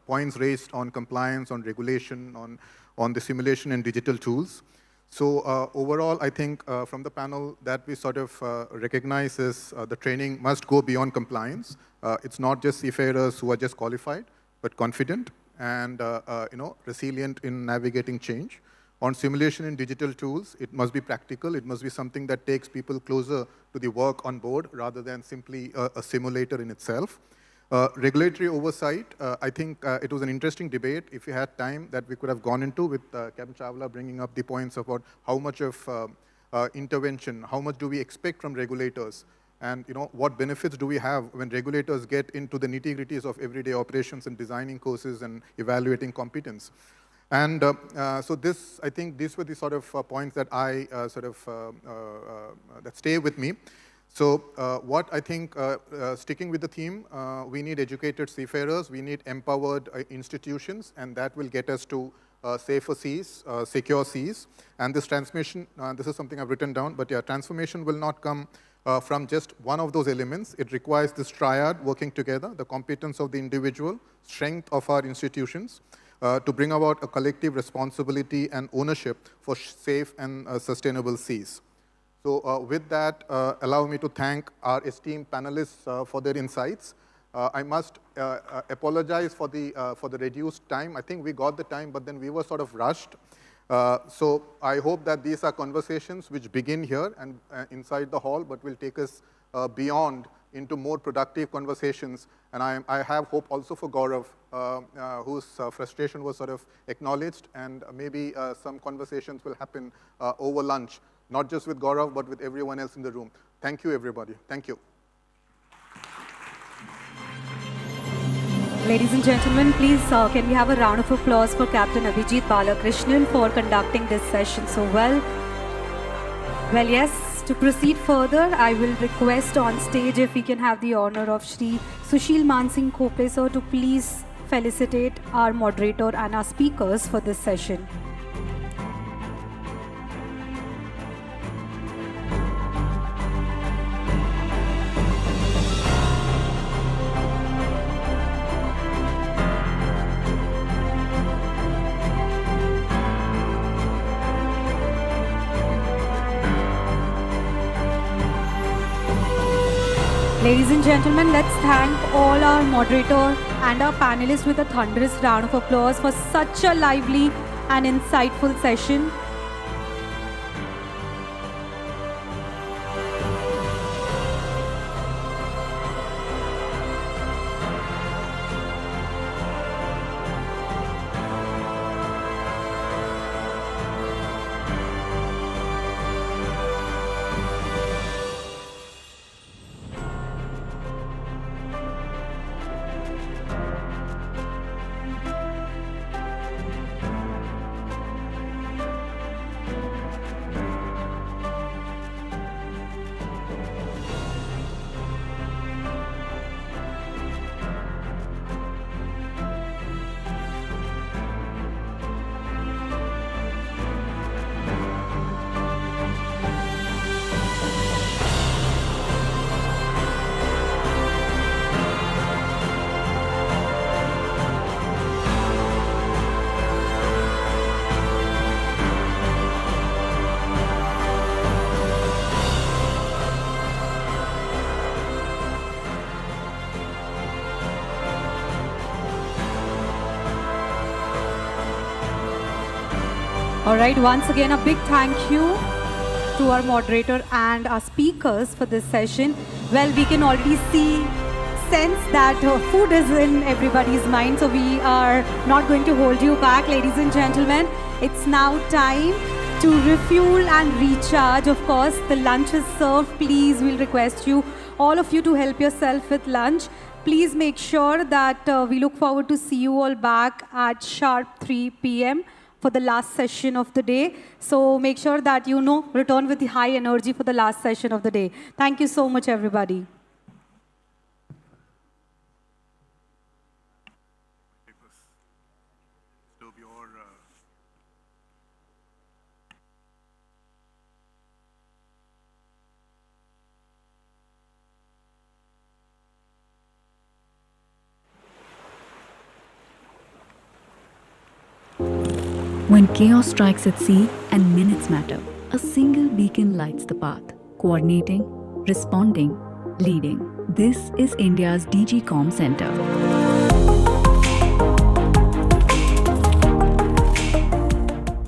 points raised on compliance, on regulation, on the simulation and digital tools. So overall, I think from the panel that we sort of recognize is the training must go beyond compliance. It's not just seafarers who are just qualified, but confident and resilient in navigating change. On simulation and digital tools, it must be practical. It must be something that takes people closer to the work on board rather than simply a simulator in itself. Regulatory oversight, I think it was an interesting debate, if you had time, that we could have gone into with Captain Chawla bringing up the points about how much of intervention, how much do we expect from regulators, and what benefits do we have when regulators get into the nitty-gritties of everyday operations and designing courses and evaluating competence. And so this, I think these were the sort of points that I that stay with me. So what I think, sticking with the theme, we need educated seafarers, we need empowered institutions, and that will get us to safer seas, secure seas. And this transformation, this is something I've written down, but yeah, transformation will not come from just one of those elements. It requires this triad working together, the competence of the individual, strength of our institutions, to bring about a collective responsibility and ownership for safe and sustainable seas. So with that, allow me to thank our esteemed panelists for their insights. I must apologize for the reduced time. I think we got the time, but then we were sort of rushed. So I hope that these are conversations which begin here and inside the hall, but will take us beyond into more productive conversations. And I have hope also for Gaurav, whose frustration was sort of acknowledged, and maybe some conversations will happen over lunch, not just with Gaurav, but with everyone else in the room. Thank you, everybody. Thank you. Ladies and gentlemen, please can we have a round of applause for Captain Abhijit Balakrishnan for conducting this session so well. Well, yes, to proceed further, I will request on stage if we can have the honor of Shri Sushil Mansingh Khopre sir to please felicitate our moderator and our speakers for this session. Ladies and gentlemen, let's thank all our moderator and our panelists with a thunderous round of applause for such a lively and insightful session. All right, once again, a big thank you to our moderator and our speakers for this session. Well, we can already sense that food is in everybody's mind, so we are not going to hold you back, ladies and gentlemen. It's now time to refuel and recharge. Of course, the lunch is served. Please, we'll request you, all of you, to help yourself with lunch. Please make sure that we look forward to see you all back at sharp 3 p.m. for the last session of the day. So make sure that you return with the high energy for the last session of the day. Thank you so much, everybody. When chaos strikes at sea and minutes matter, a single beacon lights the path, coordinating, responding, leading. This is India's DG Com Center.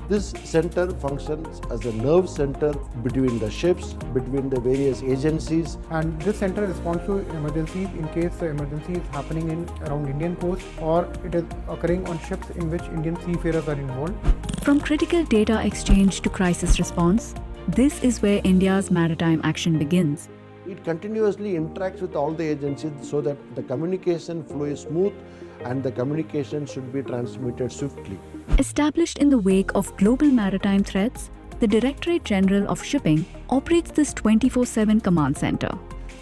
This center functions as a nerve center between the ships, between the various agencies. And this center responds to emergencies in case the emergency is happening around Indian coast or it is occurring on ships in which Indian seafarers are involved. From critical data exchange to crisis response, this is where India's maritime action begins. It continuously interacts with all the agencies so that the communication flow is smooth and the communication should be transmitted swiftly. Established in the wake of global maritime threats, the Directorate General of Shipping operates this 24/7 command center.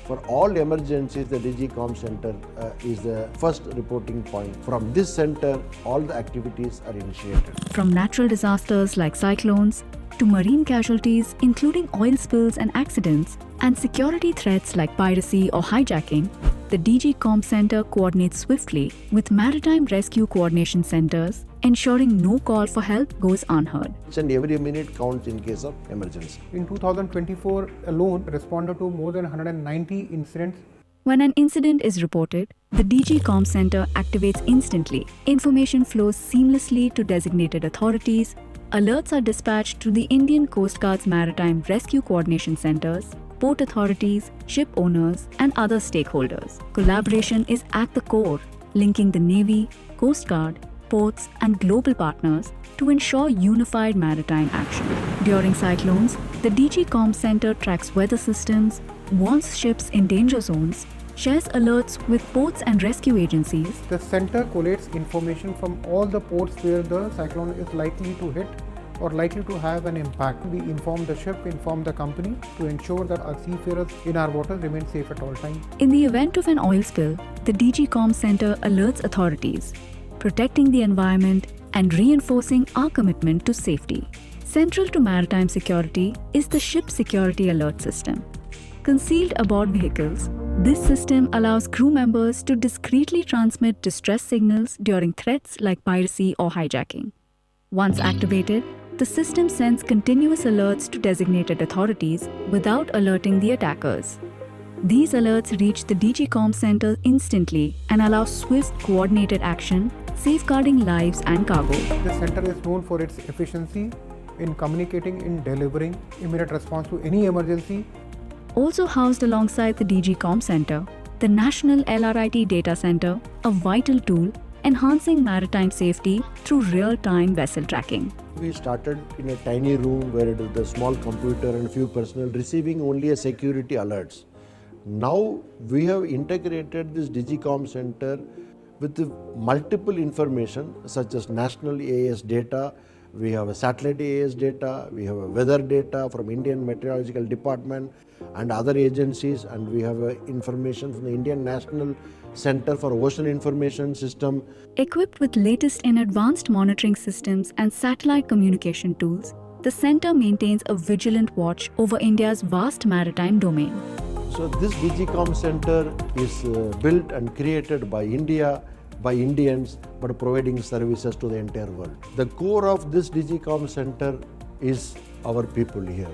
For all emergencies, the DG Com Center is the first reporting point. From this center, all the activities are initiated. From natural disasters like cyclones to marine casualties, including oil spills and accidents, and security threats like piracy or hijacking, the DG Com Center coordinates swiftly with maritime rescue coordination centers, ensuring no call for help goes unheard. And every minute counts in case of emergency. In 2024 alone, responded to more than 190 incidents. When an incident is reported, the DG Com Center activates instantly. Information flows seamlessly to designated authorities. Alerts are dispatched to the Indian Coast Guard's Maritime Rescue Coordination Centers, port authorities, ship owners, and other stakeholders. Collaboration is at the core, linking the Navy, Coast Guard, ports, and global partners to ensure unified maritime action. During cyclones, the DG Com Center tracks weather systems, warns ships in danger zones, shares alerts with ports and rescue agencies. The center collates information from all the ports where the cyclone is likely to hit or likely to have an impact. We inform the ship, inform the company to ensure that our seafarers in our waters remain safe at all times. In the event of an oil spill, the DG Com Center alerts authorities, protecting the environment and reinforcing our commitment to safety. Central to maritime security is the Ship Security Alert System. Concealed aboard vehicles, this system allows crew members to discreetly transmit distress signals during threats like piracy or hijacking. Once activated, the system sends continuous alerts to designated authorities without alerting the attackers. These alerts reach the DGCOM center instantly and allow swift, coordinated action, safeguarding lives and cargo. This center is known for its efficiency in communicating, in delivering immediate response to any emergency. Also housed alongside the DGCOM center, the National LRIT Data Center, a vital tool enhancing maritime safety through real-time vessel tracking. We started in a tiny room where it was a small computer and few personnel receiving only a security alerts. Now we have integrated this DGCOM center with multiple information such as national AIS data, we have a satellite AIS data, we have a weather data from Indian Meteorological Department and other agencies, and we have information from the Indian National Center for Ocean Information System. Equipped with latest and advanced monitoring systems and satellite communication tools, the center maintains a vigilant watch over India's vast maritime domain. So this DGCOM center is built and created by India, by Indians, but providing services to the entire world. The core of this DGCOM center is our people here.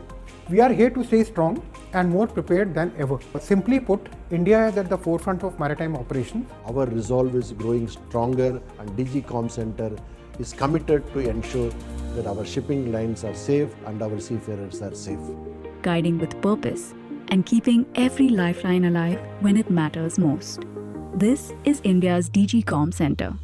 We are here to stay strong and more prepared than ever. Simply put, India is at the forefront of maritime operations. Our resolve is growing stronger, and DGCOM center is committed to ensure that our shipping lines are safe and our seafarers are safe. Guiding with purpose and keeping every lifeline alive when it matters most. This is India's DGCOM Center.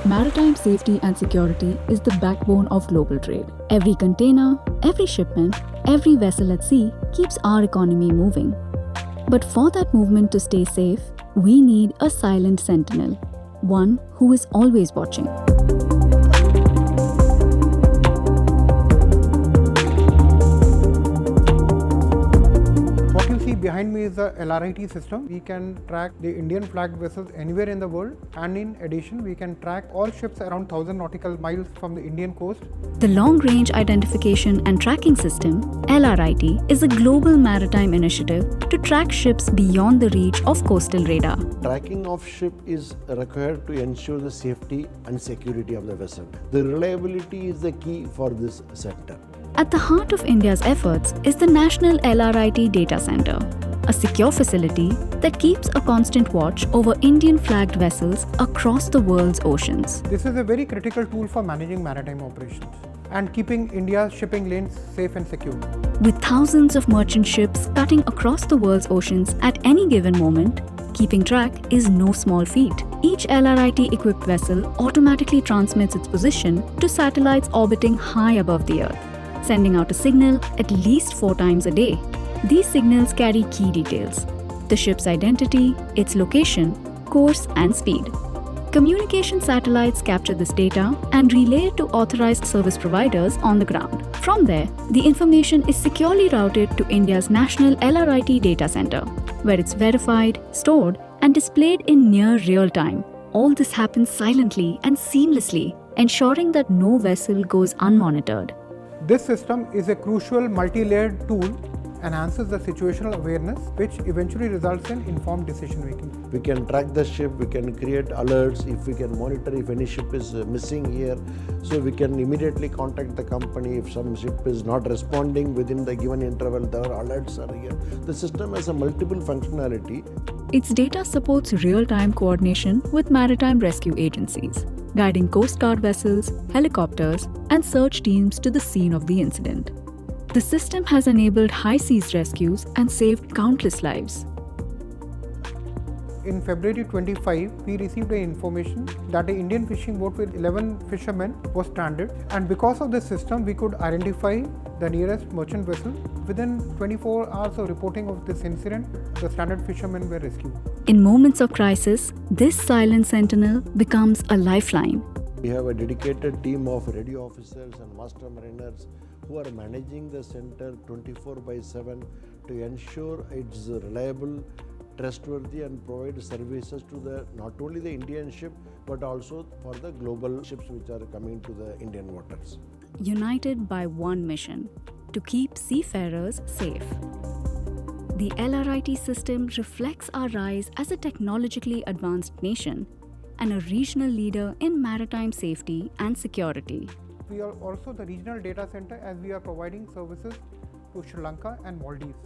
Maritime safety and security is the backbone of global trade. Every container, every shipment, every vessel at sea keeps our economy moving. But for that movement to stay safe, we need a silent sentinel, one who is always watching. What you see behind me is the LRIT system. We can track the Indian flagged vessels anywhere in the world, and in addition we can track all ships around 1000 nautical miles from the Indian coast. The Long Range Identification and Tracking System, LRIT, is a global maritime initiative to track ships beyond the reach of coastal radar. Tracking of ship is required to ensure the safety and security of the vessel. The reliability is the key for this sector. At the heart of India's efforts is the National LRIT Data Center, a secure facility that keeps a constant watch over Indian flagged vessels across the world's oceans. This is a very critical tool for managing maritime operations and keeping India's shipping lanes safe and secure. With thousands of merchant ships cutting across the world's oceans at any given moment, keeping track is no small feat. Each LRIT-equipped vessel automatically transmits its position to satellites orbiting high above the Earth, sending out a signal at least 4 times a day. These signals carry key details: the ship's identity, its location, course, and speed. Communication satellites capture this data and relay it to authorized service providers on the ground. From there, the information is securely routed to India's National LRIT Data Center, where it's verified, stored, and displayed in near real time. All this happens silently and seamlessly, ensuring that no vessel goes unmonitored. This system is a crucial multi-layered tool, enhances the situational awareness, which eventually results in informed decision making. We can track the ship, we can create alerts, if we can monitor if any ship is missing here, so we can immediately contact the company if some ship is not responding within the given interval, the alerts are here. The system has a multiple functionality. Its data supports real-time coordination with maritime rescue agencies, guiding Coast Guard vessels, helicopters, and search teams to the scene of the incident. The system has enabled high seas rescues and saved countless lives. In February 25, we received information that an Indian fishing boat with 11 fishermen was stranded, and because of this system, we could identify the nearest merchant vessel. Within 24 hours of reporting of this incident, the stranded fishermen were rescued. In moments of crisis, this silent sentinel becomes a lifeline. We have a dedicated team of radio officers and master mariners who are managing the center 24/7 to ensure it's reliable, trustworthy, and provide services to not only the Indian ship but also for the global ships which are coming to the Indian waters. United by one mission: to keep seafarers safe. The LRIT system reflects our rise as a technologically advanced nation and a regional leader in maritime safety and security. We are also the regional data center as we are providing services to Sri Lanka and Maldives.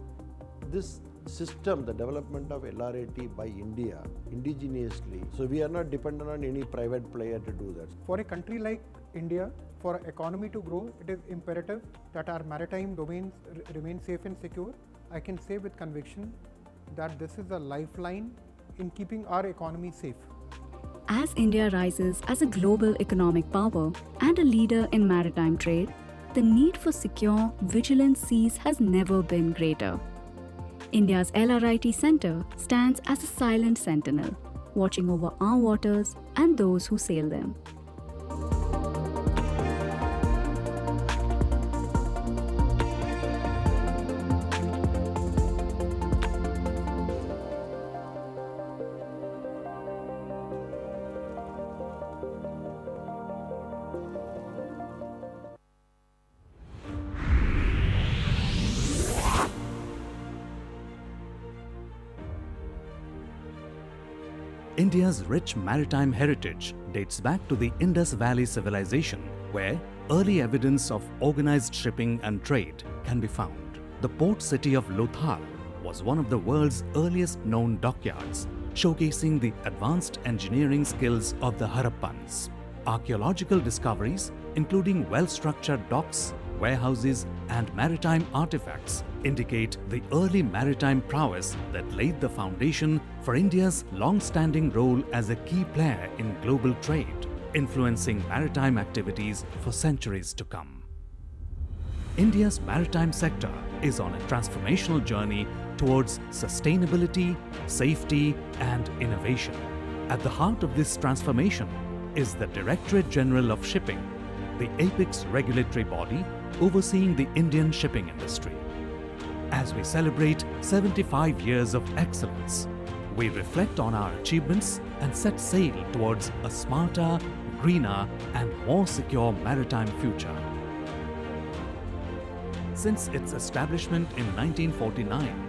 This system, the development of LRIT by India indigenously, so we are not dependent on any private player to do that. For a country like India, for our economy to grow, it is imperative that our maritime domains remain safe and secure. I can say with conviction that this is a lifeline in keeping our economy safe. As India rises as a global economic power and a leader in maritime trade, the need for secure, vigilant seas has never been greater. India's LRIT Center stands as a silent sentinel, watching over our waters and those who sail them. India's rich maritime heritage dates back to the Indus Valley civilization, where early evidence of organized shipping and trade can be found. The port city of Lothal was one of the world's earliest known dockyards, showcasing the advanced engineering skills of the Harappans. Archaeological discoveries, including well-structured docks, warehouses, and maritime artifacts, indicate the early maritime prowess that laid the foundation for India's long-standing role as a key player in global trade. influencing maritime activities for centuries to come. India's maritime sector is on a transformational journey towards sustainability, safety, and innovation. At the heart of this transformation is the Directorate General of Shipping, the apex regulatory body overseeing the Indian shipping industry. As we celebrate 75 years of excellence, we reflect on our achievements and set sail towards a smarter, greener, and more secure maritime future. Since its establishment in 1949,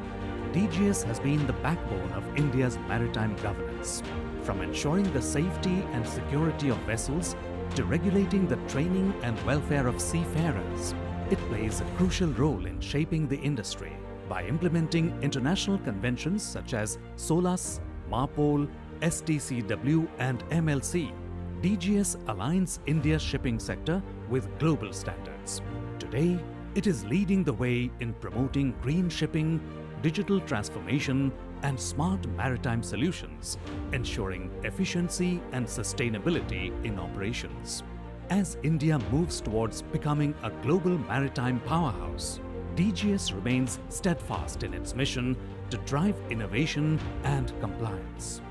DGS has been the backbone of India's maritime governance. From ensuring the safety and security of vessels to regulating the training and welfare of seafarers, it plays a crucial role in shaping the industry by implementing international conventions such as SOLAS, MARPOL, STCW, and MLC. DGS aligns India's shipping sector with global standards. Today, it is leading the way in promoting green shipping, digital transformation, and smart maritime solutions, ensuring efficiency and sustainability in operations. As India moves towards becoming a global maritime powerhouse, DGS remains steadfast in its mission to drive innovation and compliance.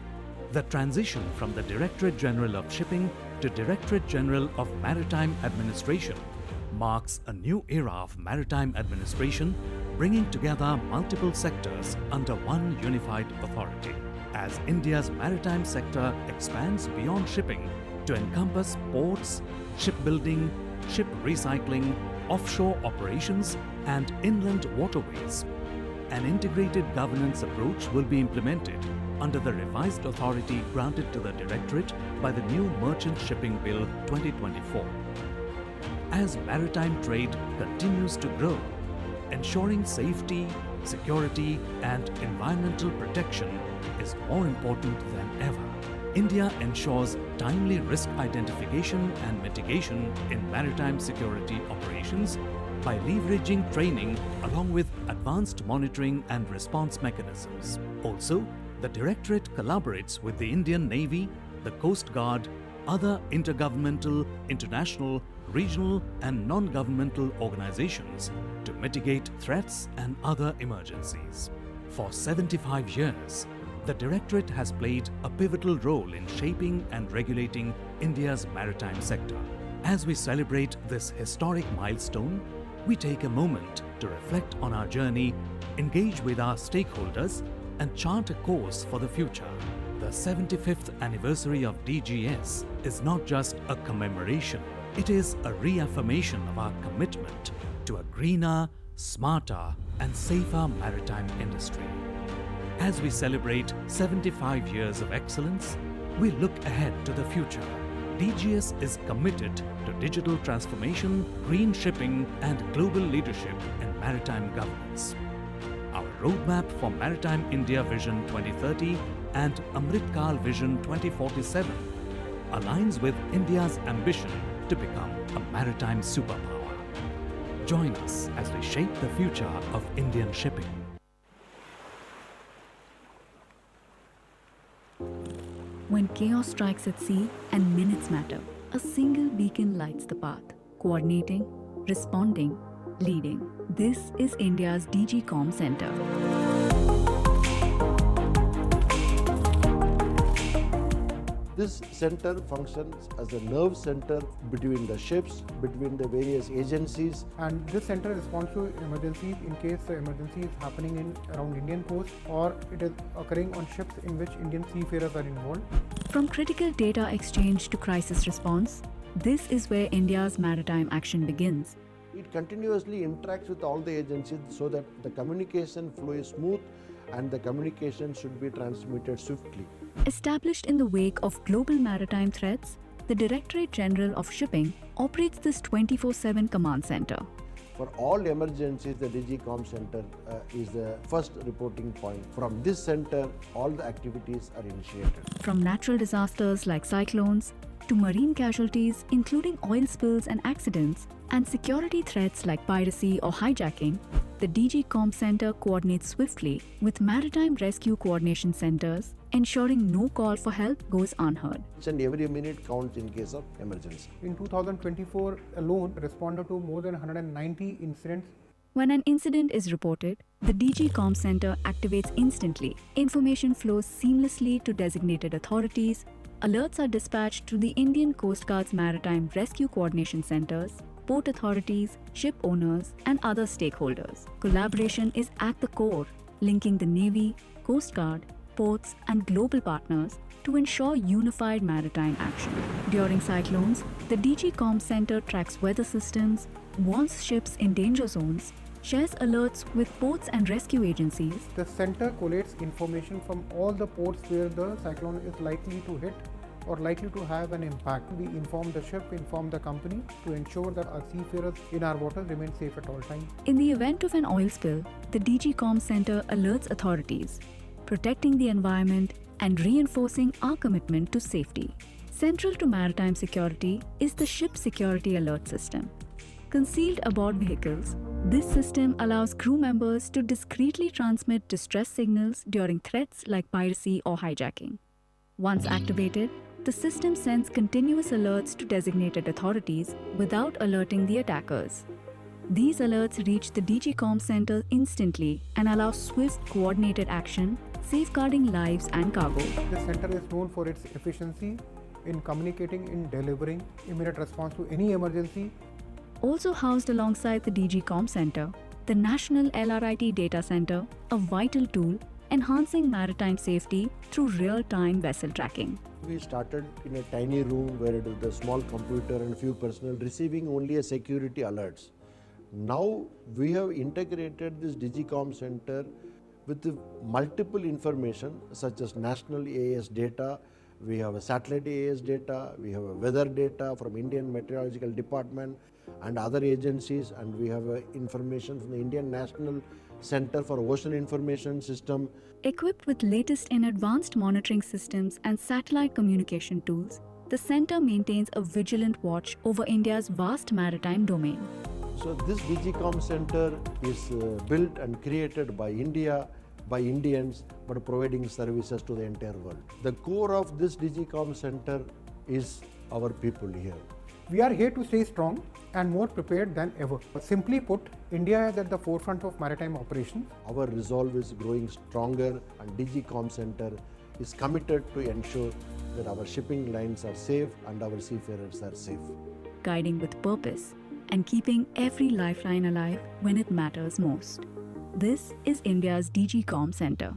The transition from the Directorate General of Shipping to Directorate General of Maritime Administration marks a new era of maritime administration, bringing together multiple sectors under one unified authority. As India's maritime sector expands beyond shipping to encompass ports, shipbuilding, ship recycling, offshore operations, and inland waterways, an integrated governance approach will be implemented under the revised authority granted to the Directorate by the new Merchant Shipping Bill 2024. As maritime trade continues to grow, ensuring safety, security, and environmental protection is more important than ever. India ensures timely risk identification and mitigation in maritime security operations by leveraging training along with advanced monitoring and response mechanisms. Also, the Directorate collaborates with the Indian Navy, the Coast Guard, other intergovernmental, international, regional, and non-governmental organizations to mitigate threats and other emergencies. For 75 years, the Directorate has played a pivotal role in shaping and regulating India's maritime sector. As we celebrate this historic milestone, we take a moment to reflect on our journey, engage with our stakeholders, and chart a course for the future. The 75th anniversary of DGS is not just a commemoration, it is a reaffirmation of our commitment to a greener, smarter, and safer maritime industry. As we celebrate 75 years of excellence, we look ahead to the future. DGS is committed to digital transformation, green shipping, and global leadership in maritime governance. Our roadmap for Maritime India Vision 2030 and Amrit Kal Vision 2047 aligns with India's ambition to become a maritime superpower. Join us as we shape the future of Indian shipping. When chaos strikes at sea and minutes matter, a single beacon lights the path, coordinating, responding, leading. This is India's DG Com Center. This center functions as a nerve center between the ships, between the various agencies. And this center responds to emergencies in case the emergency is happening in around Indian coast or it is occurring on ships in which Indian seafarers are involved. From critical data exchange to crisis response, this is where India's maritime action begins. It continuously interacts with all the agencies so that the communication flow is smooth and the communication should be transmitted swiftly. Established in the wake of global maritime threats, the Directorate General of Shipping operates this 24/7 command center. For all emergencies, the DGCOM Center is the first reporting point. From this center, all the activities are initiated. From natural disasters like cyclones to marine casualties, including oil spills and accidents, and security threats like piracy or hijacking, the DG Comm Center coordinates swiftly with maritime rescue coordination centers, ensuring no call for help goes unheard. And every minute counts in case of emergency. In 2024 alone, responded to more than 190 incidents. When an incident is reported, the DG Comm Center activates instantly. Information flows seamlessly to designated authorities. Alerts are dispatched to the Indian Coast Guard's Maritime Rescue Coordination Centers, port authorities, ship owners, and other stakeholders. Collaboration is at the core, linking the Navy, Coast Guard, ports, and global partners to ensure unified maritime action. During cyclones, the DG Comm Center tracks weather systems, warns ships in danger zones, shares alerts with ports and rescue agencies. The center collates information from all the ports where the cyclone is likely to hit or likely to have an impact. We inform the ship, inform the company to ensure that our seafarers in our waters remain safe at all times. In the event of an oil spill, the DG Comm Center alerts authorities, protecting the environment and reinforcing our commitment to safety. Central to maritime security is the Ship Security Alert System. Concealed aboard vehicles, this system allows crew members to discreetly transmit distress signals during threats like piracy or hijacking. Once activated, the system sends continuous alerts to designated authorities without alerting the attackers. These alerts reach the DG Comm Center instantly and allow swift, coordinated action, safeguarding lives and cargo. The center is known for its efficiency in communicating, in delivering immediate response to any emergency. Also housed alongside the DG Comm Center, the National LRIT Data Center, a vital tool enhancing maritime safety through real-time vessel tracking. We started in a tiny room where it was the small computer and few personnel receiving only a security alerts. Now we have integrated this DigiCom Center with the multiple information such as national AIS data, we have a satellite AIS data, we have a weather data from Indian Meteorological Department and other agencies, and we have information from the Indian National Center for Ocean Information System. Equipped with latest and advanced monitoring systems and satellite communication tools, the center maintains a vigilant watch over India's vast maritime domain. So this DigiCom Center is built and created by India, by Indians, but providing services to the entire world. The core of this DigiCom Center is our people here. We are here to stay strong and more prepared than ever. Simply put, India is at the forefront of maritime operations. Our resolve is growing stronger, and DigiCom Center is committed to ensure that our shipping lines are safe and our seafarers are safe. Guiding with purpose and keeping every lifeline alive when it matters most. This is India's DG Comm Center.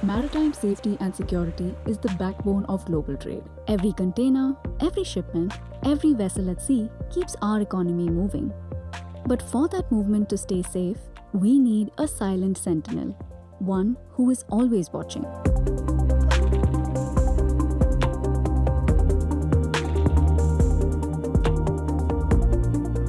Maritime safety and security is the backbone of global trade. Every container, every shipment, every vessel at sea keeps our economy moving. But for that movement to stay safe, we need a silent sentinel, one who is always watching.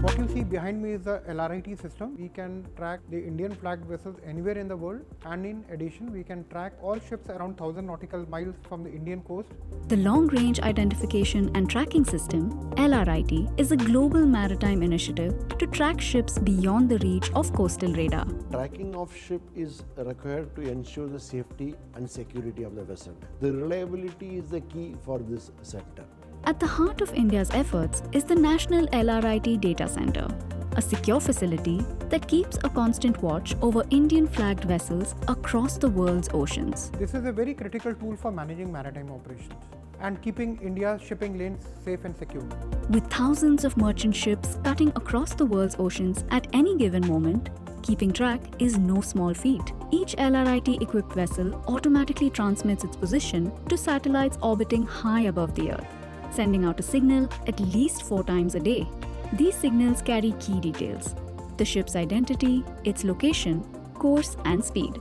What you see behind me is the LRIT system. We can track the Indian flagged vessels anywhere in the world, and in addition we can track all ships around 1000 nautical miles from the Indian coast. The Long Range Identification and Tracking System, LRIT, is a global maritime initiative to track ships beyond the reach of coastal radar. Tracking of ship is required to ensure the safety and security of the vessel. The reliability is the key for this sector. At the heart of India's efforts is the National LRIT Data Center, a secure facility that keeps a constant watch over Indian flagged vessels across the world's oceans. This is a very critical tool for managing maritime operations and keeping India's shipping lanes safe and secure. With thousands of merchant ships cutting across the world's oceans at any given moment, keeping track is no small feat. Each LRIT-equipped vessel automatically transmits its position to satellites orbiting high above the Earth, sending out a signal at least 4 times a day. These signals carry key details: the ship's identity, its location, course, and speed.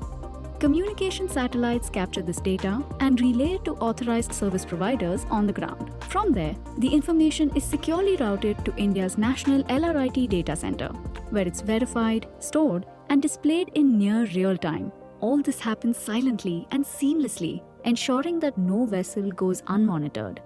Communication satellites capture this data and relay it to authorized service providers on the ground. From there, the information is securely routed to India's National LRIT Data Center, where it's verified, stored, and displayed in near real time. All this happens silently and seamlessly, ensuring that no vessel goes unmonitored.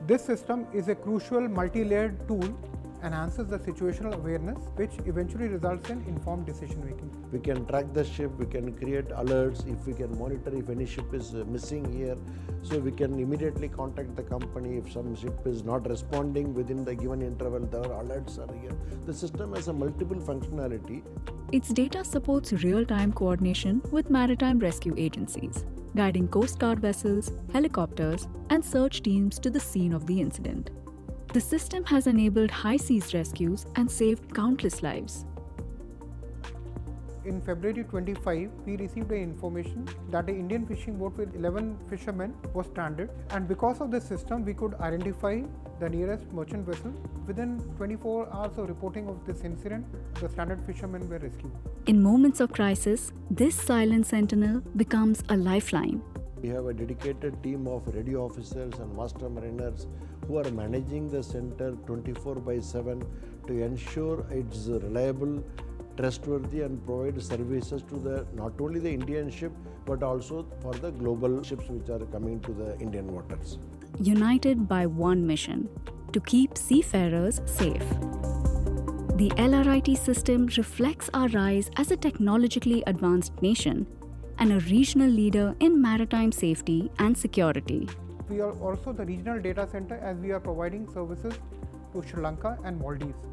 This system is a crucial multi-layered tool, enhances the situational awareness, which eventually results in informed decision making. We can track the ship, we can create alerts, if we can monitor if any ship is missing here, so we can immediately contact the company if some ship is not responding within the given interval, the alerts are here. The system has a multiple functionality. Its data supports real-time coordination with maritime rescue agencies, guiding Coast Guard vessels, helicopters, and search teams to the scene of the incident. The system has enabled high seas rescues and saved countless lives. In February 25, we received information that an Indian fishing boat with 11 fishermen was stranded, and because of this system, we could identify the nearest merchant vessel. Within 24 hours of reporting of this incident, the stranded fishermen were rescued. In moments of crisis, this silent sentinel becomes a lifeline. We have a dedicated team of radio officers and master mariners who are managing the center 24/7 to ensure it's reliable, trustworthy, and provide services to not only the Indian ship but also for the global ships which are coming to the Indian waters. United by one mission: to keep seafarers safe. The LRIT system reflects our rise as a technologically advanced nation and a regional leader in maritime safety and security. We are also the regional data center as we are providing services to Sri Lanka and Maldives.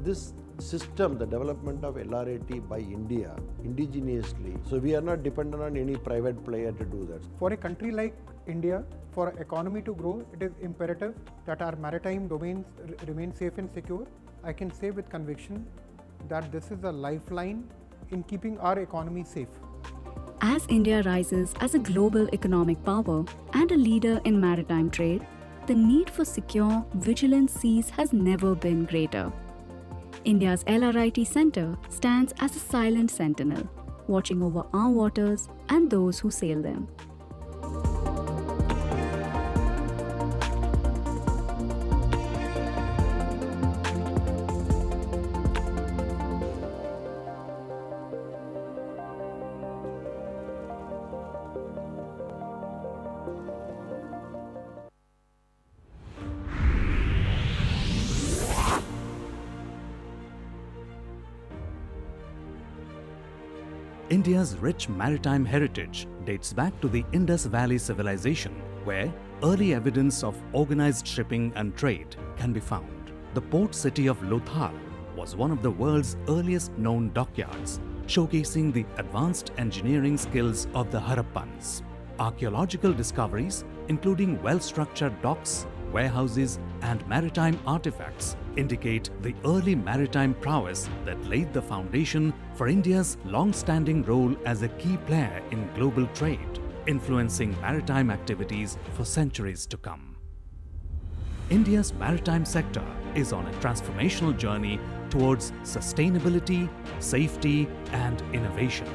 This system, the development of LRIT by India indigenously, so we are not dependent on any private player to do that. For a country like India, for our economy to grow, it is imperative that our maritime domains remain safe and secure. I can say with conviction that this is a lifeline in keeping our economy safe. As India rises as a global economic power and a leader in maritime trade, the need for secure, vigilant seas has never been greater. India's LRIT Center stands as a silent sentinel, watching over our waters and those who sail them. India's rich maritime heritage dates back to the Indus Valley civilization, where early evidence of organized shipping and trade can be found. The port city of Lothal was one of the world's earliest known dockyards, showcasing the advanced engineering skills of the Harappans. Archaeological discoveries, including well-structured docks, warehouses, and maritime artifacts, indicate the early maritime prowess that laid the foundation for India's long-standing role as a key player in global trade. influencing maritime activities for centuries to come. India's maritime sector is on a transformational journey towards sustainability, safety, and innovation.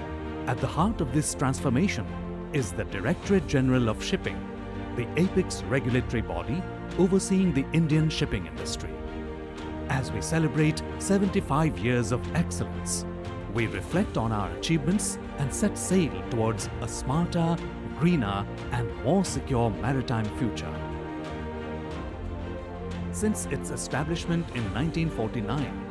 At the heart of this transformation is the Directorate General of Shipping, the apex regulatory body overseeing the Indian shipping industry. As we celebrate 75 years of excellence, we reflect on our achievements and set sail towards a smarter, greener, and more secure maritime future. Since its establishment in 1949,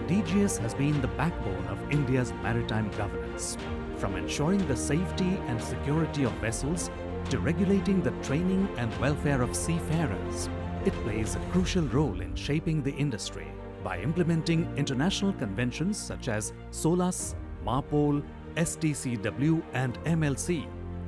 DGS has been the backbone of India's maritime governance. From ensuring the safety and security of vessels to regulating the training and welfare of seafarers, it plays a crucial role in shaping the industry by implementing international conventions such as SOLAS, MARPOL, STCW, and MLC.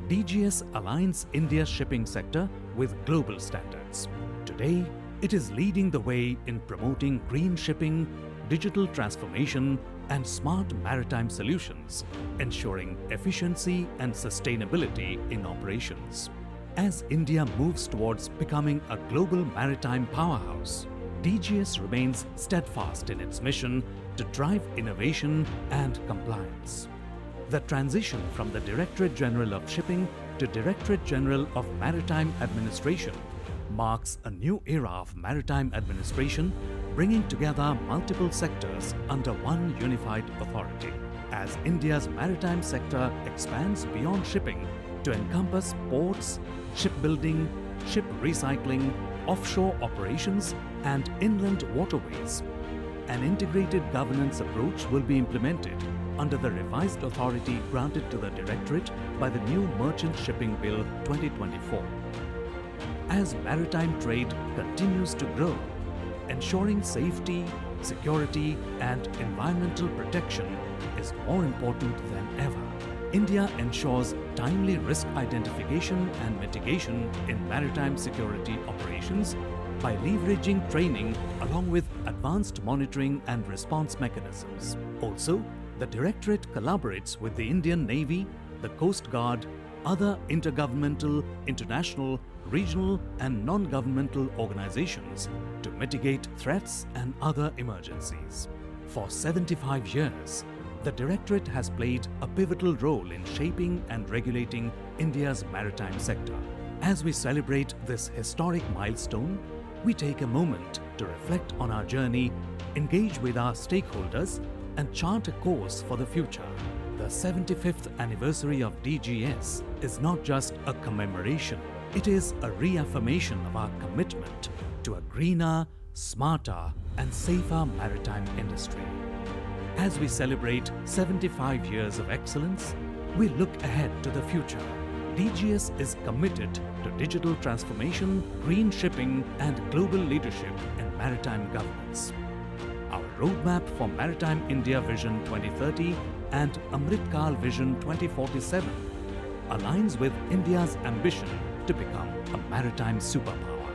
DGS aligns India's shipping sector with global standards. Today, it is leading the way in promoting green shipping, digital transformation, and smart maritime solutions, ensuring efficiency and sustainability in operations. As India moves towards becoming a global maritime powerhouse, DGS remains steadfast in its mission to drive innovation and compliance. The transition from the Directorate General of Shipping to Directorate General of Maritime Administration marks a new era of maritime administration, bringing together multiple sectors under one unified authority. As India's maritime sector expands beyond shipping to encompass ports, shipbuilding, ship recycling, offshore operations, and inland waterways, an integrated governance approach will be implemented under the revised authority granted to the Directorate by the new Merchant Shipping Bill 2024. As maritime trade continues to grow, ensuring safety, security, and environmental protection is more important than ever. India ensures timely risk identification and mitigation in maritime security operations by leveraging training along with advanced monitoring and response mechanisms. Also, the Directorate collaborates with the Indian Navy, the Coast Guard, other intergovernmental, international, regional, and non-governmental organizations to mitigate threats and other emergencies. For 75 years, the Directorate has played a pivotal role in shaping and regulating India's maritime sector. As we celebrate this historic milestone, we take a moment to reflect on our journey, engage with our stakeholders, and chart a course for the future. The 75th anniversary of DGS is not just a commemoration, it is a reaffirmation of our commitment to a greener, smarter, and safer maritime industry. As we celebrate 75 years of excellence, we look ahead to the future. DGS is committed to digital transformation, green shipping, and global leadership in maritime governance. Our roadmap for Maritime India Vision 2030 and Amrit Kal Vision 2047 aligns with India's ambition to become a maritime superpower.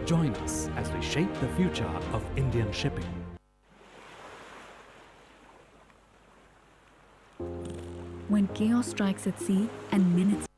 Join us as we shape the future of Indian shipping. When chaos strikes at sea and minutes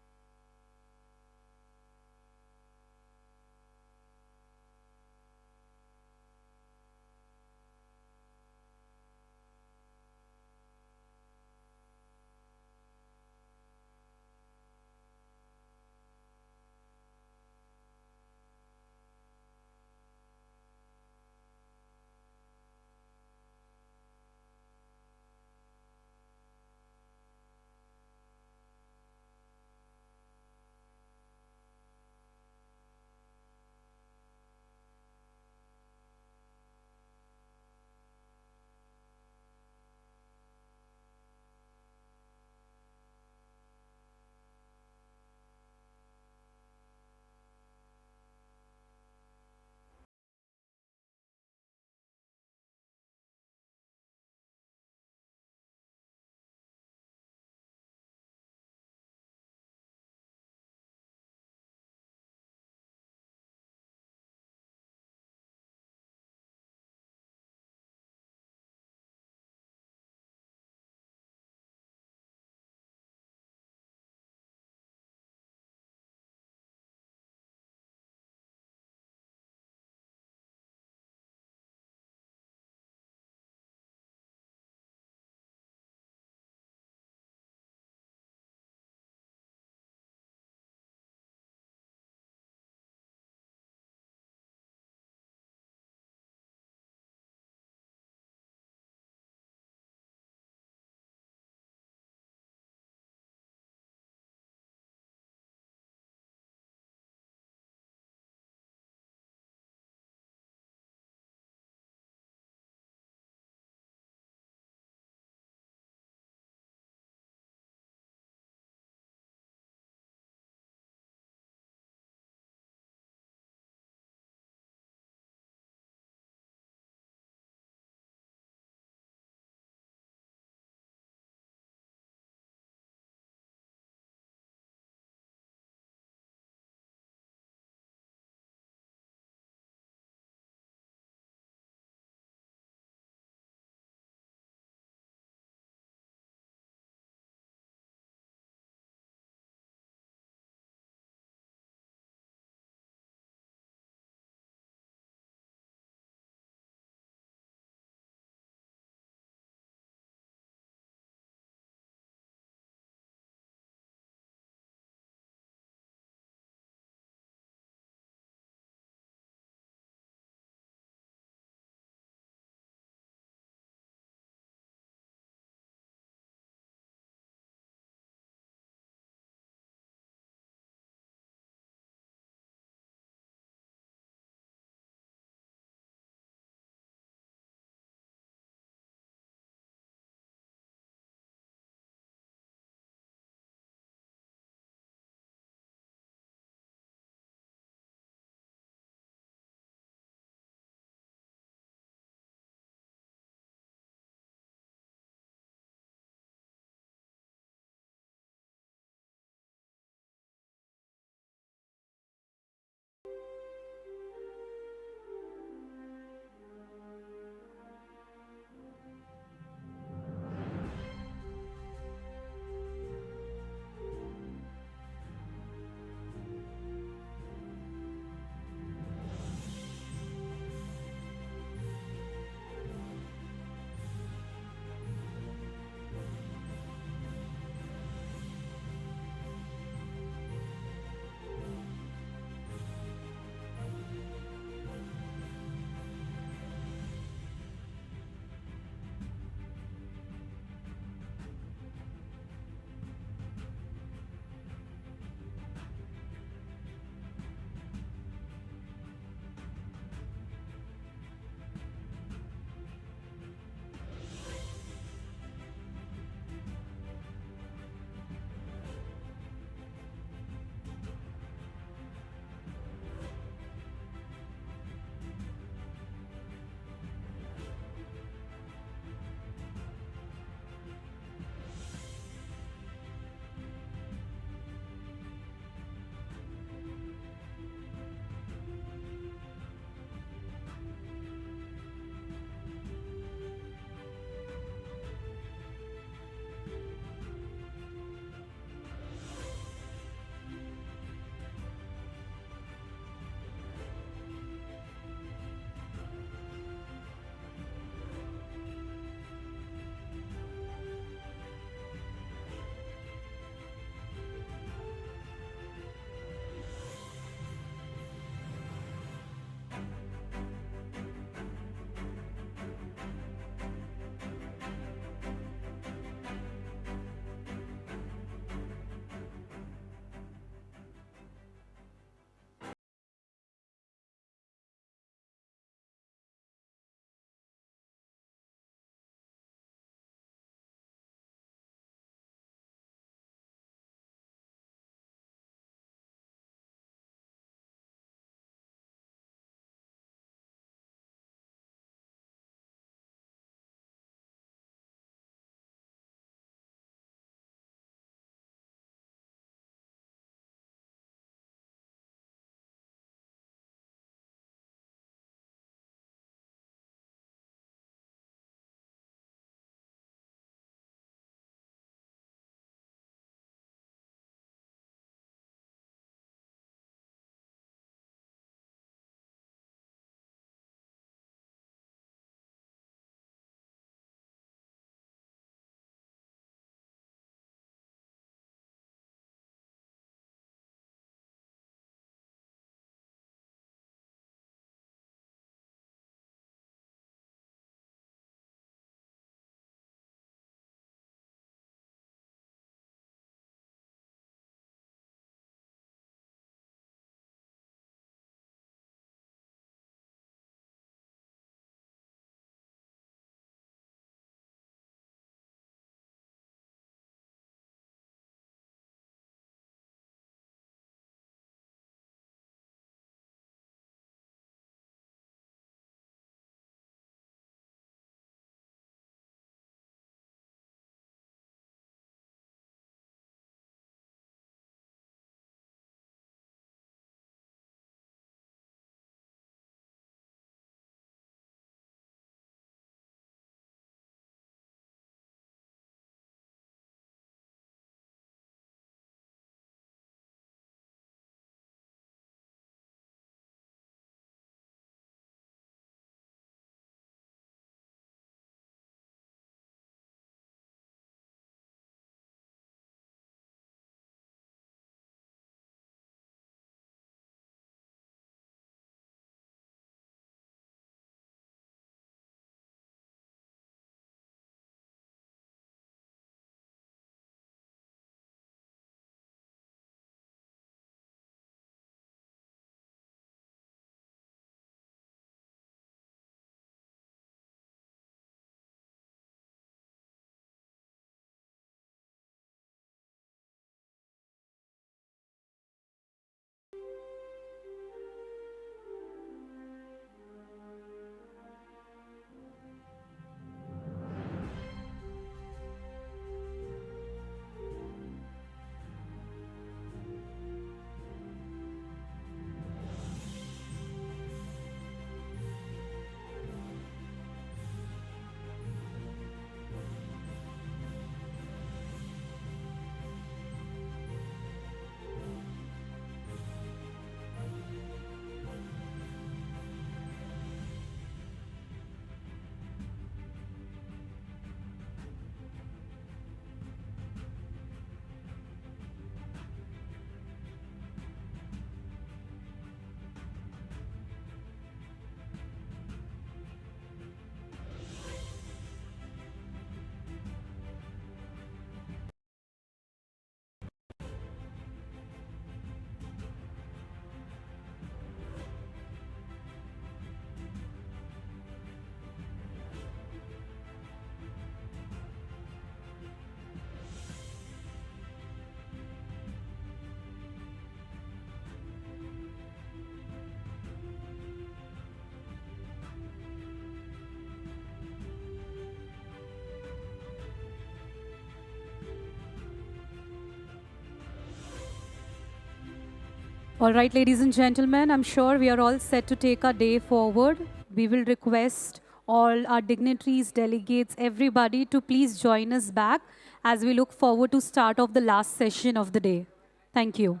All right, ladies and gentlemen, I'm sure we are all set to take our day forward. We will request all our dignitaries, delegates, everybody to please join us back as we look forward to start of the last session of the day. Thank you.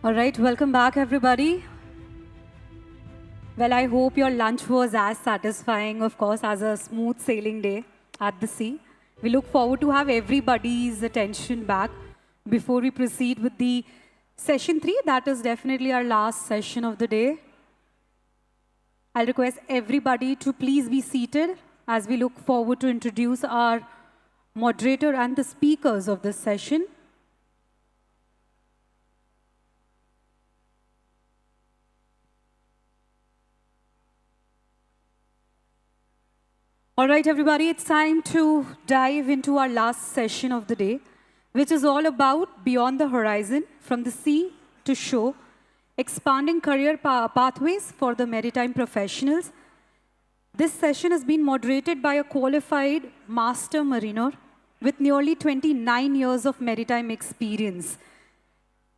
All right, welcome back, everybody. Well, I hope your lunch was as satisfying, of course, as a smooth sailing day at the sea. We look forward to have everybody's attention back before we proceed with the session 3. That is definitely our last session of the day. I'll request everybody to please be seated as we look forward to introduce our moderator and the speakers of this session. All right, everybody, it's time to dive into our last session of the day, which is all about Beyond the Horizon, from the sea to shore, expanding career pathways for the maritime professionals. This session has been moderated by a qualified master mariner with nearly 29 years of maritime experience.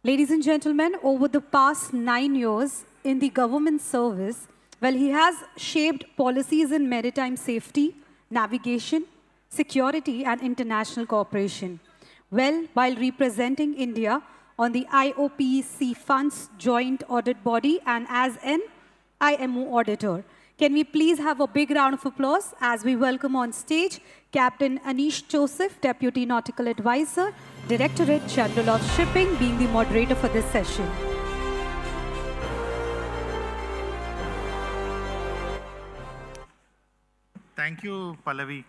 Ladies and gentlemen, over the past 9 years in the government service, well, he has shaped policies in maritime safety, navigation, security, and international cooperation. Well, while representing India on the IOPC Fund's joint audit body and as an IMO auditor. Can we please have a big round of applause as we welcome on stage Captain Anish Joseph, Deputy Nautical Advisor, Directorate General of Shipping, being the moderator for this session. Thank you, Pallavi.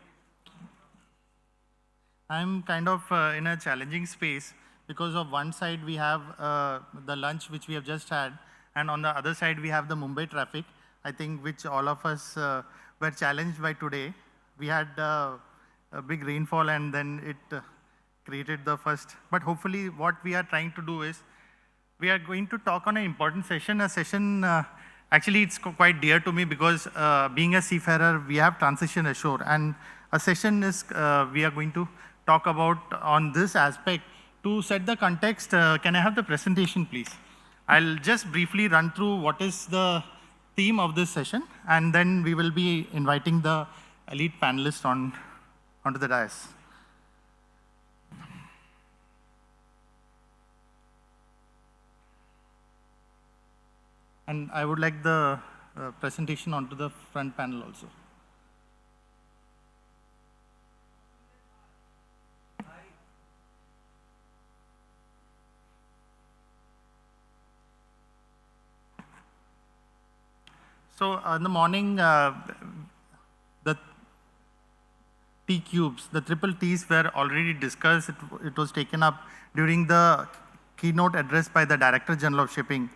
I'm kind of in a challenging space because of one side we have the lunch which we have just had, and on the other side we have the Mumbai traffic, I think which all of us were challenged by today. We had a big rainfall and then it created the first. But hopefully what we are trying to do is, we are going to talk on an important session, actually it's quite dear to me because being a seafarer, we have transition ashore, and a session is, we are going to talk about on this aspect. To set the context, can I have the presentation please? I'll just briefly run through what is the theme of this session, and then we will be inviting the elite panelists onto the dais. And I would like the presentation onto the front panel also. So in the morning, the T cubes, the triple T's were already discussed. It was taken up during the keynote address by the Director General of Shipping.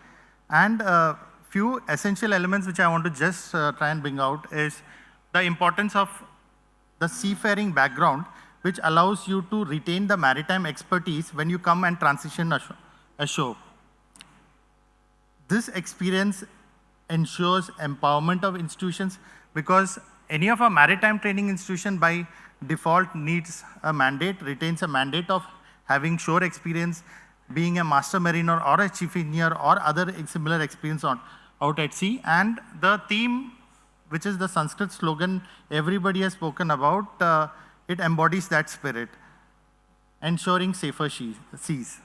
And a few essential elements which I want to just try and bring out is the importance of the seafaring background, which allows you to retain the maritime expertise when you come and transition ashore. This experience ensures empowerment of institutions, because any of our maritime training institution by default needs a mandate, retains a mandate of having shore experience, being a master mariner or a chief engineer or other similar experience out at sea. And the theme, which is the Sanskrit slogan everybody has spoken about, it embodies that spirit, ensuring safer seas.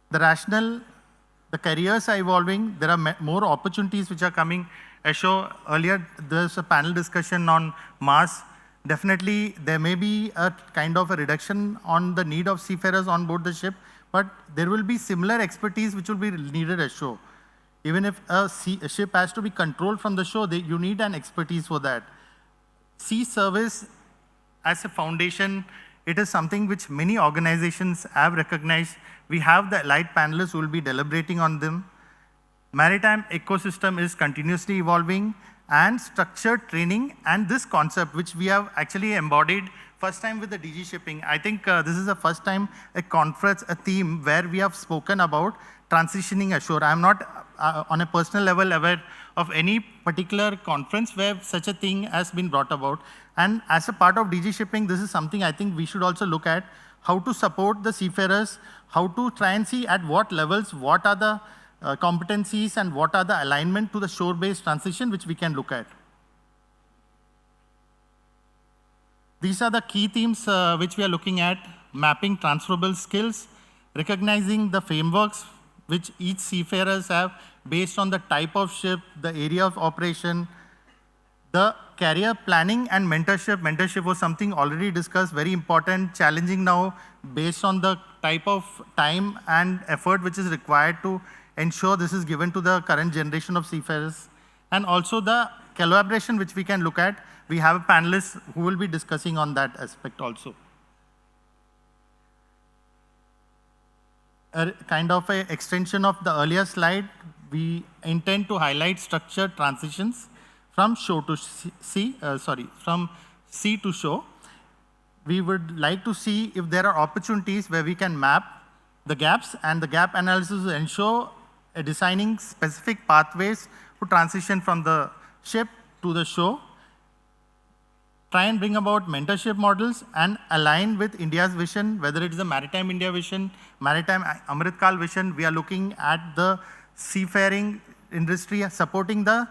The rationale, the careers are evolving. There are more opportunities which are coming ashore. Earlier, there's a panel discussion on Mars. Definitely, there may be a kind of a reduction on the need of seafarers on board the ship, but there will be similar expertise which will be needed ashore. Even if a ship has to be controlled from the shore, you need an expertise for that. Sea service as a foundation, it is something which many organizations have recognized. We have the elite panelists who will be deliberating on them. Maritime ecosystem is continuously evolving, and structured training, and this concept which we have actually embodied first time with the DG Shipping. I think this is the first time a conference, a theme where we have spoken about transitioning ashore. I'm not on a personal level aware of any particular conference where such a thing has been brought about. And as a part of DG Shipping, this is something I think we should also look at, how to support the seafarers, how to try and see at what levels, what are the competencies and what are the alignment to the shore-based transition which we can look at. These are the key themes which we are looking at: mapping transferable skills, recognizing the frameworks which each seafarers have based on the type of ship, the area of operation, the career planning and mentorship. Mentorship was something already discussed, very important, challenging now based on the type of time and effort which is required to ensure this is given to the current generation of seafarers. And also the collaboration which we can look at. We have a panelist who will be discussing on that aspect also. A kind of an extension of the earlier slide, we intend to highlight structured transitions from sea to shore. We would like to see if there are opportunities where we can map the gaps, and the gap analysis will ensure designing specific pathways to transition from the ship to the shore. Try and bring about mentorship models and align with India's vision, whether it is the Maritime India vision, Maritime Amrit Kal vision. We are looking at the seafaring industry supporting the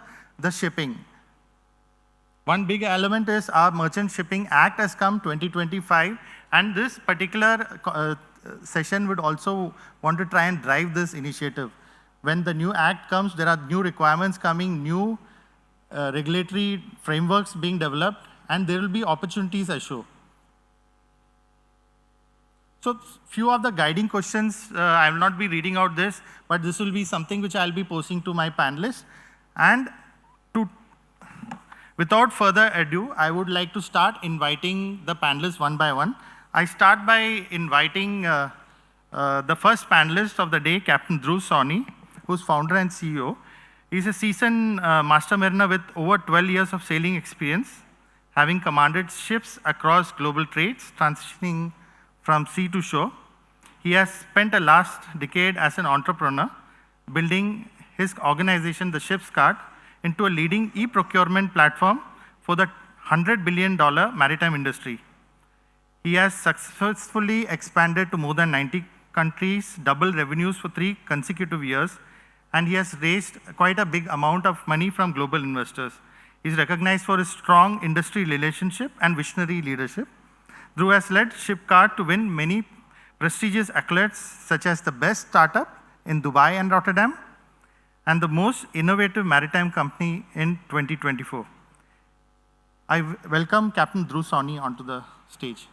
shipping. One big element is our Merchant Shipping Act has come 2025, and this particular session would also want to try and drive this initiative. When the new act comes, there are new requirements coming, new regulatory frameworks being developed, and there will be opportunities ashore. So few of the guiding questions, I will not be reading out this, but this will be something which I'll be posing to my panelists. And without further ado, I would like to start inviting the panelists one by one. I start by inviting the first panelist of the day, Captain Dhruv Sawhney, who's founder and CEO. He's a seasoned master mariner with over 12 years of sailing experience, having commanded ships across global trades, transitioning from sea to shore. He has spent the last decade as an entrepreneur, building his organization, the Ship's Cart, into a leading e-procurement platform for the $100 billion maritime industry. He has successfully expanded to more than 90 countries, doubled revenues for 3 consecutive years, and he has raised quite a big amount of money from global investors. He is recognized for his strong industry relationship and visionary leadership. Dhruv has led Shipcart to win many prestigious accolades, such as the best startup in Dubai and Rotterdam, and the most innovative maritime company in 2024. I welcome Captain Dhruv Sawhney onto the stage.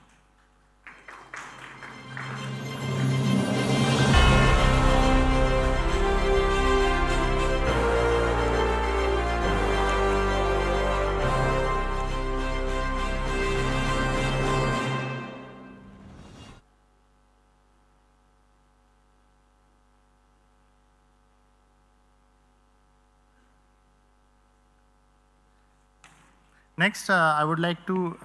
Next, I would like to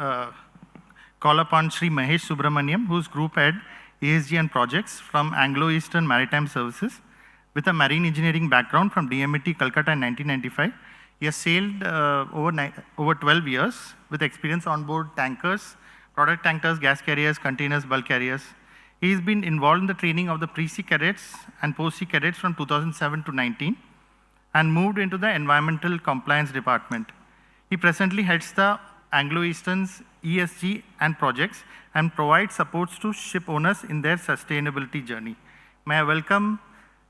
call upon Sri Mahesh Subramaniam, who's Group Head, ESG and Projects from Anglo-Eastern Maritime Services, with a marine engineering background from DMIT, Calcutta in 1995. He has sailed over 12 years with experience on board tankers, product tankers, gas carriers, containers, bulk carriers. He has been involved in the training of the pre-sea cadets and post-sea cadets from 2007 to 19 and moved into the Environmental Compliance Department. He presently heads the Anglo-Eastern's ESG and projects and provides supports to ship owners in their sustainability journey. May I welcome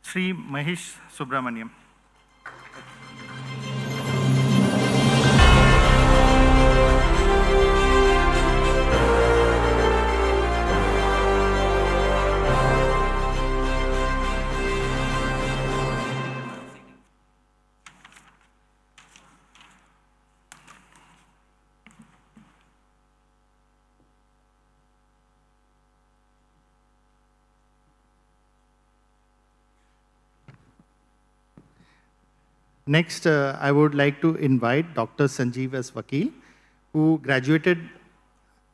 Sri Mahesh Subramaniam. Next, I would like to invite Dr. Sanjeev S. Vakil, who graduated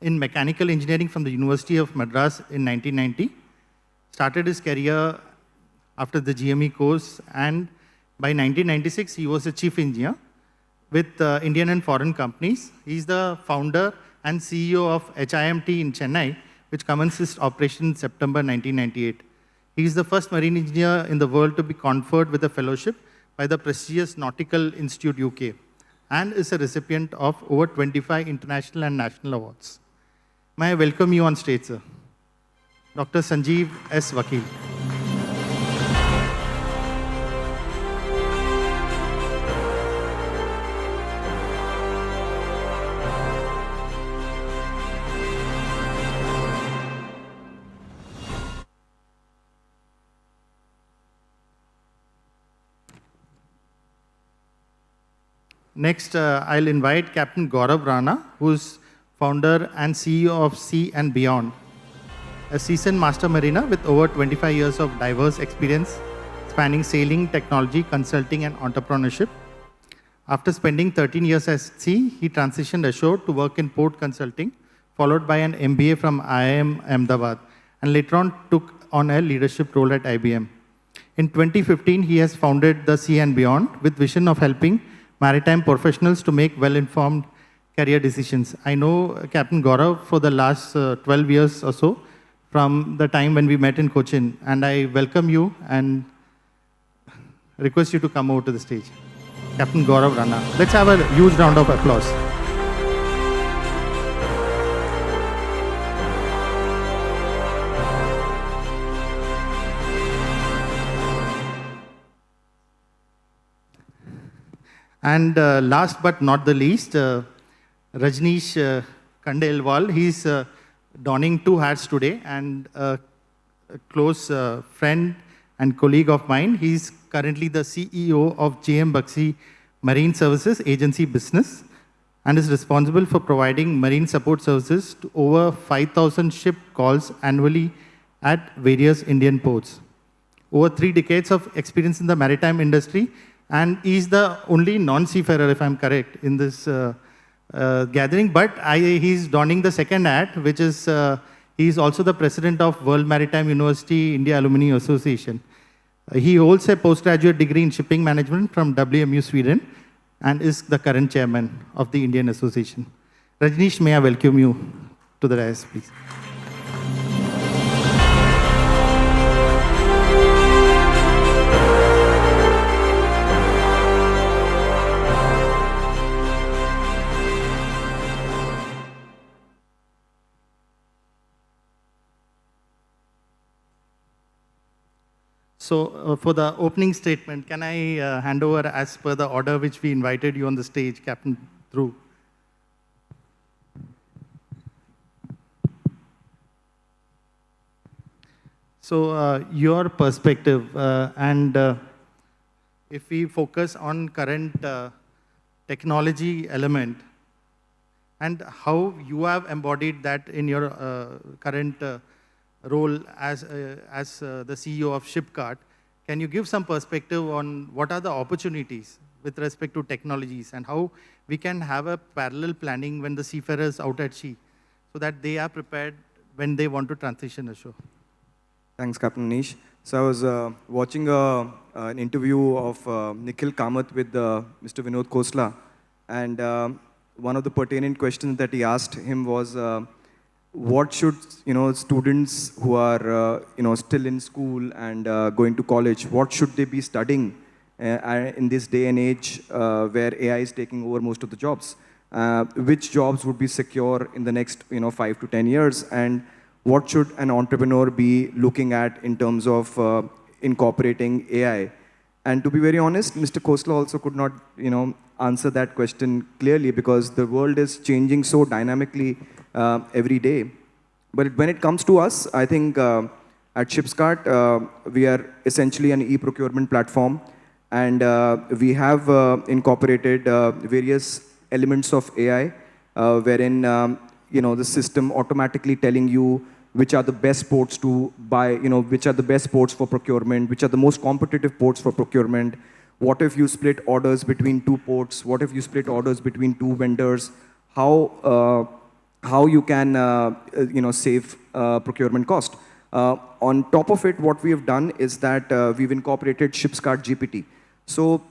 in mechanical engineering from the University of Madras in 1990, started his career after the GME course, and by 1996, he was a chief engineer with Indian and foreign companies. He's the founder and CEO of HIMT in Chennai, which commenced its operation in September 1998. He is the first marine engineer in the world to be conferred with a fellowship by the prestigious Nautical Institute UK, and is a recipient of over 25 international and national awards. May I welcome you on stage, sir. Dr. Sanjeev S. Vakil. Next, I'll invite Captain Gaurav Rana, who's founder and CEO of Sea and Beyond, a seasoned master mariner with over 25 years of diverse experience spanning sailing, technology, consulting, and entrepreneurship. After spending 13 years at sea, he transitioned ashore to work in port consulting, followed by an MBA from IIM Ahmedabad, and later on took on a leadership role at IBM. In 2015, he has founded the Sea and Beyond with vision of helping maritime professionals to make well-informed career decisions. I know Captain Gaurav for the last 12 years or so, from the time when we met in Cochin, and I welcome you and request you to come over to the stage. Captain Gaurav Rana. Let's have a huge round of applause. And last but not the least, Rajneesh Kandelwal. He's donning 2 hats today, and a close friend and colleague of mine. He's currently the CEO of JM Baxi Marine Services Agency Business and is responsible for providing marine support services to over 5,000 ship calls annually at various Indian ports. Over 3 decades of experience in the maritime industry, and he's the only non-seafarer, if I'm correct, in this gathering, but he's donning the second hat, which is he's also the president of World Maritime University India Alumni Association. He holds a postgraduate degree in shipping management from WMU Sweden and is the current chairman of the Indian Association. Rajneesh, may I welcome you to the dais, please. So for the opening statement, can I hand over as per the order which we invited you on the stage, Captain Dhruv? So your perspective, and if we focus on current technology element and how you have embodied that in your current role as the CEO of Shipcart, can you give some perspective on what are the opportunities with respect to technologies and how we can have a parallel planning when the seafarers out at sea so that they are prepared when they want to transition ashore? Thanks, Captain Nish. So I was watching an interview of Nikhil Kamath with Mr. Vinod Khosla, and one of the pertinent questions that he asked him was, what should students who are still in school and going to college, what should they be studying in this day and age where AI is taking over most of the jobs? Which jobs would be secure in the next 5 to 10 years, and what should an entrepreneur be looking at in terms of incorporating AI? And to be very honest, Mr. Khosla also could not answer that question clearly because the world is changing so dynamically every day. But when it comes to us, I think at Shipcart, we are essentially an e-procurement platform, and we have incorporated various elements of AI, wherein the system automatically telling you which are the best ports to buy, which are the best ports for procurement, which are the most competitive ports for procurement. What if you split orders between 2 ports? What if you split orders between 2 vendors? How you can save procurement cost. On top of it, what we have done is that we've incorporated Shipcart GPT. So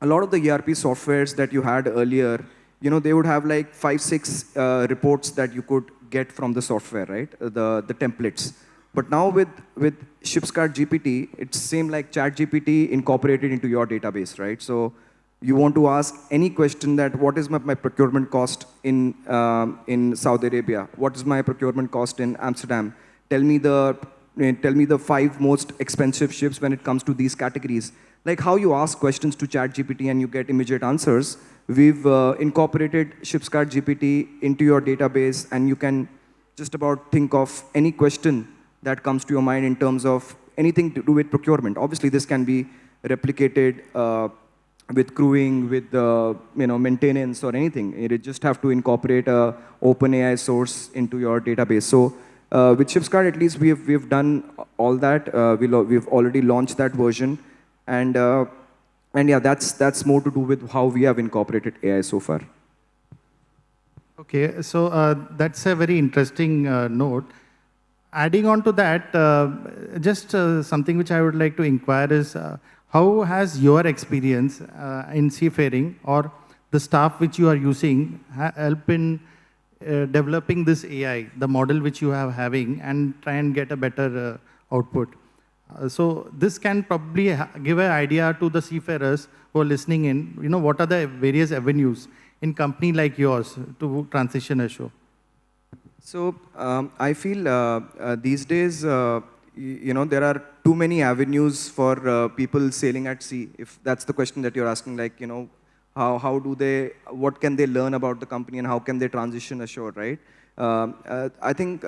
a lot of the ERP softwares that you had earlier, they would have like 5-6 reports that you could get from the software, right? The templates. But now with Shipcart GPT, it's same like ChatGPT incorporated into your database, right? So you want to ask any question that what is my procurement cost in Saudi Arabia? What is my procurement cost in Amsterdam? Tell me the 5 most expensive ships when it comes to these categories. Like how you ask questions to ChatGPT and you get immediate answers. We've incorporated Shipcart GPT into your database, and you can just about think of any question that comes to your mind in terms of anything to do with procurement. Obviously, this can be replicated with crewing, with maintenance or anything. You just have to incorporate a OpenAI source into your database. So with Shipcart, at least we've done all that. We've already launched that version, and And yeah, that's more to do with how we have incorporated AI so far. Okay, so that's a very interesting note. Adding on to that, just something which I would like to inquire is, how has your experience in seafaring or the staff which you are using help in developing this AI, the model which you are having, and try and get a better output? So this can probably give an idea to the seafarers who are listening in, what are the various avenues in company like yours to transition ashore? So I feel these days, there are too many avenues for people sailing at sea. If that's the question that you're asking, like, what can they learn about the company and how can they transition ashore, right? I think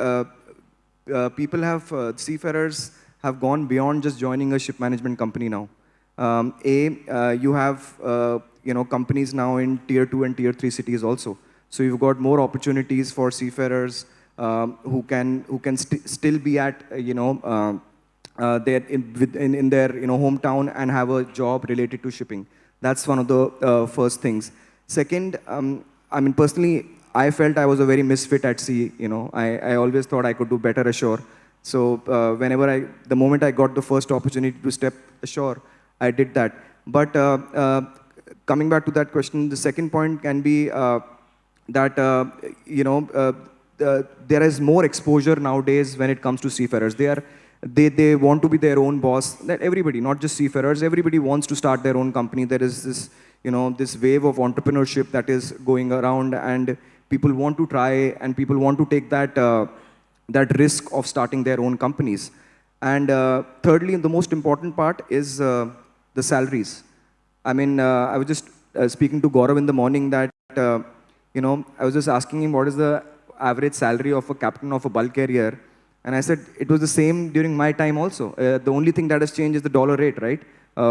seafarers have gone beyond just joining a ship management company now. You have, companies now in tier 2 and tier 3 cities also. So you've got more opportunities for seafarers who can still be at in their hometown and have a job related to shipping. That's one of the first things. Second, personally, I felt I was a very misfit at sea. I always thought I could do better ashore. So the moment I got the first opportunity to step ashore, I did that. But coming back to that question, the second point can be that there is more exposure nowadays when it comes to seafarers. They want to be their own boss. That everybody, not just seafarers, everybody wants to start their own company. There is this, this wave of entrepreneurship that is going around, and people want to try and people want to take that risk of starting their own companies. And thirdly, the most important part is the salaries. I was just speaking to Gaurav in the morning that, I was just asking him what is the average salary of a captain of a bulk carrier. And I said, it was the same during my time also. The only thing that has changed is the dollar rate, right?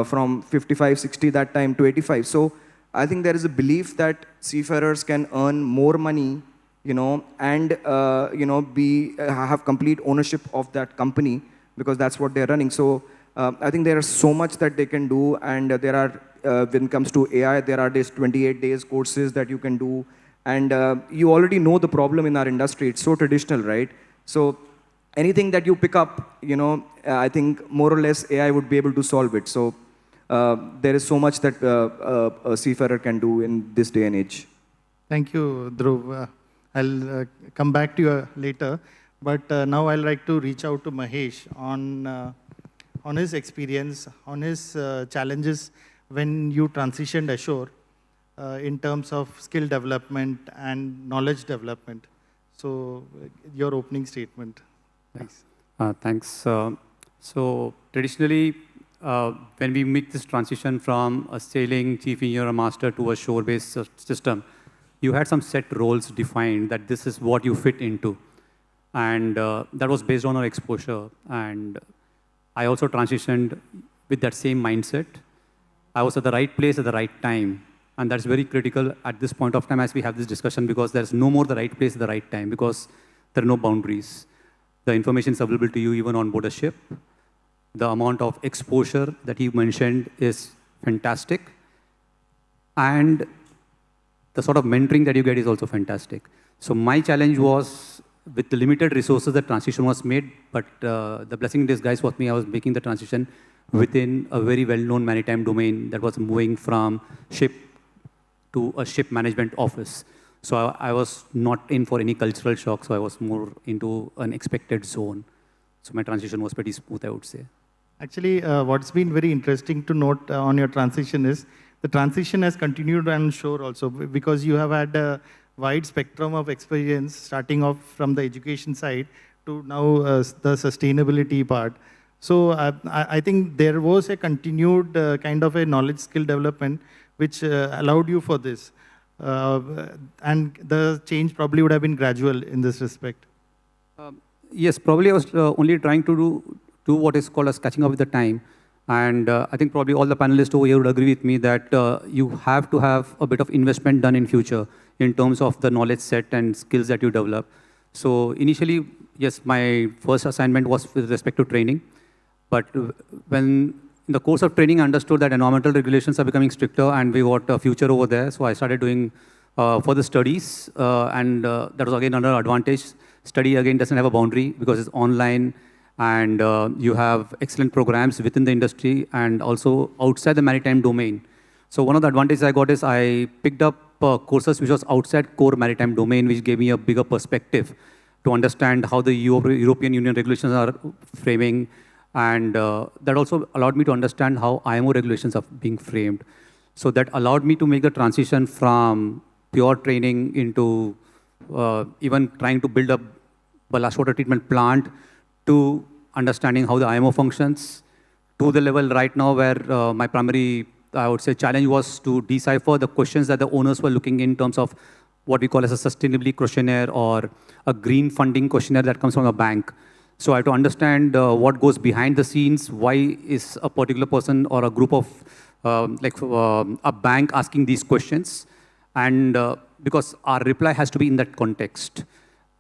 From 55, 60 that time to 85. So I think there is a belief that seafarers can earn more money, and, have complete ownership of that company because that's what they're running. So I think there is so much that they can do. And there are, when it comes to AI, there are these 28 days courses that you can do. And you already know the problem in our industry. It's so traditional, right? So anything that you pick up, I think more or less AI would be able to solve it. So there is so much that a seafarer can do in this day and age. Thank you, Dhruv. I'll come back to you later. But now I'd like to reach out to Mahesh on his experience, on his challenges when you transitioned ashore in terms of skill development and knowledge development. So your opening statement. Thanks. Thanks. So traditionally, when we make this transition from a sailing chief engineer or master to a shore-based system, you had some set roles defined that this is what you fit into. And that was based on our exposure. And I also transitioned with that same mindset. I was at the right place at the right time. And that's very critical at this point of time as we have this discussion, because there's no more the right place at the right time, because there are no boundaries. The information is available to you even on board a ship. The amount of exposure that you mentioned is fantastic. And the sort of mentoring that you get is also fantastic. So my challenge was, with the limited resources, the transition was made, but the blessing in disguise was me. I was making the transition within a very well-known maritime domain that was moving from ship to a ship management office. So I was not in for any cultural shock, so I was more into an expected zone. So my transition was pretty smooth, I would say. Actually, what's been very interesting to note on your transition is the transition has continued on shore also, because you have had a wide spectrum of experience, starting off from the education side to now the sustainability part. So I think there was a continued kind of a knowledge skill development which allowed you for this. And the change probably would have been gradual in this respect. Yes, probably I was only trying to do what is called as catching up with the time. And I think probably all the panelists over here would agree with me that you have to have a bit of investment done in future in terms of the knowledge set and skills that you develop. So initially, yes, my first assignment was with respect to training. But when in the course of training, I understood that environmental regulations are becoming stricter and we got a future over there. So I started doing further studies and that was again another advantage. Study again doesn't have a boundary because it's online and you have excellent programs within the industry and also outside the maritime domain. So one of the advantages I got is I picked up courses which was outside core maritime domain, which gave me a bigger perspective to understand how the European Union regulations are framing. And that also allowed me to understand how IMO regulations are being framed. So that allowed me to make the transition from pure training into even trying to build a ballast water treatment plant to understanding how the IMO functions, to the level right now where my primary, I would say, challenge was to decipher the questions that the owners were looking in terms of what we call as a sustainability questionnaire or a green funding questionnaire that comes from a bank. So I had to understand what goes behind the scenes, why is a particular person or a group of, a bank asking these questions, and because our reply has to be in that context.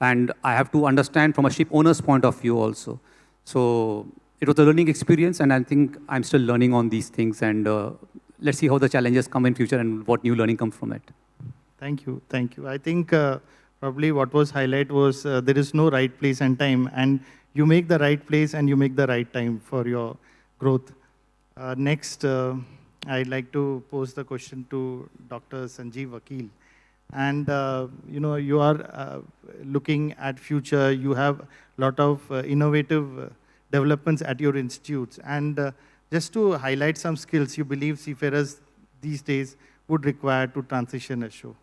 And I have to understand from a ship owner's point of view also. So it was a learning experience, and I think I'm still learning on these things, and let's see how the challenges come in future and what new learning comes from it. Thank you, thank you. I think probably what was highlight was there is no right place and time, and you make the right place and you make the right time for your growth. Next, I'd like to pose the question to Dr. Sanjeev Vakil. And you are looking at future, you have a lot of innovative developments at your institutes. And just to highlight some skills you believe seafarers these days would require to transition ashore.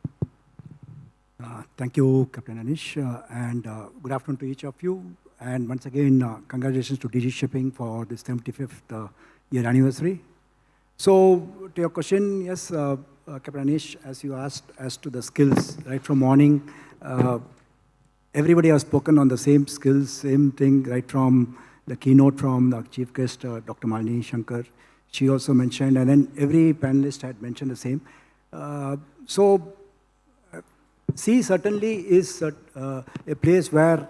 Thank you, Captain Anish, and good afternoon to each of you. And once again, congratulations to DG Shipping for this 75th year anniversary. So to your question, yes, Captain Anish, as you asked as to the skills, right from morning, everybody has spoken on the same skills, same thing, right from the keynote from the chief guest, Dr. Malini Shankar. She also mentioned, and then every panelist had mentioned the same. Sea certainly is a place where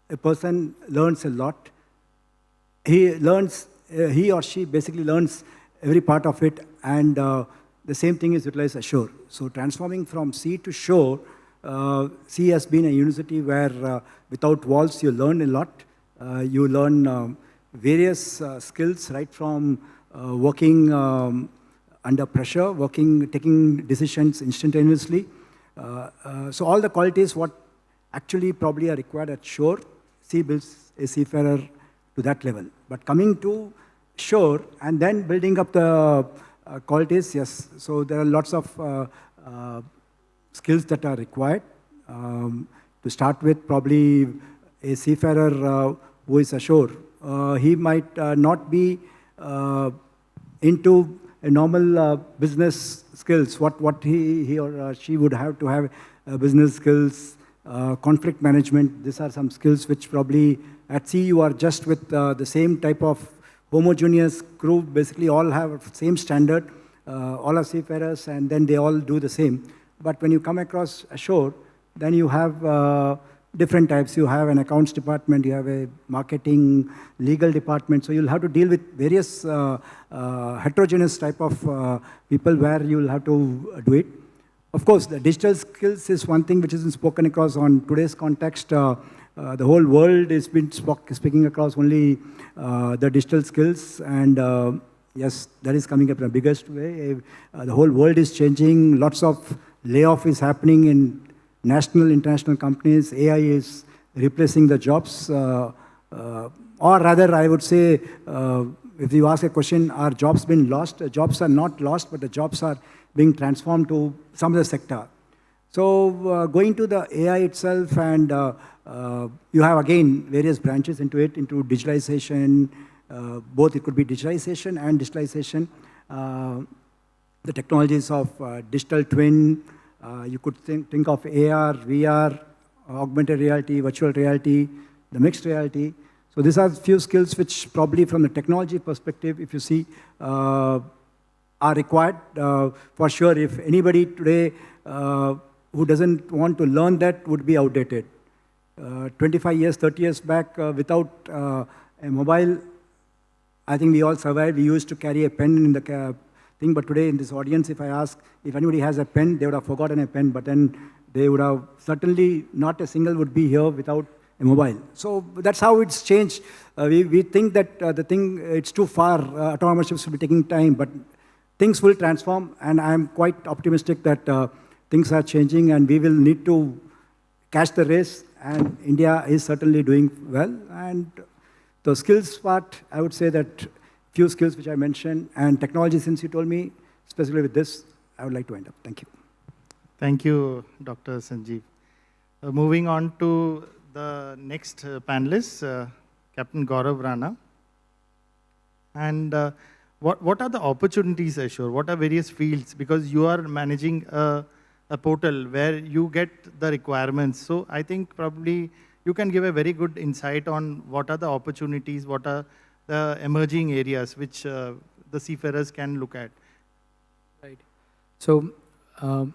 a person learns a lot. He or she basically learns every part of it, and the same thing is utilized ashore. So transforming from sea to shore, sea has been a university where without walls you learn a lot. You learn various skills, right from working under pressure, taking decisions instantaneously. So all the qualities what actually probably are required at shore, sea builds a seafarer to that level. But coming to shore and then building up the qualities, yes. So there are lots of skills that are required. To start with, probably a seafarer who is ashore, he might not be into a normal business skills. What he or she would have to have business skills, conflict management. These are some skills which probably at sea you are just with the same type of homogeneous crew. Basically, all have same standard. All are seafarers, and then they all do the same. But when you come across ashore, then you have different types. You have an accounts department, you have a marketing, legal department. So you'll have to deal with various heterogeneous type of people where you'll have to do it. Of course, the digital skills is one thing which isn't spoken across on today's context. The whole world is been speaking across only the digital skills, and yes, that is coming up in the biggest way. The whole world is changing. Lots of layoff is happening in national, international companies. AI is replacing the jobs. Or rather, I would say, if you ask a question, are jobs been lost? Jobs are not lost, but the jobs are being transformed to some other sector. So going to the AI itself, and you have again various branches into it, into digitalization. Both it could be digitalization and digitalization. The technologies of digital twin. You could think of AR, VR, augmented reality, virtual reality, the mixed reality. So these are few skills which probably from the technology perspective, if you see, are required for sure. If anybody today who doesn't want to learn that would be outdated. 25 years, 30 years back, without a mobile, I think we all survived. We used to carry a pen in the thing, but today in this audience, if I ask if anybody has a pen, they would have forgotten a pen, but then they would have certainly not a single would be here without a mobile. So that's how it's changed. We think that the thing, it's too far, autonomous ships will be taking time, but things will transform, and I'm quite optimistic that things are changing, and we will need to catch the race, and India is certainly doing well. And the skills part, I would say that few skills which I mentioned, and technology, since you told me, specifically with this, I would like to end up. Thank you. Thank you, Dr. Sanjeev. Moving on to the next panelist, Captain Gaurav Rana. And what are the opportunities, Ashur? What are various fields? Because you are managing a portal where you get the requirements. So I think probably you can give a very good insight on what are the opportunities, what are the emerging areas which the seafarers can look at. Right. So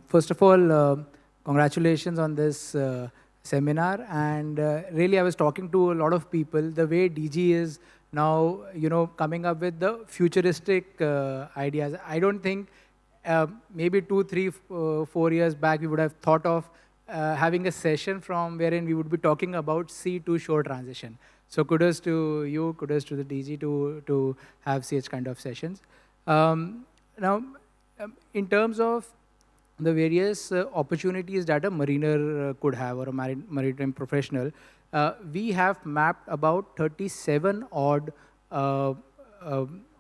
first of all, congratulations on this seminar. And really, I was talking to a lot of people. The way DG is now, coming up with the futuristic ideas. I don't think maybe 2, 3, 4 years back we would have thought of having a session from wherein we would be talking about sea to shore transition. So kudos to you, kudos to the DG to have such kind of sessions. Now, in terms of the various opportunities that a mariner could have, or a maritime professional, we have mapped about 37 odd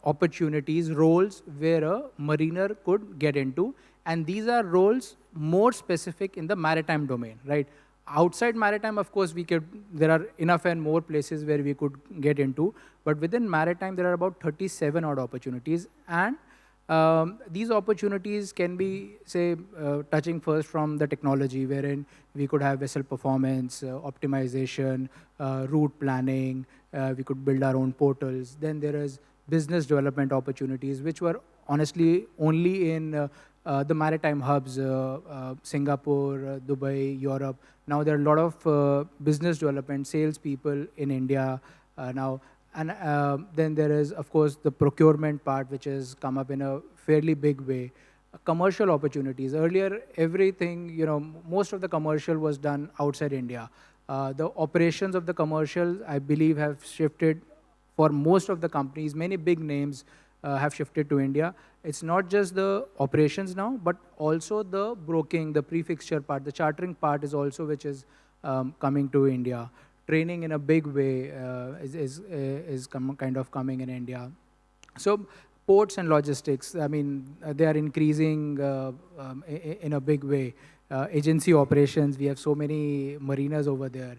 opportunities, roles where a mariner could get into. And these are roles more specific in the maritime domain, right? Outside maritime, of course, there are enough and more places where we could get into. But within maritime, there are about 37 odd opportunities. And these opportunities can be, say, touching first from the technology, wherein we could have vessel performance, optimization, route planning, we could build our own portals. Then there is business development opportunities, which were honestly only in the maritime hubs, Singapore, Dubai, Europe. Now there are a lot of business development, salespeople in India now. And then there is, of course, the procurement part, which has come up in a fairly big way. Commercial opportunities. Earlier, everything, most of the commercial was done outside India. The operations of the commercial, I believe, have shifted for most of the companies. Many big names have shifted to India. It's not just the operations now, but also the broking, the prefixture part, the chartering part is also which is coming to India. Training in a big way is kind of coming in India. So ports and logistics, I mean, they are increasing in a big way. Agency operations, we have so many mariners over there.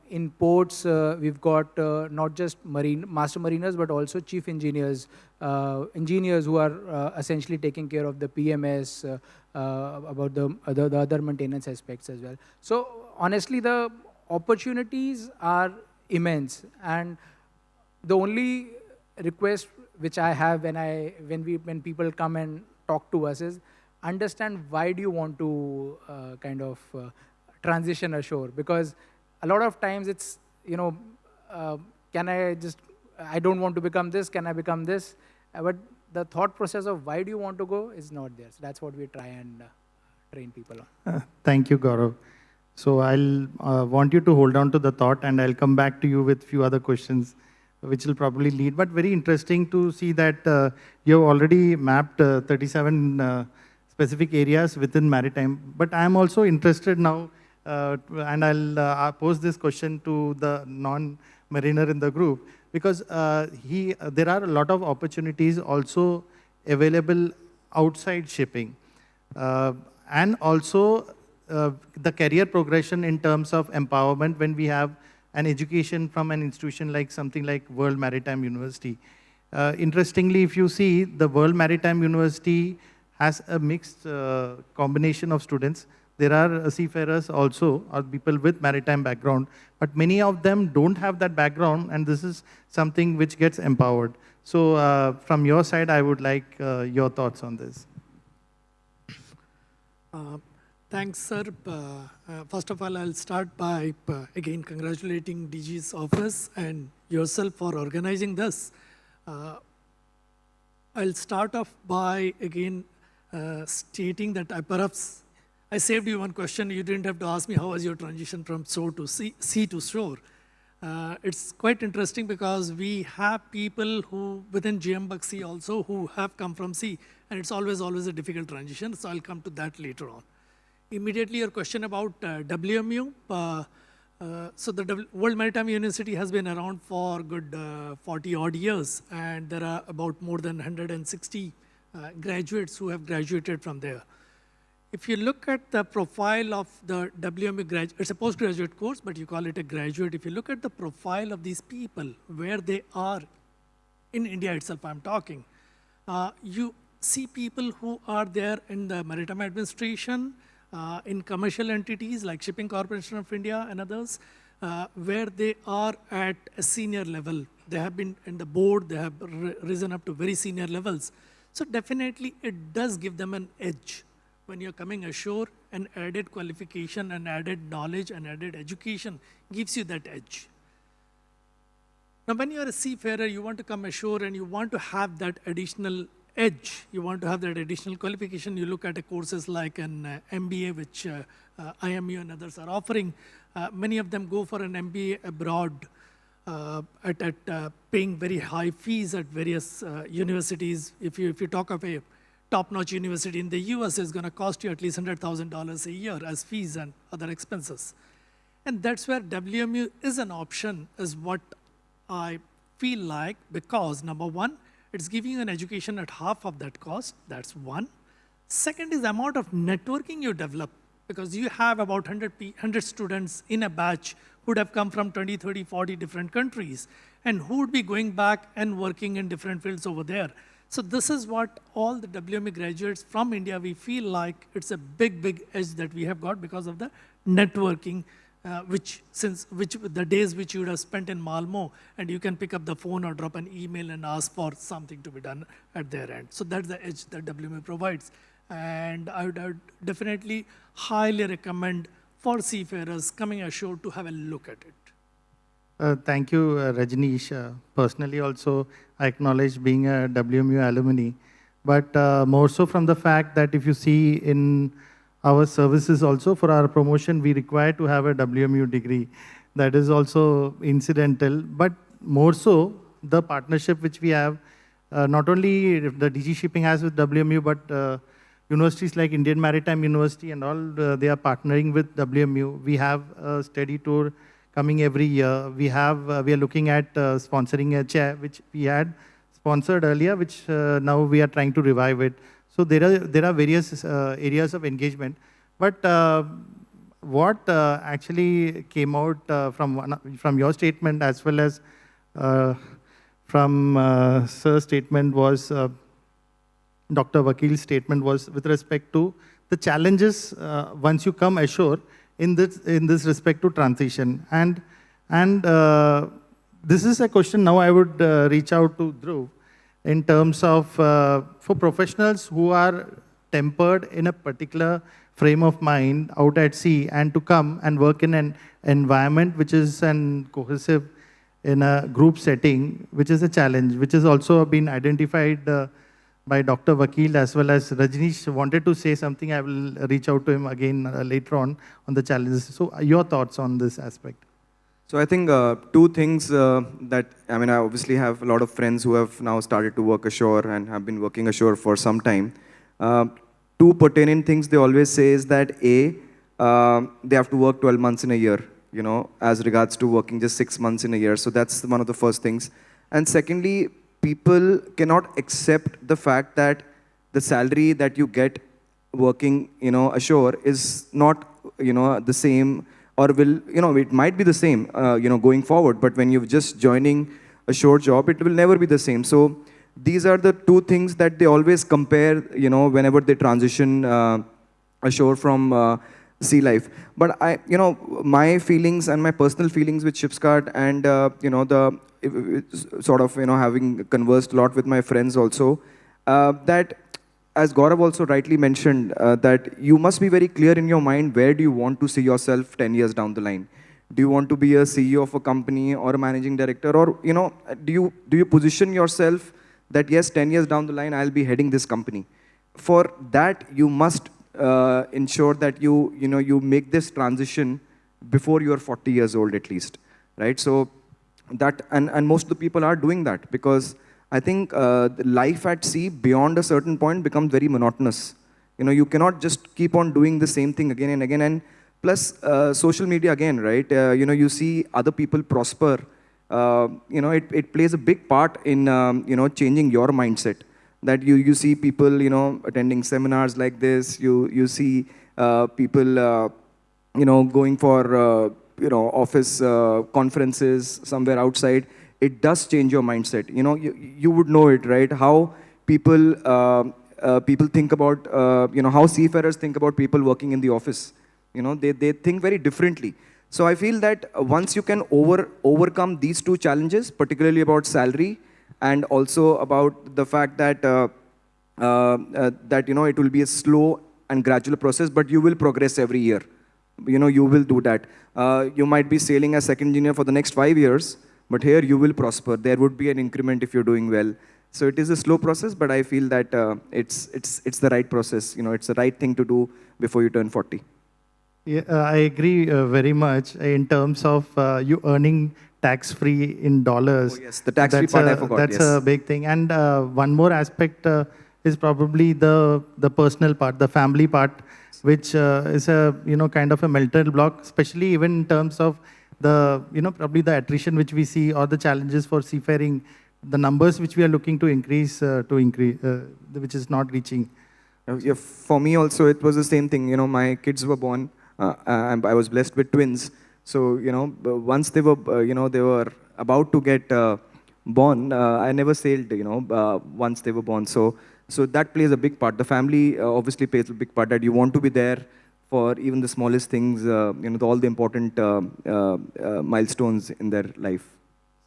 In ports, we've got not just master mariners, but also chief engineers, engineers who are essentially taking care of the PMS, about the other maintenance aspects as well. So honestly, the opportunities are immense, and the only request which I have when people come and talk to us is understand why do you want to transition ashore, because a lot of times it's I don't want to become this, can I become this, but the thought process of why do you want to go is not there. So that's what we try and train people on. Thank you, Gaurav. So I'll want you to hold on to the thought, and I'll come back to you with few other questions, which will probably lead. But very interesting to see that you have already mapped 37 specific areas within maritime. But I am also interested now, and I'll pose this question to the non-mariner in the group, because there are a lot of opportunities also available outside shipping, and also the career progression in terms of empowerment when we have an education from an institution like something like World Maritime University. Interestingly, if you see, the World Maritime University has a mixed combination of students. There are seafarers also, or people with maritime background, but many of them don't have that background, and this is something which gets empowered. So from your side, I would like your thoughts on this. Thanks, sir. First of all, I'll start by again congratulating DG's office and yourself for organizing this. I'll start off by, again, stating that I saved you one question. You didn't have to ask me how was your transition from shore to sea to shore. It's quite interesting because we have people who, within GM Baxi also, who have come from sea, and it's always a difficult transition, so I'll come to that later on. Immediately, your question about WMU. So the World Maritime University has been around for good 40 odd years, and there are about more than 160 graduates who have graduated from there. If you look at the profile of the WMU graduate, it's a postgraduate course, but you call it a graduate. If you look at the profile of these people, where they are in India itself, I'm talking, you see people who are there in the maritime administration, in commercial entities like Shipping Corporation of India and others, where they are at a senior level. They have been in the board, they have risen up to very senior levels. So definitely it does give them an edge. When you're coming ashore, an added qualification and added knowledge and added education gives you that edge. Now, when you're a seafarer, you want to come ashore and you want to have that additional edge. You want to have that additional qualification. You look at courses like an MBA, which IMU and others are offering. Many of them go for an MBA abroad at paying very high fees at various universities. If you talk of a top-notch university in the US, is going to cost you at least $100,000 a year as fees and other expenses. And that's where WMU is an option, is what I feel like, because number one, it's giving you an education at half of that cost. That's one. Second is the amount of networking you develop, because you have about 100 students in a batch who would have come from 20, 30, 40 different countries, and who would be going back and working in different fields over there. So this is what all the WME graduates from India, we feel like it's a big edge that we have got because of the networking, which the days which you would have spent in Malmo, and you can pick up the phone or drop an email and ask for something to be done at their end. So that's the edge that WME provides. And I would definitely highly recommend for seafarers coming ashore to have a look at it. Thank you, Rajneesh. Personally also, I acknowledge being a WMU alumni, but more so from the fact that if you see in our services also for our promotion, we require to have a WMU degree. That is also incidental, but more so the partnership which we have, not only the DG Shipping has with WMU, but universities like Indian Maritime University and all, they are partnering with WMU. We have a study tour coming every year. We are looking at sponsoring a chair, which we had sponsored earlier, which now we are trying to revive it. So there are various areas of engagement. But what actually came out from your statement as well as from Sir's statement was, Dr. Vakil's statement was with respect to the challenges once you come ashore in this respect to transition. And this is a question now I would reach out to Dhruv in terms of for professionals who are tempered in a particular frame of mind out at sea and to come and work in an environment which is cohesive in a group setting, which is a challenge, which has also been identified by Dr. Vakil as well as Rajneesh wanted to say something. I will reach out to him again later on the challenges. So your thoughts on this aspect? So I think two things that, I mean, I obviously have a lot of friends who have now started to work ashore and have been working ashore for some time. Two pertinent things they always say is that A, they have to work 12 months in a year, you know, as regards to working just 6 months in a year. So that's one of the first things. And secondly, people cannot accept the fact that the salary that you get working, you know, ashore is not, you know, the same, or will, you know, it might be the same, you know, going forward. But when you're just joining a shore job, it will never be the same. So these are the two things that they always compare, you know, whenever they transition ashore from sea life. But I, you know, my feelings and my personal feelings with Shipscard and, you know, the sort of, you know, having conversed a lot with my friends also, that as Gaurav also rightly mentioned, that you must be very clear in your mind where do you want to see yourself 10 years down the line. Do you want to be a CEO of a company or a managing director? Or, do you position yourself that, yes, 10 years down the line, I'll be heading this company? For that, you must ensure that you make this transition before you're 40 years old at least, right? So that, and most of the people are doing that, because I think life at sea beyond a certain point becomes very monotonous. You cannot just keep on doing the same thing again and again. And plus social media again, right? You see other people prosper. It plays a big part in changing your mindset. That you see people attending seminars like this. You see people going for office conferences somewhere outside. It does change your mindset. You would know it, right? How people think about how seafarers think about people working in the office. They think very differently. So I feel that once you can overcome these two challenges, particularly about salary and also about the fact that it will be a slow and gradual process, but you will progress every year. You will do that. You might be sailing as second engineer for the next 5 years, but here you will prosper. There would be an increment if you're doing well. So it is a slow process, but I feel that it's the right process. It's the right thing to do before you turn 40. Yeah, I agree very much in terms of you earning tax-free in dollars. Oh, yes, the tax-free part I forgot. That's a big thing. And one more aspect is probably the personal part, the family part, which is a kind of a mental block, especially even in terms of the probably the attrition which we see, or the challenges for seafaring, the numbers which we are looking to increase, which is not reaching. Yeah, for me also, it was the same thing. My kids were born. I was blessed with twins. So, once they were, they were about to get born, I never sailed, once they were born. So that plays a big part. The family obviously plays a big part, that you want to be there for even the smallest things, all the important milestones in their life.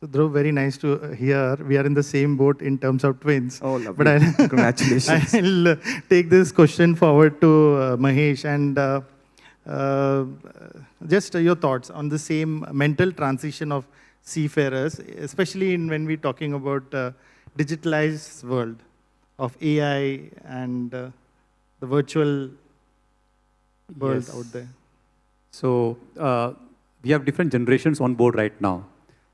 So, Dhruv, very nice to hear. We are in the same boat in terms of twins. Oh, lovely. But congratulations. I'll take this question forward to Mahesh, and just your thoughts on the same mental transition of seafarers, especially when we're talking about digitalized world of AI and the virtual world out there. So we have different generations on board right now.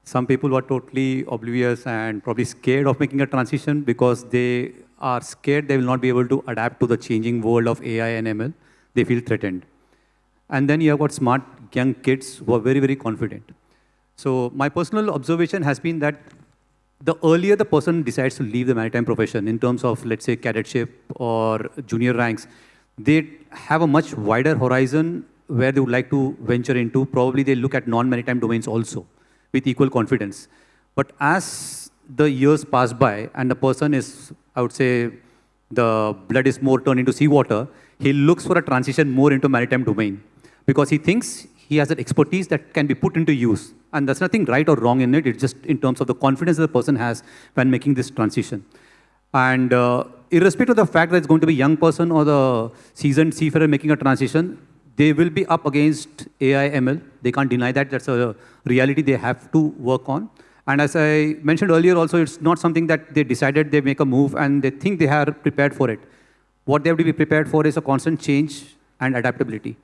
Some people are totally oblivious and probably scared of making a transition because they are scared they will not be able to adapt to the changing world of AI and ML. They feel threatened. And then you have got smart young kids who are very, very confident. So my personal observation has been that the earlier the person decides to leave the maritime profession in terms of, let's say, cadetship or junior ranks, they have a much wider horizon where they would like to venture into. Probably they look at non-maritime domains also with equal confidence. But as the years pass by and the person is, I would say, the blood is more turned into seawater, he looks for a transition more into maritime domain because he thinks he has an expertise that can be put into use. And there's nothing right or wrong in it. It's just in terms of the confidence that the person has when making this transition. And irrespective of the fact that it's going to be a young person or the seasoned seafarer making a transition, they will be up against AI, ML. They can't deny that. That's a reality they have to work on. And as I mentioned earlier also, it's not something that they decided they make a move and they think they are prepared for it. What they have to be prepared for is a constant change and adaptability.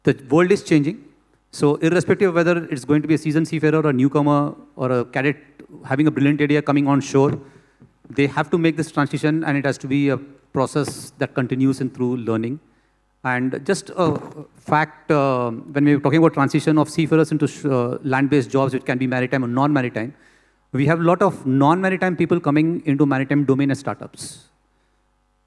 The world is changing. So irrespective of whether it's going to be a seasoned seafarer or a newcomer or a cadet having a brilliant idea coming on shore, they have to make this transition, and it has to be a process that continues in through learning. And just a fact, when we were talking about transition of seafarers into land-based jobs, which can be maritime or non-maritime, we have a lot of non-maritime people coming into maritime domain as startups.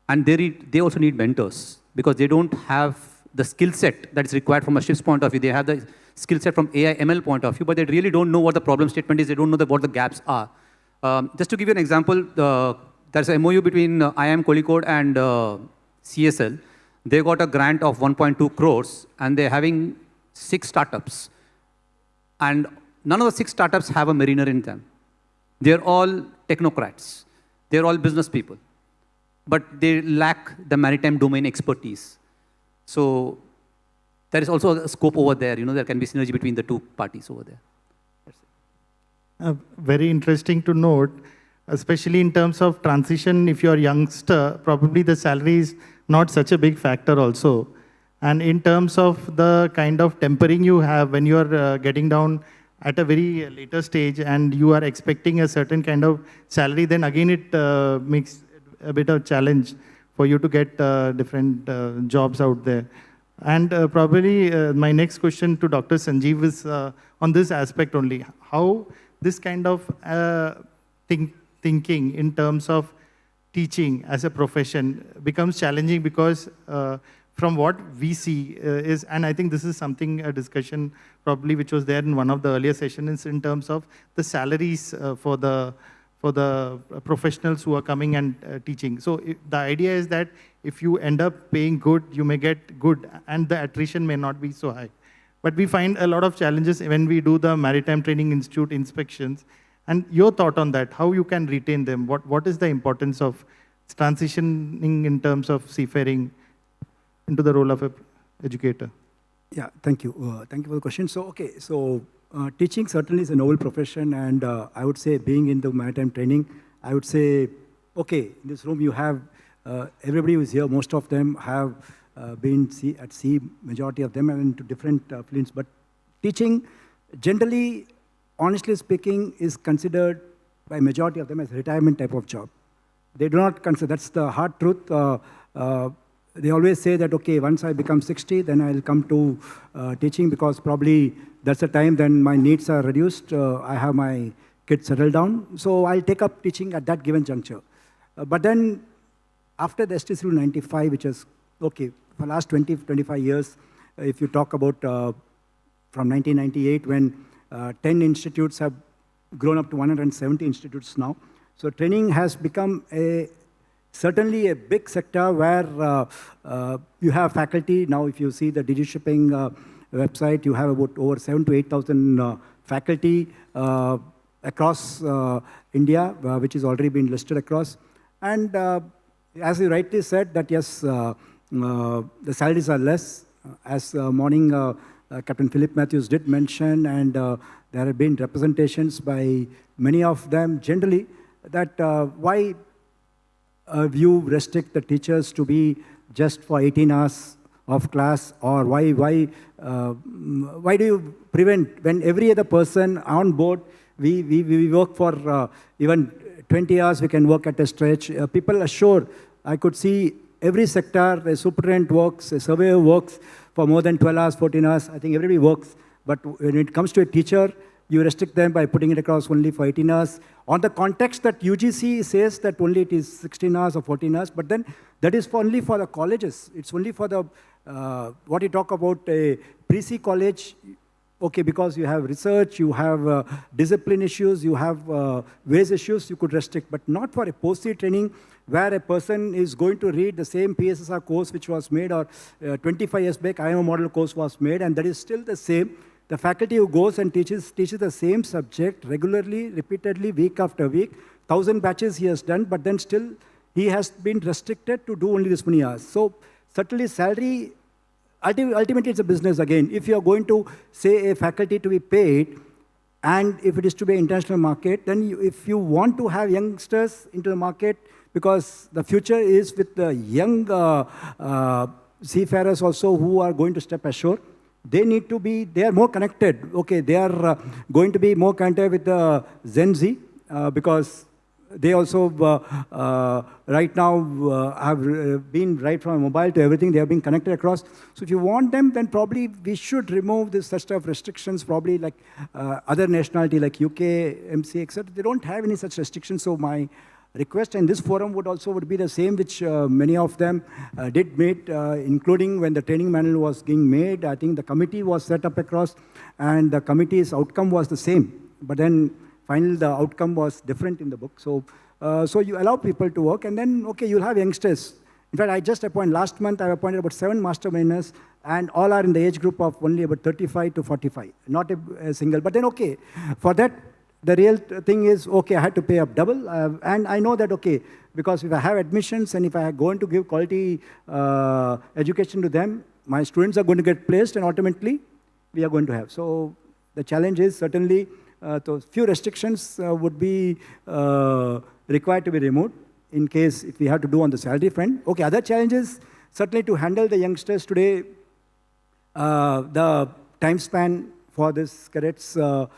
And they also need mentors because they don't have the skill set that is required from a ship's point of view. They have the skill set from AI, ML point of view, but they really don't know what the problem statement is. They don't know what the gaps are. Just to give you an example, there's an MOU between IIM Kozhikode and CSL. They got a grant of 1.2 crores, and they're having 6 startups. And none of the 6 startups have a mariner in them. They're all technocrats. They're all business people. But they lack the maritime domain expertise. So there is also a scope over there. There can be synergy between the two parties over there. Very interesting to note, especially in terms of transition. If you're a youngster, probably the salary is not such a big factor also. And in terms of the kind of tempering you have when you're getting down at a very later stage and you are expecting a certain kind of salary, then again it makes a bit of challenge for you to get different jobs out there. And probably my next question to Dr. Sanjeev is on this aspect only. How this kind of thinking in terms of teaching as a profession becomes challenging because from what we see is, and I think this is something, a discussion probably which was there in one of the earlier sessions in terms of the salaries for the professionals who are coming and teaching. So the idea is that if you end up paying good, you may get good and the attrition may not be so high. But we find a lot of challenges when we do the Maritime Training Institute inspections. And your thought on that, how you can retain them? What is the importance of transitioning in terms of seafaring into the role of an educator? Yeah, thank you. Thank you for the question. So, teaching certainly is a noble profession, and I would say being in the maritime training, I would say, in this room you have, everybody who is here, most of them have been at sea, majority of them are into different fleets, but teaching generally, honestly speaking, is considered by majority of them as a retirement type of job. They do not consider, that's the hard truth. They always say that, once I become 60, then I'll come to teaching because probably that's the time then my needs are reduced. I have my kids settled down. So I'll take up teaching at that given juncture. But then after the STCW 95, which is, for the last 20, 25 years, if you talk about from 1998 when 10 institutes have grown up to 170 institutes now. So training has become certainly a big sector where you have faculty. Now, if you see the DigiShipping website, you have about over 7,000 to 8,000 faculty across India, which is already been listed across. And as you rightly said, that yes, the salaries are less. As morning Captain Philip Matthews did mention, and there have been representations by many of them generally, that why you restrict the teachers to be just for 18 hours of class, or why do you prevent when every other person on board, we work for even 20 hours, we can work at a stretch. People assure, I could see every sector, a superintendent works, a surveyor works for more than 12 hours, 14 hours. I think everybody works. But when it comes to a teacher, you restrict them by putting it across only for 18 hours. On the context that UGC says that only it is 16 hours or 14 hours, but then that is only for the colleges. It's only for the, what you talk about a pre-C college, because you have research, you have discipline issues, you have ways issues, you could restrict, but not for a post-C training where a person is going to read the same PSSR course which was made, or 25 years back, IMO model course was made, and that is still the same. The faculty who goes and teaches the same subject regularly, repeatedly, week after week. 1,000 batches he has done, but then still he has been restricted to do only this many hours. So certainly salary, ultimately it's a business again. If you are going to say a faculty to be paid, and if it is to be an international market, then if you want to have youngsters into the market, because the future is with the young seafarers also who are going to step ashore, they need to be, they are more connected. They are going to be more connected with the Gen Z because they also right now have been right from mobile to everything. They have been connected across. So if you want them, then probably we should remove this such type of restrictions, probably like other nationality like UK, MC, etc. They don't have any such restrictions. So my request in this forum would be the same which many of them did made, including when the training manual was being made. I think the committee was set up across, and the committee's outcome was the same. But then finally the outcome was different in the book. So, so you allow people to work, and then you'll have youngsters. In fact, I just appointed last month. I appointed about 7 master mariners, and all are in the age group of only about 35 to 45, not a single. But then for that. The real thing is, I had to pay up double. And I know that, because if I have admissions and if I am going to give quality education to them, my students are going to get placed, and ultimately we are going to have. So the challenge is certainly those few restrictions would be required to be removed in case if we have to do on the salary front. Okay, other challenges, certainly to handle the youngsters today, the time span for these cadets or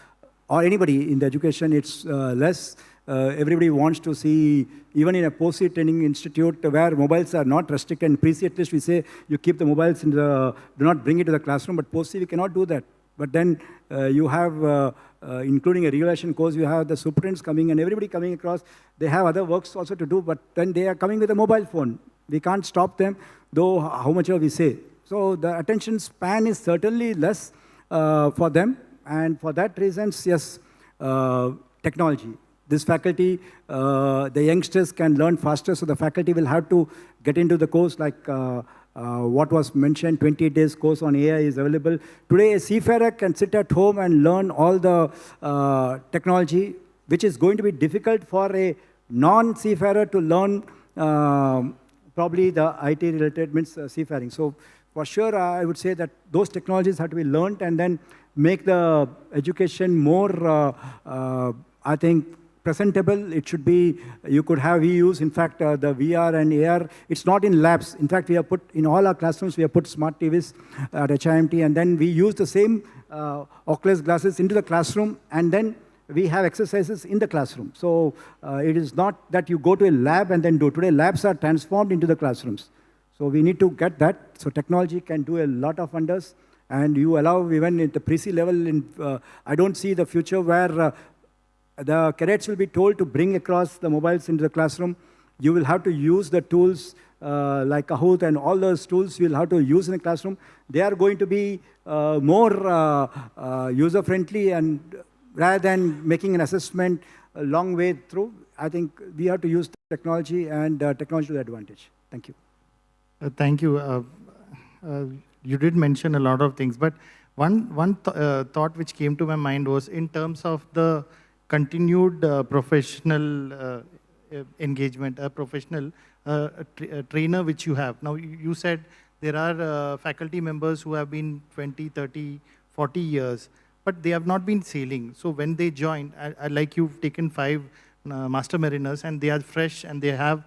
anybody in the education, it's less. Everybody wants to see, even in a post-C training institute where mobiles are not restricted, and pre-C at least we say you keep the mobiles in the, do not bring it to the classroom, but post-C we cannot do that. But then you have, including a regulation course, you have the superintendents coming and everybody coming across. They have other works also to do, but then they are coming with a mobile phone. We can't stop them, though how much we say. So the attention span is certainly less for them. And for that reasons, yes, technology. This faculty, the youngsters can learn faster, so the faculty will have to get into the course like what was mentioned, 28 days course on AI is available. Today, a seafarer can sit at home and learn all the technology, which is going to be difficult for a non-seafarer to learn probably the IT-related means seafaring. So for sure, I would say that those technologies have to be learned and then make the education more, I think, presentable. It should be, you could have VUs. In fact, the VR and AR, it's not in labs. In fact, we have put, in all our classrooms, we have put smart TVs at HIMT, and then we use the same Oculus glasses into the classroom, and then we have exercises in the classroom. So it is not that you go to a lab and then do. Today, labs are transformed into the classrooms. So we need to get that. So technology can do a lot of wonders, and you allow even at the pre-C level, I don't see the future where the cadets will be told to bring across the mobiles into the classroom. You will have to use the tools like Kahoot and all those tools you will have to use in the classroom. They are going to be more user-friendly, and rather than making an assessment a long way through, I think we have to use technology and technology to the advantage. Thank you. Thank you. You did mention a lot of things, but one thought which came to my mind was in terms of the continued professional engagement, a professional trainer which you have. Now, you said there are faculty members who have been 20, 30, 40 years, but they have not been sailing. So when they join, like you've taken 5 master mariners, and they are fresh and they are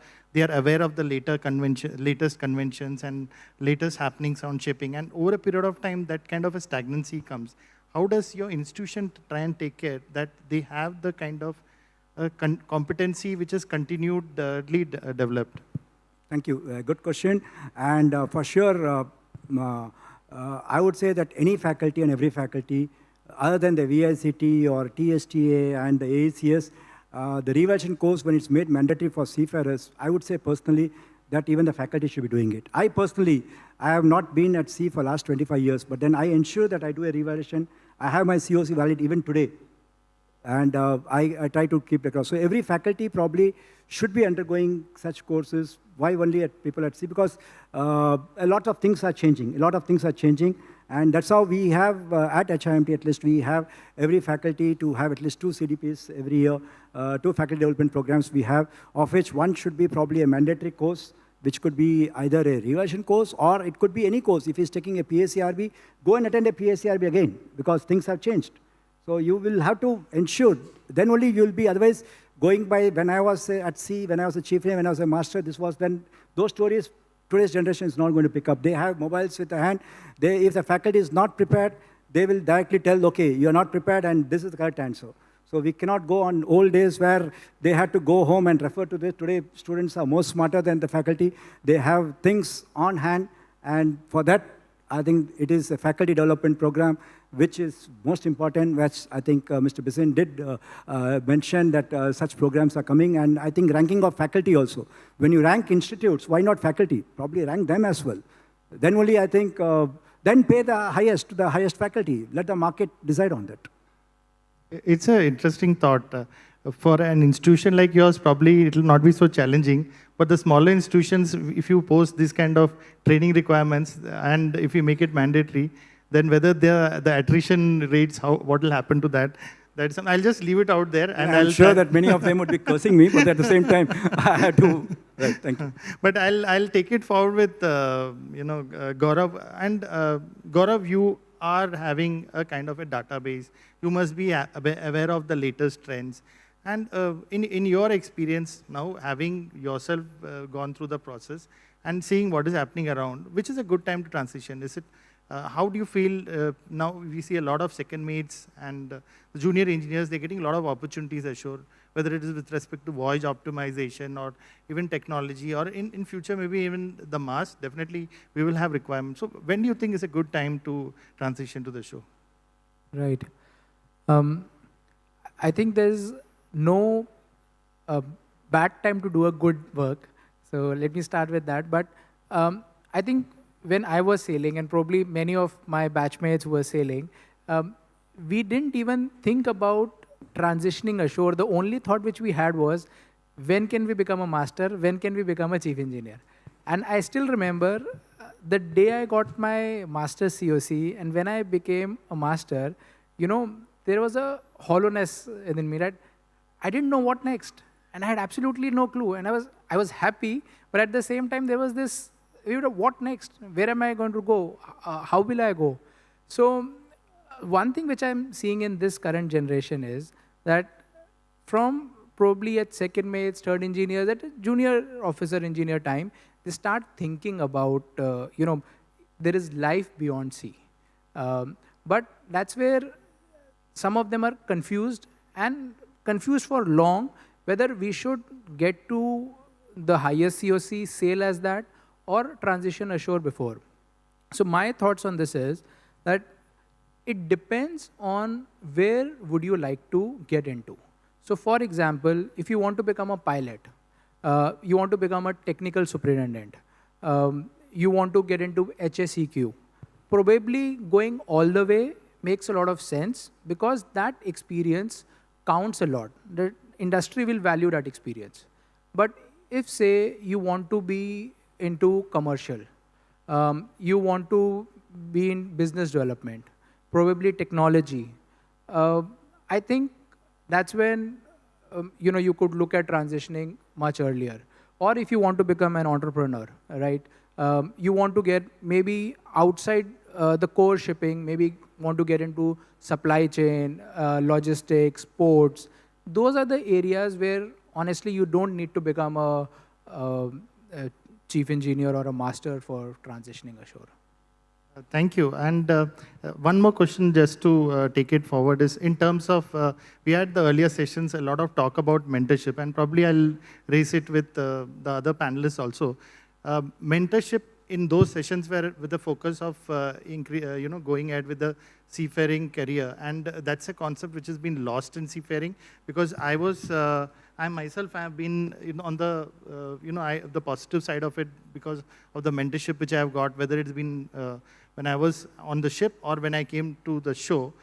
aware of the latest conventions and latest happenings on shipping. And over a period of time, that kind of a stagnancy comes. How does your institution try and take care that they have the kind of competency which is continuedly developed? Thank you. Good question. And for sure, I would say that any faculty and every faculty, other than the VICT or TSTA and the AACS, the revaluation course, when it's made mandatory for seafarers, I would say personally that even the faculty should be doing it. I personally, I have not been at sea for the last 25 years, but then I ensure that I do a revaluation. I have my COC valid even today, and I try to keep it across. So every faculty probably should be undergoing such courses. Why only at people at sea? Because a lot of things are changing. A lot of things are changing. And that's how we have, at HIMT at least, we have every faculty to have at least 2 CDPs every year, 2 faculty development programs we have, of which one should be probably a mandatory course, which could be either a revision course or it could be any course. If he's taking a PACRB, go and attend a PACRB again, because things have changed. So you will have to ensure, then only you will be, otherwise going by when I was at sea, when I was a chief engineer, when I was a master, this was then, those stories, today's generation is not going to pick up. They have mobiles with a hand. If the faculty is not prepared, they will directly tell, okay, you're not prepared and this is the correct answer. So we cannot go on old days where they had to go home and refer to this. Today, students are more smarter than the faculty. They have things on hand, and for that, I think it is a faculty development program which is most important, which I think Mr. Bisin did mention that such programs are coming, and I think ranking of faculty also. When you rank institutes, why not faculty? Probably rank them as well. Then only I think, then pay the highest faculty. Let the market decide on that. It's an interesting thought. For an institution like yours, probably it will not be so challenging. But the smaller institutions, if you post this kind of training requirements and if you make it mandatory, then whether the attrition rates, what will happen to that? That's I'll just leave it out there. And I'm sure that many of them would be cursing me, but at the same time, I had to. Right, thank you. But I'll take it forward with Gaurav. And Gaurav, you are having a kind of a database. You must be aware of the latest trends. And in your experience now, having yourself gone through the process and seeing what is happening around, which is a good time to transition? Is it? How do you feel now? We see a lot of second mates and the junior engineers, they're getting a lot of opportunities ashore, whether it is with respect to voyage optimization or even technology, or in future, maybe even the mass, definitely we will have requirements. So when do you think is a good time to transition to the show? Right. I think there's no bad time to do a good work. So let me start with that. But I think when I was sailing, and probably many of my batchmates were sailing, we didn't even think about transitioning ashore. The only thought which we had was, when can we become a master? When can we become a chief engineer? And I still remember the day I got my master's COC, and when I became a master, there was a hollowness in me, right? I didn't know what next, and I had absolutely no clue. And I was happy, but at the same time, there was this, what next? Where am I going to go? How will I go? So one thing which I'm seeing in this current generation is that from probably at second mates, third engineers, at junior officer engineer time, they start thinking about, there is life beyond sea. But that's where some of them are confused, and confused for long, whether we should get to the highest COC, sail as that, or transition ashore before. So my thoughts on this is that it depends on where would you like to get into. So for example, if you want to become a pilot, you want to become a technical superintendent, you want to get into HSEQ, probably going all the way makes a lot of sense, because that experience counts a lot. The industry will value that experience. But if, say, you want to be into commercial, you want to be in business development, probably technology, I think that's when you could look at transitioning much earlier. Or if you want to become an entrepreneur, right? You want to get maybe outside the core shipping, maybe want to get into supply chain, logistics, ports. Those are the areas where honestly you don't need to become a chief engineer or a master for transitioning ashore. Thank you. And one more question just to take it forward is, in terms of, we had the earlier sessions, a lot of talk about mentorship, and probably I'll raise it with the other panelists also. Mentorship in those sessions were with the focus of going ahead with the seafaring career, and that's a concept which has been lost in seafaring, because I myself have been on the the positive side of it because of the mentorship which I have got, whether it's been when I was on the ship or when I came to the show.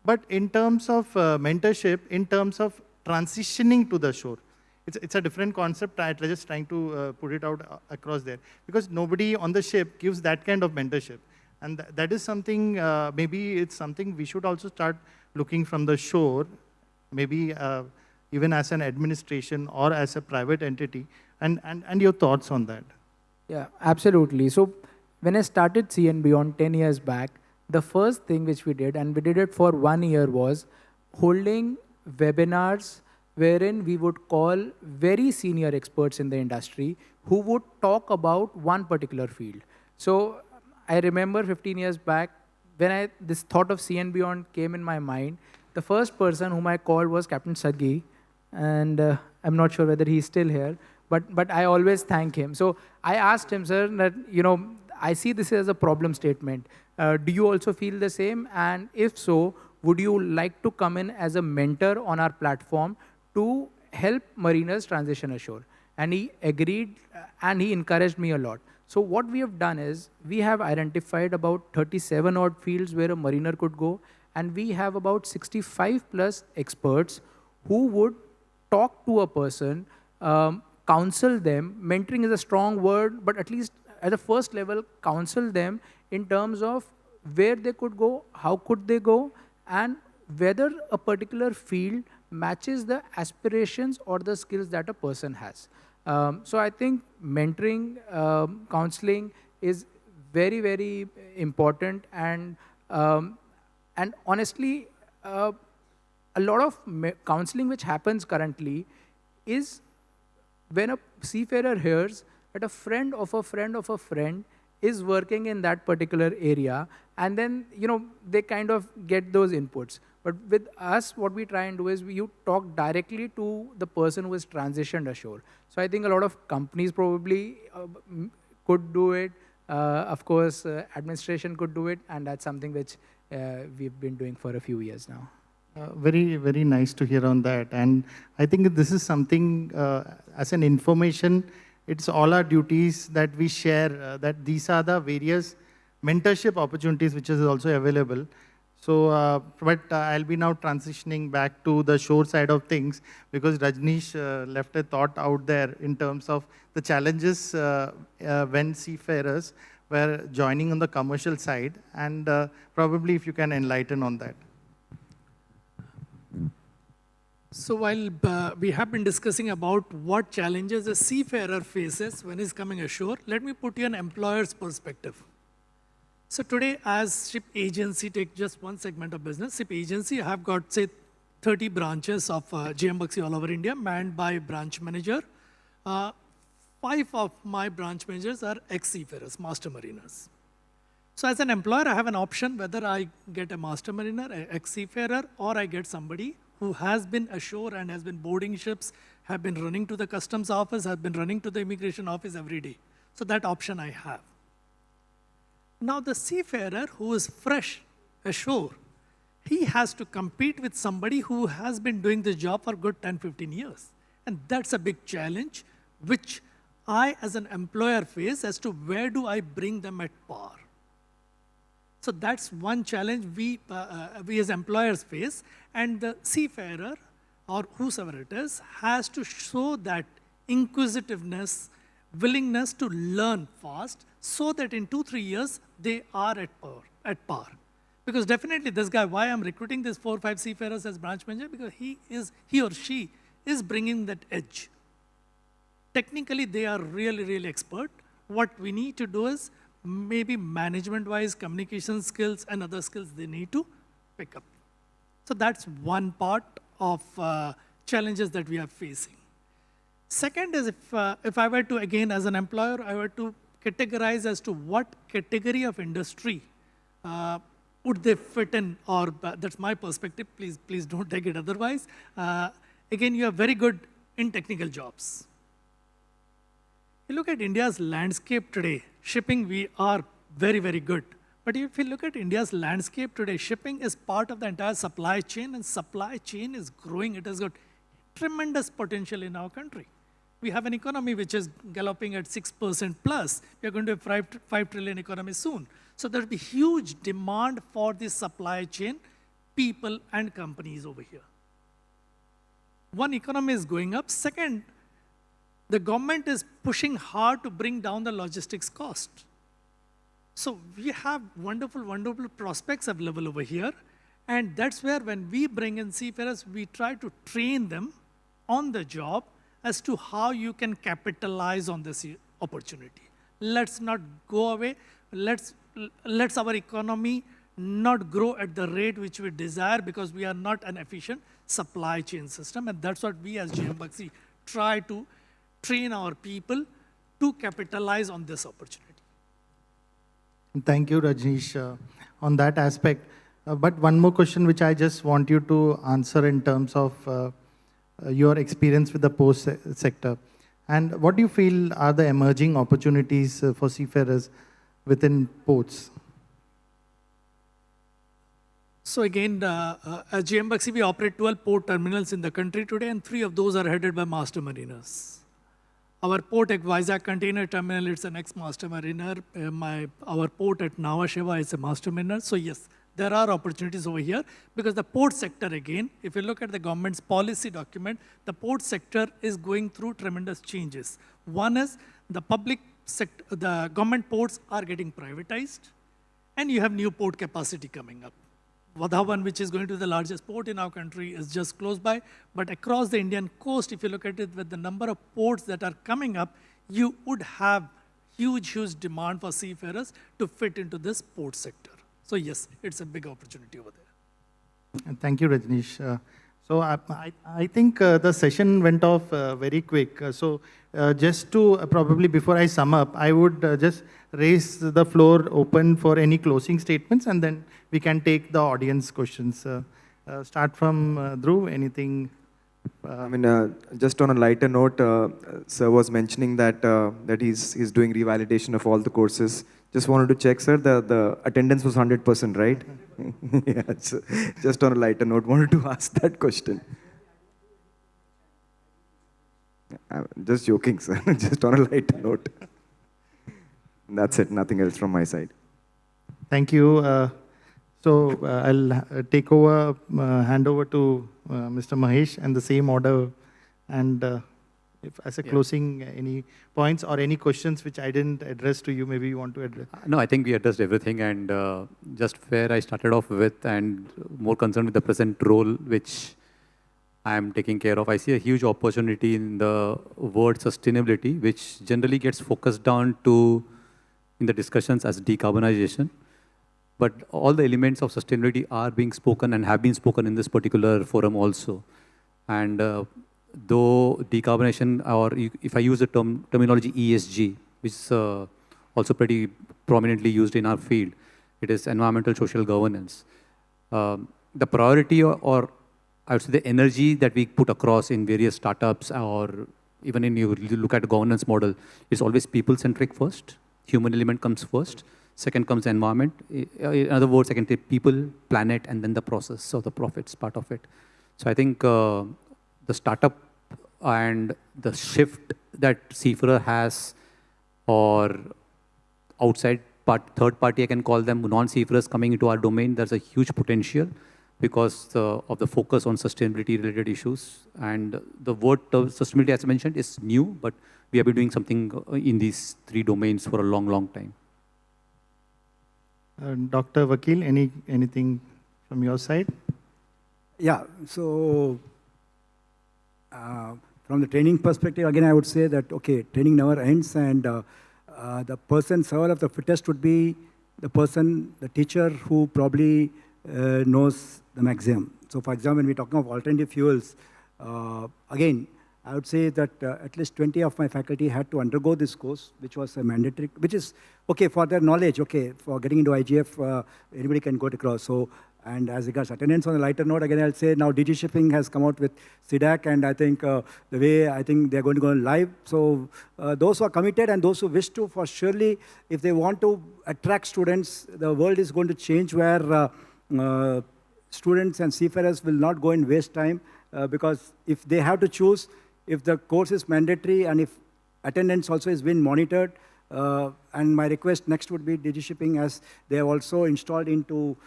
But in terms of mentorship, in terms of transitioning to the shore, it's a different concept. I'm just trying to put it out across there, because nobody on the ship gives that kind of mentorship. And that is something, maybe it's something we should also start looking from the shore, maybe even as an administration or as a private entity, and your thoughts on that. Yeah, absolutely. So when I started CN Beyond 10 years back, the first thing which we did, and we did it for 1 year, was holding webinars wherein we would call very senior experts in the industry who would talk about one particular field. So I remember 15 years back, when this thought of CN Beyond came in my mind, the first person whom I called was Captain Saggi, and I'm not sure whether he's still here, but I always thank him. So I asked him, sir, that, I see this as a problem statement. Do you also feel the same? And if so, would you like to come in as a mentor on our platform to help mariners transition ashore? And he agreed, and he encouraged me a lot. So what we have done is, we have identified about 37 odd fields where a mariner could go, and we have about 65 plus experts who would talk to a person, counsel them. Mentoring is a strong word, but at least at the first level, counsel them in terms of where they could go, how could they go, and whether a particular field matches the aspirations or the skills that a person has. So I think mentoring, counseling is very, very important, and honestly, a lot of counseling which happens currently is when a seafarer hears that a friend of a friend of a friend is working in that particular area, and then they kind of get those inputs. But with us, what we try and do is you talk directly to the person who has transitioned ashore. So I think a lot of companies probably could do it. Of course, administration could do it, and that's something which we've been doing for a few years now. Very, very nice to hear on that. And I think this is something, as an information, it's all our duties that we share, that these are the various mentorship opportunities which is also available. So, but I'll be now transitioning back to the shore side of things, because Rajneesh left a thought out there in terms of the challenges when seafarers were joining on the commercial side, and probably if you can enlighten on that. So while we have been discussing about what challenges a seafarer faces when he's coming ashore, let me put you an employer's perspective. So today, as ship agency, take just one segment of business, ship agency, I have got, say, 30 branches of GM Baxi all over India, manned by branch manager. 5 of my branch managers are ex-seafarers, master mariners. So as an employer, I have an option whether I get a master mariner, an ex-seafarer, or I get somebody who has been ashore and has been boarding ships, have been running to the customs office, have been running to the immigration office every day. So that option I have. Now the seafarer who is fresh ashore, he has to compete with somebody who has been doing this job for good 10, 15 years. And that's a big challenge, which I as an employer face as to where do I bring them at par. So that's one challenge we as employers face, and the seafarer or whosoever it is has to show that inquisitiveness, willingness to learn fast, so that in 2-3 years they are at par. Because definitely this guy, why I'm recruiting these 4 or 5 seafarers as branch manager, because he or she is bringing that edge. Technically they are really, really expert. What we need to do is maybe management-wise, communication skills and other skills they need to pick up. So that's one part of challenges that we are facing. Second is if I were to, again, as an employer, I were to categorize as to what category of industry would they fit in, or that's my perspective, please don't take it otherwise. Again, you are very good in technical jobs. You look at India's landscape today, shipping, we are very, very good. But if you look at India's landscape today, shipping is part of the entire supply chain, and supply chain is growing. It has got tremendous potential in our country. We have an economy which is galloping at 6% plus. We are going to have 5 trillion economy soon. So there will be huge demand for this supply chain, people and companies over here. One, economy is going up. Second, the government is pushing hard to bring down the logistics cost. So we have wonderful, wonderful prospects available over here. And that's where when we bring in seafarers, we try to train them on the job as to how you can capitalize on this opportunity. Let's not go away. Let's our economy not grow at the rate which we desire, because we are not an efficient supply chain system. And that's what we as GM Baxi try to train our people to capitalize on this opportunity. Thank you, Rajneesh, on that aspect. But one more question which I just want you to answer in terms of your experience with the port sector. And what do you feel are the emerging opportunities for seafarers within ports? So again, at GM Baxi, we operate 12 port terminals in the country today, and 3 of those are headed by master mariners. Our port at Vizag Container Terminal, it's an ex-master mariner. Our port at Nhava Sheva is a master mariner. So yes, there are opportunities over here, because the port sector, again, if you look at the government's policy document, the port sector is going through tremendous changes. One is the public sector, the government ports are getting privatized, and you have new port capacity coming up. Vadhavan, which is going to be the largest port in our country, is just close by. But across the Indian coast, if you look at it with the number of ports that are coming up, you would have huge demand for seafarers to fit into this port sector. So yes, it's a big opportunity over there. And thank you, Rajneesh. So I think the session went off very quick. Just to probably before I sum up, I would just raise the floor open for any closing statements, and then we can take the audience questions. Start from Dhruv, anything? I mean, just on a lighter note, sir was mentioning that that he's doing revalidation of all the courses. Just wanted to check, sir, the attendance was 100%, right? Yeah, just on a lighter note, wanted to ask that question. I'm just joking, sir. Just on a lighter note. That's it. Nothing else from my side. Thank you. I'll take over, hand over to Mr. Mahesh, and the same order. And if as a closing, any points or any questions which I didn't address to you, maybe you want to address? No, I think we addressed everything, and just where I started off with, and more concerned with the present role which I am taking care of. I see a huge opportunity in the word sustainability, which generally gets focused down to in the discussions as decarbonization. But all the elements of sustainability are being spoken and have been spoken in this particular forum also. And though decarbonization, or if I use the terminology ESG, which is also pretty prominently used in our field, it is environmental social governance. The priority, or I would say the energy that we put across in various startups, or even in you look at the governance model, is always people-centric first. Human element comes first. Second comes environment. In other words, I can take people, planet, and then the process, so the profits part of it. So I think the startup and the shift that seafarer has, or outside third party, I can call them non-seafarers coming into our domain, there's a huge potential because of the focus on sustainability-related issues. And the word sustainability, as I mentioned, is new, but we have been doing something in these three domains for a long, long time. Dr. Vakil, anything from your side? Yeah, so from the training perspective, again, I would say that, okay, training never ends, and the person, survival of the fittest would be the person, the teacher who probably knows the maximum. So for example, when we're talking of alternative fuels, again, I would say that at least 20 of my faculty had to undergo this course, which was a mandatory, which is, okay, for their knowledge, okay, for getting into IGF, anybody can go across. So, and as regards attendance on a lighter note, again, I'll say now DG Shipping has come out with CDAC, and I think the way, I think they're going to go live. So those who are committed and those who wish to, for surely, if they want to attract students, the world is going to change where students and seafarers will not go and waste time because if they have to choose, if the course is mandatory and if attendance also is being monitored, and my request next would be DG Shipping, as they have also installed into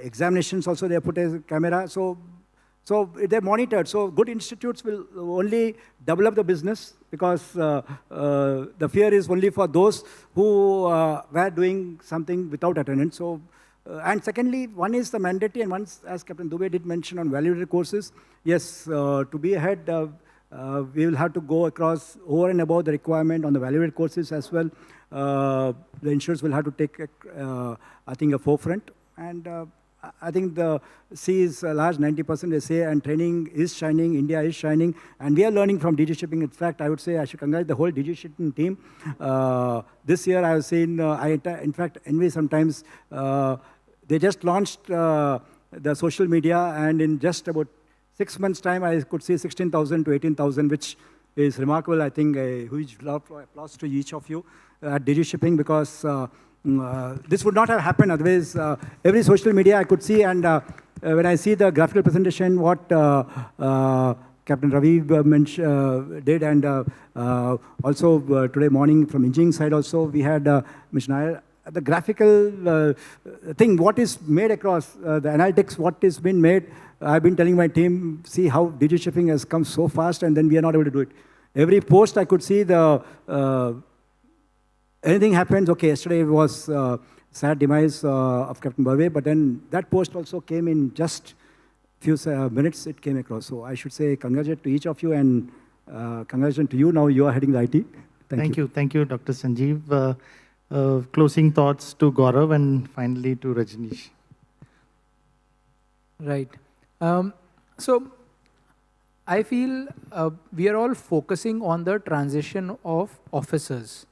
examinations also, they have put a camera. So they're monitored. So good institutes will only develop the business because the fear is only for those who were doing something without attendance. So, and secondly, one is the mandatory, and one, as Captain Dubey did mention, on value-added courses. Yes, to be ahead, we will have to go across over and above the requirement on the value-added courses as well. The institutes will have to take, I think, a forefront. And I think the C is a large 90%, they say, and training is shining, India is shining, and we are learning from DG Shipping. In fact, I would say I should congratulate the whole DG Shipping team. This year I have seen, in fact, envy sometimes, they just launched the social media, and in just about 6 months' time, I could see 16,000 to 18,000, which is remarkable. I think a huge applause to each of you at DG Shipping, because this would not have happened otherwise. Every social media I could see, and when I see the graphical presentation, what Captain Ravi did, and also today morning from engineering side also, we had Ms. Nair. The graphical thing, what is made across, the analytics, what is been made, I've been telling my team, see how DG Shipping has come so fast, and then we are not able to do it. Every post I could see, the anything happens, okay, yesterday was sad demise of Captain Barve, but then that post also came in just few minutes it came across. So I should say congratulations to each of you and congratulations to you. Now you are heading the IT. Thank you. Thank you, Dr. Sanjeev. Closing thoughts to Gaurav and finally to Rajneesh. Right. So I feel we are all focusing on the transition of officers.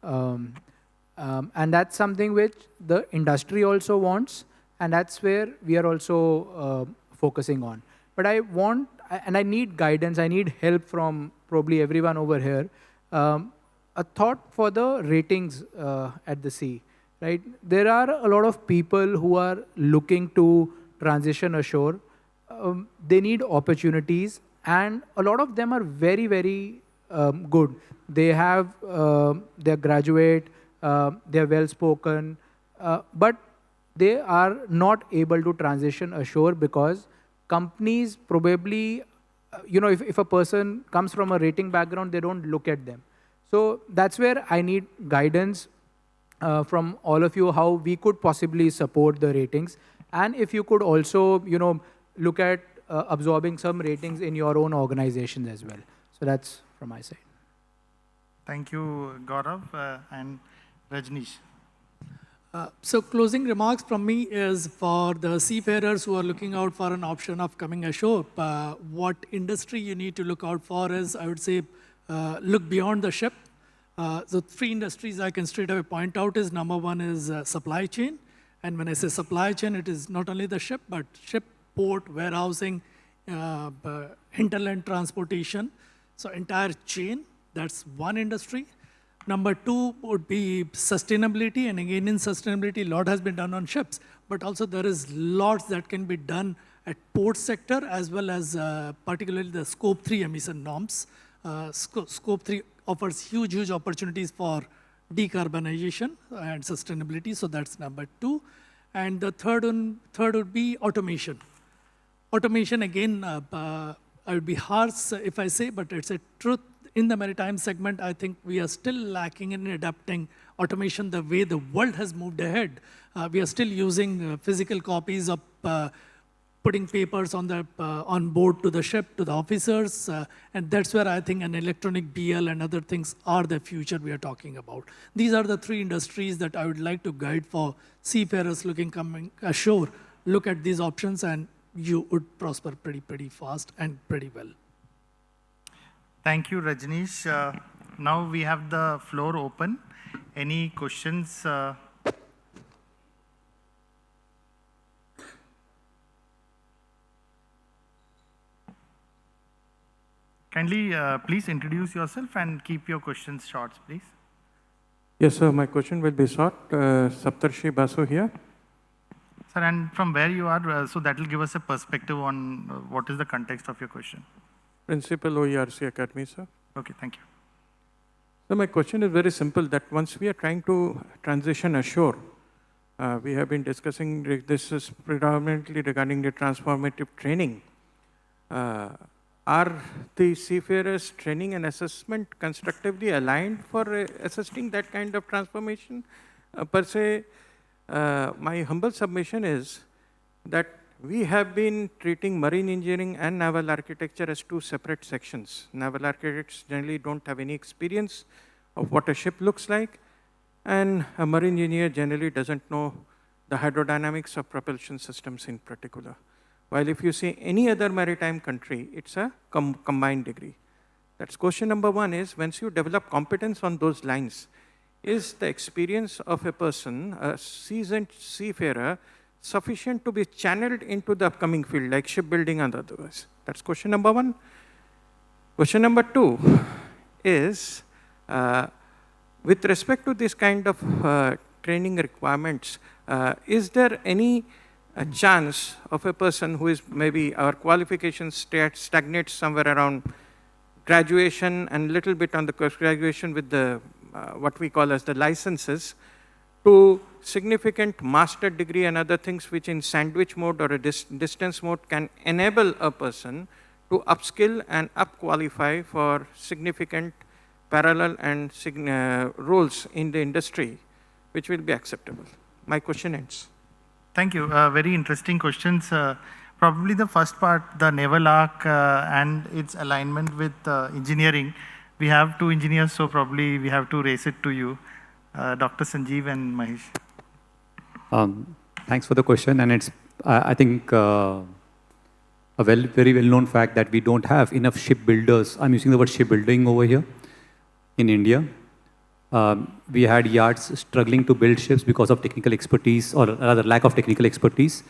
And that's something which the industry also wants, and that's where we are also focusing on. But I want, and I need guidance, I need help from probably everyone over here. A thought for the ratings at the sea, right? There are a lot of people who are looking to transition ashore. They need opportunities, and a lot of them are very, very good. They have, they're graduate, they're well-spoken, but they are not able to transition ashore because companies probably, if a person comes from a rating background, they don't look at them. So that's where I need guidance from all of you, how we could possibly support the ratings. And if you could also, look at absorbing some ratings in your own organizations as well. So that's from my side. Thank you, Gaurav and Rajneesh. So closing remarks from me is for the seafarers who are looking out for an option of coming ashore. What industry you need to look out for is, I would say, look beyond the ship. So 3 industries I can straight away point out is, number 1 is supply chain. And when I say supply chain, it is not only the ship, but ship, port, warehousing, hinterland transportation. So entire chain, that's one industry. Number 2 would be sustainability. And again, in sustainability, a lot has been done on ships, but also there is lots that can be done at port sector as well as particularly the Scope 3 emission norms. Scope 3 offers huge opportunities for decarbonization and sustainability. So that's number 2. And the third would be automation. Automation, again, I would be harsh if I say, but it's a truth. In the maritime segment, I think we are still lacking in adapting automation the way the world has moved ahead. We are still using physical copies of putting papers on board to the ship, to the officers, and that's where I think an electronic BL and other things are the future we are talking about. These are the 3 industries that I would like to guide for seafarers coming ashore. Look at these options and you would prosper pretty fast and pretty well. Thank you, Rajneesh. Now we have the floor open. Any questions? Kindly, please introduce yourself and keep your questions short, please. Yes, sir. My question will be short. Saptarshi Basu here. Sir, and from where you are, so that will give us a perspective on what is the context of your question. Principal OERC Academy, sir. Okay, thank you. So my question is very simple, that once we are trying to transition ashore, we have been discussing, this is predominantly regarding the transformative training. Are the seafarers training and assessment constructively aligned for assisting that kind of transformation? Per se, my humble submission is that we have been treating marine engineering and naval architecture as 2 separate sections. Naval architects generally don't have any experience of what a ship looks like, and a marine engineer generally doesn't know the hydrodynamics of propulsion systems in particular. While if you see any other maritime country, it's a combined degree. That's question number 1 is, once you develop competence on those lines, is the experience of a person, a seasoned seafarer, sufficient to be channeled into the upcoming field, like shipbuilding and otherwise? That's question number 1. Question number 2 is, with respect to this kind of training requirements, is there any chance of a person who is maybe our qualifications stagnates somewhere around graduation and little bit on the graduation with the what we call as the licenses, to significant master degree and other things which in sandwich mode or a distance mode can enable a person to upskill and up-qualify for significant parallel and roles in the industry, which will be acceptable? my question ends. Thank you. Very interesting questions. Probably the first part, the naval arc and its alignment with engineering. We have two engineers, so probably we have to raise it to you, Dr. Sanjeev and Mahesh. Thanks for the question, and it's, I think, a very well-known fact that we don't have enough shipbuilders. I'm using the word shipbuilding over here in India. We had yards struggling to build ships because of technical expertise, or rather lack of technical expertise.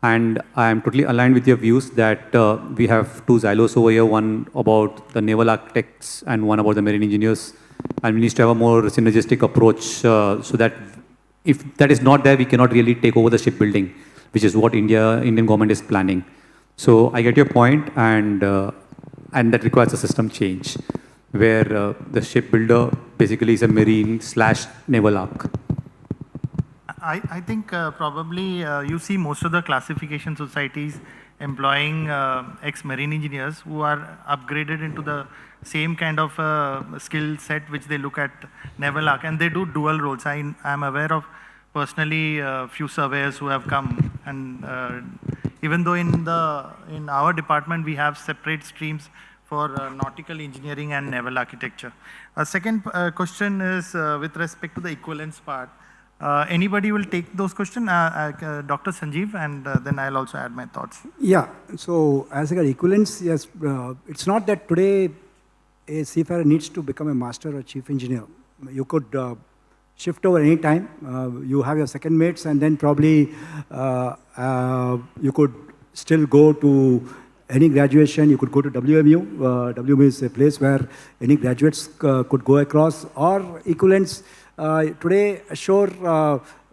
And I am totally aligned with your views that we have two silos over here, one about the naval architects and one about the marine engineers. And we need to have a more synergistic approach so that if that is not there, we cannot really take over the shipbuilding, which is what Indian government is planning. So I get your point, and that requires a system change, where the shipbuilder basically is a marine/naval arc. I think probably you see most of the classification societies employing ex-marine engineers who are upgraded into the same kind of skill set which they look at naval arc, and they do dual roles. I am aware of personally few surveyors who have come, and even though in our department we have separate streams for nautical engineering and naval architecture. Second question is with respect to the equivalence part. Anybody will take those questions? Dr. Sanjeev, and then I'll also add my thoughts. Yeah, so as regard equivalence, yes, it's not that today a seafarer needs to become a master or chief engineer. You could shift over any time. You have your second mates, and then probably you could still go to any graduation. You could go to WMU. WMU is a place where any graduates could go across, or equivalence. Today, sure,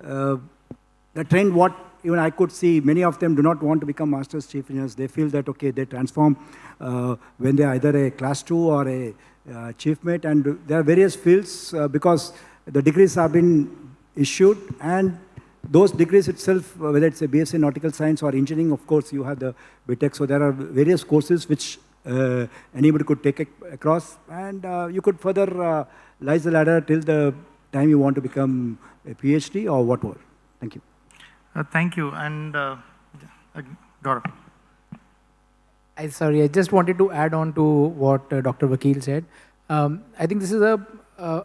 the trend, what even I could see, many of them do not want to become masters, chief engineers. They feel that, okay, they transform when they are either a class 2 or a chief mate, and there are various fields because the degrees have been issued, and those degrees itself, whether it's a BSc Nautical Science or engineering, of course, you have the BTech, so there are various courses which anybody could take across, and you could further rise the ladder till the time you want to become a PhD or whatever. Thank you. Thank you. And Gaurav. Sorry, I just wanted to add on to what Dr. Vakil said. I think this is a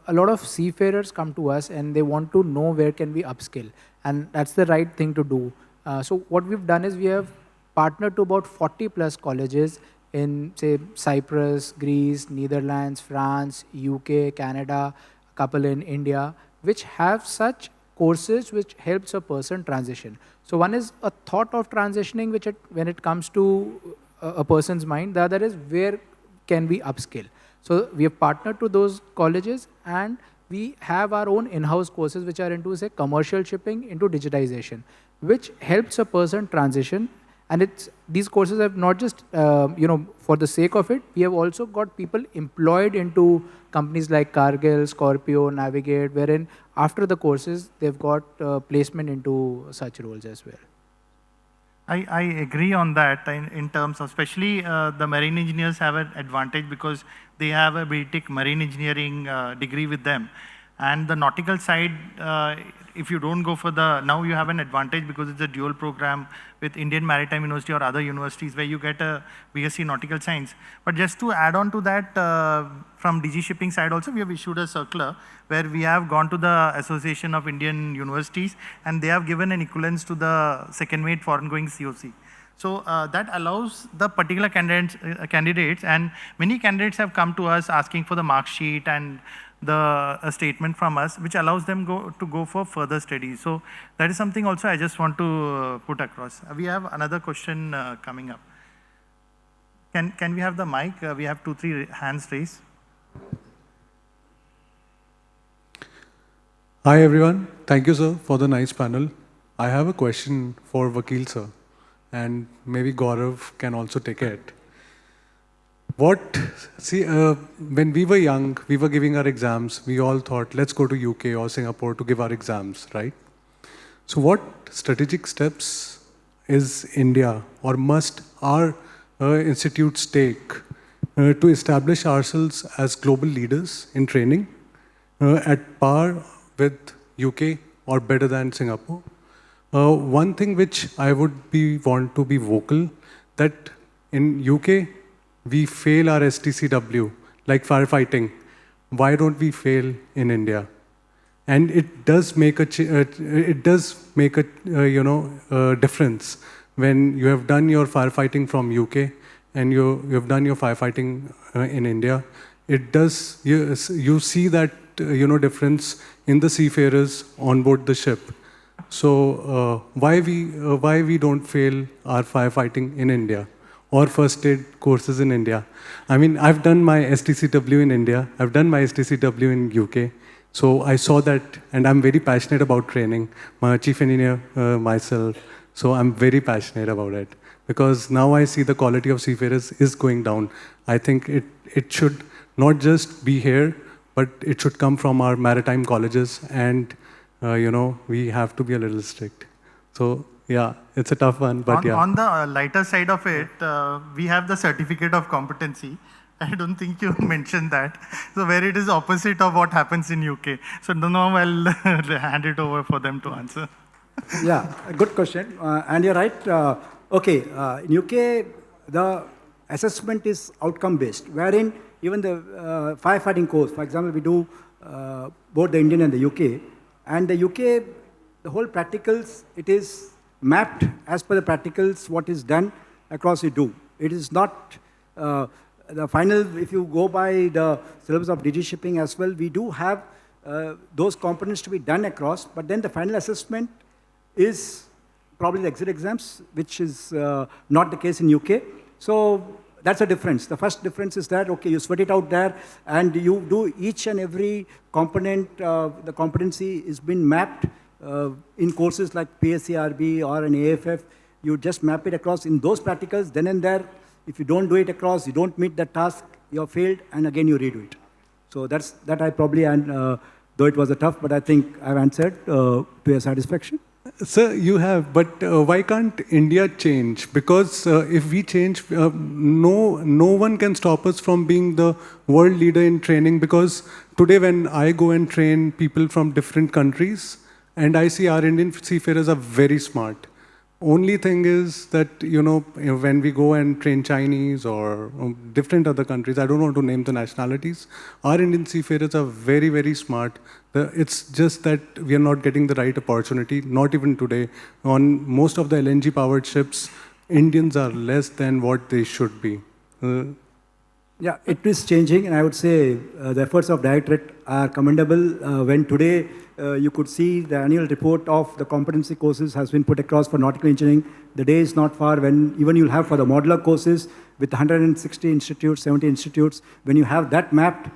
lot of seafarers come to us and they want to know where can we upskill. And that's the right thing to do. So what we've done is we have partnered to about 40 plus colleges in, say, Cyprus, Greece, Netherlands, France, UK, Canada, a couple in India, which have such courses which helps a person transition. So one is a thought of transitioning, which when it comes to a person's mind, the other is where can we upskill. So we have partnered to those colleges, and we have our own in-house courses which are into, say, commercial shipping, into digitization, which helps a person transition. And these courses have not just, for the sake of it, we have also got people employed into companies like Cargill, Scorpio, Navigate, wherein after the courses, they've got placement into such roles as well. I agree on that in terms of, especially the marine engineers have an advantage because they have a BTech marine engineering degree with them. And the nautical side, if you don't go for now you have an advantage because it's a dual program with Indian Maritime University or other universities where you get a BSc Nautical Science. But just to add on to that, from DG Shipping side also, we have issued a circular where we have gone to the Association of Indian Universities and they have given an equivalence to the second mate foreign going COC. So that allows the particular candidates, and many candidates have come to us asking for the mark sheet and a statement from us, which allows them to go for further studies. So that is something also I just want to put across. We have another question coming up. Can we have the mic? We have 2-3 hands raised. Hi everyone. Thank you, sir, for the nice panel. I have a question for Vakil, sir, and maybe Gaurav can also take it. When we were young, we were giving our exams, we all thought, let's go to UK or Singapore to give our exams, right? So what strategic steps is India, or must our institutes take to establish ourselves as global leaders in training at par with UK or better than Singapore. One thing which I would want to be vocal, that in UK, we fail our STCW, like firefighting. Why don't we fail in India? And it does make a difference when you have done your firefighting from UK and you have done your firefighting in India. It does, you see that difference in the seafarers on board the ship. So why we don't fail our firefighting in India or first aid courses in India? I mean, I've done my STCW in India. I've done my STCW in UK. So I saw that, and I'm very passionate about training. I'm a chief engineer myself, so I'm very passionate about it. Because now I see the quality of seafarers is going down. I think it should not just be here, but it should come from our maritime colleges, and we have to be a little strict. So yeah, it's a tough one, but yeah. On the lighter side of it, we have the certificate of competency. I don't think you mentioned that. So where it is opposite of what happens in UK. So now I'll hand it over for them to answer. Yeah, a good question. And you're right. In UK, the assessment is outcome-based, wherein even the firefighting course, for example, we do both the Indian and the UK. And the UK, the whole practicals, it is mapped as per the practicals, what is done across you do. It is not the final, if you go by the syllabus of DG shipping as well, we do have those components to be done across, but then the final assessment is probably the exit exams, which is not the case in UK. So that's a difference. The first difference is that, okay, you sweat it out there and you do each and every component, the competency is been mapped in courses like PSCRB or an AFF. You just map it across in those practicals, then and there. If you don't do it across, you don't meet the task, you're failed, and again you redo it. So that I probably, though it was a tough, but I think I've answered to your satisfaction. Sir, you have, but why can't India change? Because if we change, no one can stop us from being the world leader in training, because today when I go and train people from different countries, and I see our Indian seafarers are very smart. Only thing is that, when we go and train Chinese or different other countries, I don't want to name the nationalities, our Indian seafarers are very, very smart. It's just that we are not getting the right opportunity, not even today. On most of the LNG powered ships, Indians are less than what they should be. Yeah, it is changing, and I would say the efforts of Directorate are commendable. When today you could see the annual report of the competency courses has been put across for nautical engineering. The day is not far when even you'll have for the modular courses with 160 institutes, 70 institutes. When you have that mapped,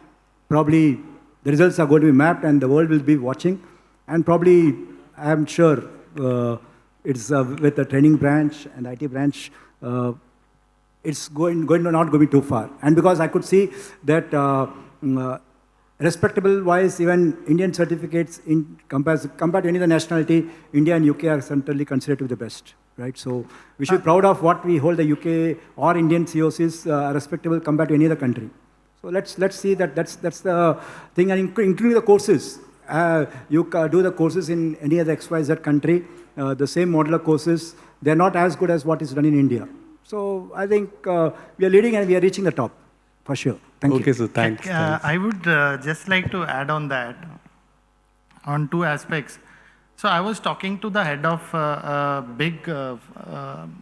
probably the results are going to be mapped and the world will be watching. And probably, I'm sure, it's with the training branch and IT branch, it's going to not go too far. And because I could see that respectable wise, even Indian certificates compared to any other nationality, India and UK are certainly considered to be the best, right? So we should be proud of what we hold the UK or Indian COCs respectable compared to any other country. So let's see that that's the thing, and including the courses. You do the courses in any other XYZ country, the same modular courses, they're not as good as what is done in India. So I think we are leading and we are reaching the top, for sure. Thank you. Okay, so thanks. I would just like to add on that, on two aspects. So I was talking to the head of a big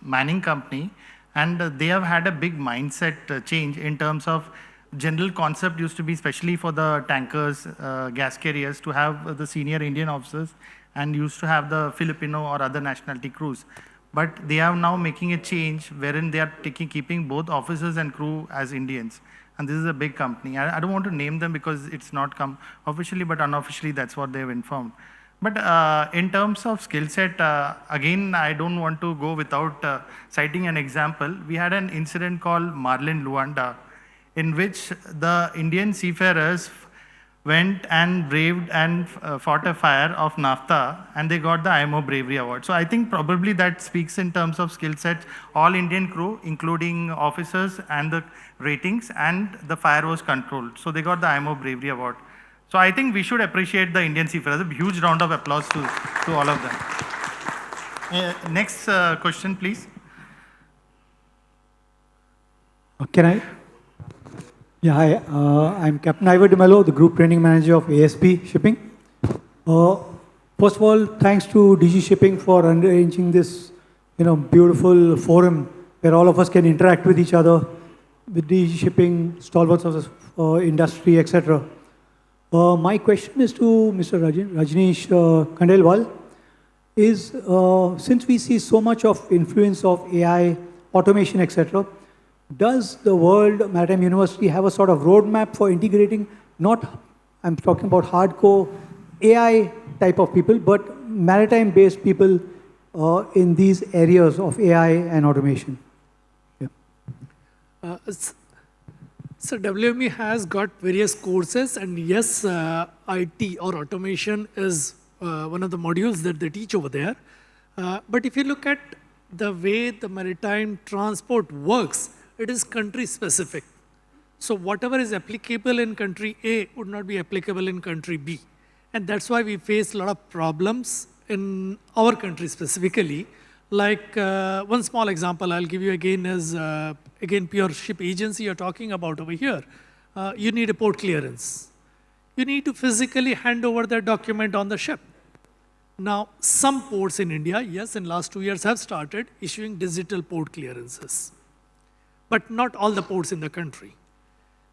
mining company, and they have had a big mindset change in terms of general concept used to be, especially for the tankers, gas carriers, to have the senior Indian officers and used to have the Filipino or other nationality crews. But they are now making a change wherein they are keeping both officers and crew as Indians. And this is a big company. I don't want to name them because it's not come officially, but unofficially that's what they've informed. But in terms of skill set, again, I don't want to go without citing an example. We had an incident called Marlin Luanda, in which the Indian seafarers went and braved and fought a fire of naphtha, and they got the IMO Bravery Award. So I think probably that speaks in terms of skill set. All Indian crew, including officers and the ratings, and the fire was controlled. So they got the IMO Bravery Award. So I think we should appreciate the Indian seafarers. A huge round of applause to all of them. Next question, please. Can I? Yeah, hi. I'm Captain Ivor DeMello, the Group Training Manager of ASP Shipping. First of all, thanks to DG Shipping for arranging this, beautiful forum where all of us can interact with each other, with DG Shipping, stalwarts of the industry, etc. My question is to Mr. Rajneesh Khandelwal. Since we see so much of influence of AI, automation, etc., does the World Maritime University have a sort of roadmap for integrating, I'm talking about hardcore AI type of people, but maritime-based people in these areas of AI and automation? Yeah. So WME has got various courses, and yes, IT or automation is one of the modules that they teach over there. But if you look at the way the maritime transport works, it is country specific. So whatever is applicable in country A would not be applicable in country B. And that's why we face a lot of problems in our country specifically. Like one small example I'll give you again is, again, pure ship agency you're talking about over here. You need a port clearance. You need to physically hand over that document on the ship. Now, some ports in India, yes, in last 2 years have started issuing digital port clearances, but not all the ports in the country.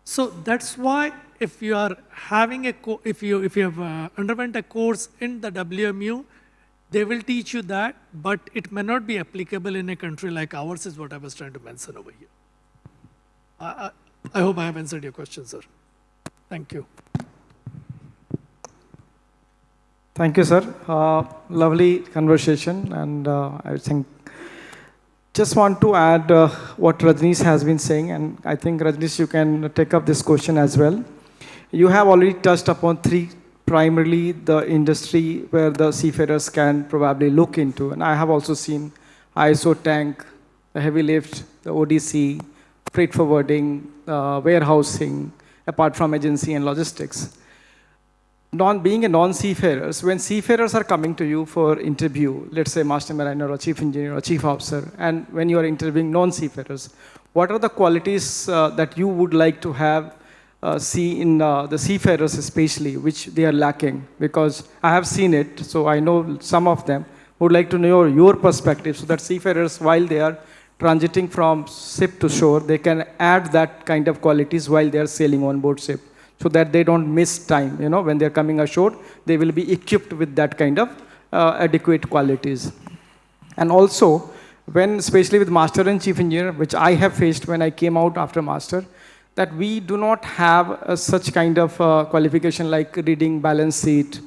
So that's why if you are having if you have underwent a course in the WMU, they will teach you that, but it may not be applicable in a country like ours, is what I was trying to mention over here. I hope I have answered your question, sir. Thank you. Thank you, sir. Lovely conversation, and I think just want to add what Rajneesh has been saying, and I think Rajneesh, you can take up this question as well. You have already touched upon three, primarily the industry where the seafarers can probably look into, and I have also seen ISO tank, the heavy lift, the ODC, freight forwarding, warehousing, apart from agency and logistics. Being a non-seafarers, when seafarers are coming to you for interview, let's say master mariner or chief engineer or chief officer, and when you are interviewing non-seafarers, what are the qualities that you would like to have see in the seafarers especially, which they are lacking? Because I have seen it, so I know some of them. Would like to know your perspective, so that seafarers, while they are transiting from ship to shore, they can add that kind of qualities while they are sailing on board ship, so that they don't miss time. When they're coming ashore, they will be equipped with that kind of adequate qualities. And also, especially with master and chief engineer, which I have faced when I came out after master, that we do not have such kind of qualification like reading balance sheet,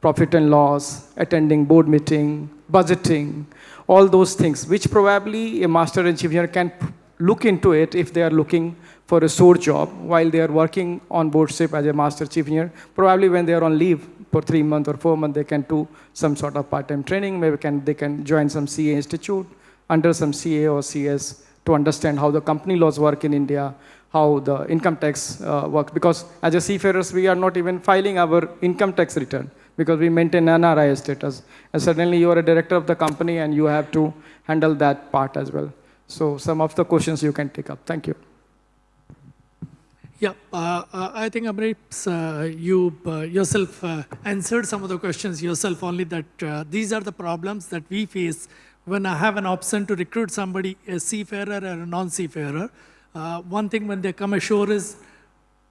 profit and loss, attending board meeting, budgeting, all those things, which probably a master and chief engineer can look into it if they are looking for a shore job while they are working on board ship as a master chief engineer. Probably when they are on leave for 3 months or 4 months, they can do some sort of part-time training. Maybe they can join some CA institute under some CA or CS to understand how the company laws work in India, how the income tax works. Because as a seafarers, we are not even filing our income tax return because we maintain NRI status. And suddenly you are a director of the company and you have to handle that part as well. So some of the questions you can take up. Thank you. Yeah, I think Amrit, you yourself answered some of the questions yourself only, that these are the problems that we face when I have an option to recruit somebody, a seafarer or a non-seafarer. One thing when they come ashore is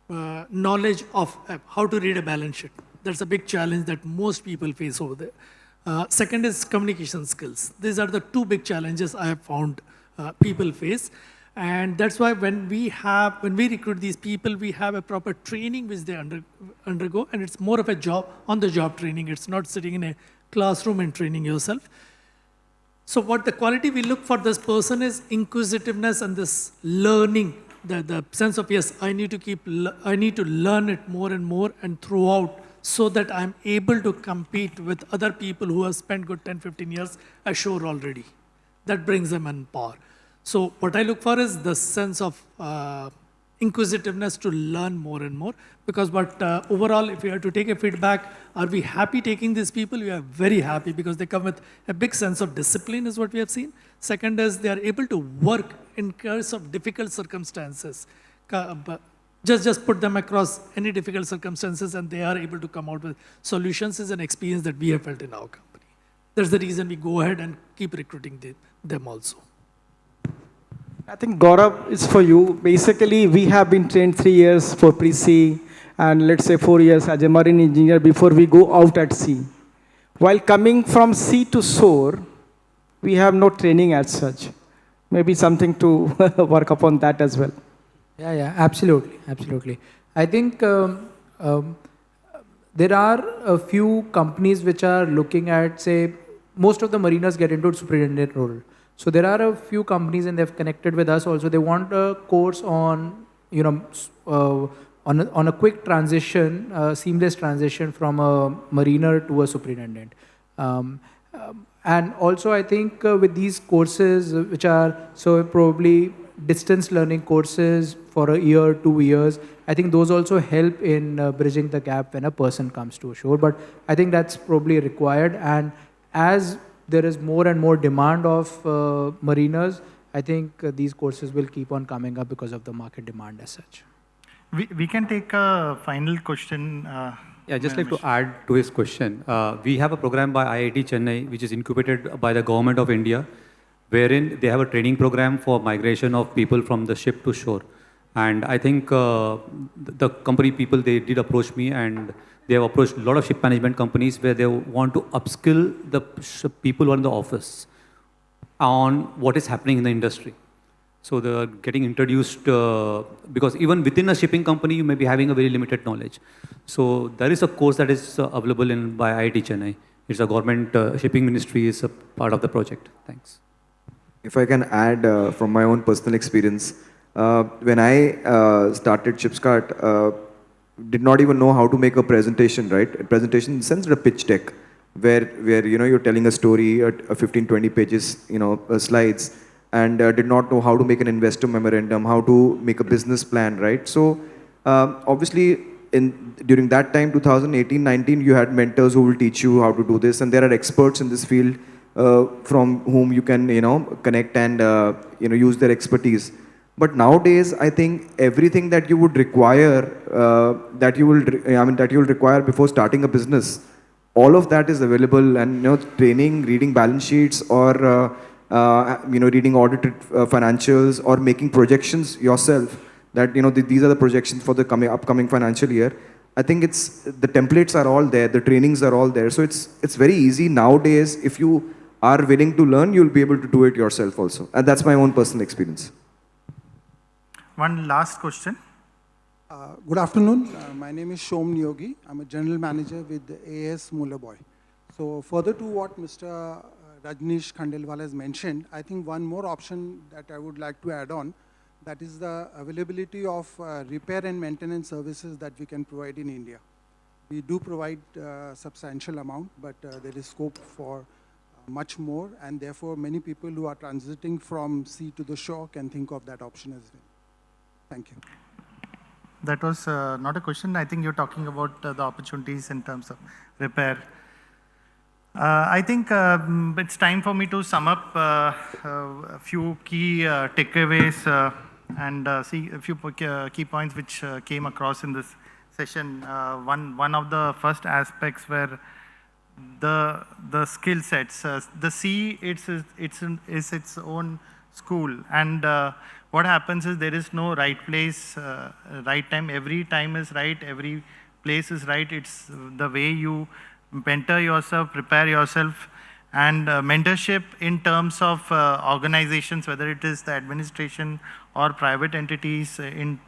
knowledge of how to read a balance sheet. That's a big challenge that most people face over there. Second is communication skills. These are the two big challenges I have found people face. And that's why when we recruit these people, we have a proper training which they undergo, and it's more of a on-the-job training. It's not sitting in a classroom and training yourself. So what the quality we look for this person is inquisitiveness and this learning, the sense of, yes, I need to learn it more and more and throughout, so that I'm able to compete with other people who have spent good 10, 15 years ashore already. That brings them in power. So what I look for is the sense of inquisitiveness to learn more and more. Because overall, if we have to take a feedback, are we happy taking these people? We are very happy because they come with a big sense of discipline is what we have seen. Second is they are able to work in case of difficult circumstances. Just put them across any difficult circumstances and they are able to come out with solutions is an experience that we have felt in our company. That's the reason we go ahead and keep recruiting them also. I think Gaurav is for you. Basically, we have been trained 3 years for pre-sea and let's say 4 years as a marine engineer before we go out at sea. While coming from sea to shore, we have no training as such. Maybe something to work upon that as well. Yeah, absolutely. I think there are a few companies which are looking at, say, most of the mariners get into superintendent role. So there are a few companies and they've connected with us also. They want a course on, on a quick transition, seamless transition from a mariner to a superintendent. And also I think with these courses, which are so probably distance learning courses for a year, 2 years, I think those also help in bridging the gap when a person comes to shore. But I think that's probably required. And as there is more and more demand of mariners, I think these courses will keep on coming up because of the market demand as such. We can take a final question. Yeah, just like to add to his question. We have a program by IIT Chennai, which is incubated by the government of India, wherein they have a training program for migration of people from the ship to shore. And I think the company people, they did approach me and they have approached a lot of ship management companies where they want to upskill the people who are in the office on what is happening in the industry. So they're getting introduced, because even within a shipping company, you may be having a very limited knowledge. So there is a course that is available by IIT Chennai. It's a government shipping ministry is a part of the project. Thanks. If I can add from my own personal experience, when I started Shipscart, did not even know how to make a presentation, right? A presentation in the sense of a pitch deck, where you're telling a story, a 15-20 pages, slides, and did not know how to make an investor memorandum, how to make a business plan, right? So obviously, during that time, 2018-19, you had mentors who will teach you how to do this, and there are experts in this field from whom you can, connect and use their expertise. But nowadays, I think everything that you would require, that you will require before starting a business, all of that is available, and training, reading balance sheets, or reading audited financials, or making projections yourself. That these are the projections for the upcoming financial year. I think the templates are all there, the trainings are all there. So it's very easy nowadays. If you are willing to learn, you'll be able to do it yourself also. And that's my own personal experience. One last question. Good afternoon. My name is Shom Yogi. I'm a general manager with the AS Mullerboy. So further to what Mr. Rajneesh Khandelwal has mentioned, I think one more option that I would like to add on, that is the availability of repair and maintenance services that we can provide in India. We do provide substantial amount, but there is scope for much more, and therefore many people who are transiting from sea to the shore can think of that option as well. Thank you. That was not a question. I think you're talking about the opportunities in terms of repair. I think it's time for me to sum up a few key takeaways and see a few key points which came across in this session. One of the first aspects were the skill sets. The sea is its own school, and what happens is there is no right place, right time. Every time is right, every place is right. It's the way you mentor yourself, prepare yourself, and mentorship in terms of organizations, whether it is the administration or private entities, in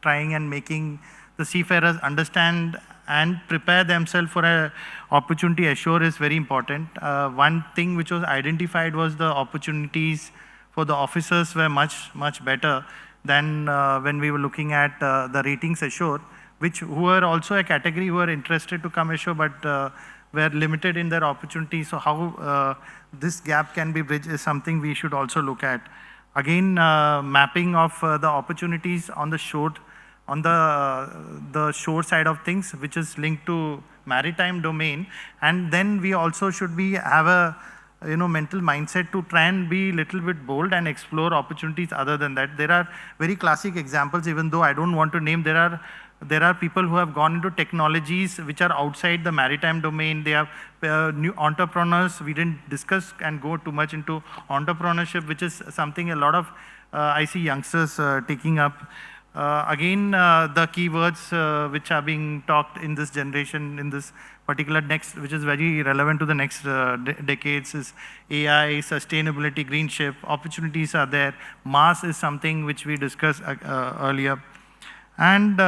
trying and making the seafarers understand and prepare themselves for an opportunity ashore is very important. One thing which was identified was the opportunities for the officers were much better than when we were looking at the ratings ashore, who were also a category who were interested to come ashore, but were limited in their opportunities. So how this gap can be bridged is something we should also look at. Again, mapping of the opportunities on the shore, on the shore side of things, which is linked to maritime domain. And then we also should have a mental mindset to try and be a little bit bold and explore opportunities other than that. There are very classic examples, even though I don't want to name. There are people who have gone into technologies which are outside the maritime domain. They have new entrepreneurs. We didn't discuss and go too much into entrepreneurship, which is something a lot of I see youngsters taking up. Again, the keywords which are being talked in this generation, in this particular next, which is very relevant to the next decades, is AI, sustainability, green ship. Opportunities are there. Mars is something which we discussed earlier. And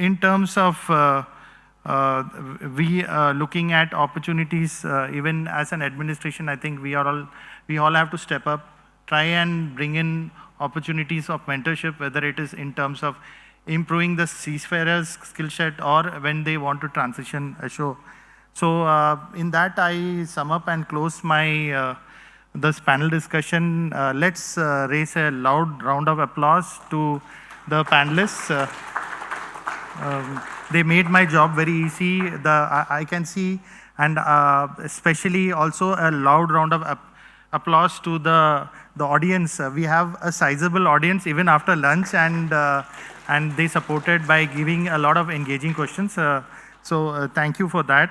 in terms of looking at opportunities, even as an administration, I think we all have to step up, try and bring in opportunities of mentorship, whether it is in terms of improving the seafarers' skill set or when they want to transition ashore. So in that, I sum up and close my this panel discussion. Let's raise a loud round of applause to the panelists. They made my job very easy. I can see, and especially also a loud round of applause to the audience. We have a sizable audience even after lunch, and they supported by giving a lot of engaging questions. So thank you for that.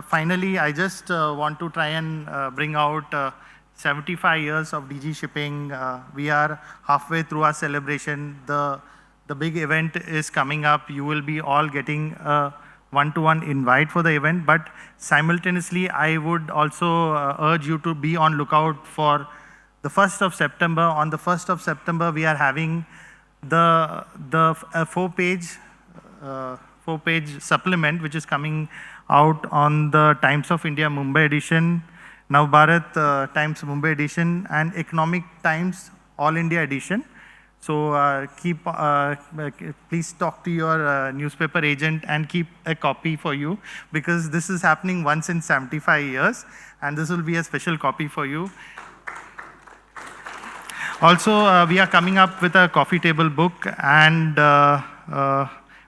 Finally, I just want to try and bring out 75 years of DG Shipping. We are halfway through our celebration. The big event is coming up. You will be all getting a one-to-one invite for the event, but simultaneously, I would also urge you to be on lookout for the 1st of September. On the 1st of September, we are having the four-page supplement, which is coming out on the Times of India Mumbai edition, Navbharat Times Mumbai edition, and Economic Times All India edition. So please talk to your newspaper agent and keep a copy for you, because this is happening once in 75 years, and this will be a special copy for you. Also, we are coming up with a coffee table book, and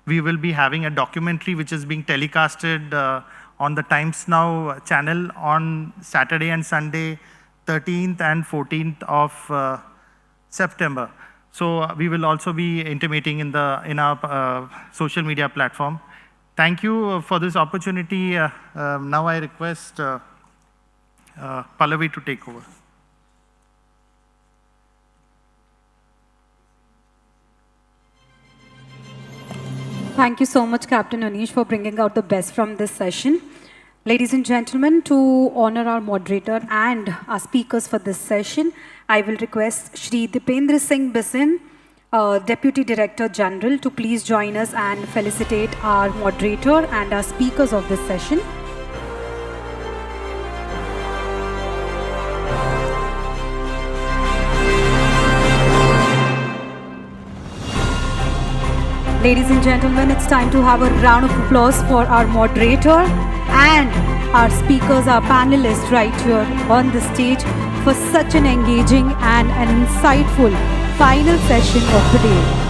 we will be having a documentary which is being telecasted on the Times Now channel on Saturday and Sunday, 13th and 14th of September. So we will also be intimating in our social media platform. Thank you for this opportunity. Now I request Pallavi to take over. Thank you so much, Captain Anish, for bringing out the best from this session. Ladies and gentlemen, to honor our moderator and our speakers for this session, I will request Shri Dipendra Singh Bisin, Deputy Director General, to please join us and felicitate our moderator and our speakers of this session. Ladies and gentlemen, it's time to have a round of applause for our moderator and our speakers, our panelists right here on the stage for such an engaging and an insightful final session of the day.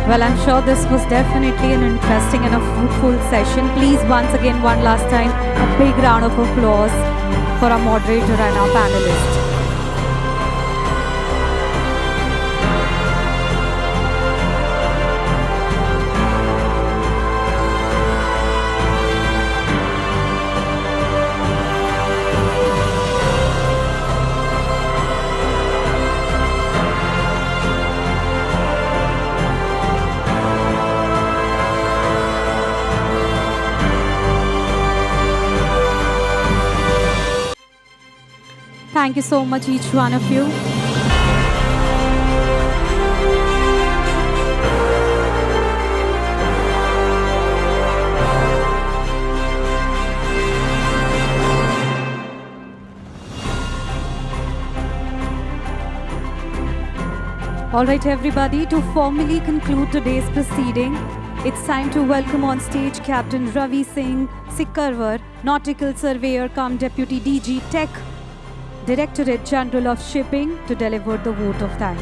Well, I'm sure this was definitely an interesting and a fruitful session. Please, once again, one last time, a big round of applause for our moderator and our panelists. Thank you so much, each one of you. All right, everybody, to formally conclude today's proceeding, it's time to welcome on stage Captain Ravi Singh Sikkarwar, Nautical Surveyor cum Deputy DG Tech, Directorate General of Shipping, to deliver the vote of thanks.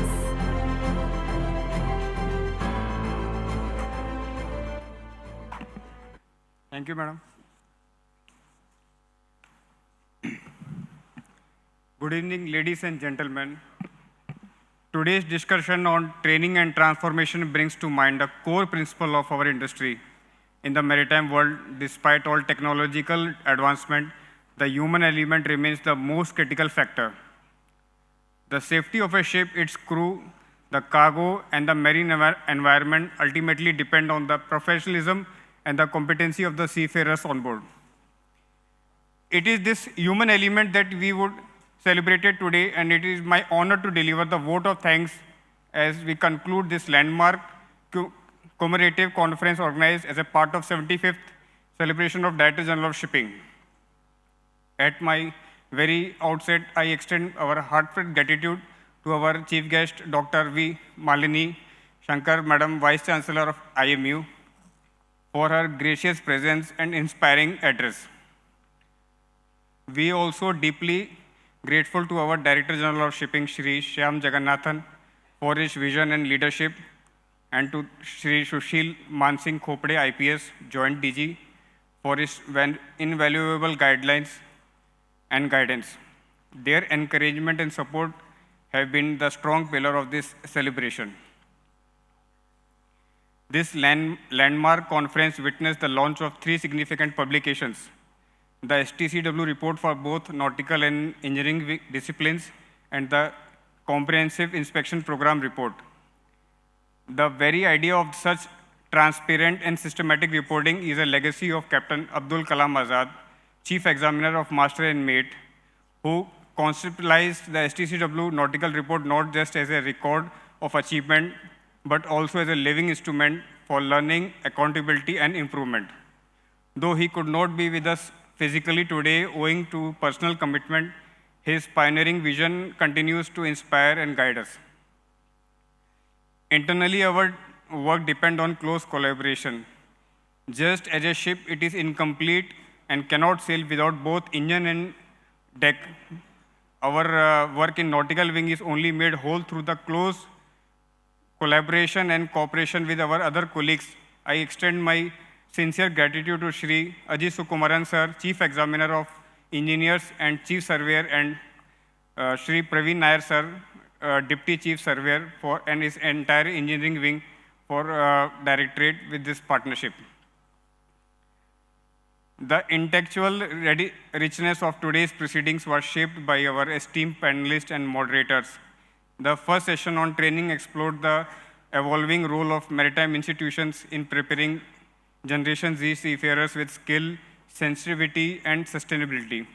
Thank you, madam. Good evening, ladies and gentlemen. Today's discussion on training and transformation brings to mind a core principle of our industry. In the maritime world, despite all technological advancement, the human element remains the most critical factor. The safety of a ship, its crew, the cargo, and the marine environment ultimately depend on the professionalism and the competency of the seafarers on board. It is this human element that we would celebrate today, and it is my honor to deliver the vote of thanks as we conclude this landmark commemorative conference organized as a part of 75th celebration of Director General of Shipping. At my very outset, I extend our heartfelt gratitude to our chief guest, Dr. V. Malini Shankar, Madam Vice Chancellor of IMU, for her gracious presence and inspiring address. We are also deeply grateful to our Director General of Shipping, Shri Shyam Jagannathan, for his vision and leadership, and to Shri Sushil Mansingh Khopde, IPS, Joint DG, for his invaluable guidelines and guidance. Their encouragement and support have been the strong pillar of this celebration. This landmark conference witnessed the launch of 3 significant publications: the STCW report for both nautical and engineering disciplines, and the comprehensive inspection program report. The very idea of such transparent and systematic reporting is a legacy of Captain Abdul Kalam Azad, Chief Examiner of Master and Mate, who conceptualized the STCW nautical report not just as a record of achievement, but also as a living instrument for learning, accountability, and improvement. Though he could not be with us physically today owing to personal commitment, his pioneering vision continues to inspire and guide us. Internally, our work depends on close collaboration. Just as a ship, it is incomplete and cannot sail without both engine and deck. Our work in nautical wing is only made whole through the close collaboration and cooperation with our other colleagues. I extend my sincere gratitude to Shri Ajit Sukumaran Sir, Chief Examiner of Engineers and Chief Surveyor, and Shri Praveen Nair Sir, Deputy Chief Surveyor, and his entire engineering wing for Directorate with this partnership. The intellectual richness of today's proceedings was shaped by our esteemed panelists and moderators. The first session on training explored the evolving role of maritime institutions in preparing Generation Z seafarers with skill, sensitivity, and sustainability.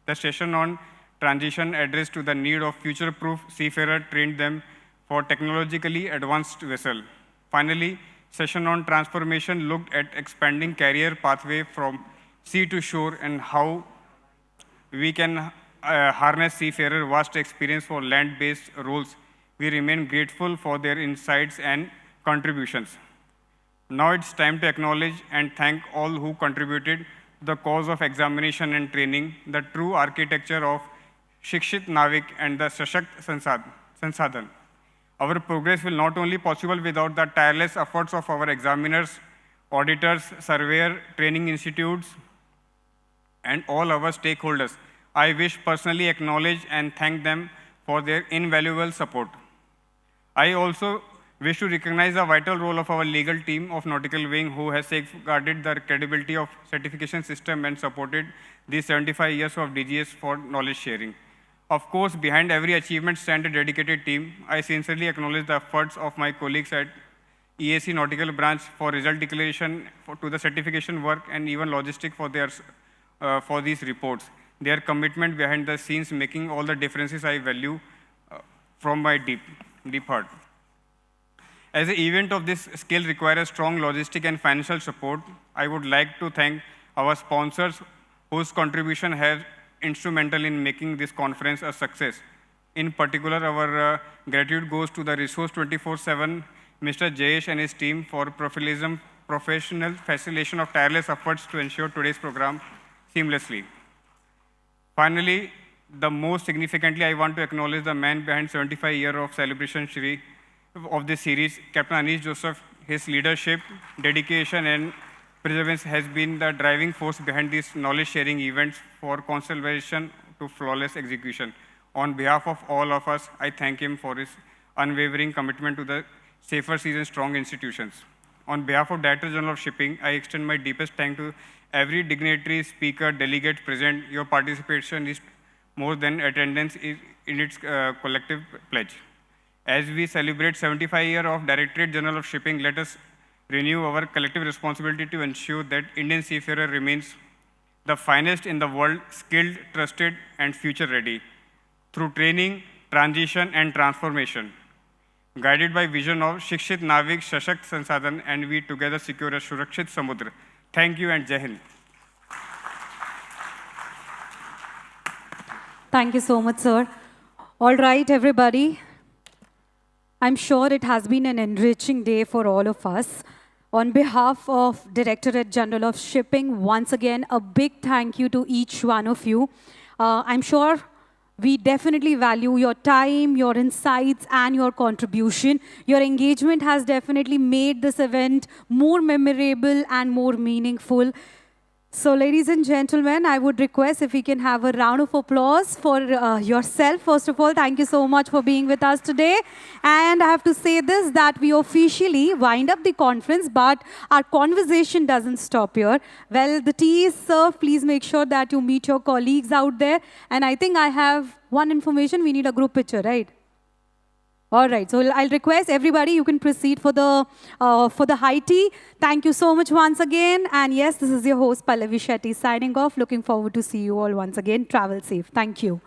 The session on transition addressed to the need of future-proof seafarer trained them for technologically advanced vessel. Finally, session on transformation looked at expanding career pathway from sea to shore and how we can harness seafarer vast experience for land-based roles. We remain grateful for their insights and contributions. Now it's time to acknowledge and thank all who contributed to the cause of examination and training, the true architecture of Shikshit Navik and the Sashakt Sansadhan. Our progress will not only possible without the tireless efforts of our examiners, auditors, surveyor, training institutes, and all our stakeholders. I wish personally acknowledge and thank them for their invaluable support. I also wish to recognize the vital role of our legal team of Nautical Wing, who has safeguarded the credibility of certification system and supported these 75 years of DGS for knowledge sharing. Of course, behind every achievement stands a dedicated team. I sincerely acknowledge the efforts of my colleagues at EAC Nautical Branch for result declaration, to the certification work, and even logistic for these reports. Their commitment behind the scenes making all the differences I value from my deep heart. As an event of this scale requires strong logistic and financial support, I would like to thank our sponsors whose contribution has instrumental in making this conference a success. In particular, our gratitude goes to the Resource 24/7, Mr. Jayesh and his team for professional facilitation of tireless efforts to ensure today's program seamlessly. Finally, the most significantly, I want to acknowledge the man behind 75 years of celebration of this series, Captain Anish Joseph. His leadership, dedication, and perseverance has been the driving force behind these knowledge-sharing events for conservation to flawless execution. On behalf of all of us, I thank him for his unwavering commitment to the safer seas and strong institutions. On behalf of Director General of Shipping, I extend my deepest thanks to every dignitary, speaker, delegate present. Your participation is more than attendance in its collective pledge. As we celebrate 75 years of Directorate General of Shipping, let us renew our collective responsibility to ensure that Indian seafarer remains the finest in the world, skilled, trusted, and future-ready, through training, transition, and transformation. Guided by vision of Shikshit Navik, Shashakt Sansadhan, and we together secure a Surakshit Samudra. Thank you and Jai Hind. Thank you so much, sir. All right, everybody. I'm sure it has been an enriching day for all of us. On behalf of Directorate General of Shipping, once again, a big thank you to each one of you. I'm sure we definitely value your time, your insights, and your contribution. Your engagement has definitely made this event more memorable and more meaningful. So, ladies and gentlemen, I would request if we can have a round of applause for yourself. First of all, thank you so much for being with us today. And I have to say this, that we officially wind up the conference, but our conversation doesn't stop here. Well, the tea is served. Please make sure that you meet your colleagues out there. And I think I have one information. We need a group picture, right? All right, so I'll request everybody, you can proceed for the high tea. Thank you so much once again. And yes, this is your host, Pallavi Shetty, signing off. Looking forward to see you all once again. Travel safe. Thank you.